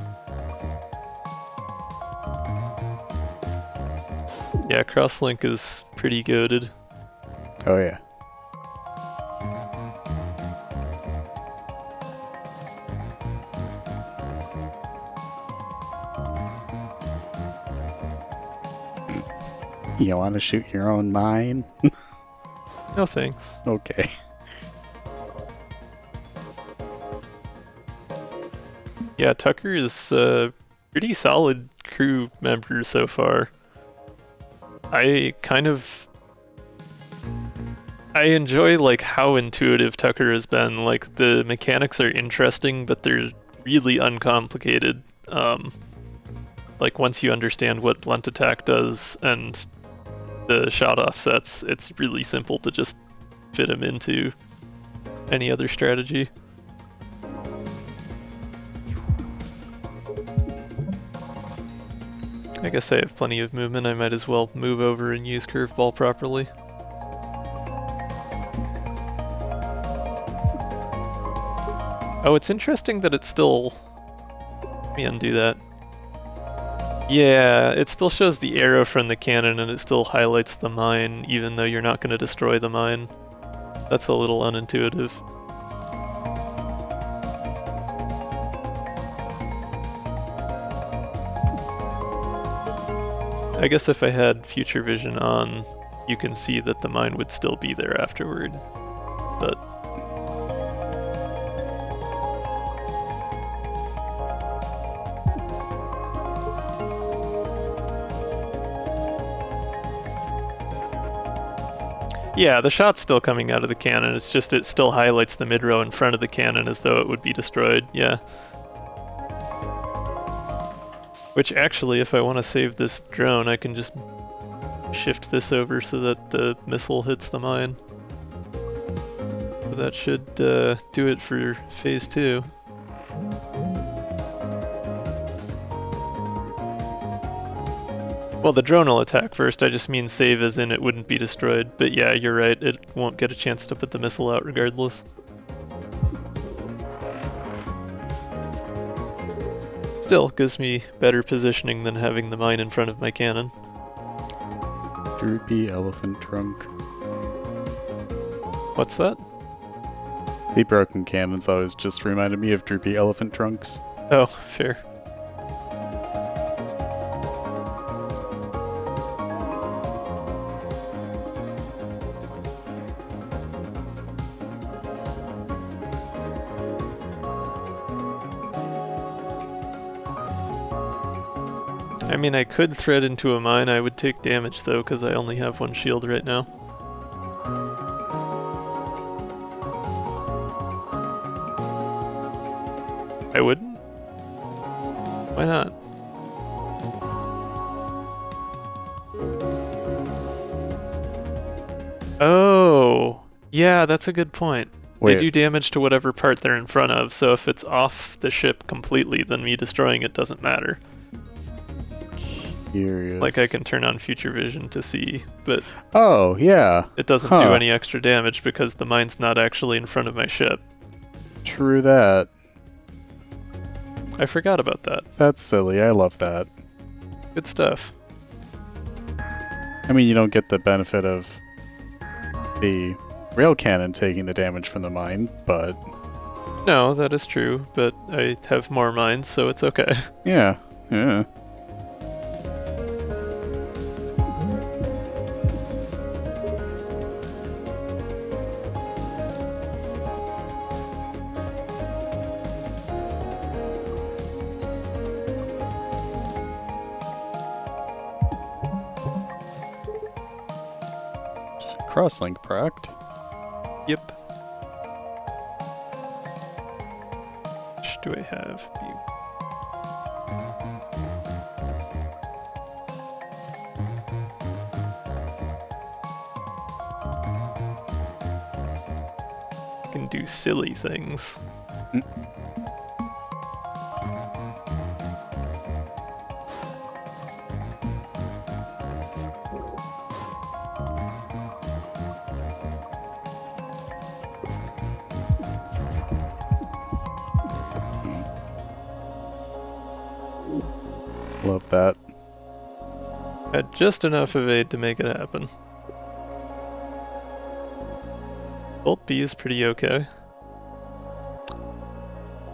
A: Yeah, crosslink is pretty goated.
B: Oh yeah. You want to shoot your own mine?
A: No thanks.
B: Okay.
A: Yeah, Tucker is a pretty solid crew member so far. I enjoy like how intuitive Tucker has been. Like the mechanics are interesting, but they're really uncomplicated. Like once you understand what blunt attack does and the shot offsets, it's really simple to just fit him into any other strategy. I guess I have plenty of movement. I might as well move over and use curveball properly. Oh, it's interesting that it's still... Let me undo that. Yeah, it still shows the arrow from the cannon and it still highlights the mine, even though you're not going to destroy the mine. That's a little unintuitive. I guess if I had future vision on, you can see that the mine would still be there afterward, but... Yeah, the shot's still coming out of the cannon, it's just it still highlights the mid-row in front of the cannon as though it would be destroyed, yeah. Which actually, if I want to save this drone, I can just shift this over so that the missile hits the mine. So that should do it for phase 2. Well, the drone will attack first, I just mean save as in it wouldn't be destroyed. But yeah, you're right, it won't get a chance to put the missile out regardless. Still, gives me better positioning than having the mine in front of my cannon.
B: Droopy elephant trunk.
A: What's that?
B: The broken cannons always just reminded me of droopy elephant trunks.
A: Oh, fair. I mean, I could thread into a mine. I would take damage, though, because I only have one shield right now. I wouldn't? Why not? Oh, yeah, that's a good point.
B: Wait.
A: They do damage to whatever part they're in front of, so if it's off the ship completely, then me destroying it doesn't matter.
B: Curious.
A: Like I can turn on future vision to see, but
B: oh, yeah.
A: it doesn't do any extra damage because the mine's not actually in front of my ship.
B: True that.
A: I forgot about that.
B: That's silly. I love that.
A: Good stuff.
B: I mean, you don't get the benefit of the rail cannon taking the damage from the mine, but...
A: No, that is true, but I have more mines, so it's okay.
B: Yeah, yeah. Crosslink procced.
A: Yep. Which do I have? can do silly things.
B: Love that.
A: Had just enough evade to make it happen. Bolt B is pretty okay.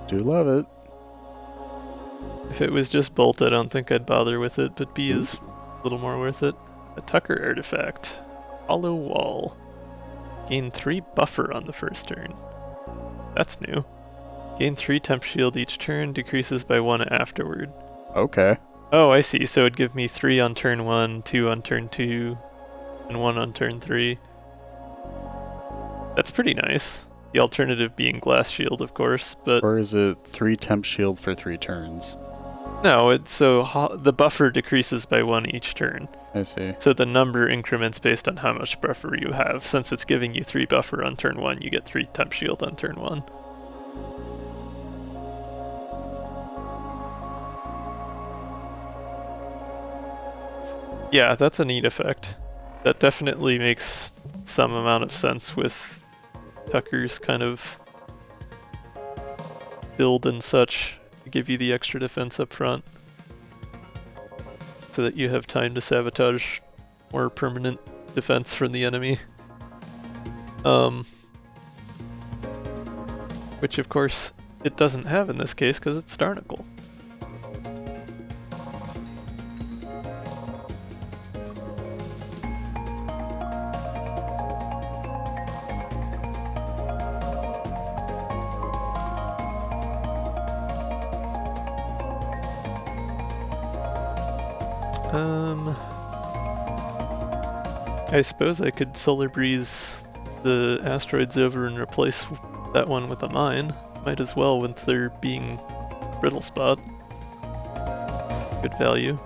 B: Do love it.
A: If it was just Bolt, I don't think I'd bother with it, but B is a little more worth it. A Tucker artifact. Hollow Wall. Gain 3 buffer on the first turn. That's new. Gain 3 temp shield each turn, decreases by 1 afterward.
B: Okay.
A: Oh, I see. So it'd give me 3 on turn 1, 2 on turn 2, and 1 on turn 3. That's pretty nice. The alternative being Glass Shield, of course, but...
B: Or is it 3 temp shield for 3 turns?
A: No, it's so the buffer decreases by 1 each turn.
B: I see.
A: So the number increments based on how much buffer you have. Since it's giving you 3 buffer on turn 1, you get 3 temp shield on turn 1. Yeah, that's a neat effect. That definitely makes some amount of sense with Tucker's kind of build and such to give you the extra defense up front so that you have time to sabotage more permanent defense from the enemy. Which of course it doesn't have in this case because it's Starnicle. I suppose I could Solar Breeze the asteroids over and replace that one with a mine. Might as well with there being Brittle Spot. Good value.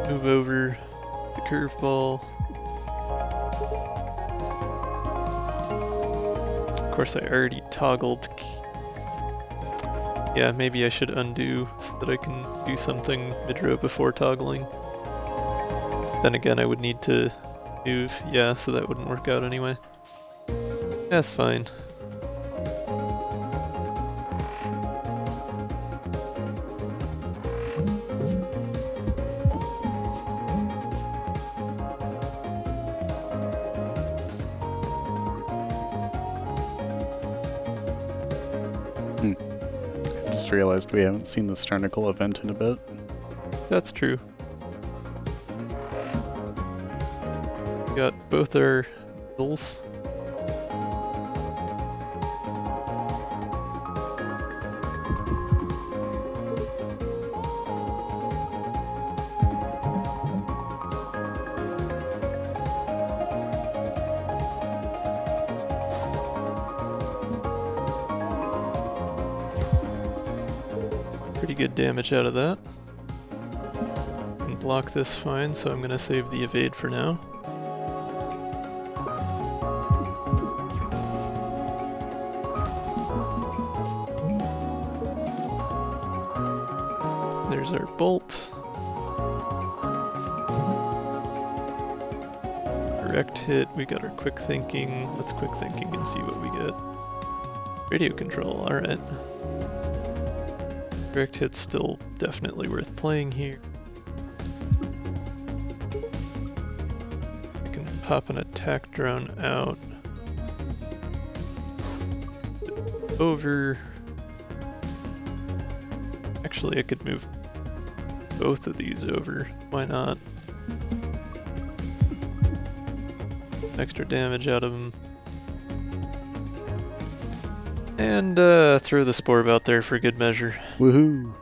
A: Move over the curveball. Of course I already toggled. Yeah, maybe I should undo so that I can do something mid-row before toggling. Then again, I would need to move, yeah, so that wouldn't work out anyway. That's fine.
B: Just realized we haven't seen the Starnicle event in a bit.
A: That's true. We got both our bills. Pretty good damage out of that. Can block this fine, so I'm gonna save the evade for now. There's our bolt. Direct hit, we got our quick thinking. Let's quick thinking and see what we get. Radio control, alright. Direct hit's still definitely worth playing here. I can pop an attack drone out. Over. Actually, I could move both of these over. Why not? Extra damage out of them. And throw the Spore out there for good measure.
B: Woohoo!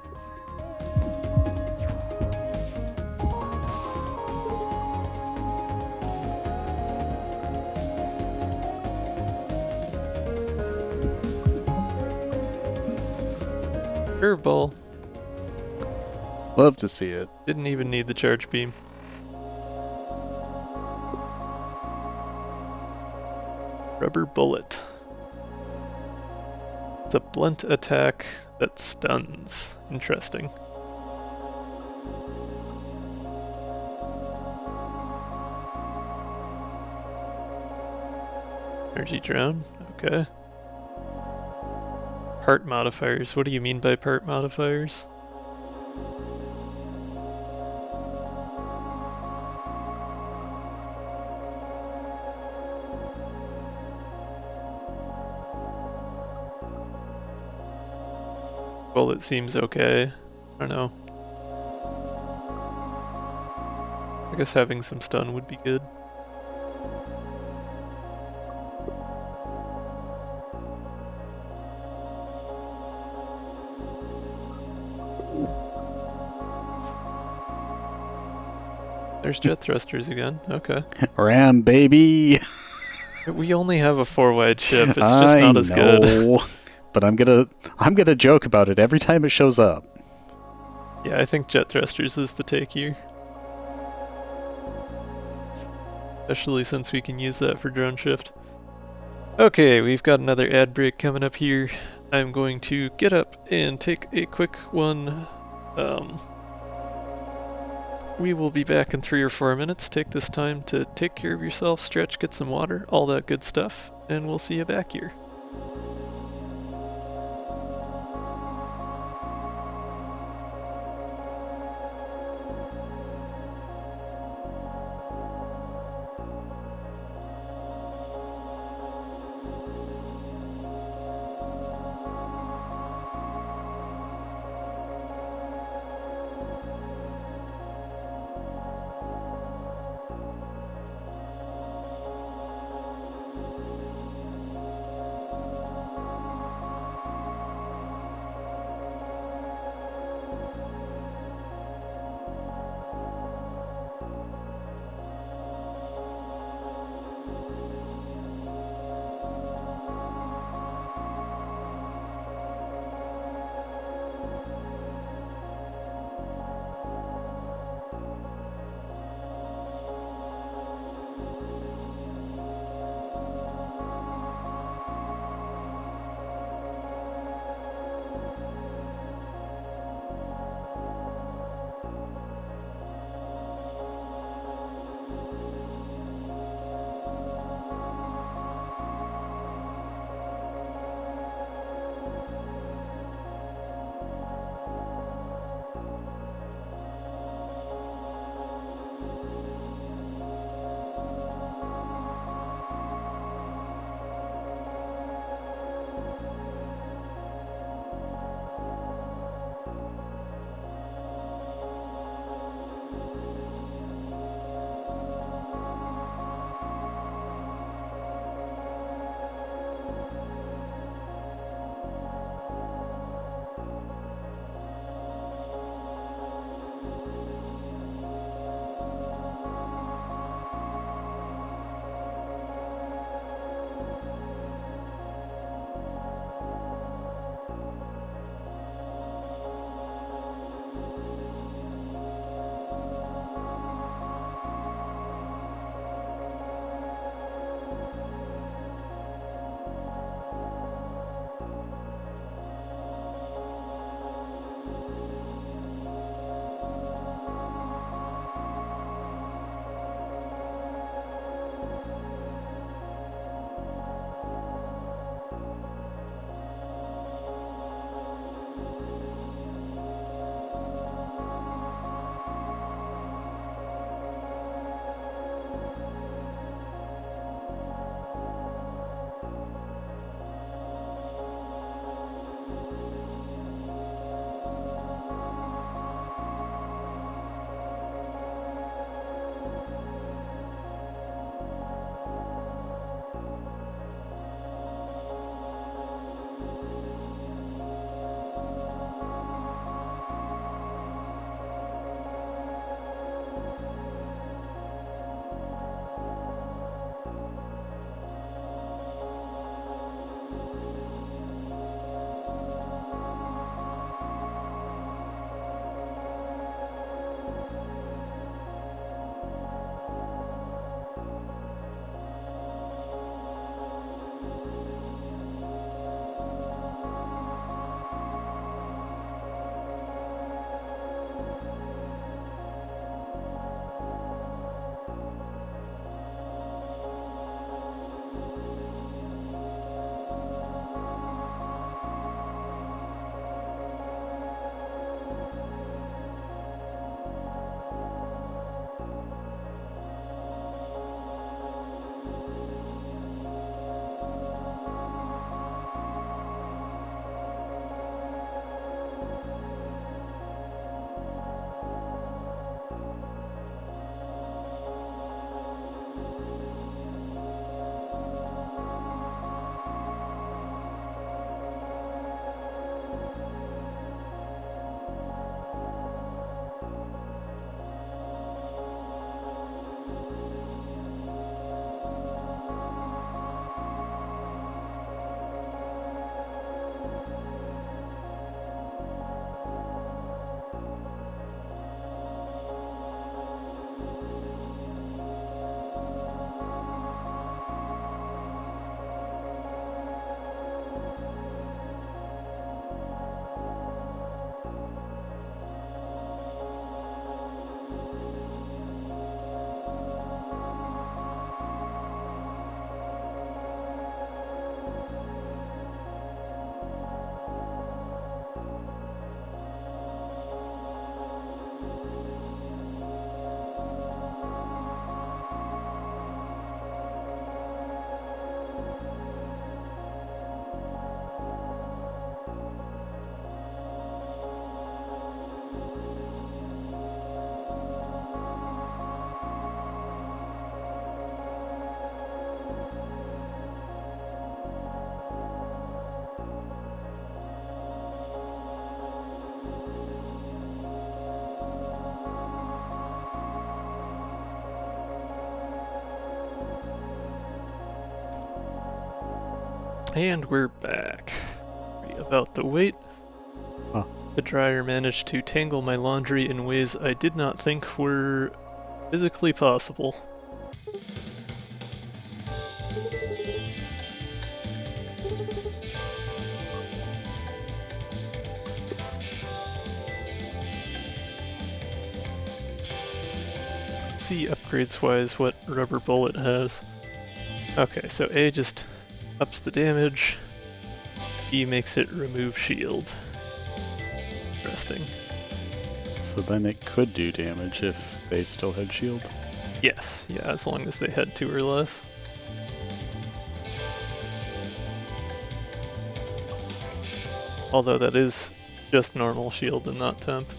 A: Curveball.
B: Love to see it.
A: Didn't even need the charge beam. Rubber bullet. It's a blunt attack that stuns. Interesting. Energy drone. Okay. Part modifiers. What do you mean by part modifiers? Well, it seems okay. I don't know. I guess having some stun would be good. There's jet thrusters again. Okay.
B: Ram, baby!
A: We only have a 4-wide ship. It's just not as good.
B: But I'm gonna joke about it every time it shows up.
A: Yeah, I think jet thrusters is the take here. Especially since we can use that for drone shift. Okay, we've got another ad break coming up here. I'm going to get up and take a quick one. We will be back in 3 or 4 minutes. Take this time to take care of yourself, stretch, get some water, all that good stuff, and we'll see you back here. And we're back. About the weight.
B: Huh.
A: The dryer managed to tangle my laundry in ways I did not think were physically possible. See upgrades wise what Rubber Bullet has. Okay, so A just ups the damage, B makes it remove shield. Interesting.
B: So then it could do damage if they still had shield.
A: Yes, yeah, as long as they had 2 or less. Although that is just normal shield and not temp.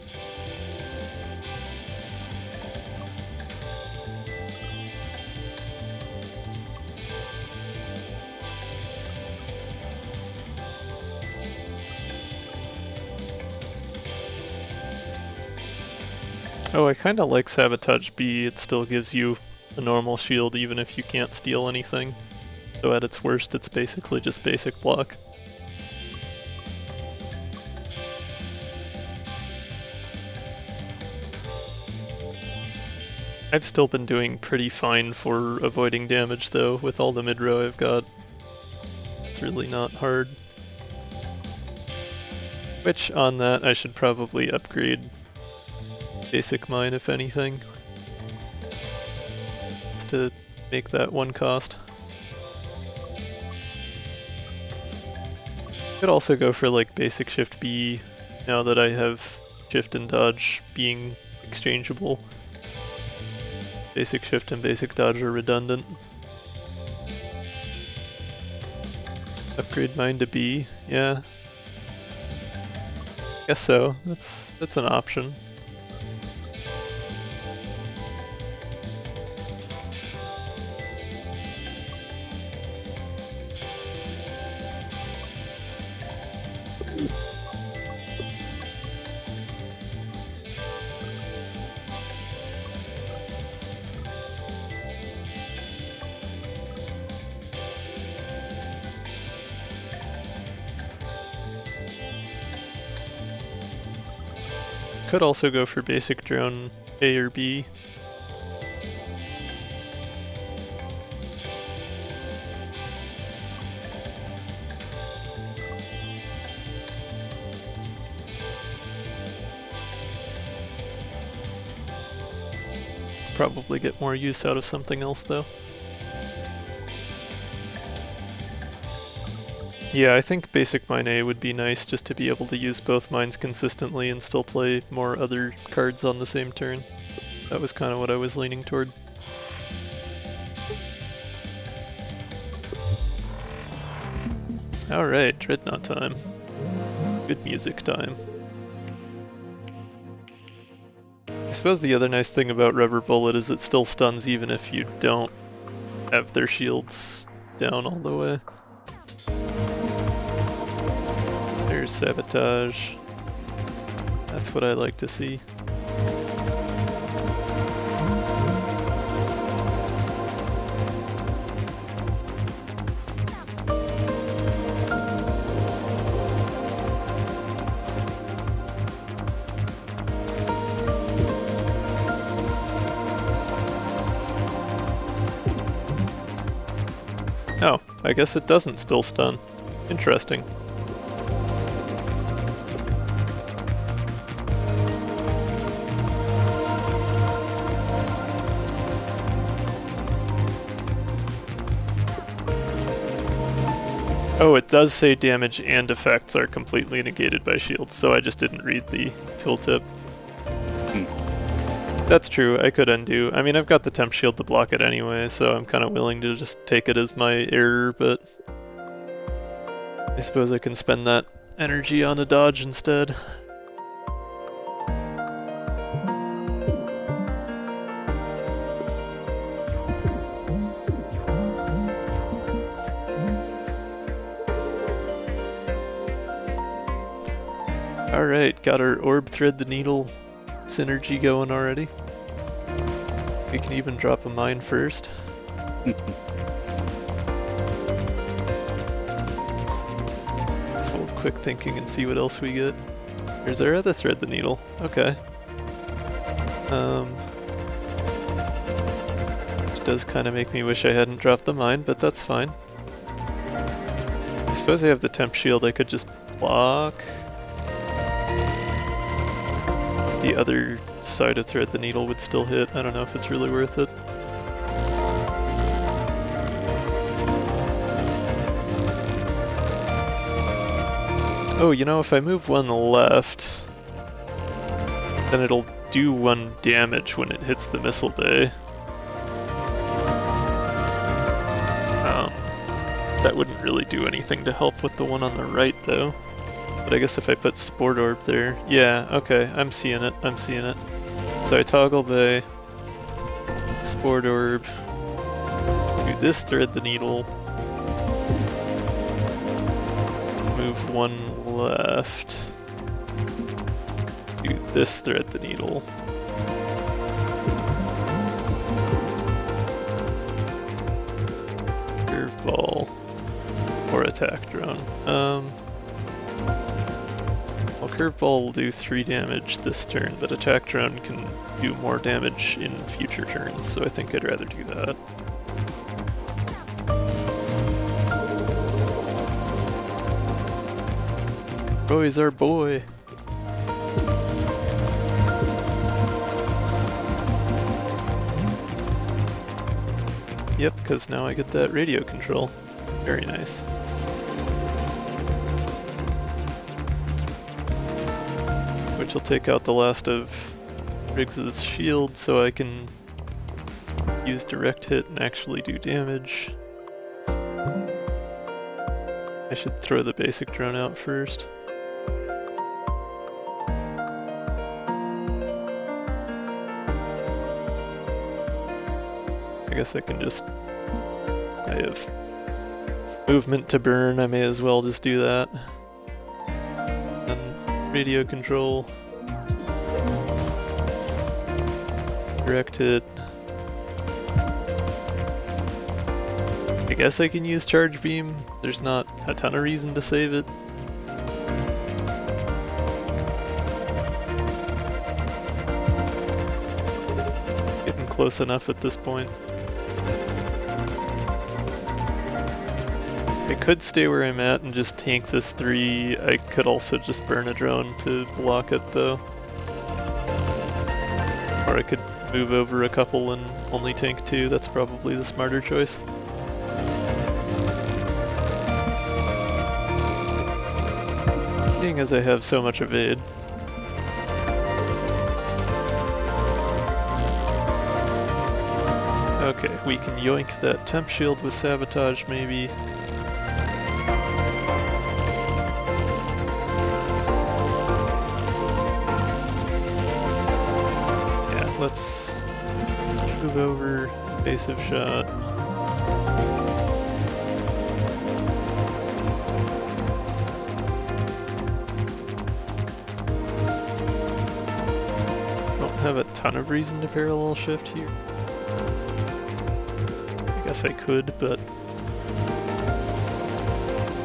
A: Oh, I kinda like Sabotage B, it still gives you a normal shield even if you can't steal anything. So at its worst, it's basically just basic block. I've still been doing pretty fine for avoiding damage though, with all the mid-row I've got. It's really not hard. Which, on that, I should probably upgrade Basic Mine if anything. Just to make that one cost. Could also go for like Basic Shift B, now that I have Shift and Dodge being exchangeable. Basic Shift and Basic Dodge are redundant. Upgrade mine to B, yeah. Guess so, that's an option. Could also go for basic drone A or B. Probably get more use out of something else though. Yeah, I think basic mine A would be nice just to be able to use both mines consistently and still play more other cards on the same turn. That was kind of what I was leaning toward. Alright, Dreadnaught time. Good music time. I suppose the other nice thing about Rubber Bullet is it still stuns even if you don't have their shields down all the way. There's Sabotage. That's what I like to see. Oh, I guess it doesn't still stun. Interesting. Oh, it does say damage and effects are completely negated by shields, so I just didn't read the tooltip. That's true, I could undo. I mean, I've got the temp shield to block it anyway, so I'm kind of willing to just take it as my error, but I suppose I can spend that energy on a dodge instead. Alright, got our orb thread the needle synergy going already. We can even drop a mine first. Let's hold quick thinking and see what else we get. There's our other thread the needle. Okay. Which does kind of make me wish I hadn't dropped the mine, but that's fine. I suppose I have the temp shield, I could just block. The other side of thread the needle would still hit. I don't know if it's really worth it. Oh, you know, if I move one left, then it'll do 1 damage when it hits the missile bay. That wouldn't really do anything to help with the one on the right, though. But I guess if I put Sport Orb there... Yeah, okay, I'm seeing it, I'm seeing it. So I toggle bay, Sport Orb, do this thread the needle, move 1 left, do this thread the needle. Curveball, or attack drone. Well, Curveball will do 3 damage this turn, but Attack Drone can do more damage in future turns, so I think I'd rather do that. Roy's our boy! Yep, because now I get that radio control. Very nice. Which will take out the last of Riggs's shield so I can use direct hit and actually do damage. I should throw the basic drone out first. I guess I can just... I have movement to burn, I may as well just do that. And radio control. Direct hit. I guess I can use Charge Beam. There's not a ton of reason to save it. Getting close enough at this point. I could stay where I'm at and just tank this 3. I could also just burn a drone to block it though. Or I could move over a couple and only tank 2. That's probably the smarter choice. Being as I have so much evade. Okay, we can yoink that temp shield with sabotage maybe. let's move over, evasive shot. Don't have a ton of reason to parallel shift here. I guess I could, but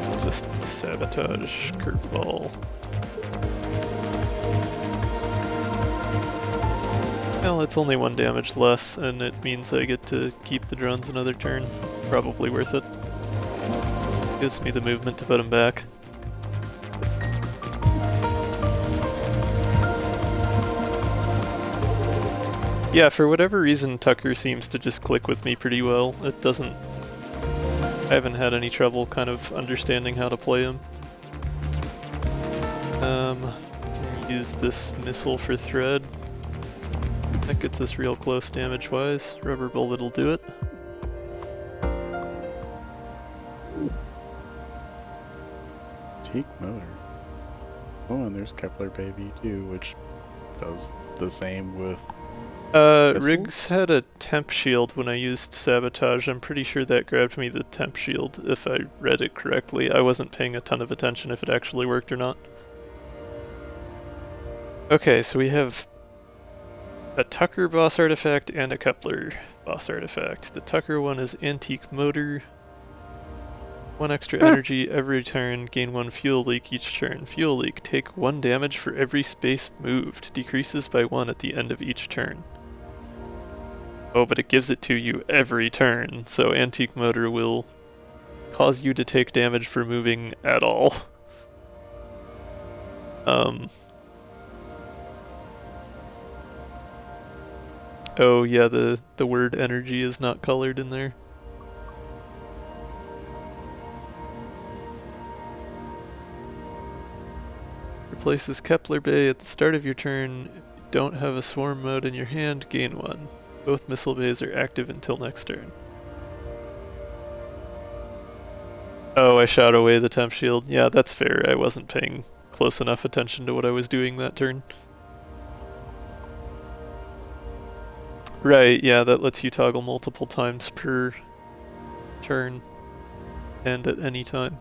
A: I'll just sabotage curveball. Well, it's only 1 damage less, and it means I get to keep the drones another turn. Probably worth it. Gives me the movement to put them back. Yeah, for whatever reason, Tucker seems to just click with me pretty well. It doesn't... I haven't had any trouble kind of understanding how to play him. Can use this missile for thread. That gets us real close damage-wise. Rubber bullet'll do it.
B: Take motor. Oh, and there's Kepler baby too, which does the same with missiles?
A: Riggs had a temp shield when I used sabotage. I'm pretty sure that grabbed me the temp shield, if I read it correctly. I wasn't paying a ton of attention if it actually worked or not. Okay, so we have a Tucker boss artifact and a Kepler boss artifact. The Tucker one is antique motor. 1 extra energy every turn, gain 1 fuel leak each turn. Fuel leak, take 1 damage for every space moved. Decreases by 1 at the end of each turn. Oh, but it gives it to you every turn, so antique motor will cause you to take damage for moving at all. Oh yeah, the word energy is not colored in there. Replaces Kepler Bay at the start of your turn. If you don't have a swarm mode in your hand, gain 1. Both missile bays are active until next turn. Oh, I shot away the temp shield. Yeah, that's fair. I wasn't paying close enough attention to what I was doing that turn. Right, yeah, that lets you toggle multiple times per turn and at any time.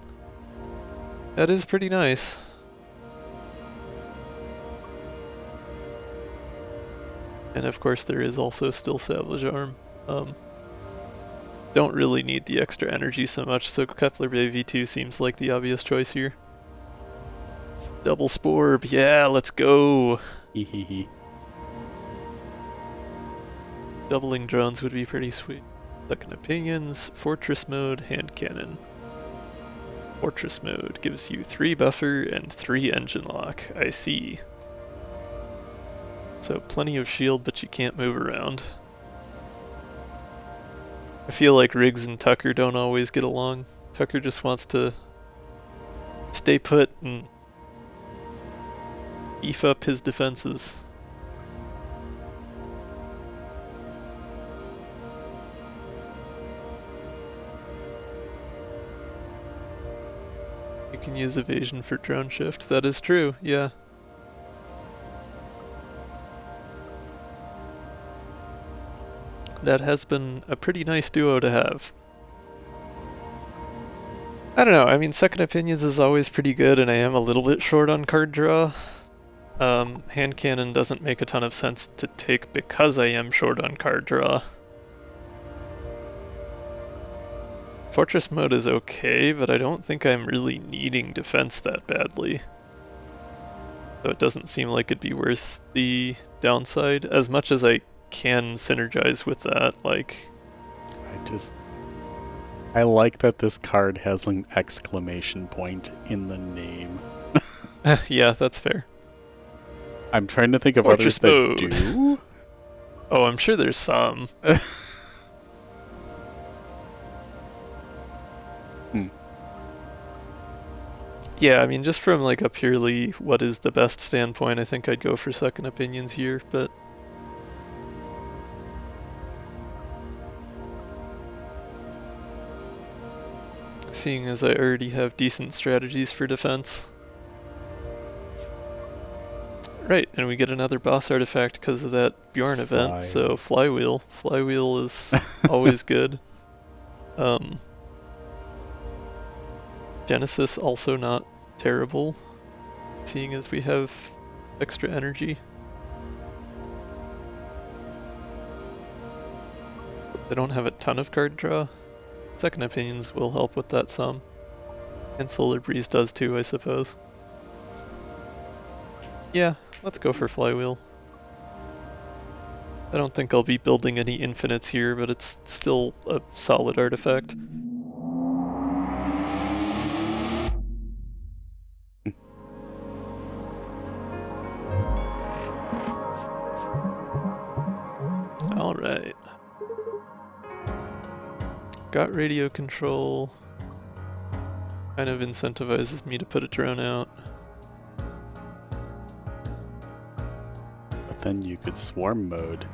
A: That is pretty nice. And of course there is also still salvage arm. Don't really need the extra energy so much, so Kepler Bay V2 seems like the obvious choice here. Double Sporb, yeah, let's go!
B: Hehehe.
A: Doubling drones would be pretty sweet. Second opinions, fortress mode, hand cannon. Fortress mode gives you 3 buffer and 3 engine lock, I see. So plenty of shield, but you can't move around. I feel like Riggs and Tucker don't always get along. Tucker just wants to stay put and beef up his defenses. You can use evasion for drone shift. That is true, yeah. That has been a pretty nice duo to have. I don't know, I mean, second opinions is always pretty good, and I am a little bit short on card draw. Hand cannon doesn't make a ton of sense to take because I am short on card draw. Fortress mode is okay, but I don't think I'm really needing defense that badly. So it doesn't seem like it'd be worth the downside, as much as I can synergize with that, like...
B: I like that this card has an exclamation point in the name.
A: Yeah, that's fair.
B: I'm trying to think of
A: Fortress
B: others
A: mode.
B: that do.
A: Oh, I'm sure there's some. Yeah, I mean, just from like a purely what is the best standpoint, I think I'd go for second opinions here, but... seeing as I already have decent strategies for defense. Right, and we get another boss artifact because of that Bjorn event,
B: Fly.
A: so flywheel. Flywheel is always good. Genesis also not terrible, seeing as we have extra energy. They don't have a ton of card draw. Second Opinions will help with that some. And Solar Breeze does too, I suppose. Yeah, let's go for Flywheel. I don't think I'll be building any infinites here, but it's still a solid artifact. Alright. Got radio control. Kind of incentivizes me to put a drone out.
B: But then you could swarm mode,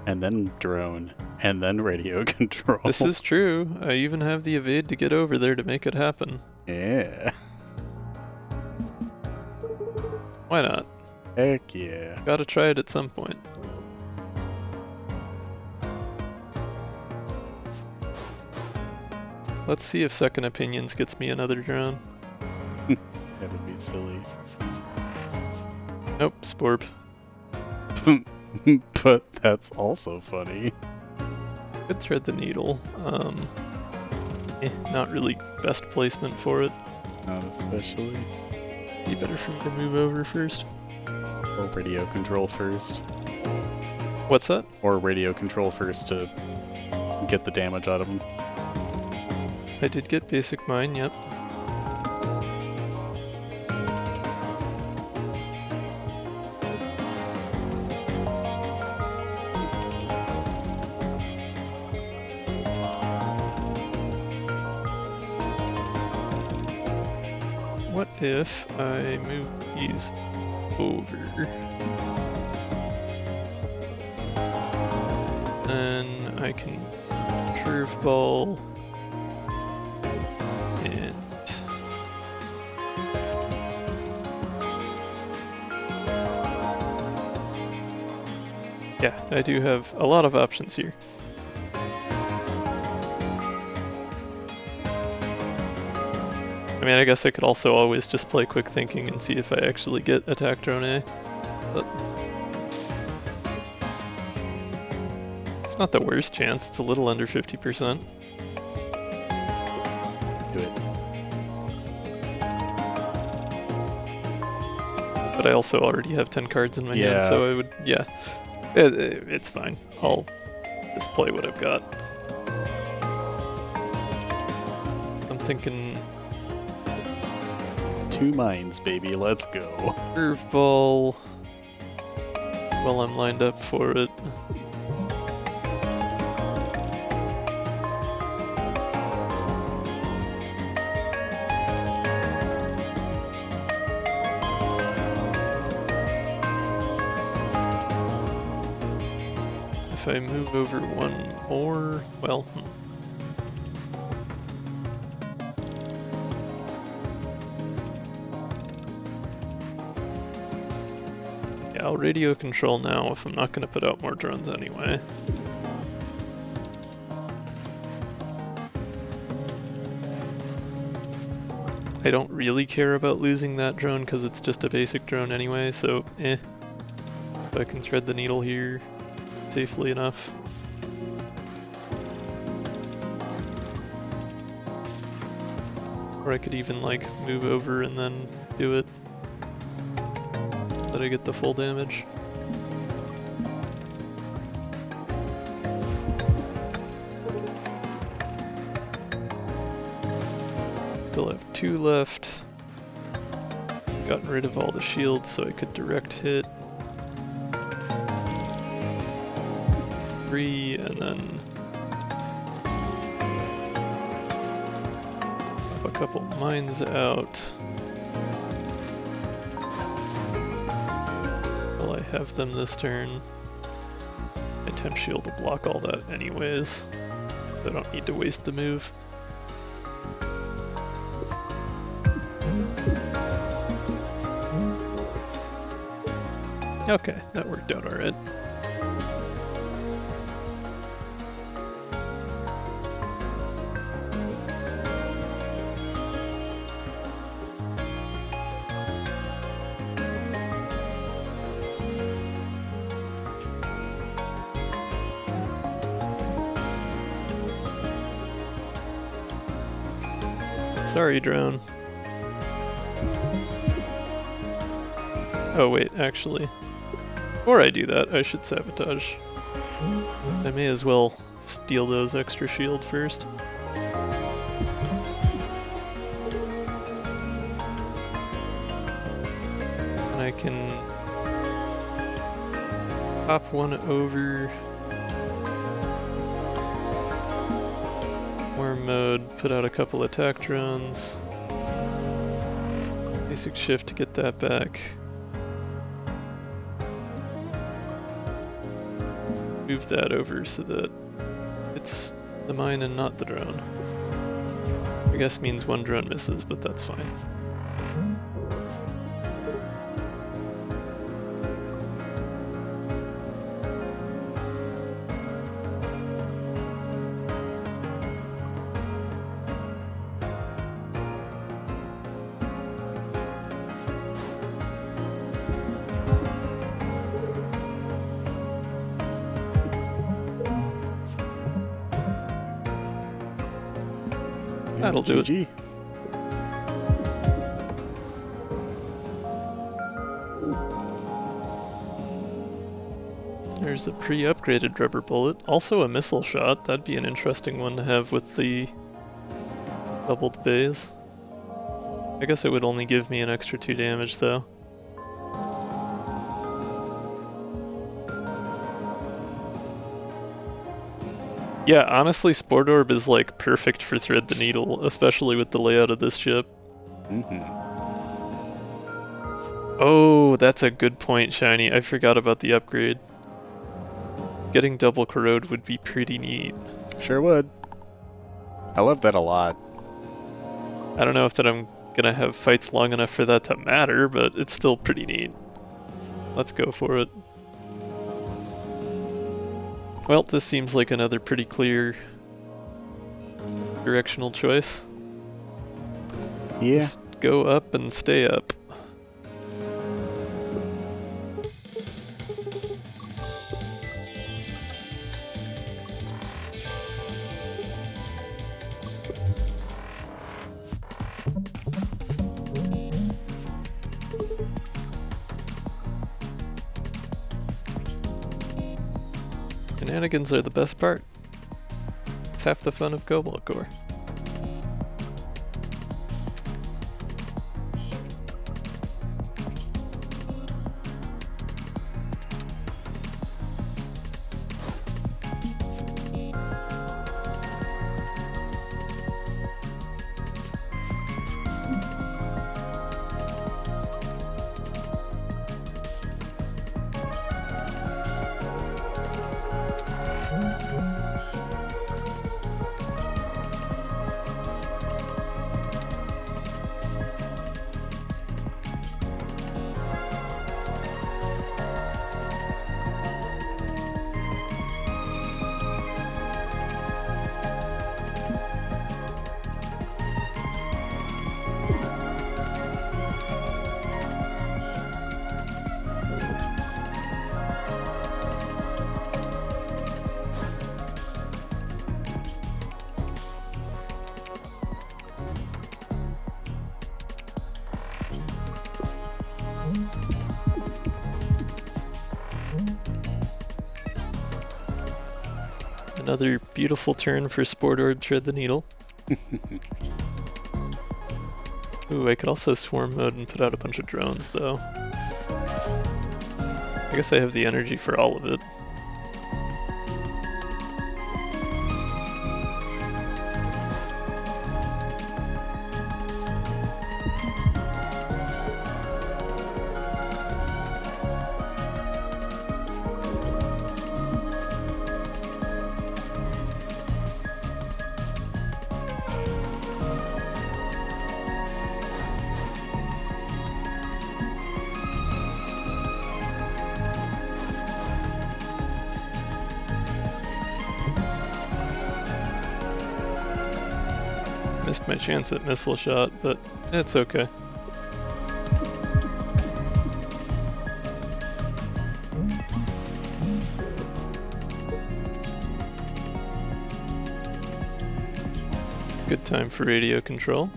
B: and then drone, and then radio control.
A: This is true. I even have the evade to get over there to make it happen.
B: Yeah.
A: Why not?
B: Heck yeah.
A: Gotta try it at some point. Let's see if Second Opinions gets me another drone.
B: That would be silly.
A: Nope, Sporb.
B: But that's also funny.
A: Could thread the needle. Not really best placement for it.
B: Not especially.
A: Be better for me to move over first.
B: Or radio control first.
A: What's that?
B: Or radio control first to get the damage out of them.
A: I did get basic mine, yep. What if I move these over? Then I can curveball and yeah, I do have a lot of options here. I mean, I guess I could also always just play quick thinking and see if I actually get attack drone A, but it's not the worst chance. It's a little under 50%.
B: Do it.
A: But I also already have 10 cards in my
B: Yeah.
A: hand, so I would, yeah, it's fine. I'll just play what I've got. I'm thinking
B: 2 mines, baby. Let's go.
A: curveball while I'm lined up for it. If I move over one more, well, yeah, I'll radio control now if I'm not going to put out more drones anyway. I don't really care about losing that drone because it's just a basic drone anyway, so eh. If I can thread the needle here safely enough. Or I could even like move over and then do it. That I get the full damage. Still have 2 left. Gotten rid of all the shields so I could direct hit. 3 and then pop a couple mines out. Well, I have them this turn. My temp shield will block all that anyways. I don't need to waste the move. Okay, that worked out alright. Sorry, drone. Oh wait, actually, before I do that, I should sabotage. I may as well steal those extra shield first. And I can pop one over Worm mode, put out a couple attack drones. Basic shift to get that back. Move that over so that it's the mine and not the drone. I guess means one drone misses, but that's fine. That'll do it.
B: GG.
A: There's a pre-upgraded rubber bullet. Also a missile shot. That'd be an interesting one to have with the doubled bays. I guess it would only give me an extra 2 damage though. Yeah, honestly, Sport Orb is like perfect for Thread the Needle, especially with the layout of this ship. Oh, that's a good point, Shiny. I forgot about the upgrade. Getting double corrode would be pretty neat.
B: Sure would. I love that a lot.
A: I don't know if that I'm gonna have fights long enough for that to matter, but it's still pretty neat. Let's go for it. Well, this seems like another pretty clear directional choice.
B: Yeah.
A: Just go up and stay up. Shenanigans are the best part. It's half the fun of Cobalt Core. Another beautiful turn for Sport Orb Thread the Needle. Ooh, I could also swarm mode and put out a bunch of drones, though. I guess I have the energy for all of it. Missed my chance at missile shot, but it's okay. Good time for radio control.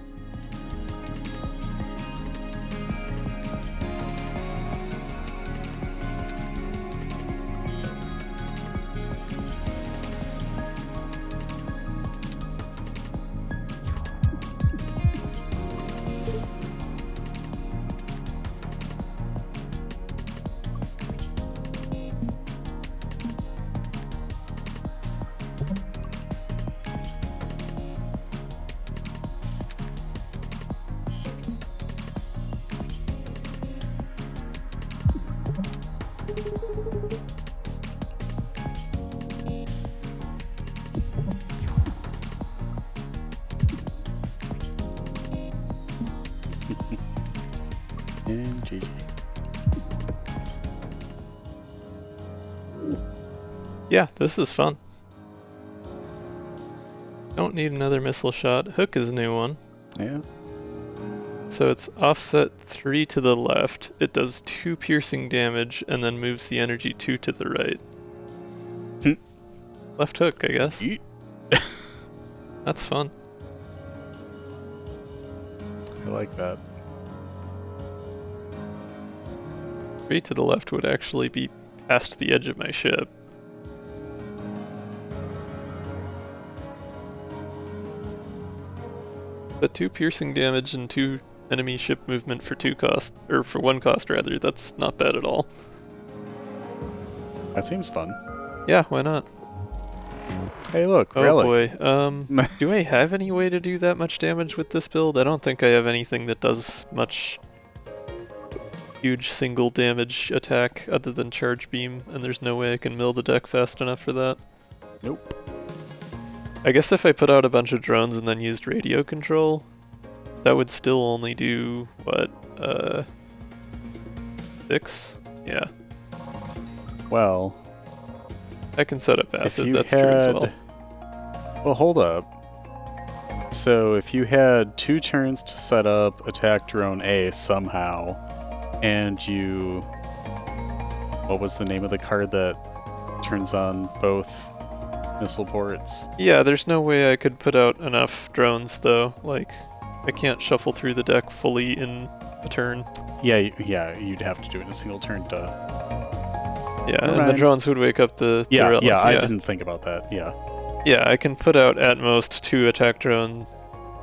B: And GG.
A: Yeah, this is fun. Don't need another missile shot. Hook is a new one.
B: Yeah.
A: So it's offset 3 to the left. It does 2 piercing damage and then moves the energy 2 to the right. Left hook, I guess.
B: Yeet.
A: That's fun.
B: I like that.
A: 3 to the left would actually be past the edge of my ship. But 2 piercing damage and 2 enemy ship movement for 2 cost, or for 1 cost rather, that's not bad at all.
B: That seems fun.
A: Yeah, why not?
B: Hey, look,
A: Oh
B: relic.
A: boy. Do I have any way to do that much damage with this build? I don't think I have anything that does much huge single damage attack other than charge beam, and there's no way I can mill the deck fast enough for that.
B: Nope.
A: I guess if I put out a bunch of drones and then used radio control, that would still only do, what, 6? Yeah.
B: Well,
A: I can set up
B: if
A: acid,
B: you
A: that's true as well.
B: Well, hold up. So if you had 2 turns to set up attack drone A somehow, and you... What was the name of the card that turns on both missile ports?
A: Yeah, there's no way I could put out enough drones, though. Like, I can't shuffle through the deck fully in a turn.
B: Yeah, you'd have to do it in a single turn to...
A: Yeah,
B: Never
A: and the
B: mind.
A: drones would wake up the
B: Yeah,
A: relic.
B: I didn't think about that, yeah.
A: Yeah, I can put out at most 2 attack drone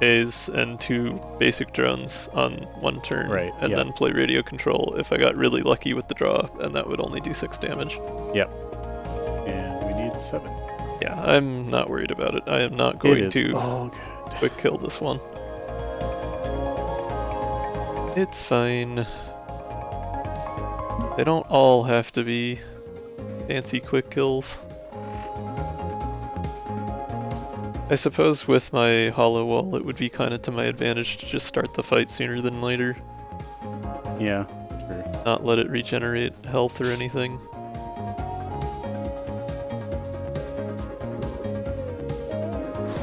A: A's and 2 basic drones on 1 turn,
B: Right,
A: and
B: yeah.
A: then play radio control if I got really lucky with the draw, and that would only do 6 damage.
B: Yep. And we need 7.
A: Yeah, I'm not worried about it. I am not
B: It
A: going
B: is
A: to
B: all good.
A: quick kill this one. It's fine. They don't all have to be fancy quick kills. I suppose with my hollow wall it would be kinda to my advantage to just start the fight sooner than later.
B: Yeah, true.
A: Not let it regenerate health or anything.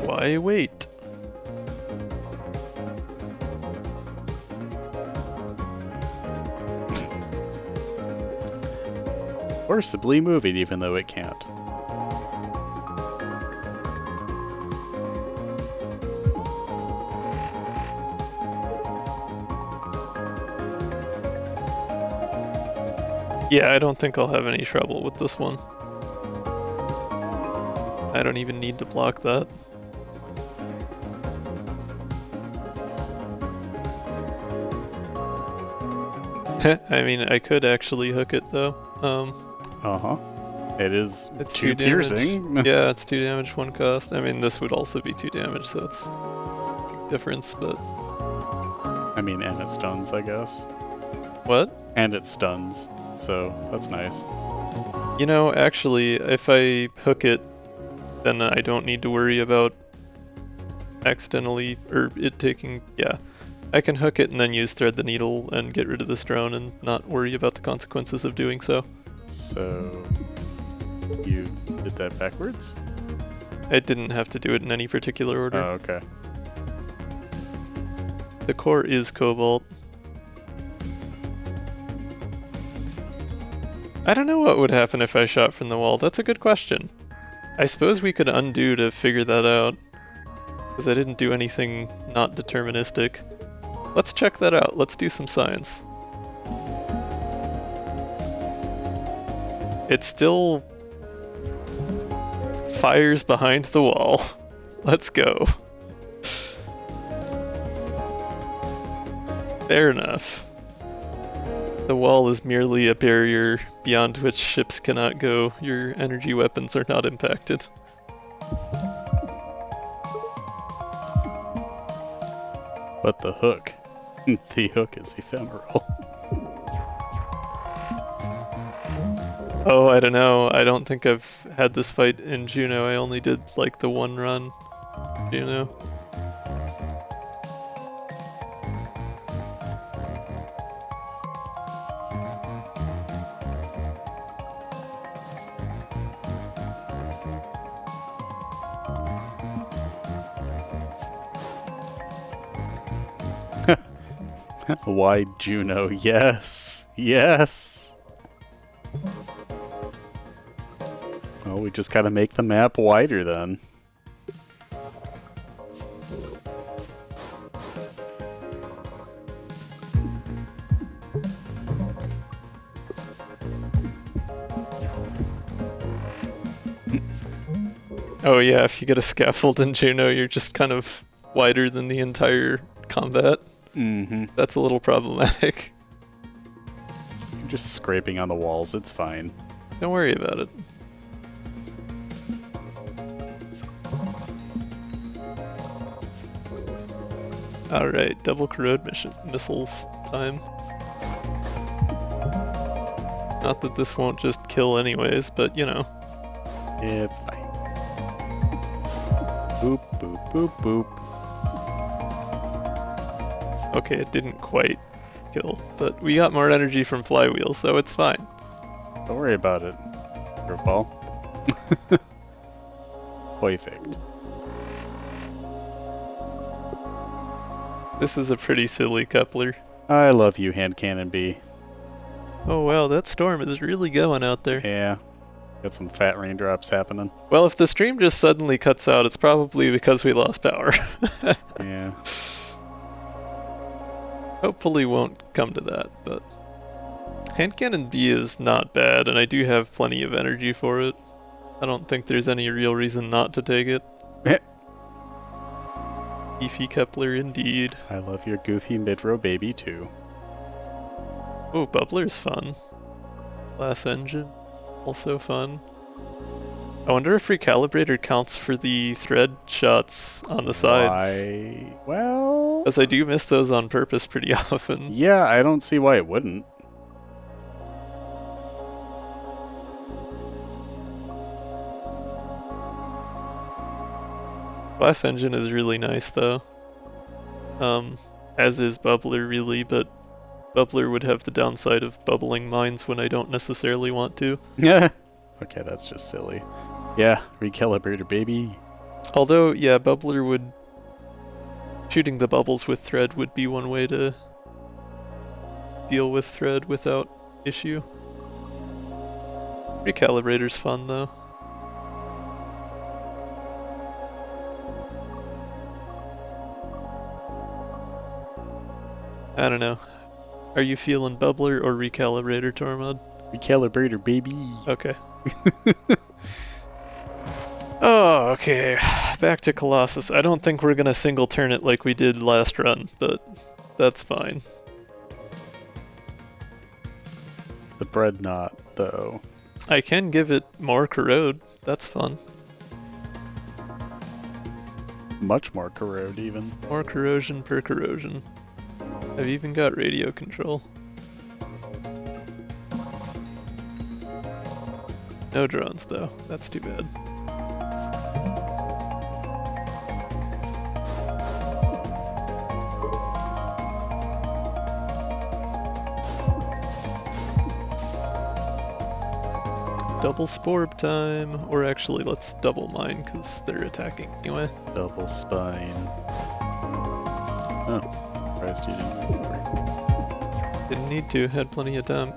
A: Why wait?
B: Forcibly move it even though it can't.
A: Yeah, I don't think I'll have any trouble with this one. I don't even need to block that. I mean, I could actually hook it though.
B: Uh-huh. It is
A: It's
B: 2
A: 2 damage.
B: piercing.
A: Yeah, it's 2 damage, 1 cost. I mean, this would also be 2 damage, so it's a big difference, but...
B: I mean, and it stuns, I guess.
A: What?
B: And it stuns, so that's nice.
A: You know, actually, if I hook it, then I don't need to worry about accidentally, or it taking... Yeah. I can hook it and then use Thread the Needle and get rid of this drone and not worry about the consequences of doing so.
B: So... you did that backwards?
A: I didn't have to do it in any particular order.
B: Oh, okay.
A: The core is cobalt. I don't know what would happen if I shot from the wall. That's a good question. I suppose we could undo to figure that out, because I didn't do anything not deterministic. Let's check that out. Let's do some science. It still fires behind the wall. Let's go. Fair enough. The wall is merely a barrier beyond which ships cannot go. Your energy weapons are not impacted.
B: But the hook. The hook is ephemeral.
A: Oh, I don't know. I don't think I've had this fight in Juno. I only did like the one run. Juno.
B: Wide Juno, yes, yes. Well, we just gotta make the map wider then.
A: Oh yeah, if you get a scaffold in Juno, you're just kind of wider than the entire combat.
B: Mm-hmm.
A: That's a little problematic.
B: You're just scraping on the walls, it's fine.
A: Don't worry about it. Alright, double corrode missiles time. Not that this won't just kill anyways, but you know.
B: It's fine. Boop, boop, boop, boop.
A: Okay, it didn't quite kill, but we got more energy from flywheel, so it's fine.
B: Don't worry about it. Curveball. Perfect.
A: This is a pretty silly Kepler.
B: I love you, hand cannon B.
A: Oh wow, that storm is really going out there.
B: Yeah. Got some fat raindrops happening.
A: Well, if the stream just suddenly cuts out, it's probably because we lost power.
B: Yeah.
A: Hopefully won't come to that, but... Hand cannon D is not bad, and I do have plenty of energy for it. I don't think there's any real reason not to take it. Beefy Kepler indeed.
B: I love your goofy mid-row baby too.
A: Oh, Bubbler's fun. Glass engine, also fun. I wonder if Recalibrator counts for the thread shots on the sides.
B: Why? Well...
A: As I do miss those on purpose pretty often.
B: Yeah, I don't see why it wouldn't.
A: Glass engine is really nice though. As is Bubbler really, but Bubbler would have the downside of bubbling mines when I don't necessarily want to.
B: Yeah. Okay, that's just silly. Yeah, recalibrator baby.
A: Although, yeah, Bubbler would... Shooting the bubbles with thread would be one way to deal with thread without issue. Recalibrator's fun though. I don't know. Are you feeling Bubbler or Recalibrator, Tormod?
B: Recalibrator baby.
A: Okay. Oh, okay. Back to Colossus. I don't think we're gonna single turn it like we did last run, but that's fine.
B: The Breadnaught, though.
A: I can give it more corrode. That's fun.
B: Much more corrode, even.
A: More corrosion per corrosion. I've even got radio control. No drones, though. That's too bad. Double Sporb time, or actually let's double mine because they're attacking anyway.
B: Double spine. Oh. surprised you didn't remember.
A: Didn't need to, had plenty of time.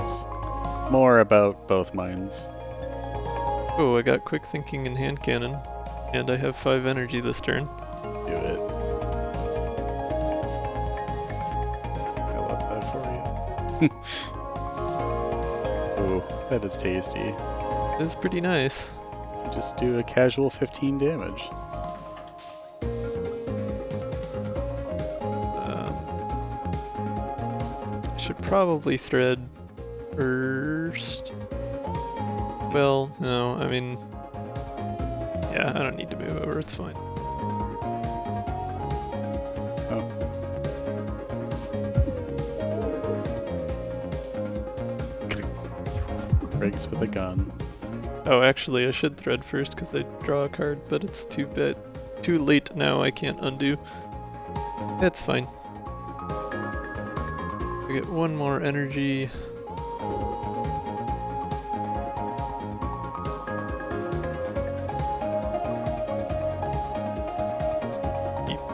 B: It's more about both minds.
A: Oh, I got quick thinking and hand cannon, and I have 5 energy this turn.
B: Do it. I love that for you. Ooh, that is tasty.
A: It's pretty nice.
B: You just do a casual 15 damage.
A: I should probably thread first. Well, no, I mean, yeah, I don't need to move over, it's fine.
B: Oh. Breaks with a gun.
A: Oh, actually, I should thread first because I draw a card, but it's too late now, I can't undo. That's fine. I get 1 more energy.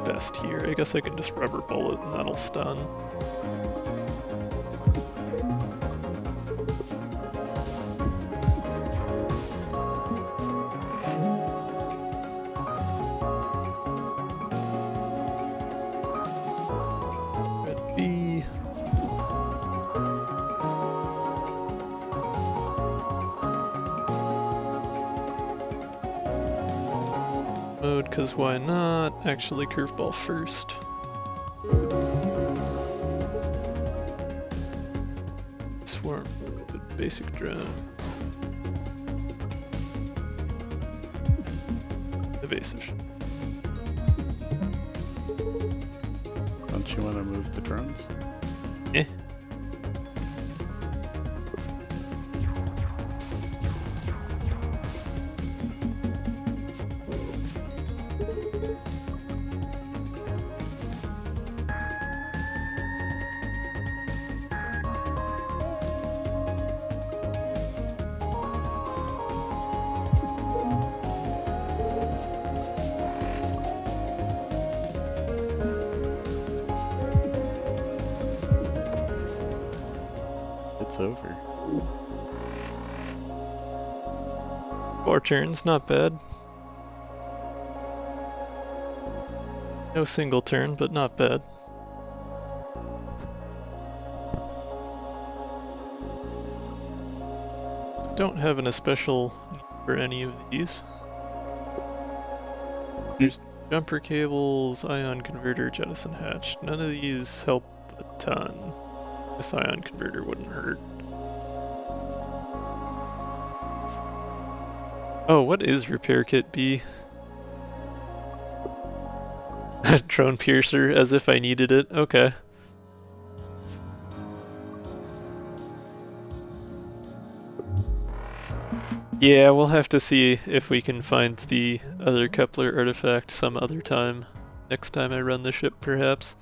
A: Best here. I guess I can just rubber bullet and that'll stun. Red B. Mode, cause why not? Actually, curveball first. Swarm, basic drone. Evasive.
B: Don't you want to move the drones?
A: Eh.
B: It's over.
A: 4 turns, not bad. No single turn, but not bad. Don't have an especial need for any of these. There's jumper cables, ion converter, jettison hatch. None of these help a ton. This ion converter wouldn't hurt. Oh, what is repair kit B? Drone piercer, as if I needed it. Okay. Yeah, we'll have to see if we can find the other Kepler artifact some other time. Next time I run the ship, perhaps.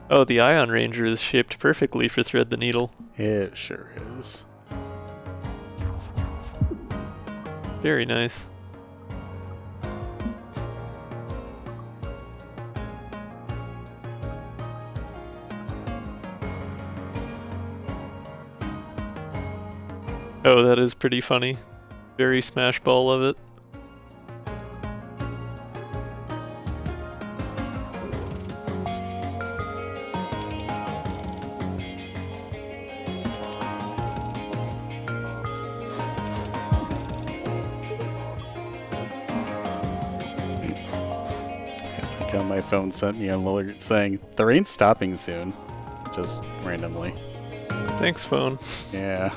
A: Oh, the Ion Ranger is shaped perfectly for Thread the Needle.
B: It sure is.
A: Very nice. Oh, that is pretty funny. Very smash ball of it.
B: My phone sent me an alert saying, the rain's stopping soon. Just randomly.
A: Thanks, phone.
B: Yeah.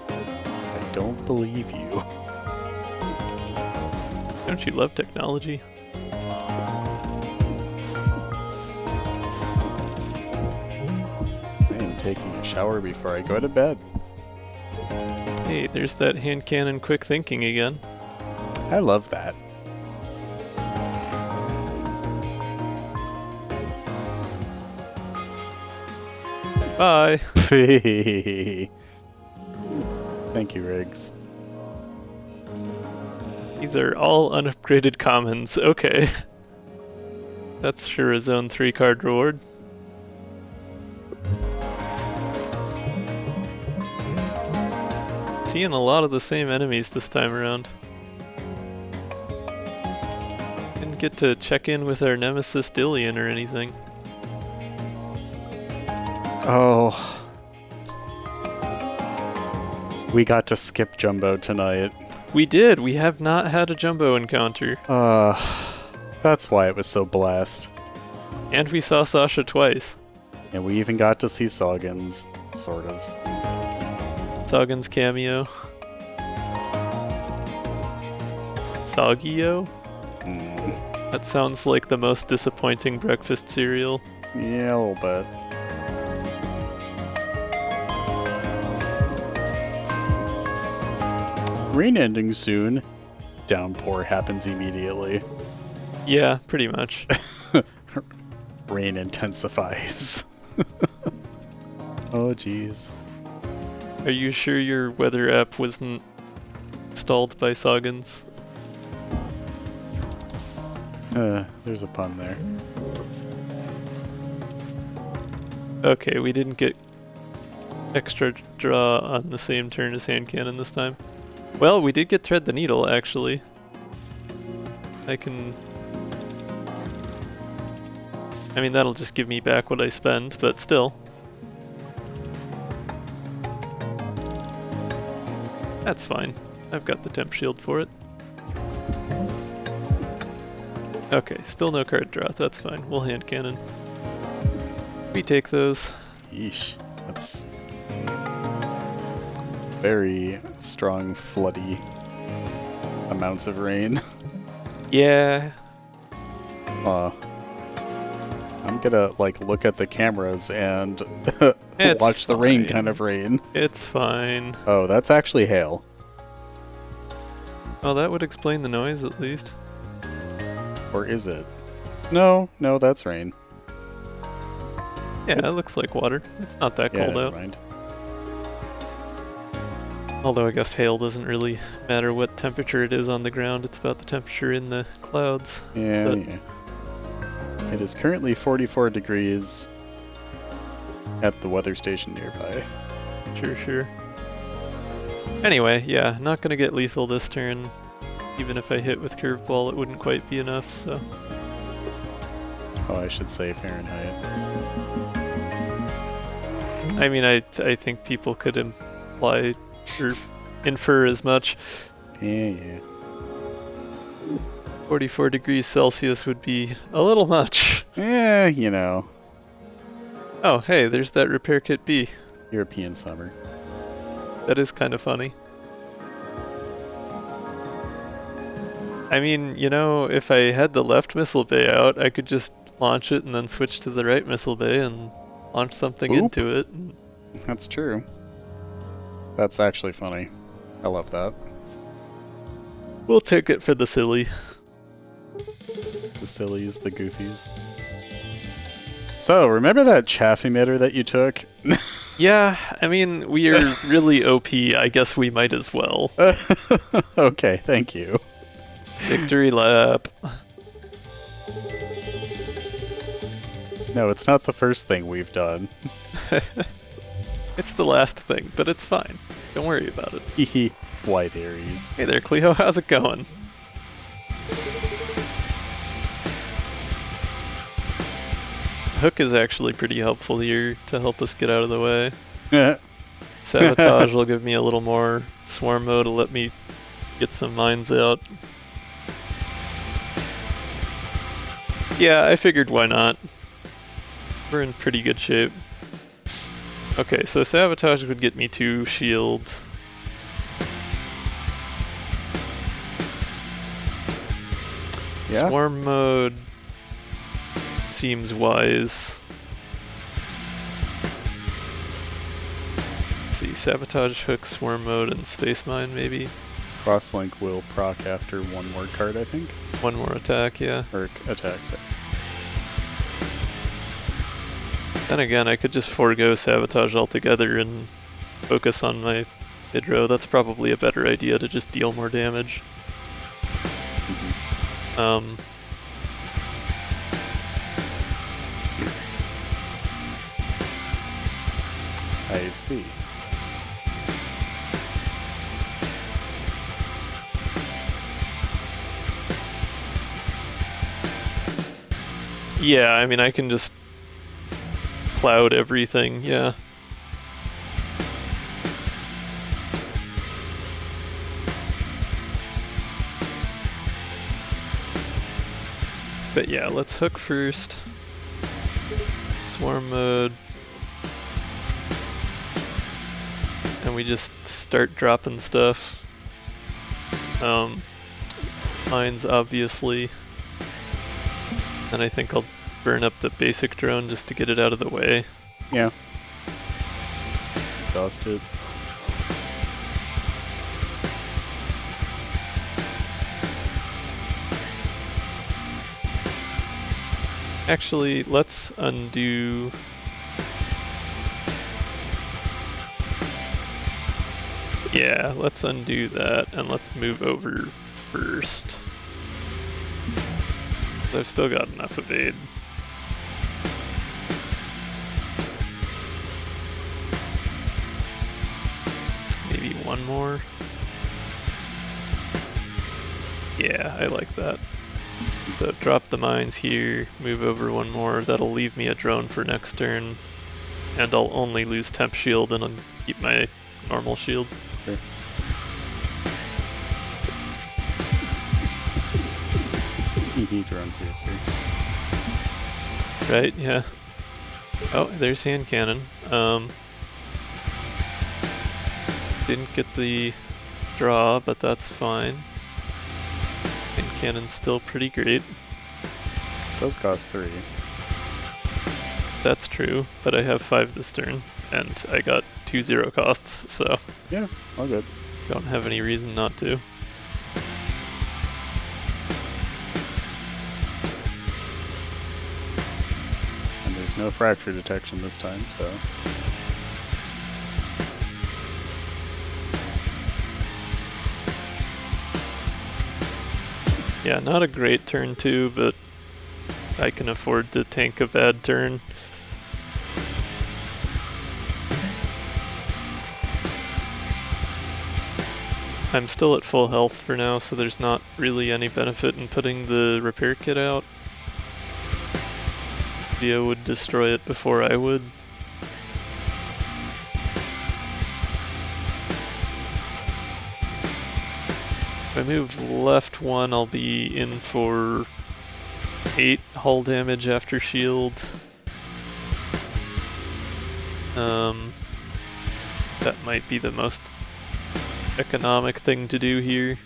B: I don't believe you.
A: Don't you love technology?
B: I am taking a shower before I go to bed.
A: Hey, there's that hand cannon quick thinking again.
B: I love that.
A: Bye.
B: Thank you, Riggs.
A: These are all unupgraded commons. Okay. That's sure a zone 3 card reward. Seeing a lot of the same enemies this time around. Didn't get to check in with our nemesis Dillion or anything.
B: Oh. We got to skip Jumbo tonight.
A: We did! We have not had a Jumbo encounter.
B: That's why it was so blast.
A: And we saw Sasha twice.
B: And we even got to see Soggins, sort of.
A: Soggins cameo. Soggio? That sounds like the most disappointing breakfast cereal.
B: Yeah, a little bit. Rain ending soon. Downpour happens immediately.
A: Yeah, pretty much.
B: Rain intensifies. Oh, jeez.
A: Are you sure your weather app wasn't installed by Soggins?
B: There's a pun there.
A: Okay, we didn't get extra draw on the same turn as hand cannon this time. Well, we did get thread the needle, actually. I mean, that'll just give me back what I spend, but still. That's fine. I've got the temp shield for it. Okay, still no card draw. That's fine. We'll hand cannon. We take those.
B: Yeesh. That's very strong, floody amounts of rain.
A: Yeah.
B: I'm gonna, like, look at the cameras and
A: It's
B: watch the rain
A: fine.
B: kind of rain.
A: It's fine.
B: Oh, that's actually hail.
A: Well, that would explain the noise, at least.
B: Or is it? No, that's rain.
A: Yeah, it looks like water. It's not that
B: Yeah,
A: cold
B: never
A: out.
B: mind.
A: Although I guess hail doesn't really matter what temperature it is on the ground. It's about the temperature in the clouds.
B: Yeah,
A: But-
B: yeah. It is currently 44 degrees at the weather station nearby.
A: Sure. Anyway, yeah, not gonna get lethal this turn. Even if I hit with curveball, it wouldn't quite be enough, so.
B: Oh, I should say Fahrenheit.
A: I mean, I think people could imply or infer as much.
B: Yeah.
A: 44 degrees Celsius would be a little much.
B: Yeah, you know.
A: Oh, hey, there's that repair kit B.
B: European summer.
A: That is kind of funny. I mean, you know, if I had the left missile bay out, I could just launch it and then switch to the right missile bay and launch something
B: Oop.
A: into it.
B: That's true. That's actually funny. I love that.
A: We'll take it for the silly.
B: The sillies, the goofies. So, remember that chaff emitter that you took?
A: Yeah, I mean, we are really OP. I guess we might as well.
B: Okay, thank you.
A: Victory lap.
B: No, it's not the first thing we've done.
A: It's the last thing, but it's fine. Don't worry about it.
B: Hehe. White Aries.
A: Hey there, Cleo. How's it going? Hook is actually pretty helpful here to help us get out of the way. Sabotage will give me a little more swarm mode to let me get some mines out. Yeah, I figured why not. We're in pretty good shape. Okay, so Sabotage would get me 2 shields.
B: Yeah.
A: Swarm mode seems wise. Let's see, Sabotage, Hook, Swarm mode, and Space Mine maybe.
B: Crosslink will proc after one more card, I think.
A: One more attack, yeah.
B: Or attack, sorry.
A: Then again, I could just forego Sabotage altogether and focus on my Hydro, that's probably a better idea to just deal more damage.
B: I see.
A: Yeah, I mean, I can just cloud everything, yeah. But yeah, let's hook first. Swarm mode. And we just start dropping stuff. Mines, obviously. And I think I'll burn up the basic drone just to get it out of the way.
B: Yeah. Exhausted.
A: Actually, let's undo... Yeah, let's undo that, and let's move over first. I've still got enough evade. Maybe one more. Yeah, I like that. So drop the mines here, move over one more. That'll leave me a drone for next turn. And I'll only lose temp shield and I'll keep my normal shield.
B: Sure. Drone booster.
A: Right, yeah. Oh, there's hand cannon. Didn't get the draw, but that's fine. Hand cannon's still pretty great.
B: Does cost 3.
A: That's true, but I have 5 this turn, and I got 2 0 costs, so...
B: Yeah, all good.
A: Don't have any reason not to.
B: And there's no fracture detection this time, so...
A: Yeah, not a great turn 2, but I can afford to tank a bad turn. I'm still at full health for now, so there's not really any benefit in putting the repair kit out. Theo would destroy it before I would. If I move left 1, I'll be in for 8 hull damage after shield. That might be the most economic thing to do here.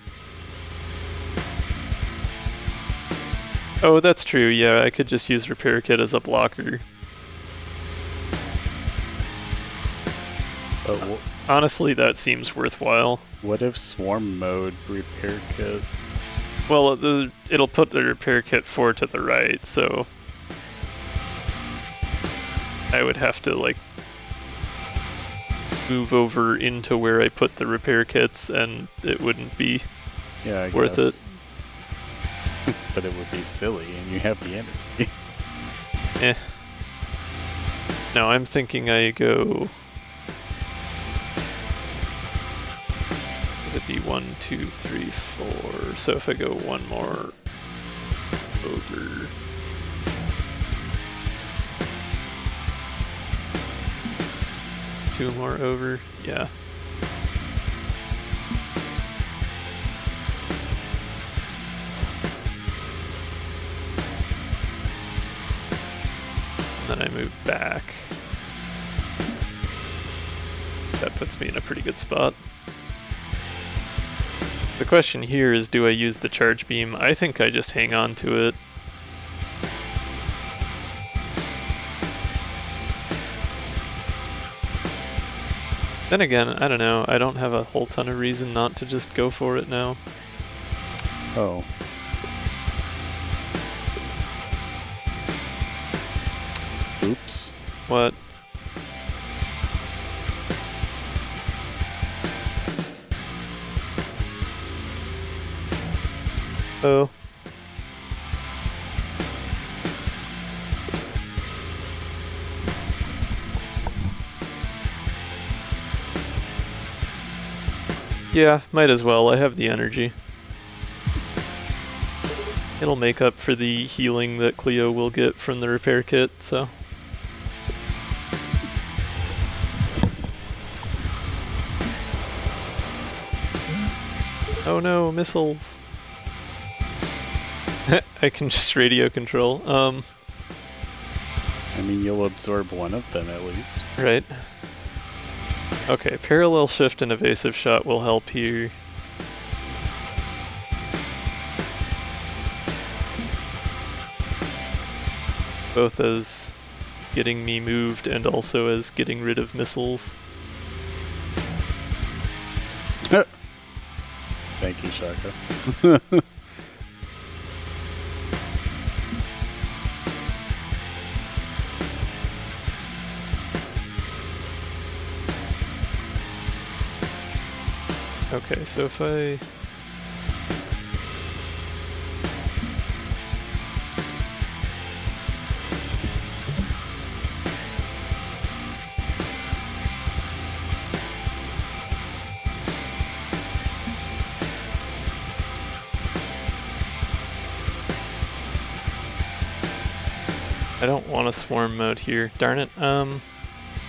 A: Oh, that's true, yeah, I could just use repair kit as a blocker. Honestly, that seems worthwhile.
B: What if swarm mode repair kit?
A: Well, it'll put the repair kit 4 to the right, so I would have to like move over into where I put the repair kits, and it wouldn't be worth it.
B: But it would be silly, and you have the energy.
A: Eh. No, I'm thinking I go... It'd be 1, 2, 3, 4. So if I go one more over... Two more over, yeah. And then I move back. That puts me in a pretty good spot. The question here is, do I use the charge beam? I think I just hang on to it. Then again, I don't know. I don't have a whole ton of reason not to just go for it now.
B: Oh. Oops.
A: What? Oh. Yeah, might as well. I have the energy. It'll make up for the healing that Cleo will get from the repair kit, so... Oh no, missiles! I can just radio control.
B: I mean, you'll absorb one of them at least.
A: Right. Okay, parallel shift and evasive shot will help here. Both as getting me moved and also as getting rid of missiles.
B: Thank you, Shaka.
A: Okay, so if I... I don't want a swarm mode here, darn it. And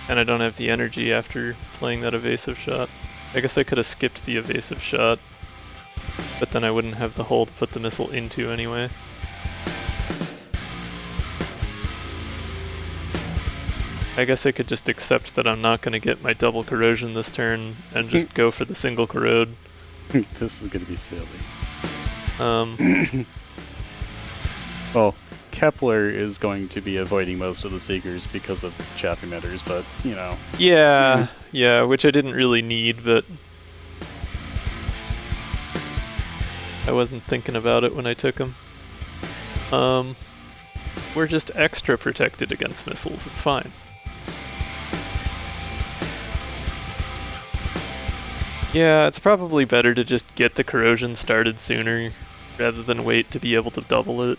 A: I don't have the energy after playing that evasive shot. I guess I could have skipped the evasive shot, but then I wouldn't have the hole to put the missile into anyway. I guess I could just accept that I'm not going to get my double corrosion this turn and just go for the single corrode.
B: This is going to be silly. Well, Kepler is going to be avoiding most of the Seekers because of chaff emitters, but, you know.
A: Yeah, yeah, which I didn't really need, but I wasn't thinking about it when I took them. We're just extra protected against missiles, it's fine. Yeah, it's probably better to just get the corrosion started sooner rather than wait to be able to double it.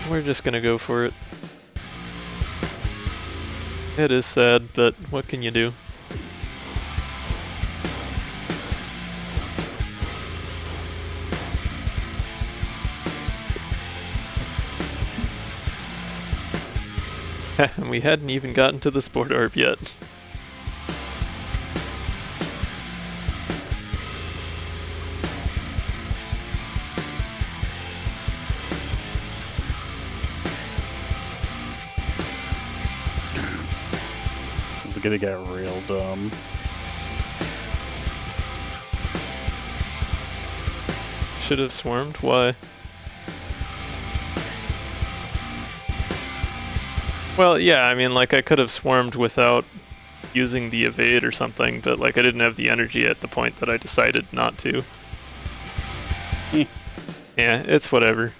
A: We're just gonna go for it. It is sad, but what can you do? And we hadn't even gotten to the sport orb yet.
B: This is gonna get real dumb.
A: Should have swarmed? Why? Well, yeah, I mean, like, I could have swarmed without using the evade or something, but, like, I didn't have the energy at the point that I decided not to. Yeah, it's whatever.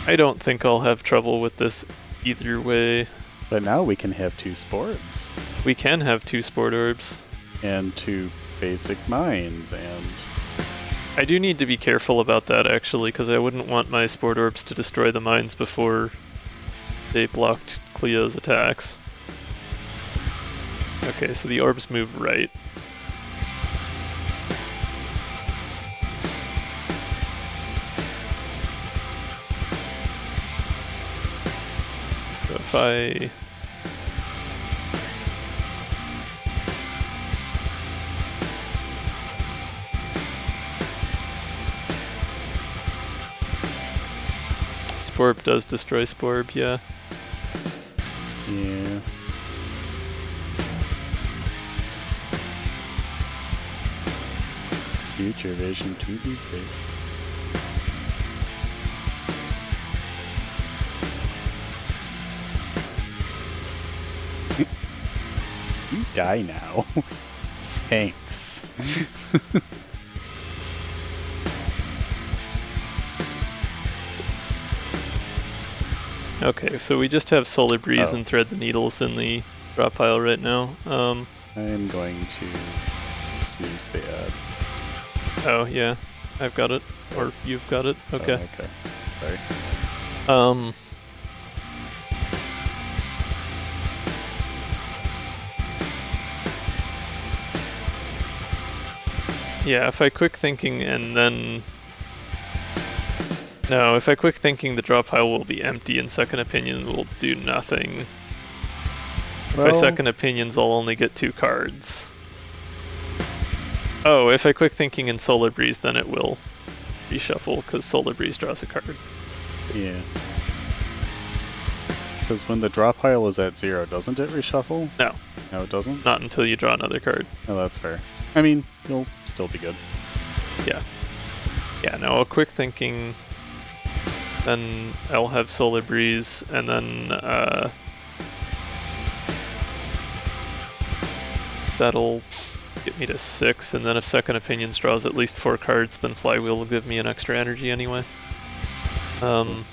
A: I don't think I'll have trouble with this either way.
B: But now we can have 2 sporbs.
A: We can have 2 sport orbs.
B: And 2 basic mines, and...
A: I do need to be careful about that, actually, because I wouldn't want my sport orbs to destroy the mines before they blocked Cleo's attacks. Okay, so the orbs move right. So if I... Sporb does destroy Sporb, yeah.
B: Yeah. Future vision to be safe. You die now. Thanks.
A: Okay, so we just have Solar Breeze
B: Oh.
A: and Thread the Needles in the drop pile right now.
B: I'm going to snooze the ad.
A: Oh yeah, I've got it, or you've got it. Okay.
B: Oh, okay. Sorry.
A: Yeah, if I quick thinking and then... No, if I quick thinking, the drop pile will be empty and second opinion will do nothing. If I
B: Well-
A: second opinions, I'll only get 2 cards. Oh, if I quick thinking in Solar Breeze, then it will reshuffle, because Solar Breeze draws a card.
B: Yeah. Because when the drop pile is at 0, doesn't it reshuffle?
A: No,
B: No, it doesn't?
A: not until you draw another card.
B: Oh, that's fair. I mean, you'll still be good.
A: Yeah. Yeah, no, I'll quick thinking, then I'll have Solar Breeze, and then that'll get me to 6, and then if Second Opinions draws at least 4 cards, then Flywheel will give me an extra energy anyway. So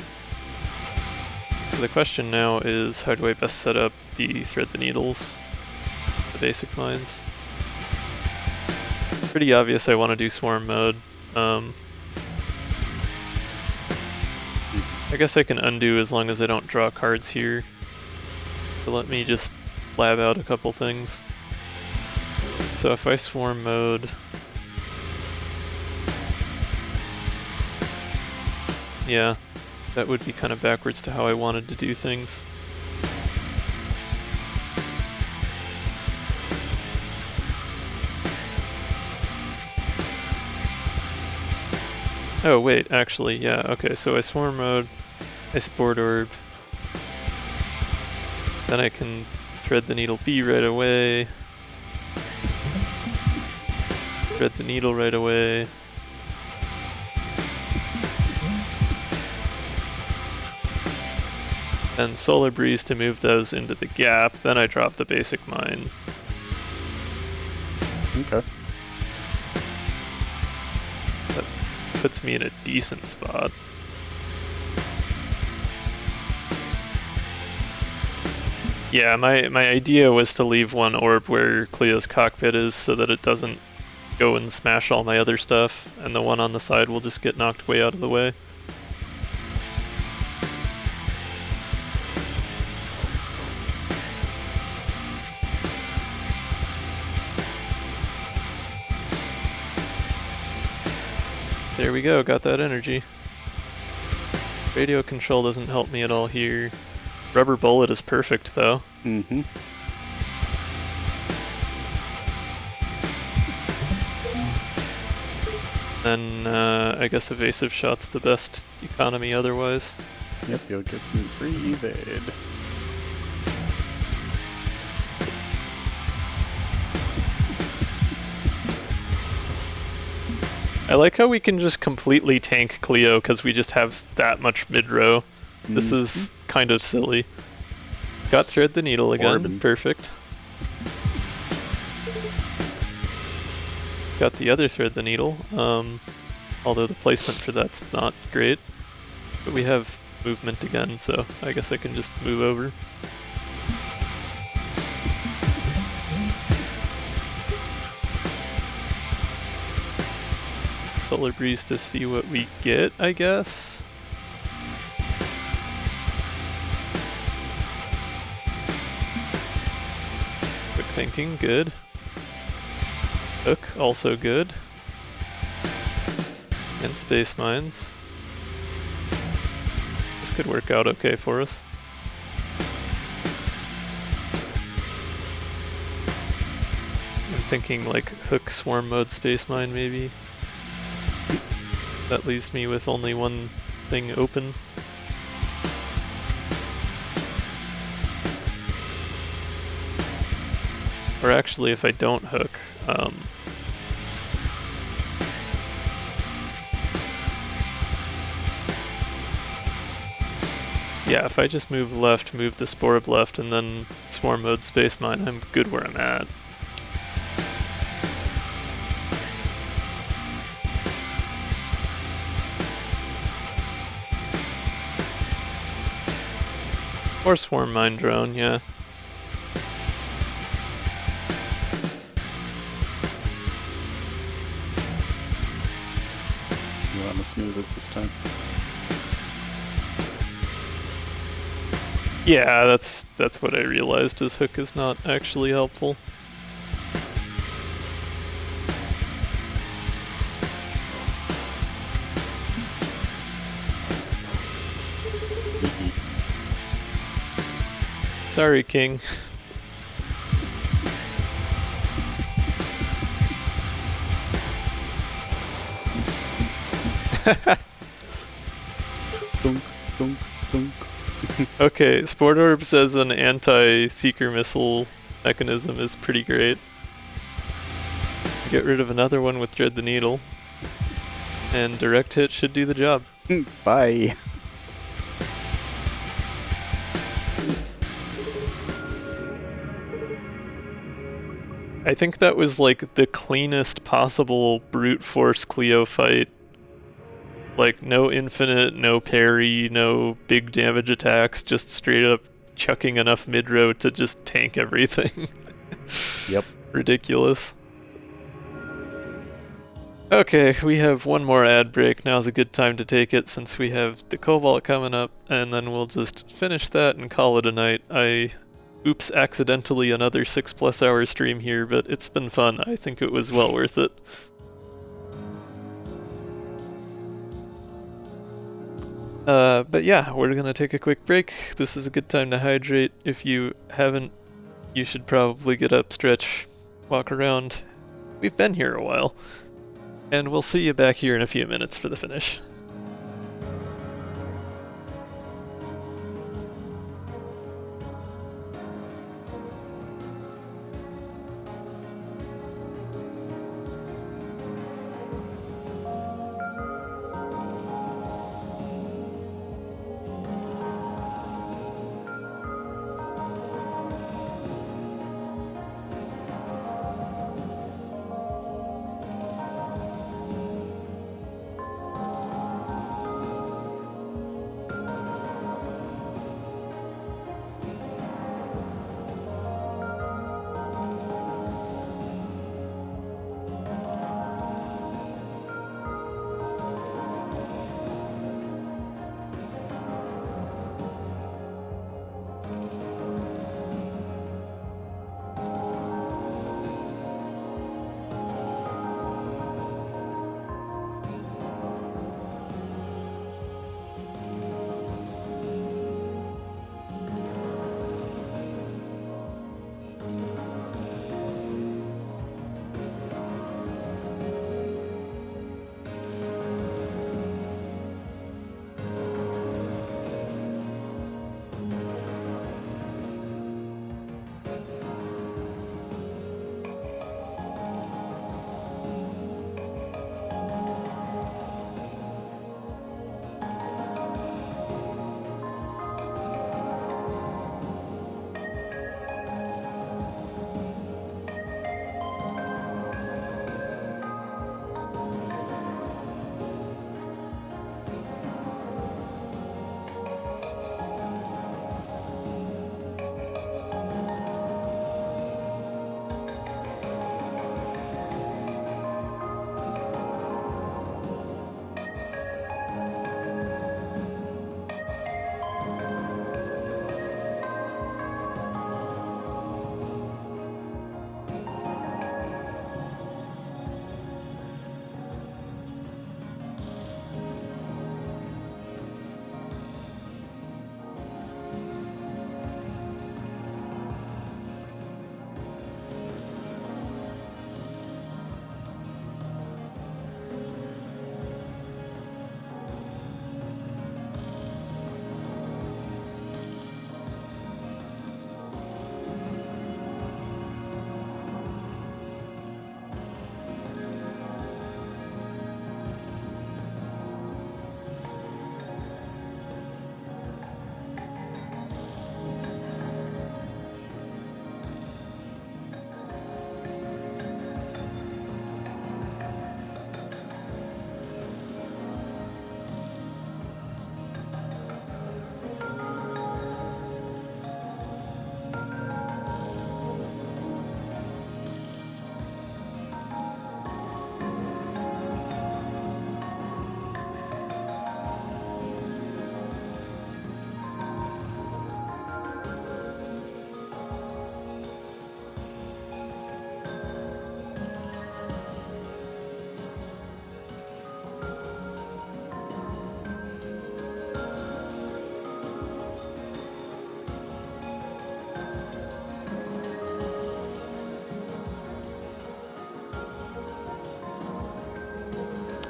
A: the question now is, how do I best set up the Thread the Needles, the basic mines? Pretty obvious I want to do Swarm mode. I guess I can undo as long as I don't draw cards here. So let me just lab out a couple things. So if I Swarm mode... Yeah, that would be kind of backwards to how I wanted to do things. Oh wait, actually, yeah, okay, so I Swarm mode, I Sport Orb, then I can Thread the Needle B right away, Thread the Needle right away, and Solar Breeze to move those into the gap, then I drop the basic mine.
B: Okay.
A: Puts me in a decent spot. Yeah, my idea was to leave one orb where Cleo's cockpit is so that it doesn't go and smash all my other stuff, and the one on the side will just get knocked way out of the way. There we go, got that energy. Radio control doesn't help me at all here. Rubber bullet is perfect though.
B: Mm-hmm.
A: Then I guess evasive shot's the best economy otherwise.
B: Yep, you'll get some free evade.
A: I like how we can just completely tank Cleo because we just have that much mid-row. This is kind of silly. Got Thread the Needle again,
B: Orbin.
A: perfect. Got the other Thread the Needle, although the placement for that's not great. But we have movement again, so I guess I can just move over. Solar Breeze to see what we get, I guess. Quick thinking, good. Hook, also good. And space mines. This could work out okay for us. I'm thinking like hook, swarm mode, space mine maybe. That leaves me with only one thing open. Or actually, if I don't hook, yeah, if I just move left, move the Sporb left, and then swarm mode space mine, I'm good where I'm at. Or swarm mine drone, yeah.
B: You want to snooze it this time?
A: Yeah, that's what I realized, is hook is not actually helpful. Sorry, King.
B: Dunk, dunk, dunk.
A: Okay, Sport Orbs as an anti-seeker missile mechanism is pretty great. Get rid of another one with Dread the Needle. And direct hit should do the job.
B: Bye.
A: I think that was like the cleanest possible brute force Cleo fight. Like no infinite, no parry, no big damage attacks, just straight up chucking enough mid-row to just tank everything.
B: Yep.
A: Ridiculous. Okay, we have one more ad break. Now's a good time to take it since we have the Cobalt coming up, and then we'll just finish that and call it a night. Oops, accidentally another 6+ hour stream here, but it's been fun. I think it was well worth it. But yeah, we're gonna take a quick break. This is a good time to hydrate. If you haven't, you should probably get up, stretch, walk around. We've been here a while. And we'll see you back here in a few minutes for the finish.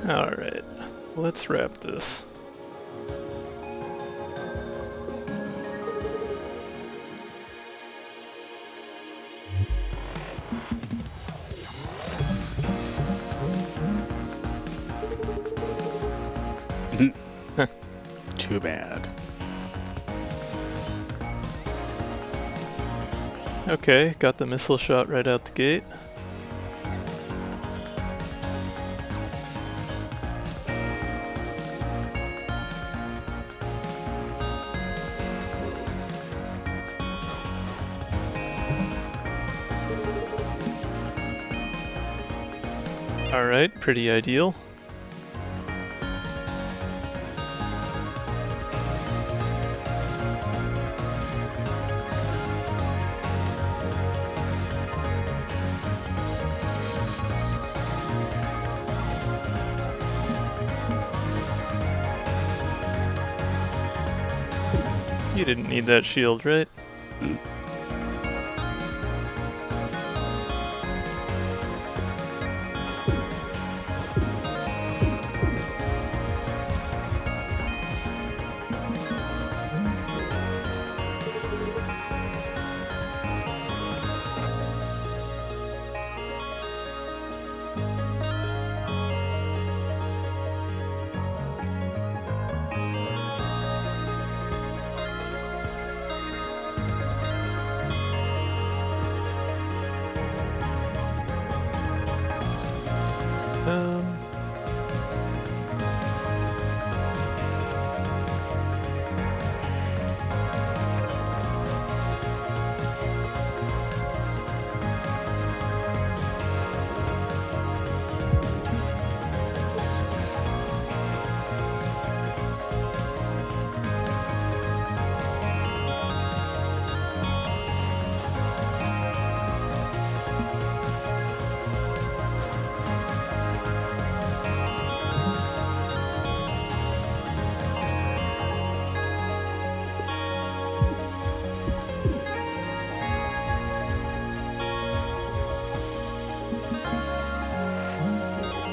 A: Alright, let's wrap this.
B: Too bad.
A: Okay, got the missile shot right out the gate. Alright, pretty ideal. You didn't need that shield, right?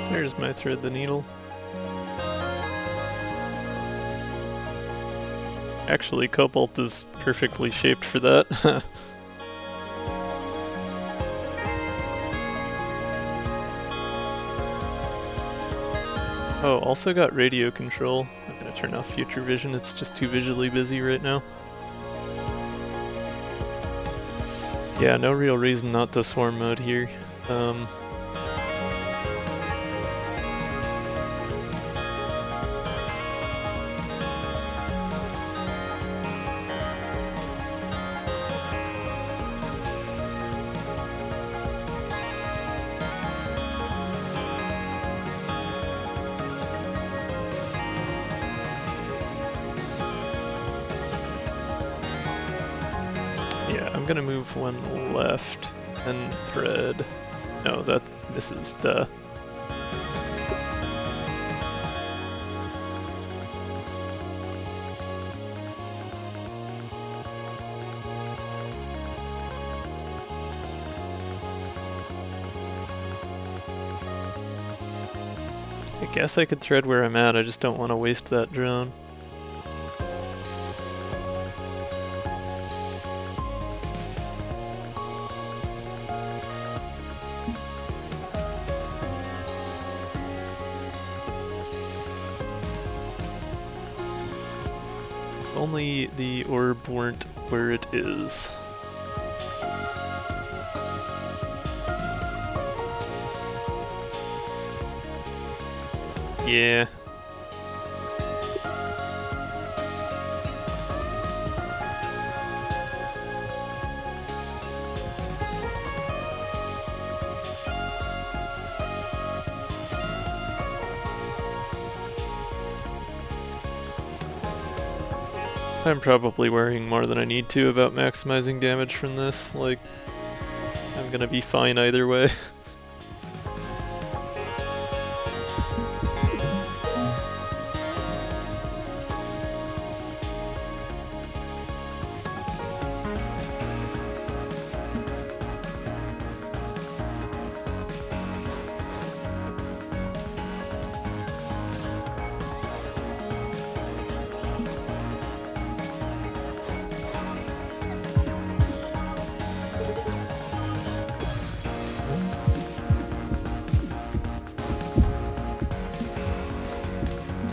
A: There's my thread the needle. Actually, Cobalt is perfectly shaped for that. Oh, also got radio control. I'm gonna turn off future vision, it's just too visually busy right now. Yeah, no real reason not to swarm mode here. Yeah, I'm gonna move one left and thread. No, that misses, duh. I guess I could thread where I'm at, I just don't want to waste that drone. If only the orb weren't where it is. Yeah. I'm probably worrying more than I need to about maximizing damage from this. Like, I'm gonna be fine either way.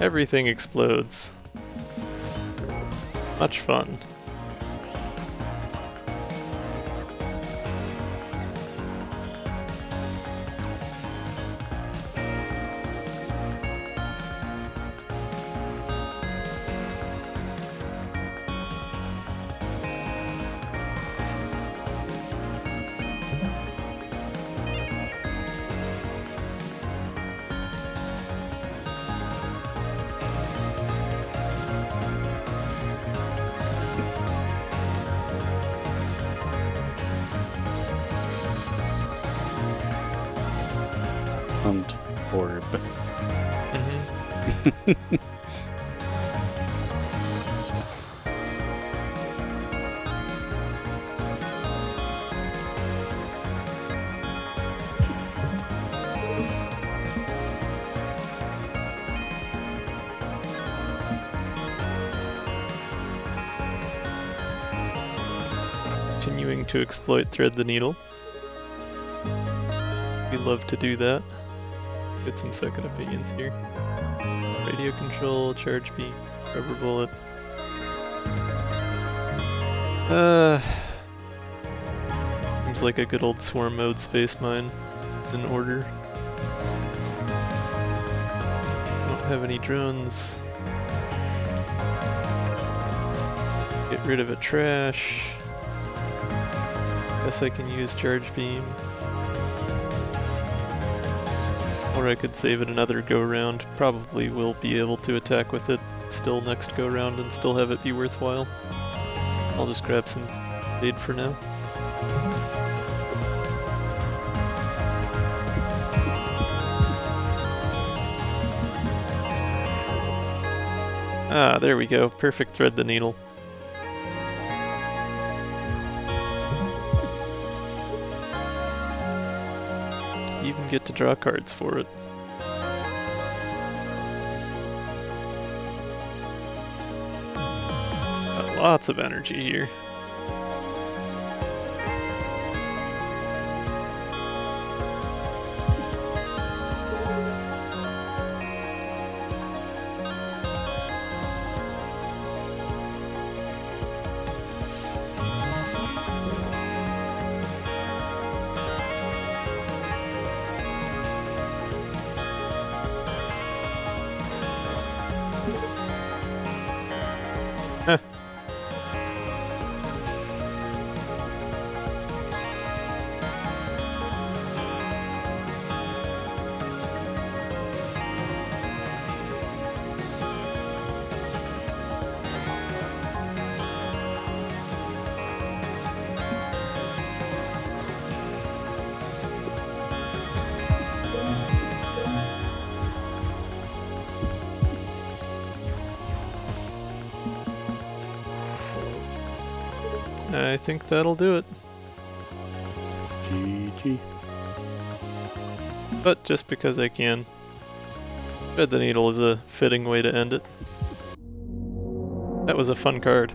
A: Everything explodes. Much fun.
B: And orb.
A: Mm-hmm. Continuing to exploit Thread the Needle. We love to do that. Get some second opinions here. Radio control, charge beam, rubber bullet. Seems like a good old swarm mode space mine in order. Don't have any drones. Get rid of a trash. Guess I can use charge beam. Or I could save it another go-round. Probably will be able to attack with it still next go-round and still have it be worthwhile. I'll just grab some aid for now. Ah, there we go. Perfect Thread the Needle. Even get to draw cards for it. Got lots of energy here. I think that'll do it.
B: GG.
A: But just because I can. Thread the Needle is a fitting way to end it. That was a fun card.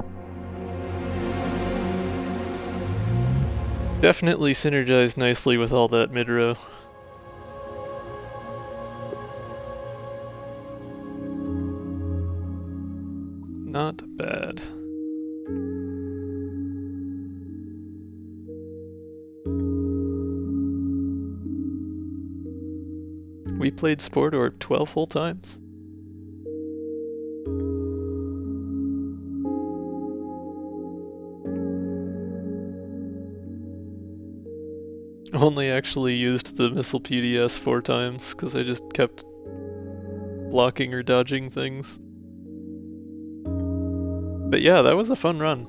A: Definitely synergized nicely with all that mid-row. Not bad. We played Sport Orb 12 whole times. Only actually used the missile PDS 4 times because I just kept blocking or dodging things. But yeah, that was a fun run.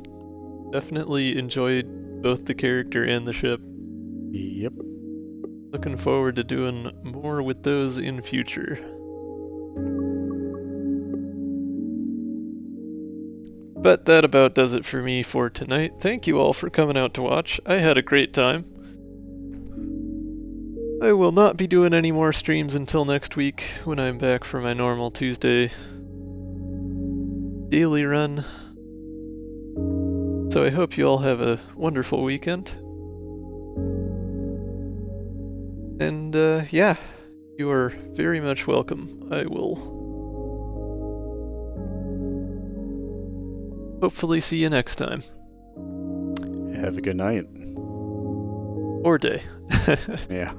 A: Definitely enjoyed both the character and the ship.
B: Yep.
A: Looking forward to doing more with those in future. But that about does it for me for tonight. Thank you all for coming out to watch. I had a great time. I will not be doing any more streams until next week when I'm back for my normal Tuesday daily run. So I hope you all have a wonderful weekend. And yeah, you are very much welcome. I will hopefully see you next time.
B: Have a good night.
A: Or day.
B: Yeah.